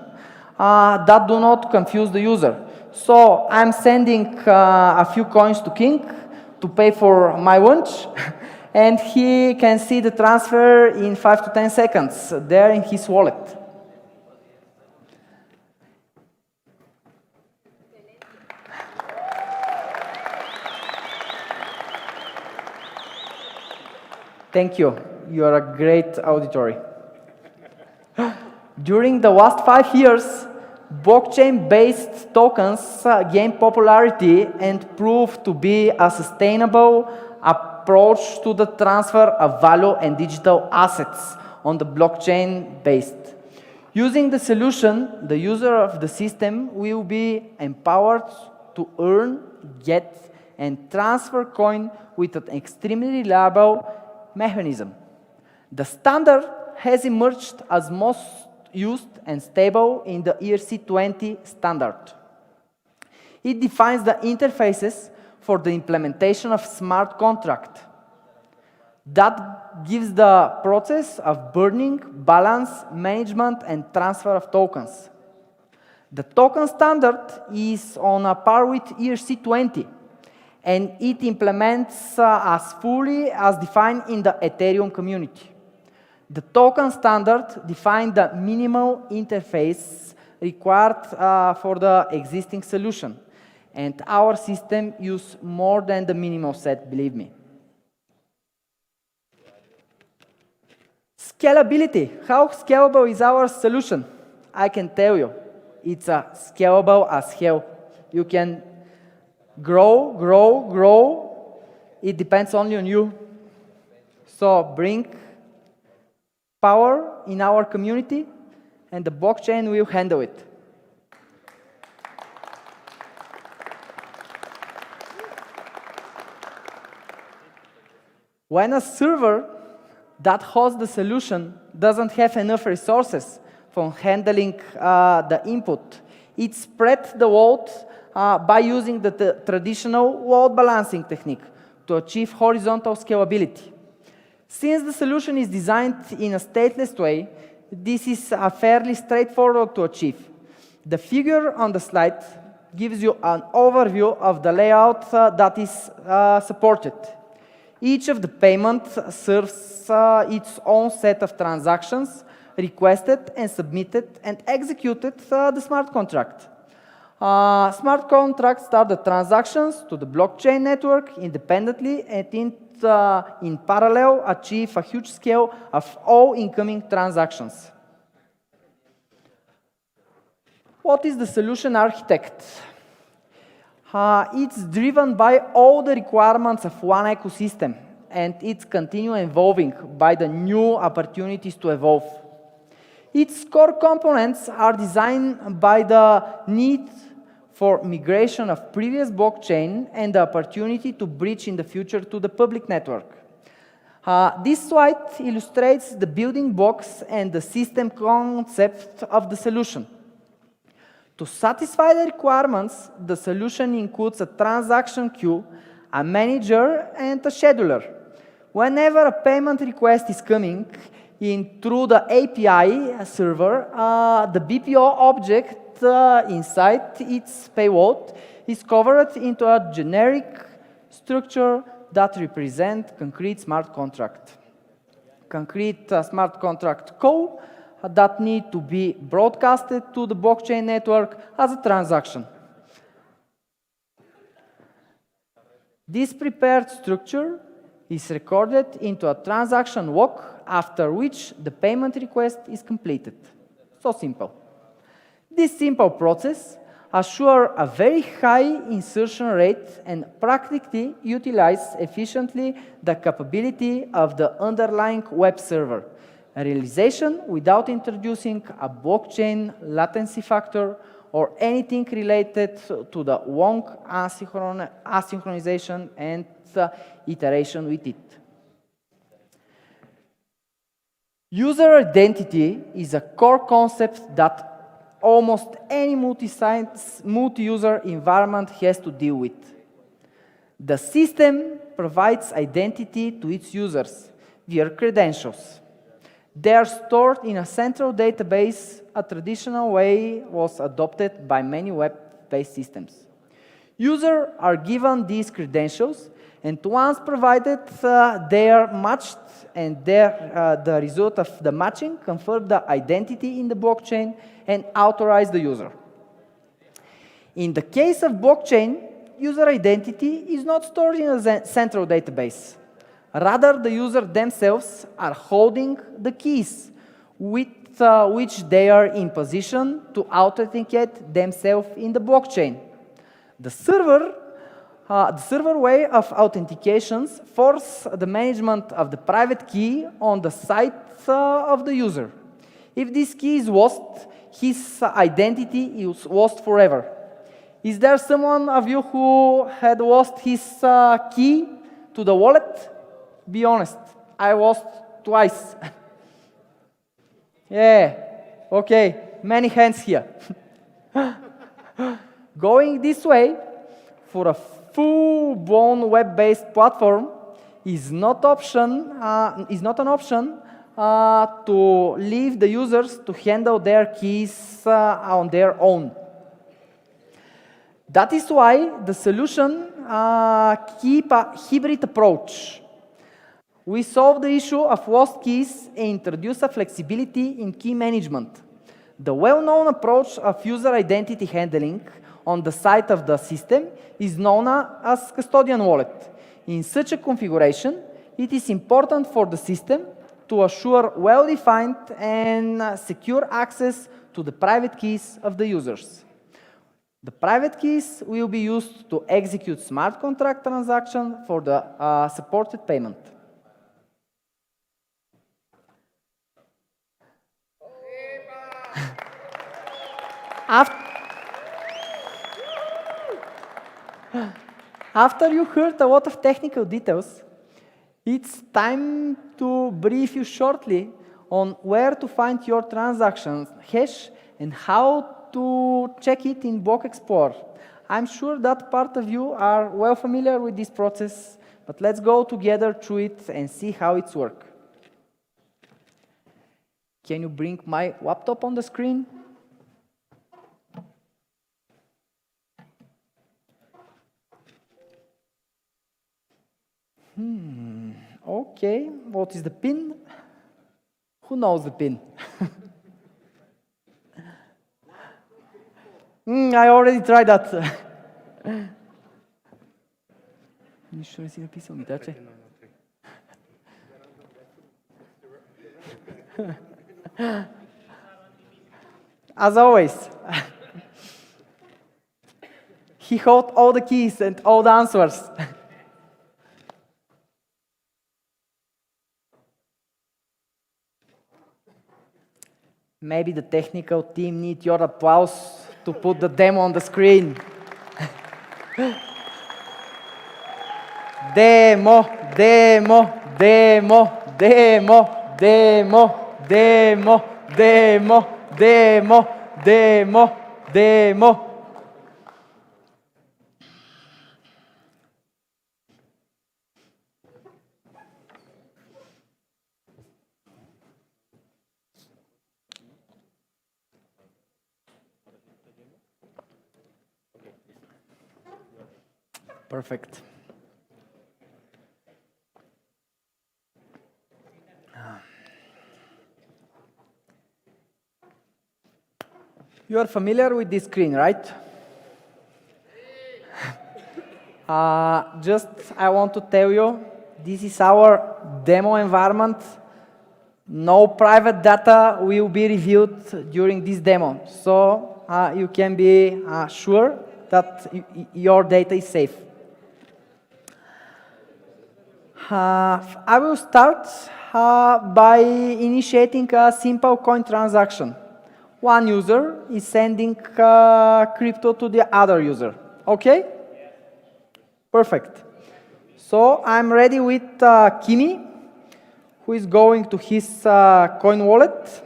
Speaker 11: that do not confuse the user. So I'm sending a few coins to King to pay for my lunch, and he can see the transfer in 5 to 10 seconds there in his wallet. Thank you. You are a great auditory. During the last 5 years, blockchain-based tokens gained popularity and proved to be a sustainable approach to the transfer of value and digital assets on the blockchain-based. Using the solution, the user of the system will be empowered to earn, get, and transfer coin with an extremely reliable mechanism. The standard has emerged as most used and stable in the ERC20 standard. It defines the interfaces for the implementation of smart contract. That gives the process of burning, balance, management, and transfer of tokens. The token standard is on a par with ERC20, and it implements as fully as defined in the Ethereum community. The token standard defines the minimal interface required for the existing solution, and our system uses more than the minimal set, believe me. Scalability. How scalable is our solution? I can tell you, it's scalable as hell. You can grow, grow, grow. It depends only on you. So bring power in our community, and the blockchain will handle it. When a server that hosts the solution doesn't have enough resources for handling the input, it spreads the load by using the traditional load balancing technique to achieve horizontal scalability. Since the solution is designed in a stateless way, this is fairly straightforward to achieve. The figure on the slide gives you an overview of the layout that is supported. Each of the payments serves its own set of transactions, requested and submitted and executed the smart contract. Smart contracts start the transactions to the blockchain network independently and in parallel achieve a huge scale of all incoming transactions. What is the solution architect? It's driven by all the requirements of one ecosystem, and it's continuing evolving by the new opportunities to evolve. Its core components are designed by the need for migration of previous blockchain and the opportunity to bridge in the future to the public network. This slide illustrates the building blocks and the system concept of the solution. To satisfy the requirements, the solution includes a transaction queue, a manager, and a scheduler. Whenever a payment request is coming in through the API server, the BPO object inside its payload is covered into a generic structure that represents concrete smart contract. Concrete smart contract code that need to be broadcasted to the blockchain network as a transaction. This prepared structure is recorded into a transaction log, after which the payment request is completed. So simple. This simple process assures a very high insertion rate and practically utilizes efficiently the capability of the underlying web server, a realization without introducing a blockchain latency factor or anything related to the long asynchronization and iteration with it. User identity is a core concept that almost any multi-user environment has to deal with. The system provides identity to its users via credentials. They are stored in a central database. A traditional way was adopted by many web-based systems. Users are given these credentials And once provided, they are matched, and the result of the matching confirms the identity in the blockchain and authorize the user. In the case of blockchain, user identity is not stored in a central database. Rather, the user themselves are holding the keys with which they are in position to authenticate themselves in the blockchain. The server way of authentications force the management of the private key on the side of the user. If this key is lost, his identity is lost forever. Is there someone of you who had lost his key to the wallet? Be honest, I lost twice. Yeah, okay, many hands here. Going this way for a full-blown web-based platform is not an option to leave the users to handle their keys on their own. That is why the solution keep a hybrid approach. We solve the issue of lost keys and introduce a flexibility in key management. The well-known approach of user identity handling on the side of the system is known as custodian wallet. In such a configuration, it is important for the system to assure well-defined and secure access to the private keys of the users. The private keys will be used to execute smart contract transactions for the supported payment. After you heard a lot of technical details, it's time to brief you shortly on where to find your transaction hash and how to check it in Block Explorer. I'm sure that part of you are well familiar with this process, but let's go together through it and see how it's works. Can you bring my laptop on the screen? Okay, what is the PIN? Who knows the PIN? I already tried that. Nici nu si napisao mi tace. As always, he held all the keys and all the answers. Maybe the technical team need your applause to put the demo on the screen. Demo, demo, demo, demo, demo, demo, demo, demo, demo, demo. Perfect. You are familiar with this screen, right? I want to tell you, this is our demo environment. No private data will be reviewed during this demo, so you can be sure that your data is safe. I will start by initiating a simple coin transaction. One user is sending crypto to the other user. Okay? Perfect. So I'm ready with Kimi, who is going to his coin wallet.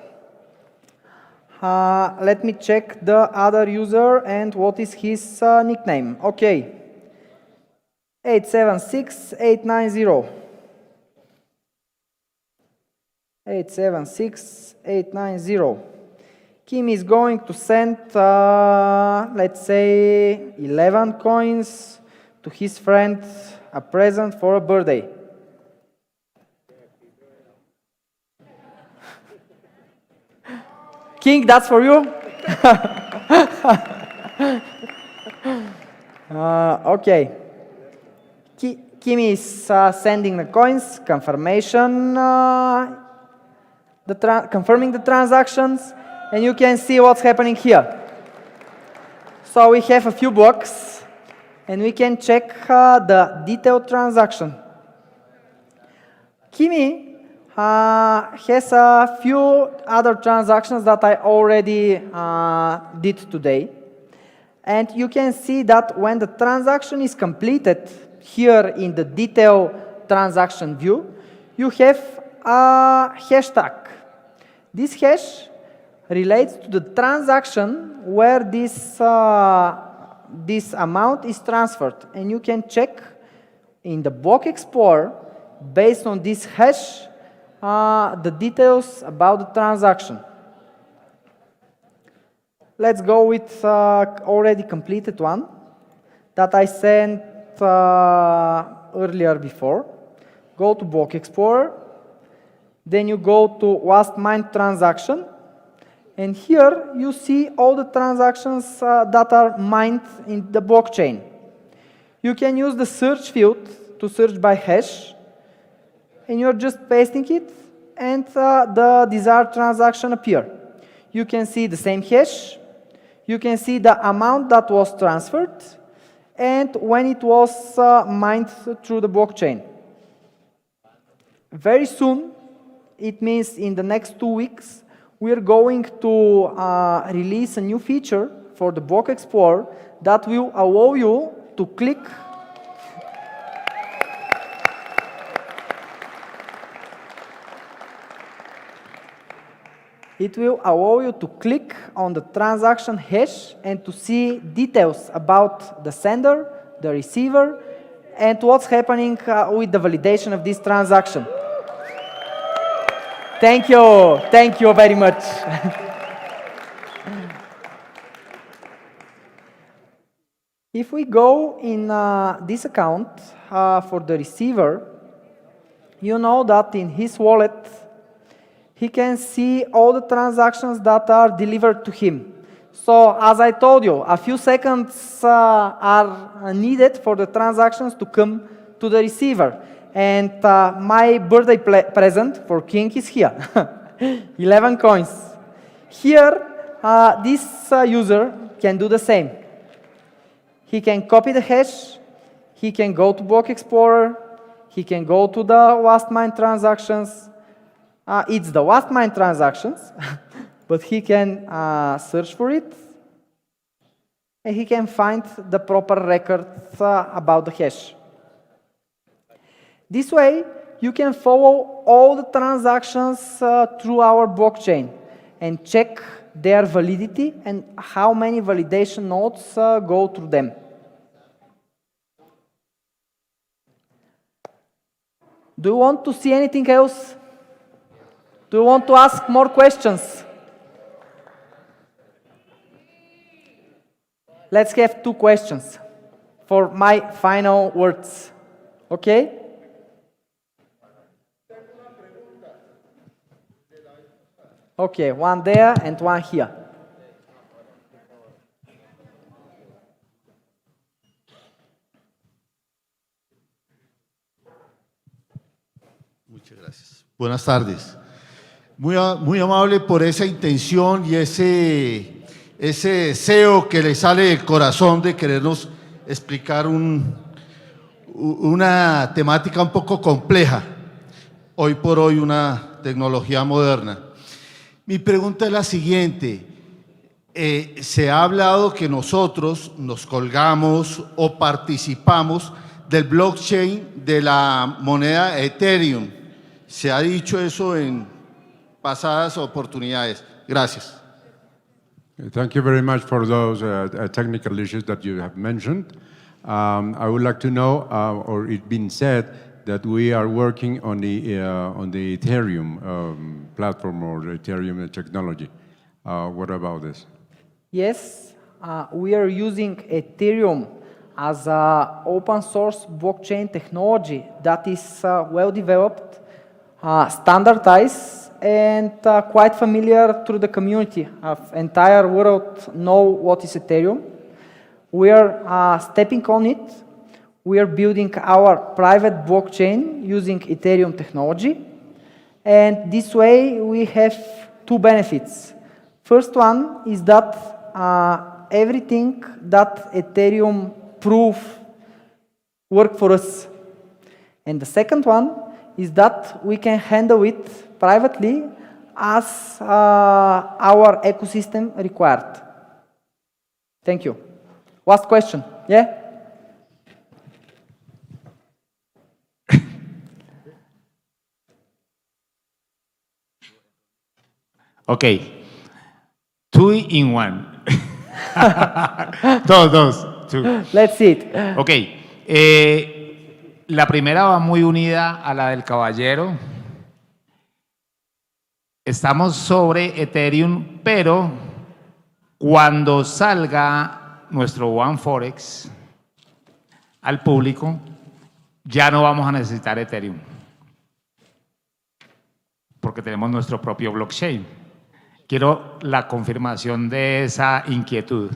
Speaker 11: Let me check the other user and what is his nickname. Okay. 876890. 876890. Kim is going to send, let's say, 11 coins to his friend a present for a birthday. King, that's for you. Okay. Kimi is sending the coins, confirmation, confirming the transactions, and you can see what's happening here. So we have a few blocks, and we can check the detailed transaction. Kimi has a few other transactions that I already did today. And you can see that when the transaction is completed, here in the detail transaction view, you have a hashtag. This hash relates to the transaction where this amount is transferred. And you can check in the Block Explorer, based on this hash, the details about the transaction. Let's go with already completed one that I sent earlier before. Go to Block Explorer, then you go to last mined transaction, and here you see all the transactions that are mined in the blockchain. You can use the search field to search by hash, and you're just pasting it, and the desired transaction appear. You can see the same hash, you can see the amount that was transferred, and when it was mined through the blockchain. Very soon, it means in the next 2 weeks, we're going to release a new feature for the Block Explorer that will allow you to click It will allow you to click on the transaction hash and to see details about the sender, the receiver, and what's happening with the validation of this transaction. Thank you very much. If we go in this account for the receiver, you know that in his wallet, he can see all the transactions that are delivered to him. So, as I told you, a few seconds are needed for the transactions to come to the receiver. And my birthday present for King is here. 11 coins. Here, this user can do the same. He can copy the hash, he can go to Block Explorer, he can go to the last mined transactions. It's the last mined transactions, but he can search for it, and he can find the proper records about the hash. This way, you can follow all the transactions through our blockchain and check their validity and how many validation nodes go through them. Do you want to see anything else? Do you want to ask more questions? Let's have 2 questions for my final words. Okay? Okay, one there and one here.
Speaker 2: Muchas gracias. Buenas tardes. Muy amable por esa intención y ese deseo que le sale del corazón de querernos explicar una temática un poco compleja, hoy por hoy una tecnología moderna. Mi pregunta es la siguiente. Se ha hablado que nosotros nos colgamos o participamos del blockchain de la moneda Ethereum. Se ha dicho eso en pasadas oportunidades. Gracias.
Speaker 13: Thank you very much for those technical issues that you have mentioned. I would like to know, or it's been said, that we are working on the Ethereum platform or the Ethereum technology. What about this?
Speaker 11: Yes, we are using Ethereum as a open source blockchain technology that is well developed, standardized, and quite familiar through the community of entire world know what is Ethereum. We are stepping on it. We are building our private blockchain using Ethereum technology. And this way we have two benefits. First one is that everything that Ethereum proof work for us. And the second one is that we can handle it privately as our ecosystem required. Thank you. Last question. Yeah?
Speaker 12: Okay. 2 in 1. Dos. Two.
Speaker 11: Let's see it.
Speaker 12: Ok. La primera va muy unida a la del caballero. Estamos sobre Ethereum, pero cuando salga nuestro One Forex al público, ya no vamos a necesitar Ethereum, porque tenemos nuestro propio blockchain. Quiero la confirmación de esa inquietud.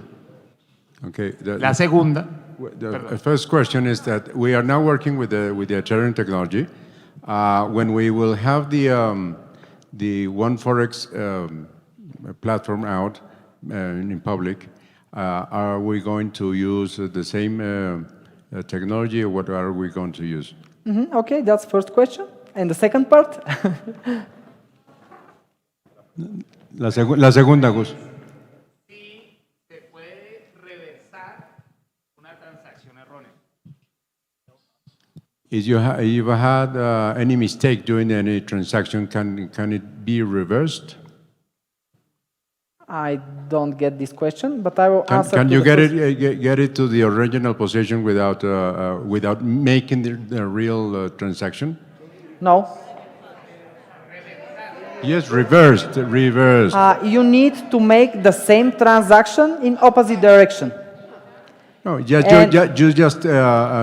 Speaker 13: Okay.
Speaker 12: La segunda.
Speaker 13: The first question is that we are now working with the Ethereum technology. When we will have the One Forex platform out in public, are we going to use the same technology, or what are we going to use?
Speaker 11: Okay, that's first question. And the second part?
Speaker 13: La segunda, Gus. If you had any mistake during any transaction, can it be reversed?
Speaker 11: I don't get this question, but I will answer.
Speaker 13: Can you get it to the original position without making the real transaction?
Speaker 11: No.
Speaker 13: Yes, reversed.
Speaker 11: You need to make the same transaction in opposite direction.
Speaker 13: No, you just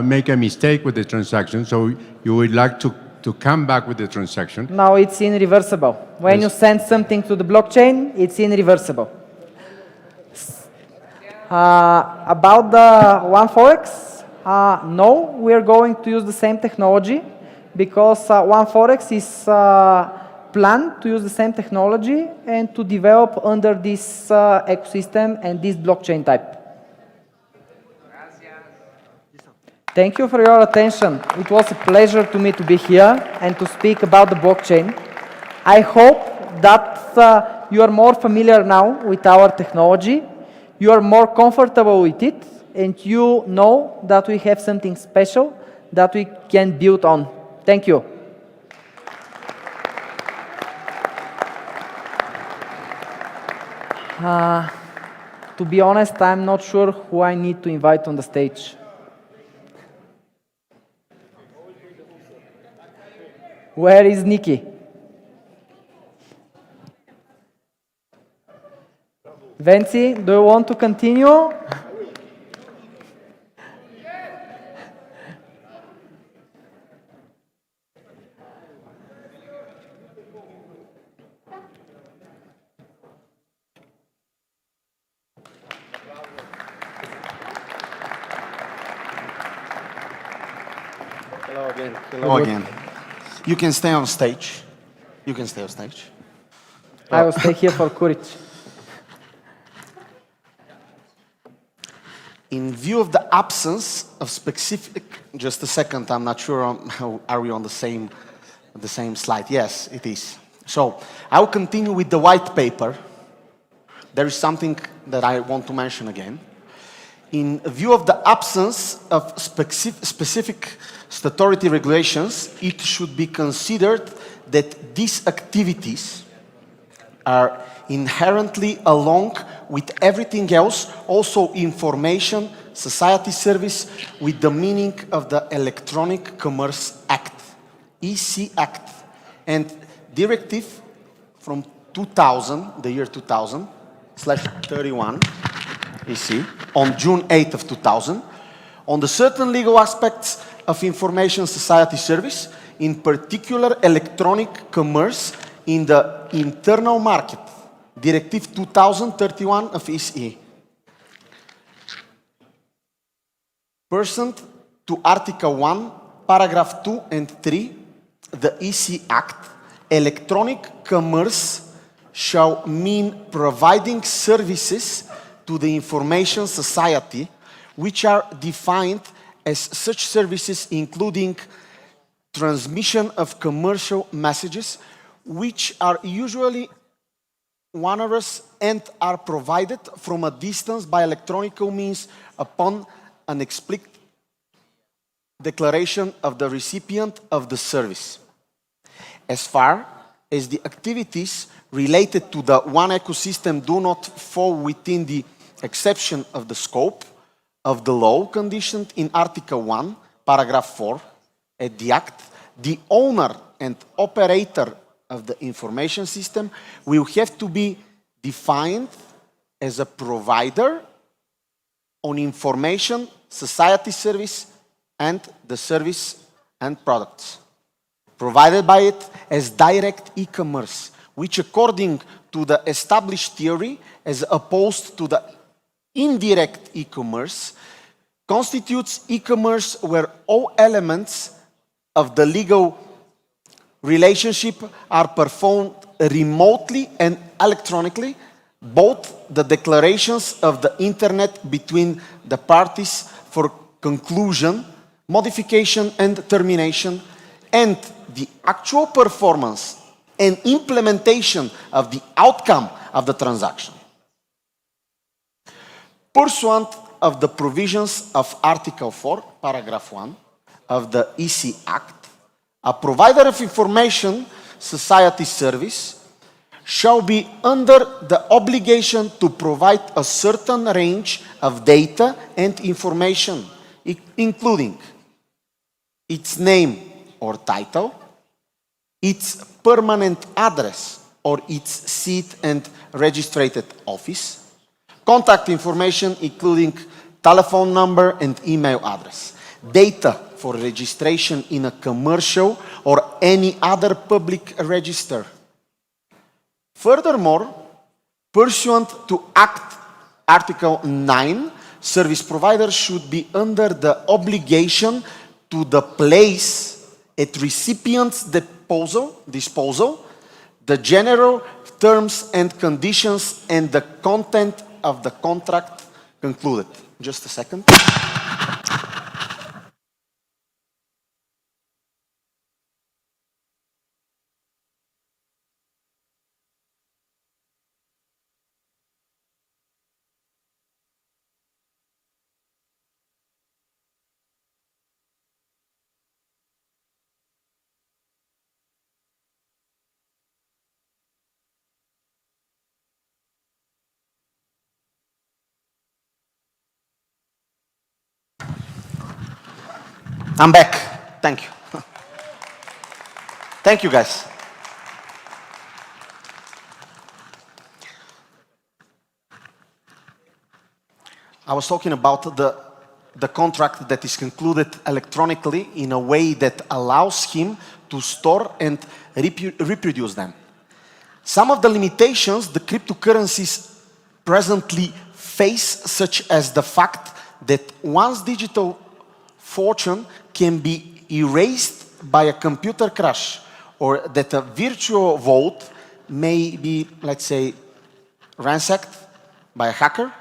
Speaker 13: make a mistake with the transaction, so you would like to come back with the transaction.
Speaker 11: Now it's irreversible. When you send something to the blockchain, it's irreversible. About the One Forex, no, we are going to use the same technology because One Forex is planned to use the same technology and to develop under this ecosystem and this blockchain type. Thank you for your attention. It was a pleasure to me to be here and to speak about the blockchain. I hope that you are more familiar now with our technology, you are more comfortable with it, and you know that we have something special that we can build on. Thank you. To be honest, I'm not sure who I need to invite on the stage. Where is Nikki? Venci, do you want to continue?
Speaker 8: Hello again. Hello again. You can stay on stage. You can stay on stage.
Speaker 11: I will stay here for courage.
Speaker 8: In view of the absence of specific, just a second, I'm not sure how are we on the same slide. Yes, it is. So I will continue with the white paper. There is something that I want to mention again. In view of the absence of specific statutory regulations, it should be considered that these activities are inherently along with everything else, also information, society service, with the meaning of the Electronic Commerce Act, EC Act, and directive from 2000, the year 2000, /31, EC, on June 8th of 2000, on the certain legal aspects of information society service, in particular electronic commerce in the internal market, Directive 2031 of ECE. Pursuant to Article 1, Paragraph 2 and 3, the EC Act, electronic commerce shall mean providing services to the information society, which are defined as such services including transmission of commercial messages, which are usually onerous and are provided from a distance by electronic means upon an explicit declaration of the recipient of the service. As far as the activities related to the one ecosystem do not fall within the exception of the scope of the law conditioned in Article 1, Paragraph 4 at the Act, the owner and operator of the information system will have to be defined as a provider on information society service and the service and products provided by it as direct e-commerce, which according to the established theory as opposed to the indirect e-commerce, constitutes e-commerce where all elements of the legal relationship are performed remotely and electronically, both the declarations of the internet between the parties for conclusion, modification and termination, and the actual performance and implementation of the outcome of the transaction. Pursuant of the provisions of Article 4, Paragraph 1 of the EC Act, a provider of information society service shall be under the obligation to provide a certain range of data and information, including its name or title, its permanent address or its seat and registered office, contact information including telephone number and email address, data for registration in a commercial or any other public register. Furthermore, pursuant to Act Article 9, service providers should be under the obligation to place at recipient's disposal the general terms and conditions and the content of the contract concluded. Just a second. I'm back. Thank you. Thank you, guys. I was talking about the contract that is concluded electronically in a way that allows him to store and reproduce them. Some of the limitations the cryptocurrencies presently face, such as the fact that one's digital fortune can be erased by a computer crash, or that a virtual vault may be, let's say, ransacked by a hacker,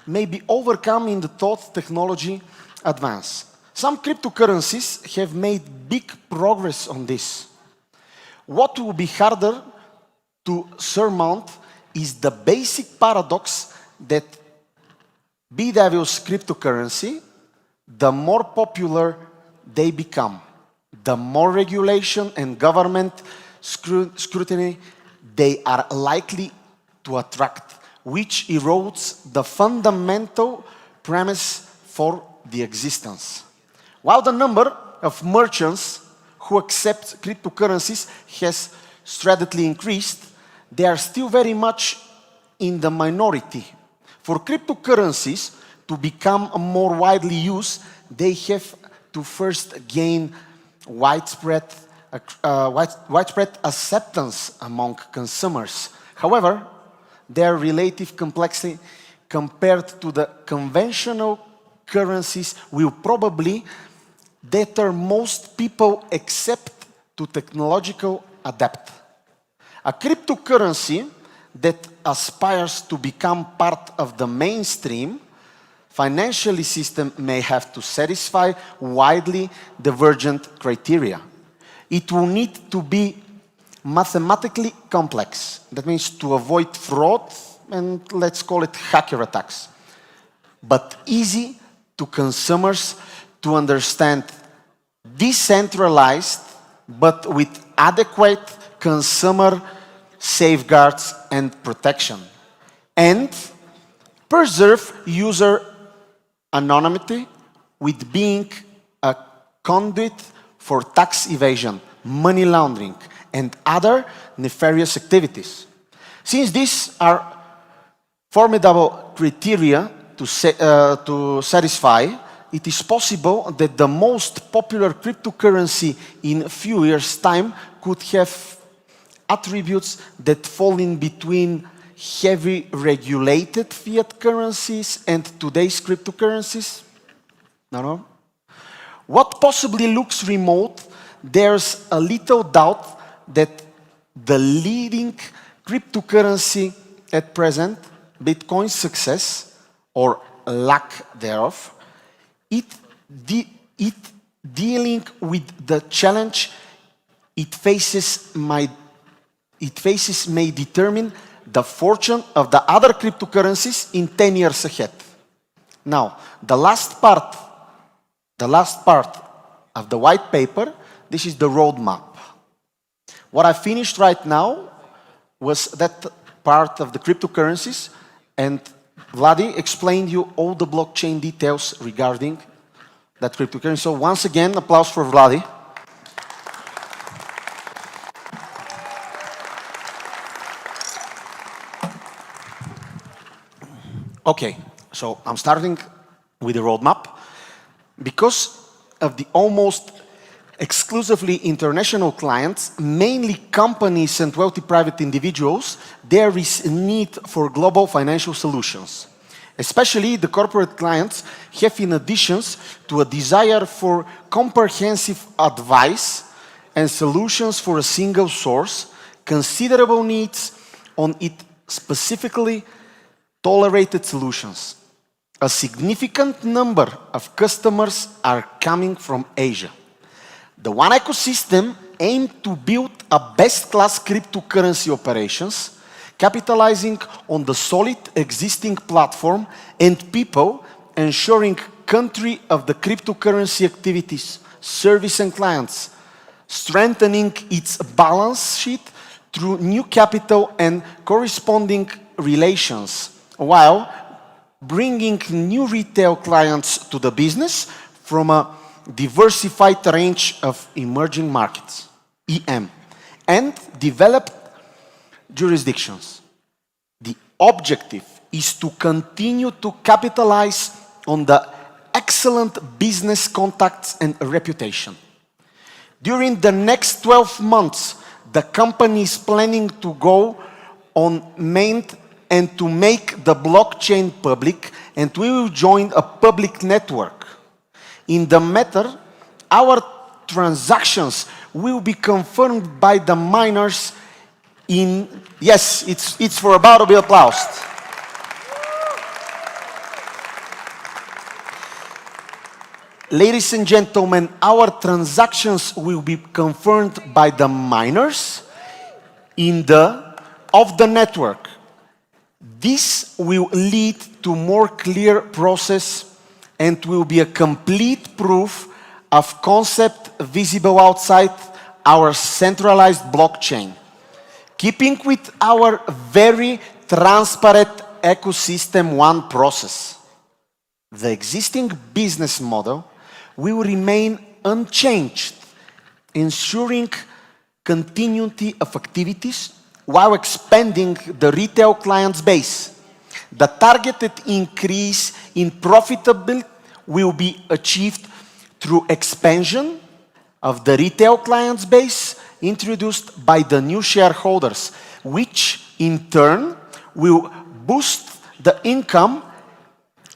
Speaker 8: may be overcome in the thought technology advance. Some cryptocurrencies have made big progress on this. What will be harder to surmount is the basic paradox that B-Devil's cryptocurrency, the more popular they become, the more regulation and government scrutiny they are likely to attract, which erodes the fundamental premise for the existence. While the number of merchants who accept cryptocurrencies has steadily increased, they are still very much in the minority. For cryptocurrencies to become more widely used, they have to first gain widespread acceptance among consumers. However, their relative complexity compared to the conventional currencies will probably deter most people except to technological adapt. A cryptocurrency that aspires to become part of the mainstream financial system may have to satisfy widely divergent criteria. It will need to be mathematically complex. That means to avoid fraud and let's call it hacker attacks. But easy to consumers to understand, decentralized, but with adequate consumer safeguards and protection. And preserve user anonymity with being a conduit for tax evasion, money laundering, and other nefarious activities. Since these are formidable criteria to satisfy, it is possible that the most popular cryptocurrency in a few years' time could have attributes that fall in between heavy regulated fiat currencies and today's cryptocurrencies? No? What possibly looks remote, there's a little doubt that the leading cryptocurrency at present, Bitcoin's success or lack thereof, it dealing with the challenge it faces may determine the fortune of the other cryptocurrencies in 10 years ahead. Now, the last part of the white paper, this is the roadmap. What I finished right now was that part of the cryptocurrencies, and Vladi explained you all the blockchain details regarding that cryptocurrency. So once again, applause for Vladi. Okay, so I'm starting with the roadmap. Because of the almost exclusively international clients, mainly companies and wealthy private individuals, there is a need for global financial solutions. Especially the corporate clients have, in addition to a desire for comprehensive advice and solutions for a single source, considerable needs on it specifically tolerated solutions. A significant number of customers are coming from Asia. The One ecosystem aimed to build a best-class cryptocurrency operations, capitalizing on the solid existing platform and people, ensuring country of the cryptocurrency activities, service and clients, strengthening its balance sheet through new capital and corresponding relations, while bringing new retail clients to the business from a diversified range of emerging markets, EM, and developed jurisdictions. The objective is to continue to capitalize on the excellent business contacts and reputation. During the next 12 months, the company is planning to go on main and to make the blockchain public, and we will join a public network. In the matter, our transactions will be confirmed by the miners in, yes, it's for about to be applauded. Ladies and gentlemen, our transactions will be confirmed by the miners of the network. This will lead to more clear process and will be a complete proof of concept visible outside our centralized blockchain, keeping with our very transparent ecosystem one process. The existing business model will remain unchanged, ensuring continuity of activities while expanding the retail clients base. The targeted increase in profitability will be achieved through expansion of the retail clients base introduced by the new shareholders, which in turn will boost the income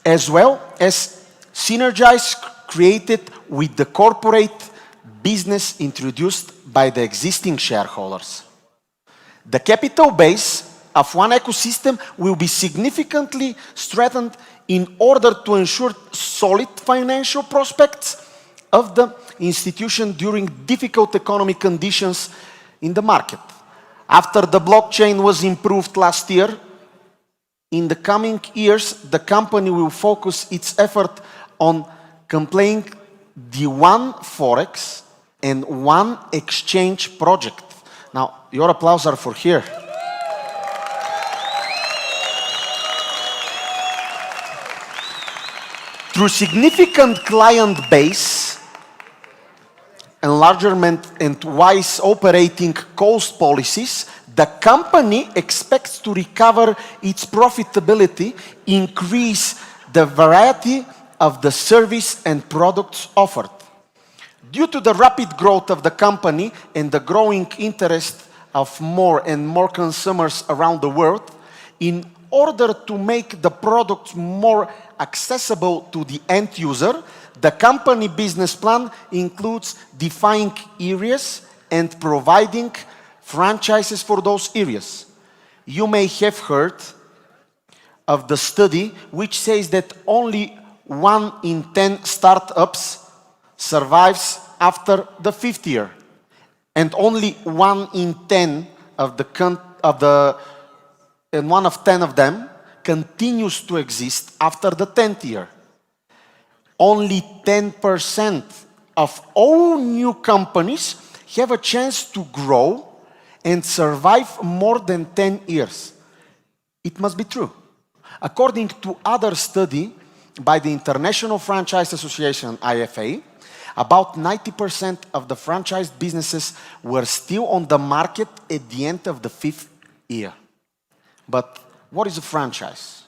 Speaker 8: as well as synergies created with the corporate business introduced by the existing shareholders. The capital base of one ecosystem will be significantly strengthened in order to ensure solid financial prospects of the institution during difficult economic conditions in the market. After the blockchain was improved last year, in the coming years, the company will focus its effort on completing the One Forex and One Exchange project. Now, your applause are for here. Through significant client base, enlargement and wise operating cost policies, the company expects to recover its profitability, increase the variety of the service and products offered. Due to the rapid growth of the company and the growing interest of more and more consumers around the world, in order to make the products more accessible to the end user, the company business plan includes defining areas and providing franchises for those areas. You may have heard of the study which says that only 1 in 10 startups survives after the 5th year, and only 1 in 10 and 1 of 10 of them continues to exist after the 10th year. Only 10% of all new companies have a chance to grow and survive more than 10 years. It must be true. According to other study by the International Franchise Association, IFA, about 90% of the franchise businesses were still on the market at the end of the 5th year. But what is a franchise?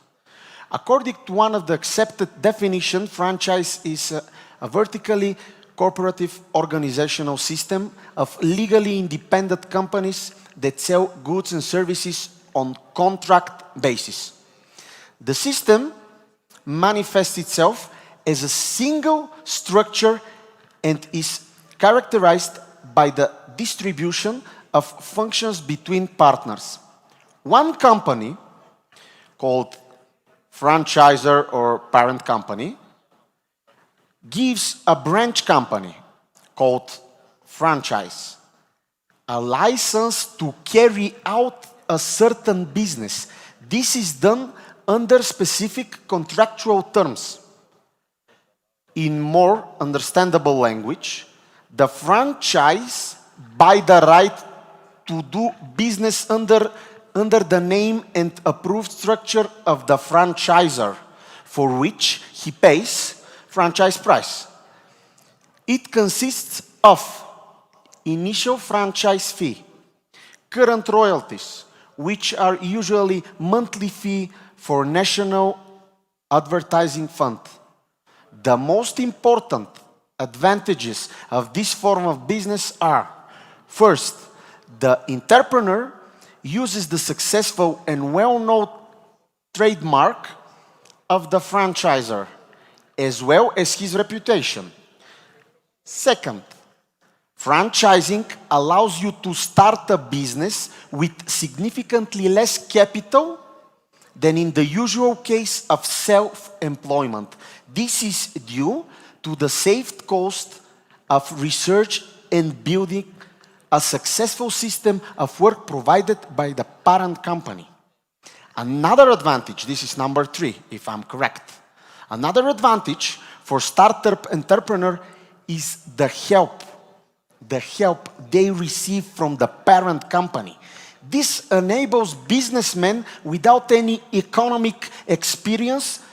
Speaker 8: According to one of the accepted definitions, franchise is a vertically cooperative organizational system of legally independent companies that sell goods and services on contract basis. The system manifests itself as a single structure and is characterized by the distribution of functions between partners. One company, called franchisor or parent company, gives a branch company, called franchise, a license to carry out a certain business. This is done under specific contractual terms. In more understandable language, the franchise buys the right to do business under the name and approved structure of the franchisor, for which he pays franchise price. It consists of initial franchise fee, current royalties, which are usually monthly fee for National Advertising Fund. The most important advantages of this form of business are, first, the entrepreneur uses the successful and well-known trademark of the franchisor, as well as his reputation. Second, franchising allows you to start a business with significantly less capital than in the usual case of self-employment. This is due to the saved cost of research and building a successful system of work provided by the parent company. Another advantage, this is number 3, if I'm correct. Another advantage for startup entrepreneur is the help they receive from the parent company. This enables businessmen without any economic experience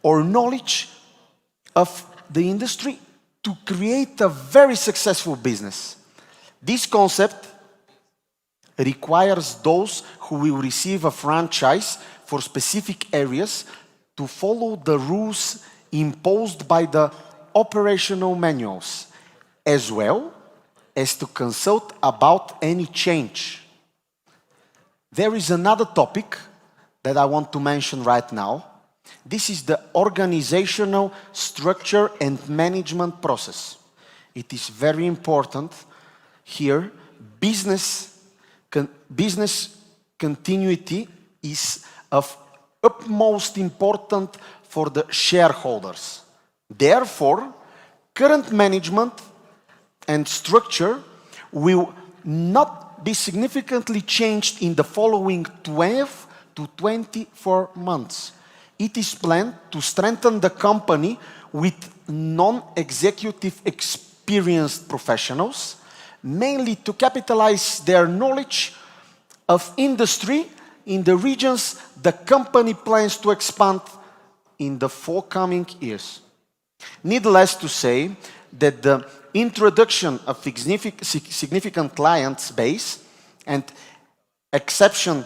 Speaker 8: or knowledge of the industry to create a very successful business. This concept requires those who will receive a franchise for specific areas to follow the rules imposed by the operational manuals, as well as to consult about any change. There is another topic that I want to mention right now. This is the organizational structure and management process. It is very important here. Business continuity is of utmost importance for the shareholders. Therefore, current management and structure will not be significantly changed in the following 12 to 24 months. It is planned to strengthen the company with non-executive experienced professionals, mainly to capitalize their knowledge of industry in the regions the company plans to expand in the forthcoming years. Needless to say that the introduction of significant client base and exception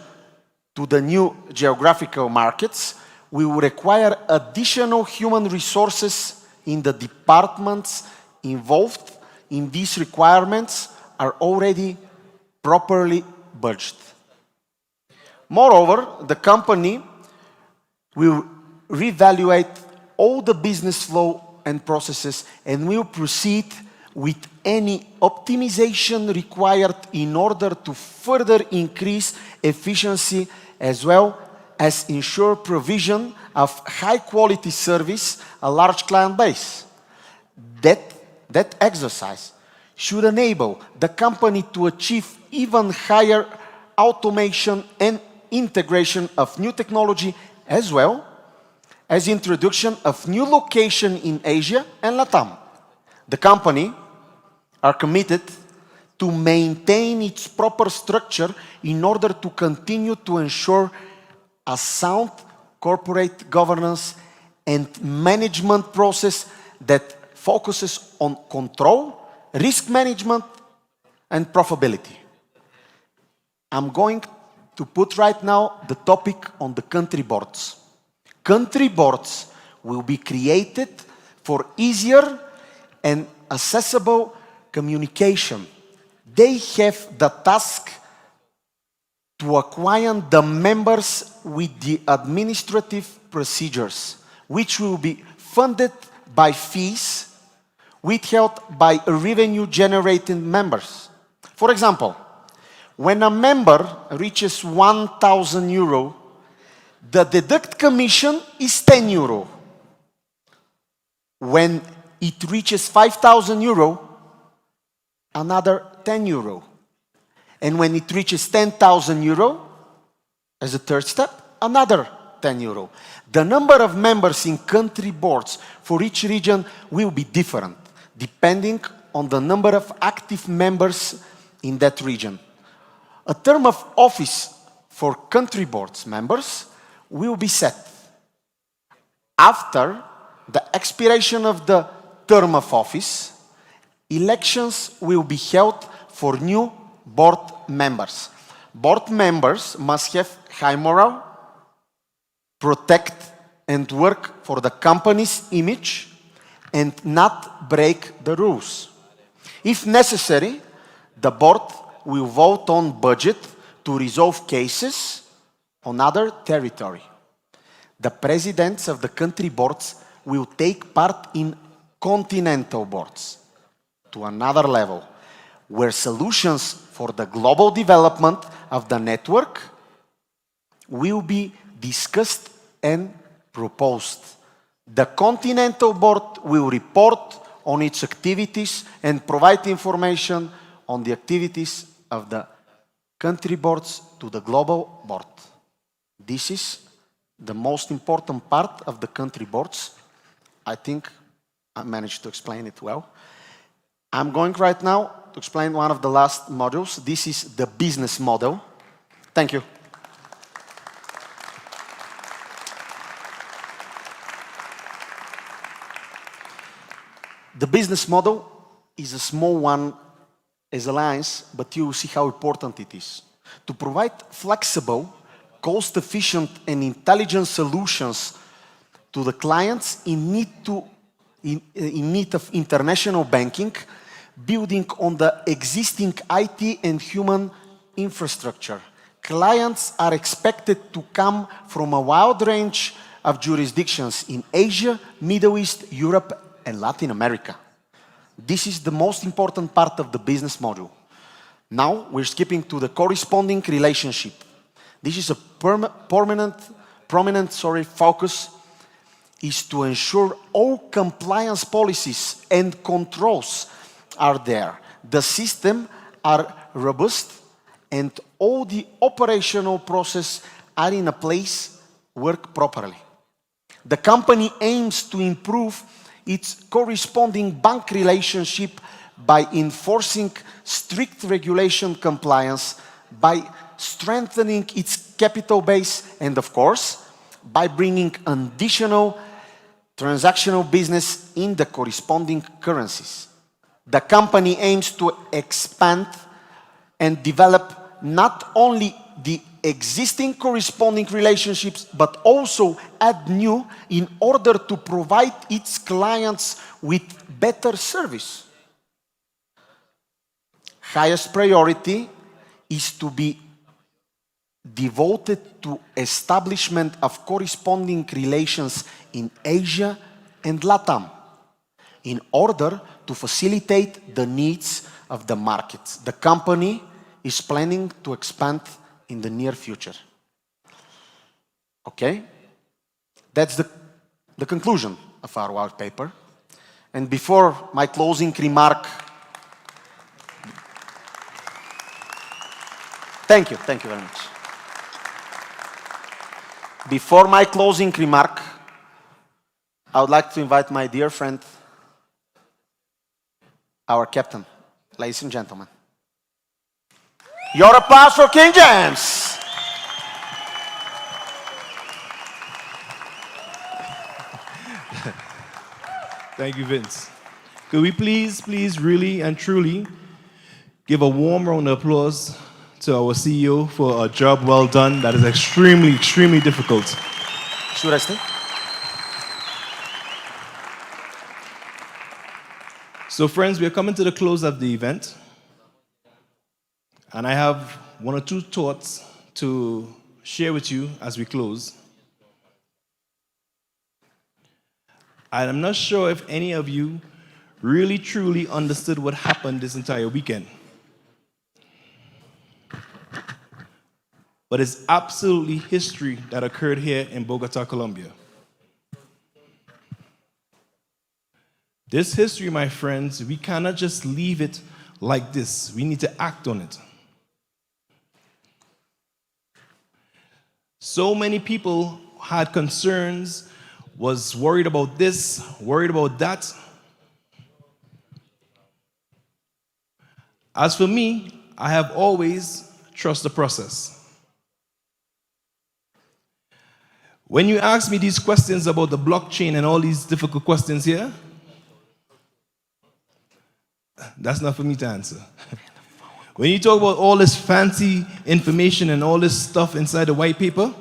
Speaker 8: to the new geographical markets will require additional human resources in the departments involved in these requirements are already properly budgeted. Moreover, the company will reevaluate all the business flow and processes and will proceed with any optimization required in order to further increase efficiency as well as ensure provision of high-quality service, a large client base. That exercise should enable the company to achieve even higher automation and integration of new technology as well as introduction of new location in Asia and Latam. The company are committed to maintain its proper structure in order to continue to ensure a sound corporate governance and management process that focuses on control, risk management, and profitability. I'm going to put right now the topic on the country boards. Country boards will be created for easier and accessible communication. They have the task to acquire the members with the administrative procedures, which will be funded by fees withheld by revenue-generating members. For example, when a member reaches 1,000 euro, the deduct commission is 10 euro. When it reaches 5,000 euro, another 10 euro. And when it reaches 10,000 euro, as a third step, another 10 euro. The number of members in country boards for each region will be different, depending on the number of active members in that region. A term of office for country boards members will be set. After the expiration of the term of office, elections will be held for new board members. Board members must have high morale, protect and work for the company's image, and not break the rules. If necessary, the board will vote on budget to resolve cases on other territory. The presidents of the country boards will take part in continental boards to another level, where solutions for the global development of the network will be discussed and proposed. The Continental Board will report on its activities and provide information on the activities of the country boards to the global board. This is the most important part of the country boards. I think I managed to explain it well. I'm going right now to explain one of the last modules. This is the business model. Thank you. The business model is a small one as alliance, but you will see how important it is. To provide flexible, cost-efficient and intelligent solutions to the clients in need of international banking, building on the existing IT and human infrastructure. Clients are expected to come from a wide range of jurisdictions in Asia, Middle East, Europe, and Latin America. This is the most important part of the business model. Now we're skipping to the corresponding relationship. This is a prominent focus is to ensure all compliance policies and controls are there. The system are robust and all the operational process are in a place work properly. The company aims to improve its corresponding bank relationship by enforcing strict regulation compliance, by strengthening its capital base, and of course, by bringing additional transactional business in the corresponding currencies. The company aims to expand and develop not only the existing corresponding relationships, but also add new in order to provide its clients with better service. Highest priority is to be devoted to establishment of corresponding relations in Asia and LATAM in order to facilitate the needs of the markets. The company is planning to expand in the near future. Okay? That's the conclusion of our white paper. And before my closing remark, thank you very much. Before my closing remark, I would like to invite my dear friend, our captain, ladies and gentlemen. Your applause for King James.
Speaker 4: Thank you, Vince. Could we please really and truly give a warm round of applause to our CEO for a job well done that is extremely, extremely difficult.
Speaker 8: Should I stay?
Speaker 4: So friends, we are coming to the close of the event. And I have one or two thoughts to share with you as we close. I'm not sure if any of you really truly understood what happened this entire weekend. But it's absolutely history that occurred here in Bogota, Colombia. This history, my friends, we cannot just leave it like this. We need to act on it. So many people had concerns, was worried about this, worried about that. As for me, I have always trusted the process. When you ask me these questions about the blockchain and all these difficult questions here, that's not for me to answer. When you talk about all this fancy information and all this stuff inside the white paper,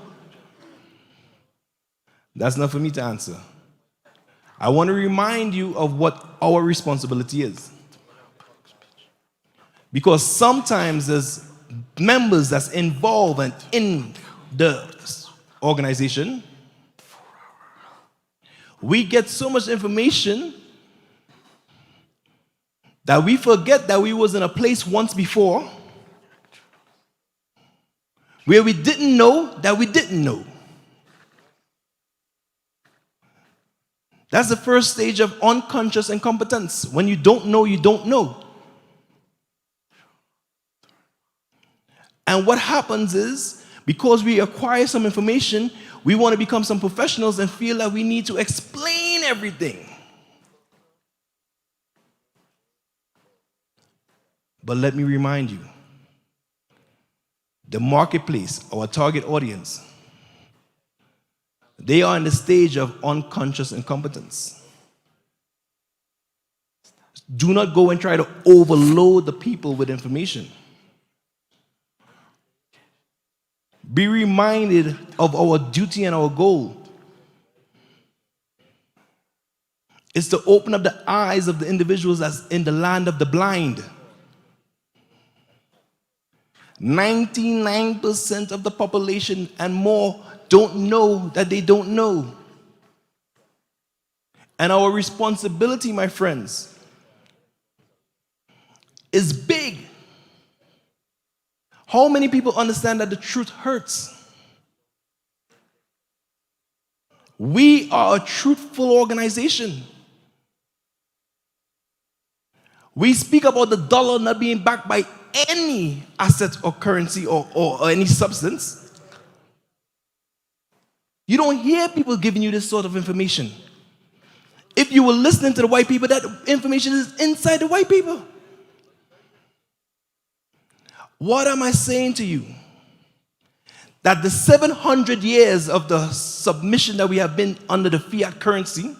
Speaker 4: that's not for me to answer. I want to remind you of what our responsibility is. Because sometimes there's members that's involved and in the organization, we get so much information that we forget that we was in a place once before where we didn't know that we didn't know. That's the first stage of unconscious incompetence. When you don't know, you don't know. And what happens is, because we acquire some information, we want to become some professionals and feel that we need to explain everything. But let me remind you, the marketplace, our target audience, they are in the stage of unconscious incompetence. Do not go and try to overload the people with information. Be reminded of our duty and our goal. It's to open up the eyes of the individuals that's in the land of the blind. 99% of the population and more don't know that they don't know. And our responsibility, my friends, is big. How many people understand that the truth hurts? We are a truthful organization. We speak about the dollar not being backed by any asset or currency or any substance. You don't hear people giving you this sort of information. If you were listening to the white people, that information is inside the white people. What am I saying to you? That the 700 years of the submission that we have been under the fiat currency,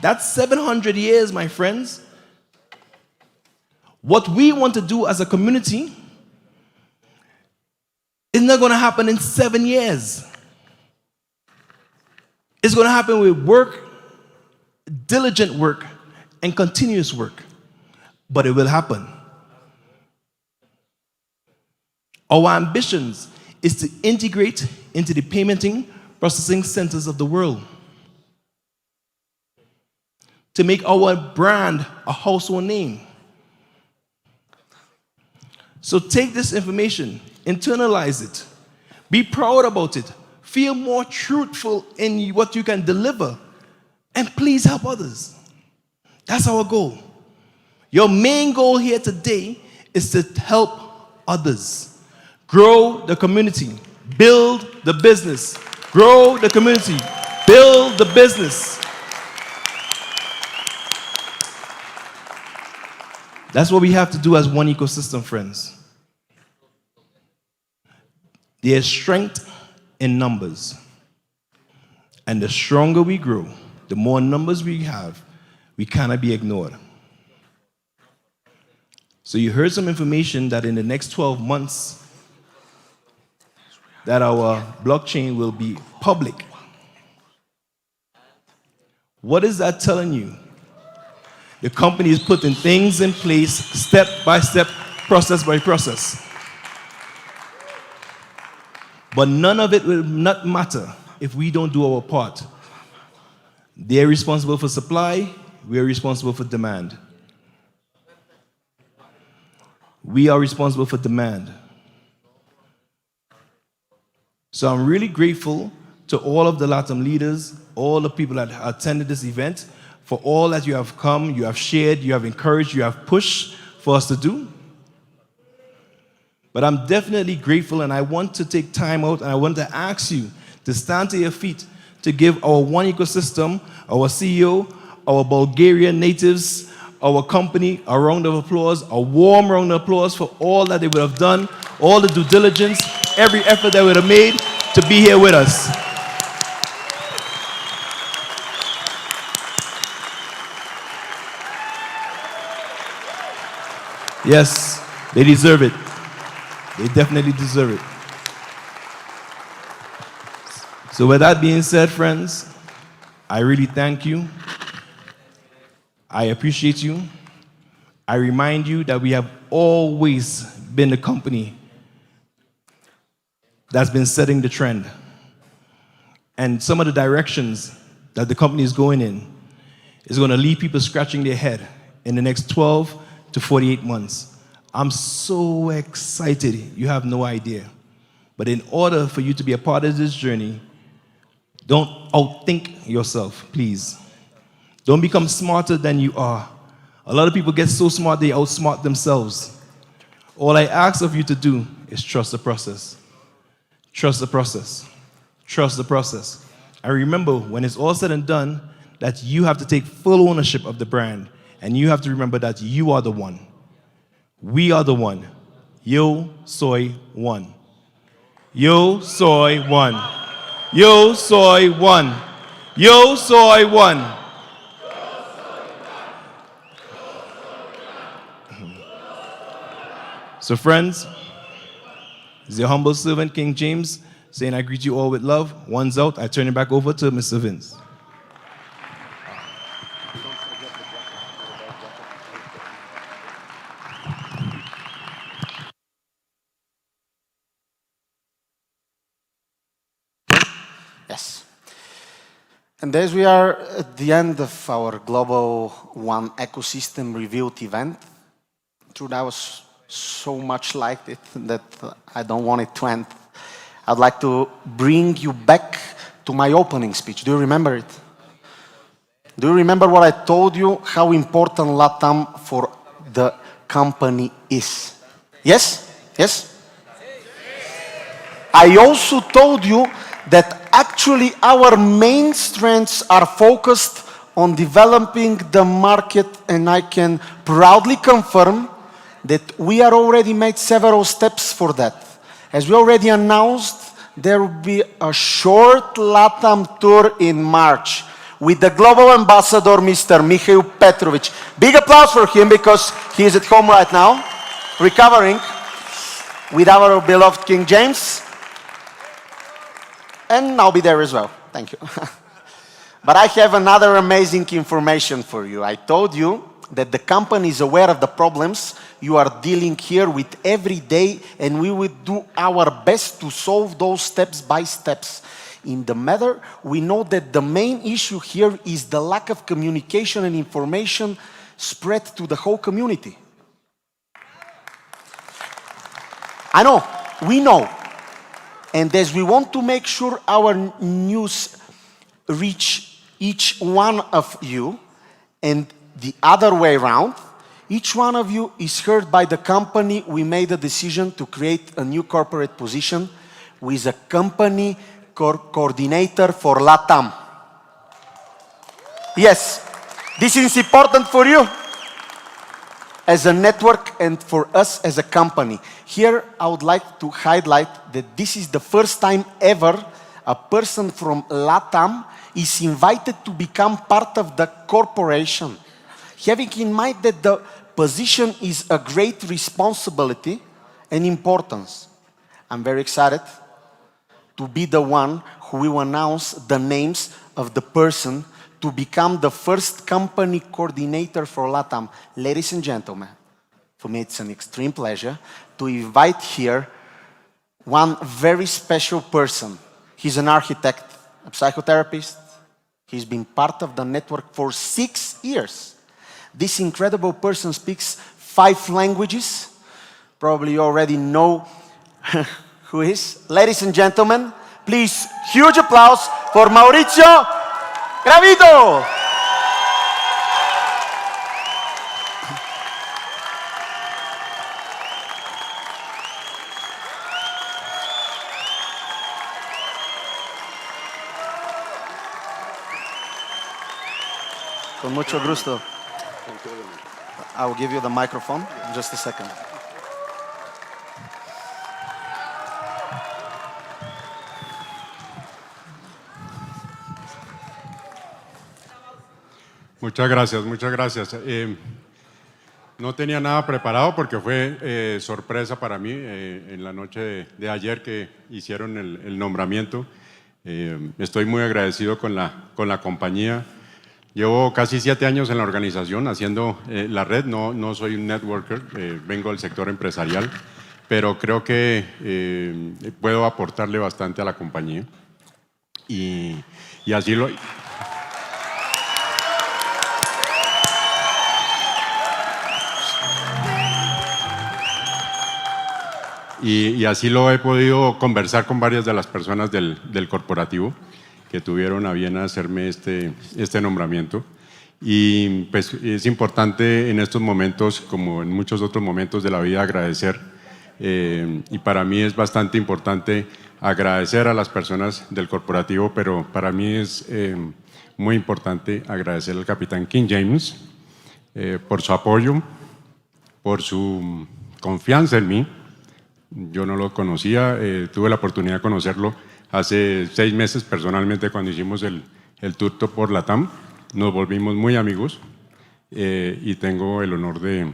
Speaker 4: that's 700 years, my friends. What we want to do as a community is not going to happen in 7 years. It's going to happen with work, diligent work, and continuous work. But it will happen. Our ambitions is to integrate into the paymenting processing centers of the world. To make our brand a household name. So take this information, internalize it, be proud about it, feel more truthful in what you can deliver, and please help others. That's our goal. Your main goal here today is to help others. Grow the community, build the business. Grow the community, build the business. That's what we have to do as one ecosystem, friends. There's strength in numbers. And the stronger we grow, the more numbers we have, we cannot be ignored. So you heard some information that in the next 12 months, that our blockchain will be public. What is that telling you? The company is putting things in place, step by step, process by process. But none of it will not matter if we don't do our part. They're responsible for supply, we are responsible for demand. We are responsible for demand. So I'm really grateful to all of the LATAM leaders, all the people that attended this event, for all that you have come, you have shared, you have encouraged, you have pushed for us to do. But I'm definitely grateful, and I want to take time out, and I want to ask you to stand to your feet to give our one ecosystem, our CEO, our Bulgarian natives, our company a round of applause, a warm round of applause for all that they would have done, all the due diligence, every effort they would have made to be here with us. Yes, they deserve it. They definitely deserve it. So with that being said, friends, I really thank you. I appreciate you. I remind you that we have always been the company that's been setting the trend. And some of the directions that the company is going in is going to leave people scratching their head in the next 12 to 48 months. I'm so excited, you have no idea. But in order for you to be a part of this journey, don't outthink yourself, please. Don't become smarter than you are. A lot of people get so smart they outsmart themselves. All I ask of you to do is trust the process. Trust the process. Trust the process. And remember, when it's all said and done, that you have to take full ownership of the brand. And you have to remember that you are the one. We are the one. Yo soy one. Yo soy one. Yo soy one. Yo soy one. So friends, it's your humble servant, King James, saying I greet you all with love. One's out. I turn it back over to Mr. Vince.
Speaker 8: Yes. And as we are at the end of our Global One Ecosystem Revealed event, truly I was so much liked it that I don't want it to end. I'd like to bring you back to my opening speech. Do you remember it? Do you remember what I told you, how important LATAM for the company is? Yes? Yes? I also told you that actually our main strengths are focused on developing the market, and I can proudly confirm that we are already made several steps for that. As we already announced, there will be a short LATAM tour in March with the global ambassador, Mr. Mihail Petrovic. Big applause for him because he is at home right now, recovering with our beloved King James. And I'll be there as well. Thank you. But I have another amazing information for you. I told you that the company is aware of the problems you are dealing here with every day, and we will do our best to solve those steps by steps. In the matter, we know that the main issue here is the lack of communication and information spread to the whole community. I know, we know. And as we want to make sure our news reach each one of you and the other way around, each one of you is heard by the company. We made a decision to create a new corporate position with a company coordinator for LATAM. Yes, this is important for you as a network and for us as a company. Here, I would like to highlight that this is the first time ever a person from LATAM is invited to become part of the corporation. Having in mind that the position is a great responsibility and importance, I'm very excited to be the one who will announce the names of the person to become the first company coordinator for LATAM. Ladies and gentlemen, for me it's an extreme pleasure to invite here one very special person. He's an architect, a psychotherapist. He's been part of the network for 6 years. This incredible person speaks 5 languages. Probably you already know who he is. Ladies and gentlemen, please, huge applause for Mauricio Gravito. Con mucho gusto. I will give you the microphone in just a second.
Speaker 13: Muchas gracias, muchas gracias. No tenía nada preparado porque fue sorpresa para mí en la noche de ayer que hicieron el nombramiento. Estoy muy agradecido con la compañía. Llevo casi 7 años en la organización haciendo la red. No soy un networker, vengo del sector empresarial, pero creo que puedo aportarle bastante a la compañía. Y así lo... Y así lo he podido conversar con varias de las personas del corporativo que tuvieron a bien hacerme este nombramiento. Y pues es importante en estos momentos, como en muchos otros momentos de la vida, agradecer. Y para mí es bastante importante agradecer a las personas del corporativo, pero para mí es muy importante agradecer al capitán King James por su apoyo, por su confianza en mí. Yo no lo conocía, tuve la oportunidad de conocerlo hace 6 meses personalmente cuando hicimos el tour por LATAM. Nos volvimos muy amigos y tengo el honor de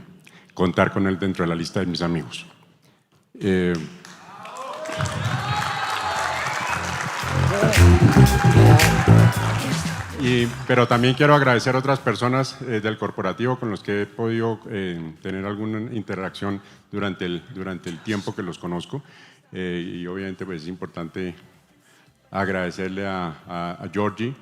Speaker 13: contar con él dentro de la lista de mis amigos. Pero también quiero agradecer a otras personas del corporativo con los que he podido tener alguna interacción durante el tiempo que los conozco. Y obviamente pues, es importante agradecerle a Georgie,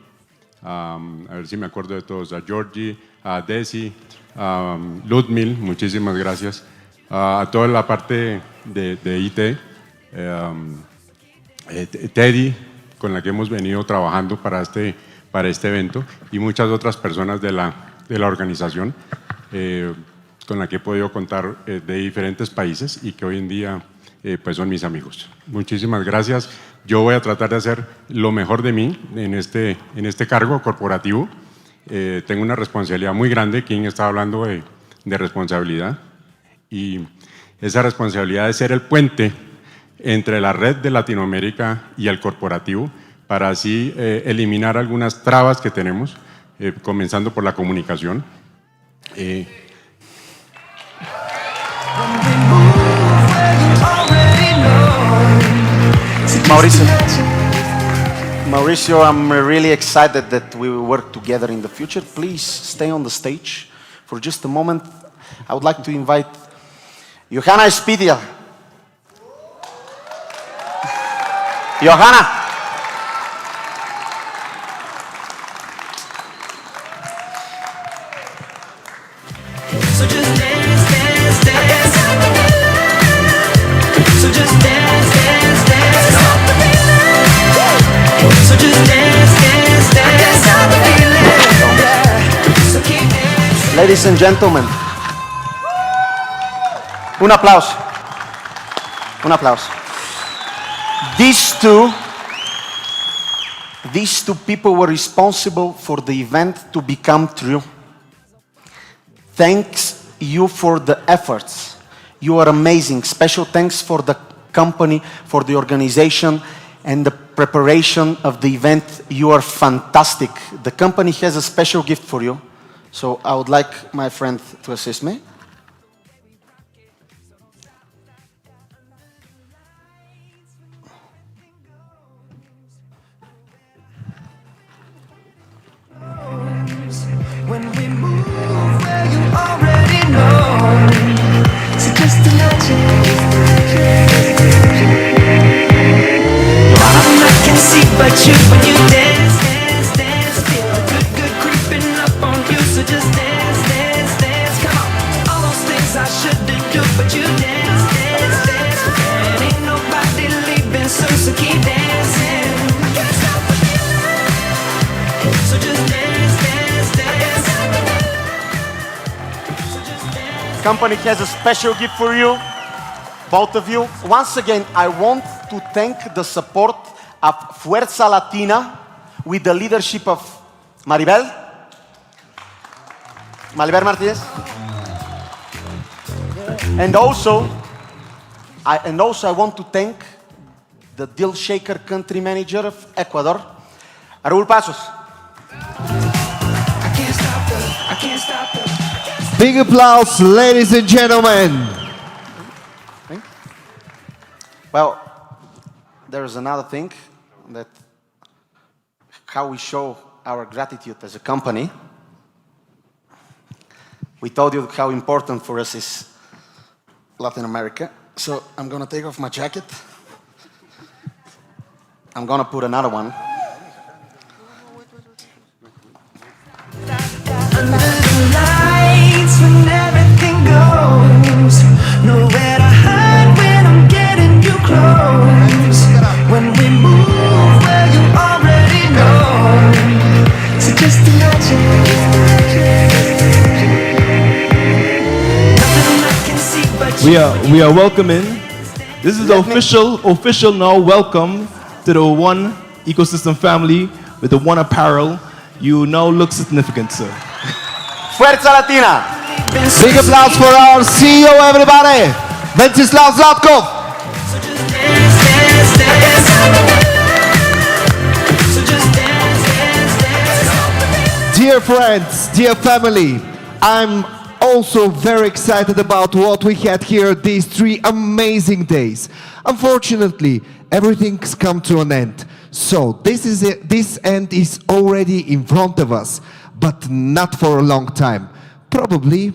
Speaker 13: a ver si me acuerdo de todos, a Georgie, a Desi, a Ludmil, muchísimas gracias, a toda la parte de IT, Teddy, con la que hemos venido trabajando para este evento, y muchas otras personas de la organización con la que he podido contar de diferentes países y que hoy en día pues son mis amigos. Muchísimas gracias. Yo voy a tratar de hacer lo mejor de mí en este cargo corporativo. Tengo una responsabilidad muy grande. ¿Quién está hablando de responsabilidad? Y esa responsabilidad de ser el puente entre la red de Latinoamérica y el corporativo para así eliminar algunas trabas que tenemos, comenzando por la comunicación.
Speaker 8: Mauricio, I'm really excited that we will work together in the future. Please stay on the stage for just a moment. I would like to invite Johanna Espidia. Johanna.
Speaker 6: So just dance, dance, dance. So just dance, dance, dance. So just dance, dance, dance. So keep dancing.
Speaker 8: Ladies and gentlemen, un aplauso. Un aplauso. These two people were responsible for the event to become true. Thanks you for the efforts. You are amazing. Special thanks for the company, for the organization, and the preparation of the event. You are fantastic. The company has a special gift for you. So I would like my friend to assist me.
Speaker 6: When we move where you already know. So just imagine. I can see but you when you dance, dance, dance. Feel the good, good creeping up on you. So just dance, dance, dance. Come on. All those things I shouldn't do, but you dance, dance, dance. And ain't nobody leaving soon, so keep dancing. Can't stop the feeling. So just dance, dance, dance.
Speaker 8: Company has a special gift for you, both of you. Once again, I want to thank the support of Fuerza Latina with the leadership of Maribel Martinez. And also I want to thank the DEALSHAKER country manager of Ecuador, Raúl Pasos.
Speaker 6: I can't stop the.
Speaker 10: Big applause, ladies and gentlemen.
Speaker 8: Well, there's another thing that how we show our gratitude as a company. We told you how important for us is Latin America. So I'm gonna take off my jacket. I'm gonna put another one.
Speaker 6: Under the lights when everything goes, nowhere to hide when I'm getting you close. When we move where you already know, so just imagine. Nothing I can see but you.
Speaker 4: We are welcoming. This is the official now welcome to the One Ecosystem family with the One Apparel. You now look significant, sir.
Speaker 8: Fuerza Latina.
Speaker 10: Big applause for our CEO, everybody. Venceslav Zlatkov. Dear friends, dear family, I'm also very excited about what we had here these 3 amazing days. Unfortunately, everything's come to an end. So this end is already in front of us, but not for a long time. Probably,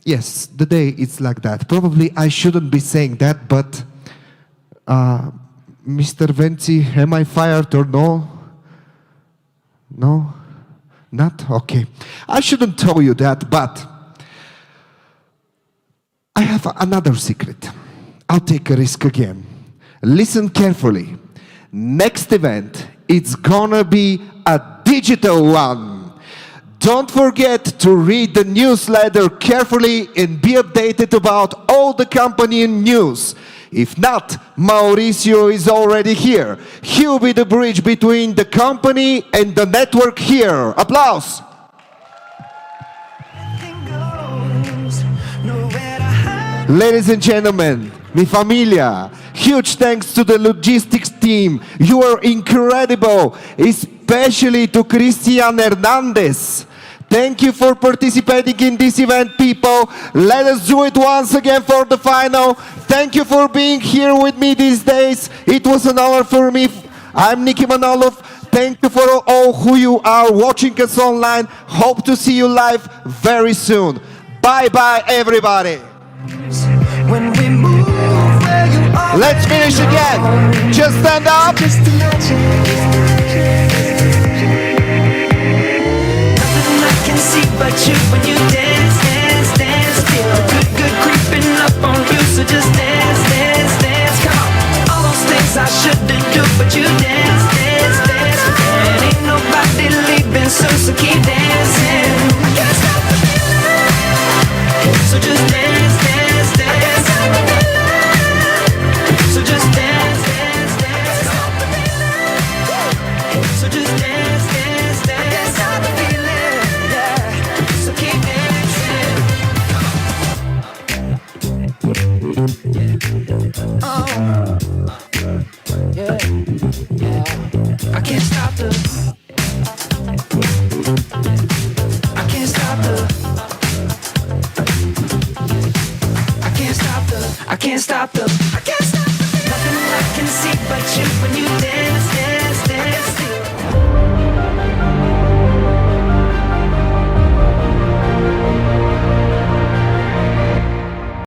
Speaker 10: yes, the day it's like that. Probably I shouldn't be saying that, but Mr. Venzi, am I fired or no? No? Not? Okay. I shouldn't tell you that, but I have another secret. I'll take a risk again. Listen carefully. Next event, it's gonna be a digital one. Don't forget to read the newsletter carefully and be updated about all the company news. If not, Mauricio is already here. He'll be the bridge between the company and the network here. Applause! Ladies and gentlemen, mi familia, huge thanks to the logistics team. You are incredible, especially to Cristian Hernandez. Thank you for participating in this event, people. Let us do it once again for the final. Thank you for being here with me these days. It was an honor for me. I'm Nicky Manolov. Thank you for all who you are watching us online. Hope to see you live very soon. Bye-bye, everybody.
Speaker 6: When we move where you are,
Speaker 10: let's finish again. Just stand up.
Speaker 6: Just imagine. Nothing I can see but you when you dance, dance, dance. Feel a good, good creeping up on you. So just dance, dance, dance. Come on. All those things I shouldn't do, but you dance, dance, dance. And ain't nobody leaving soon, so keep dancing. Can't stop the feeling. So just dance, dance, dance. So just dance, dance, dance. So just dance, dance, dance. Can't stop the feeling, yeah. So keep dancing. Oh, yeah, yeah. I can't stop the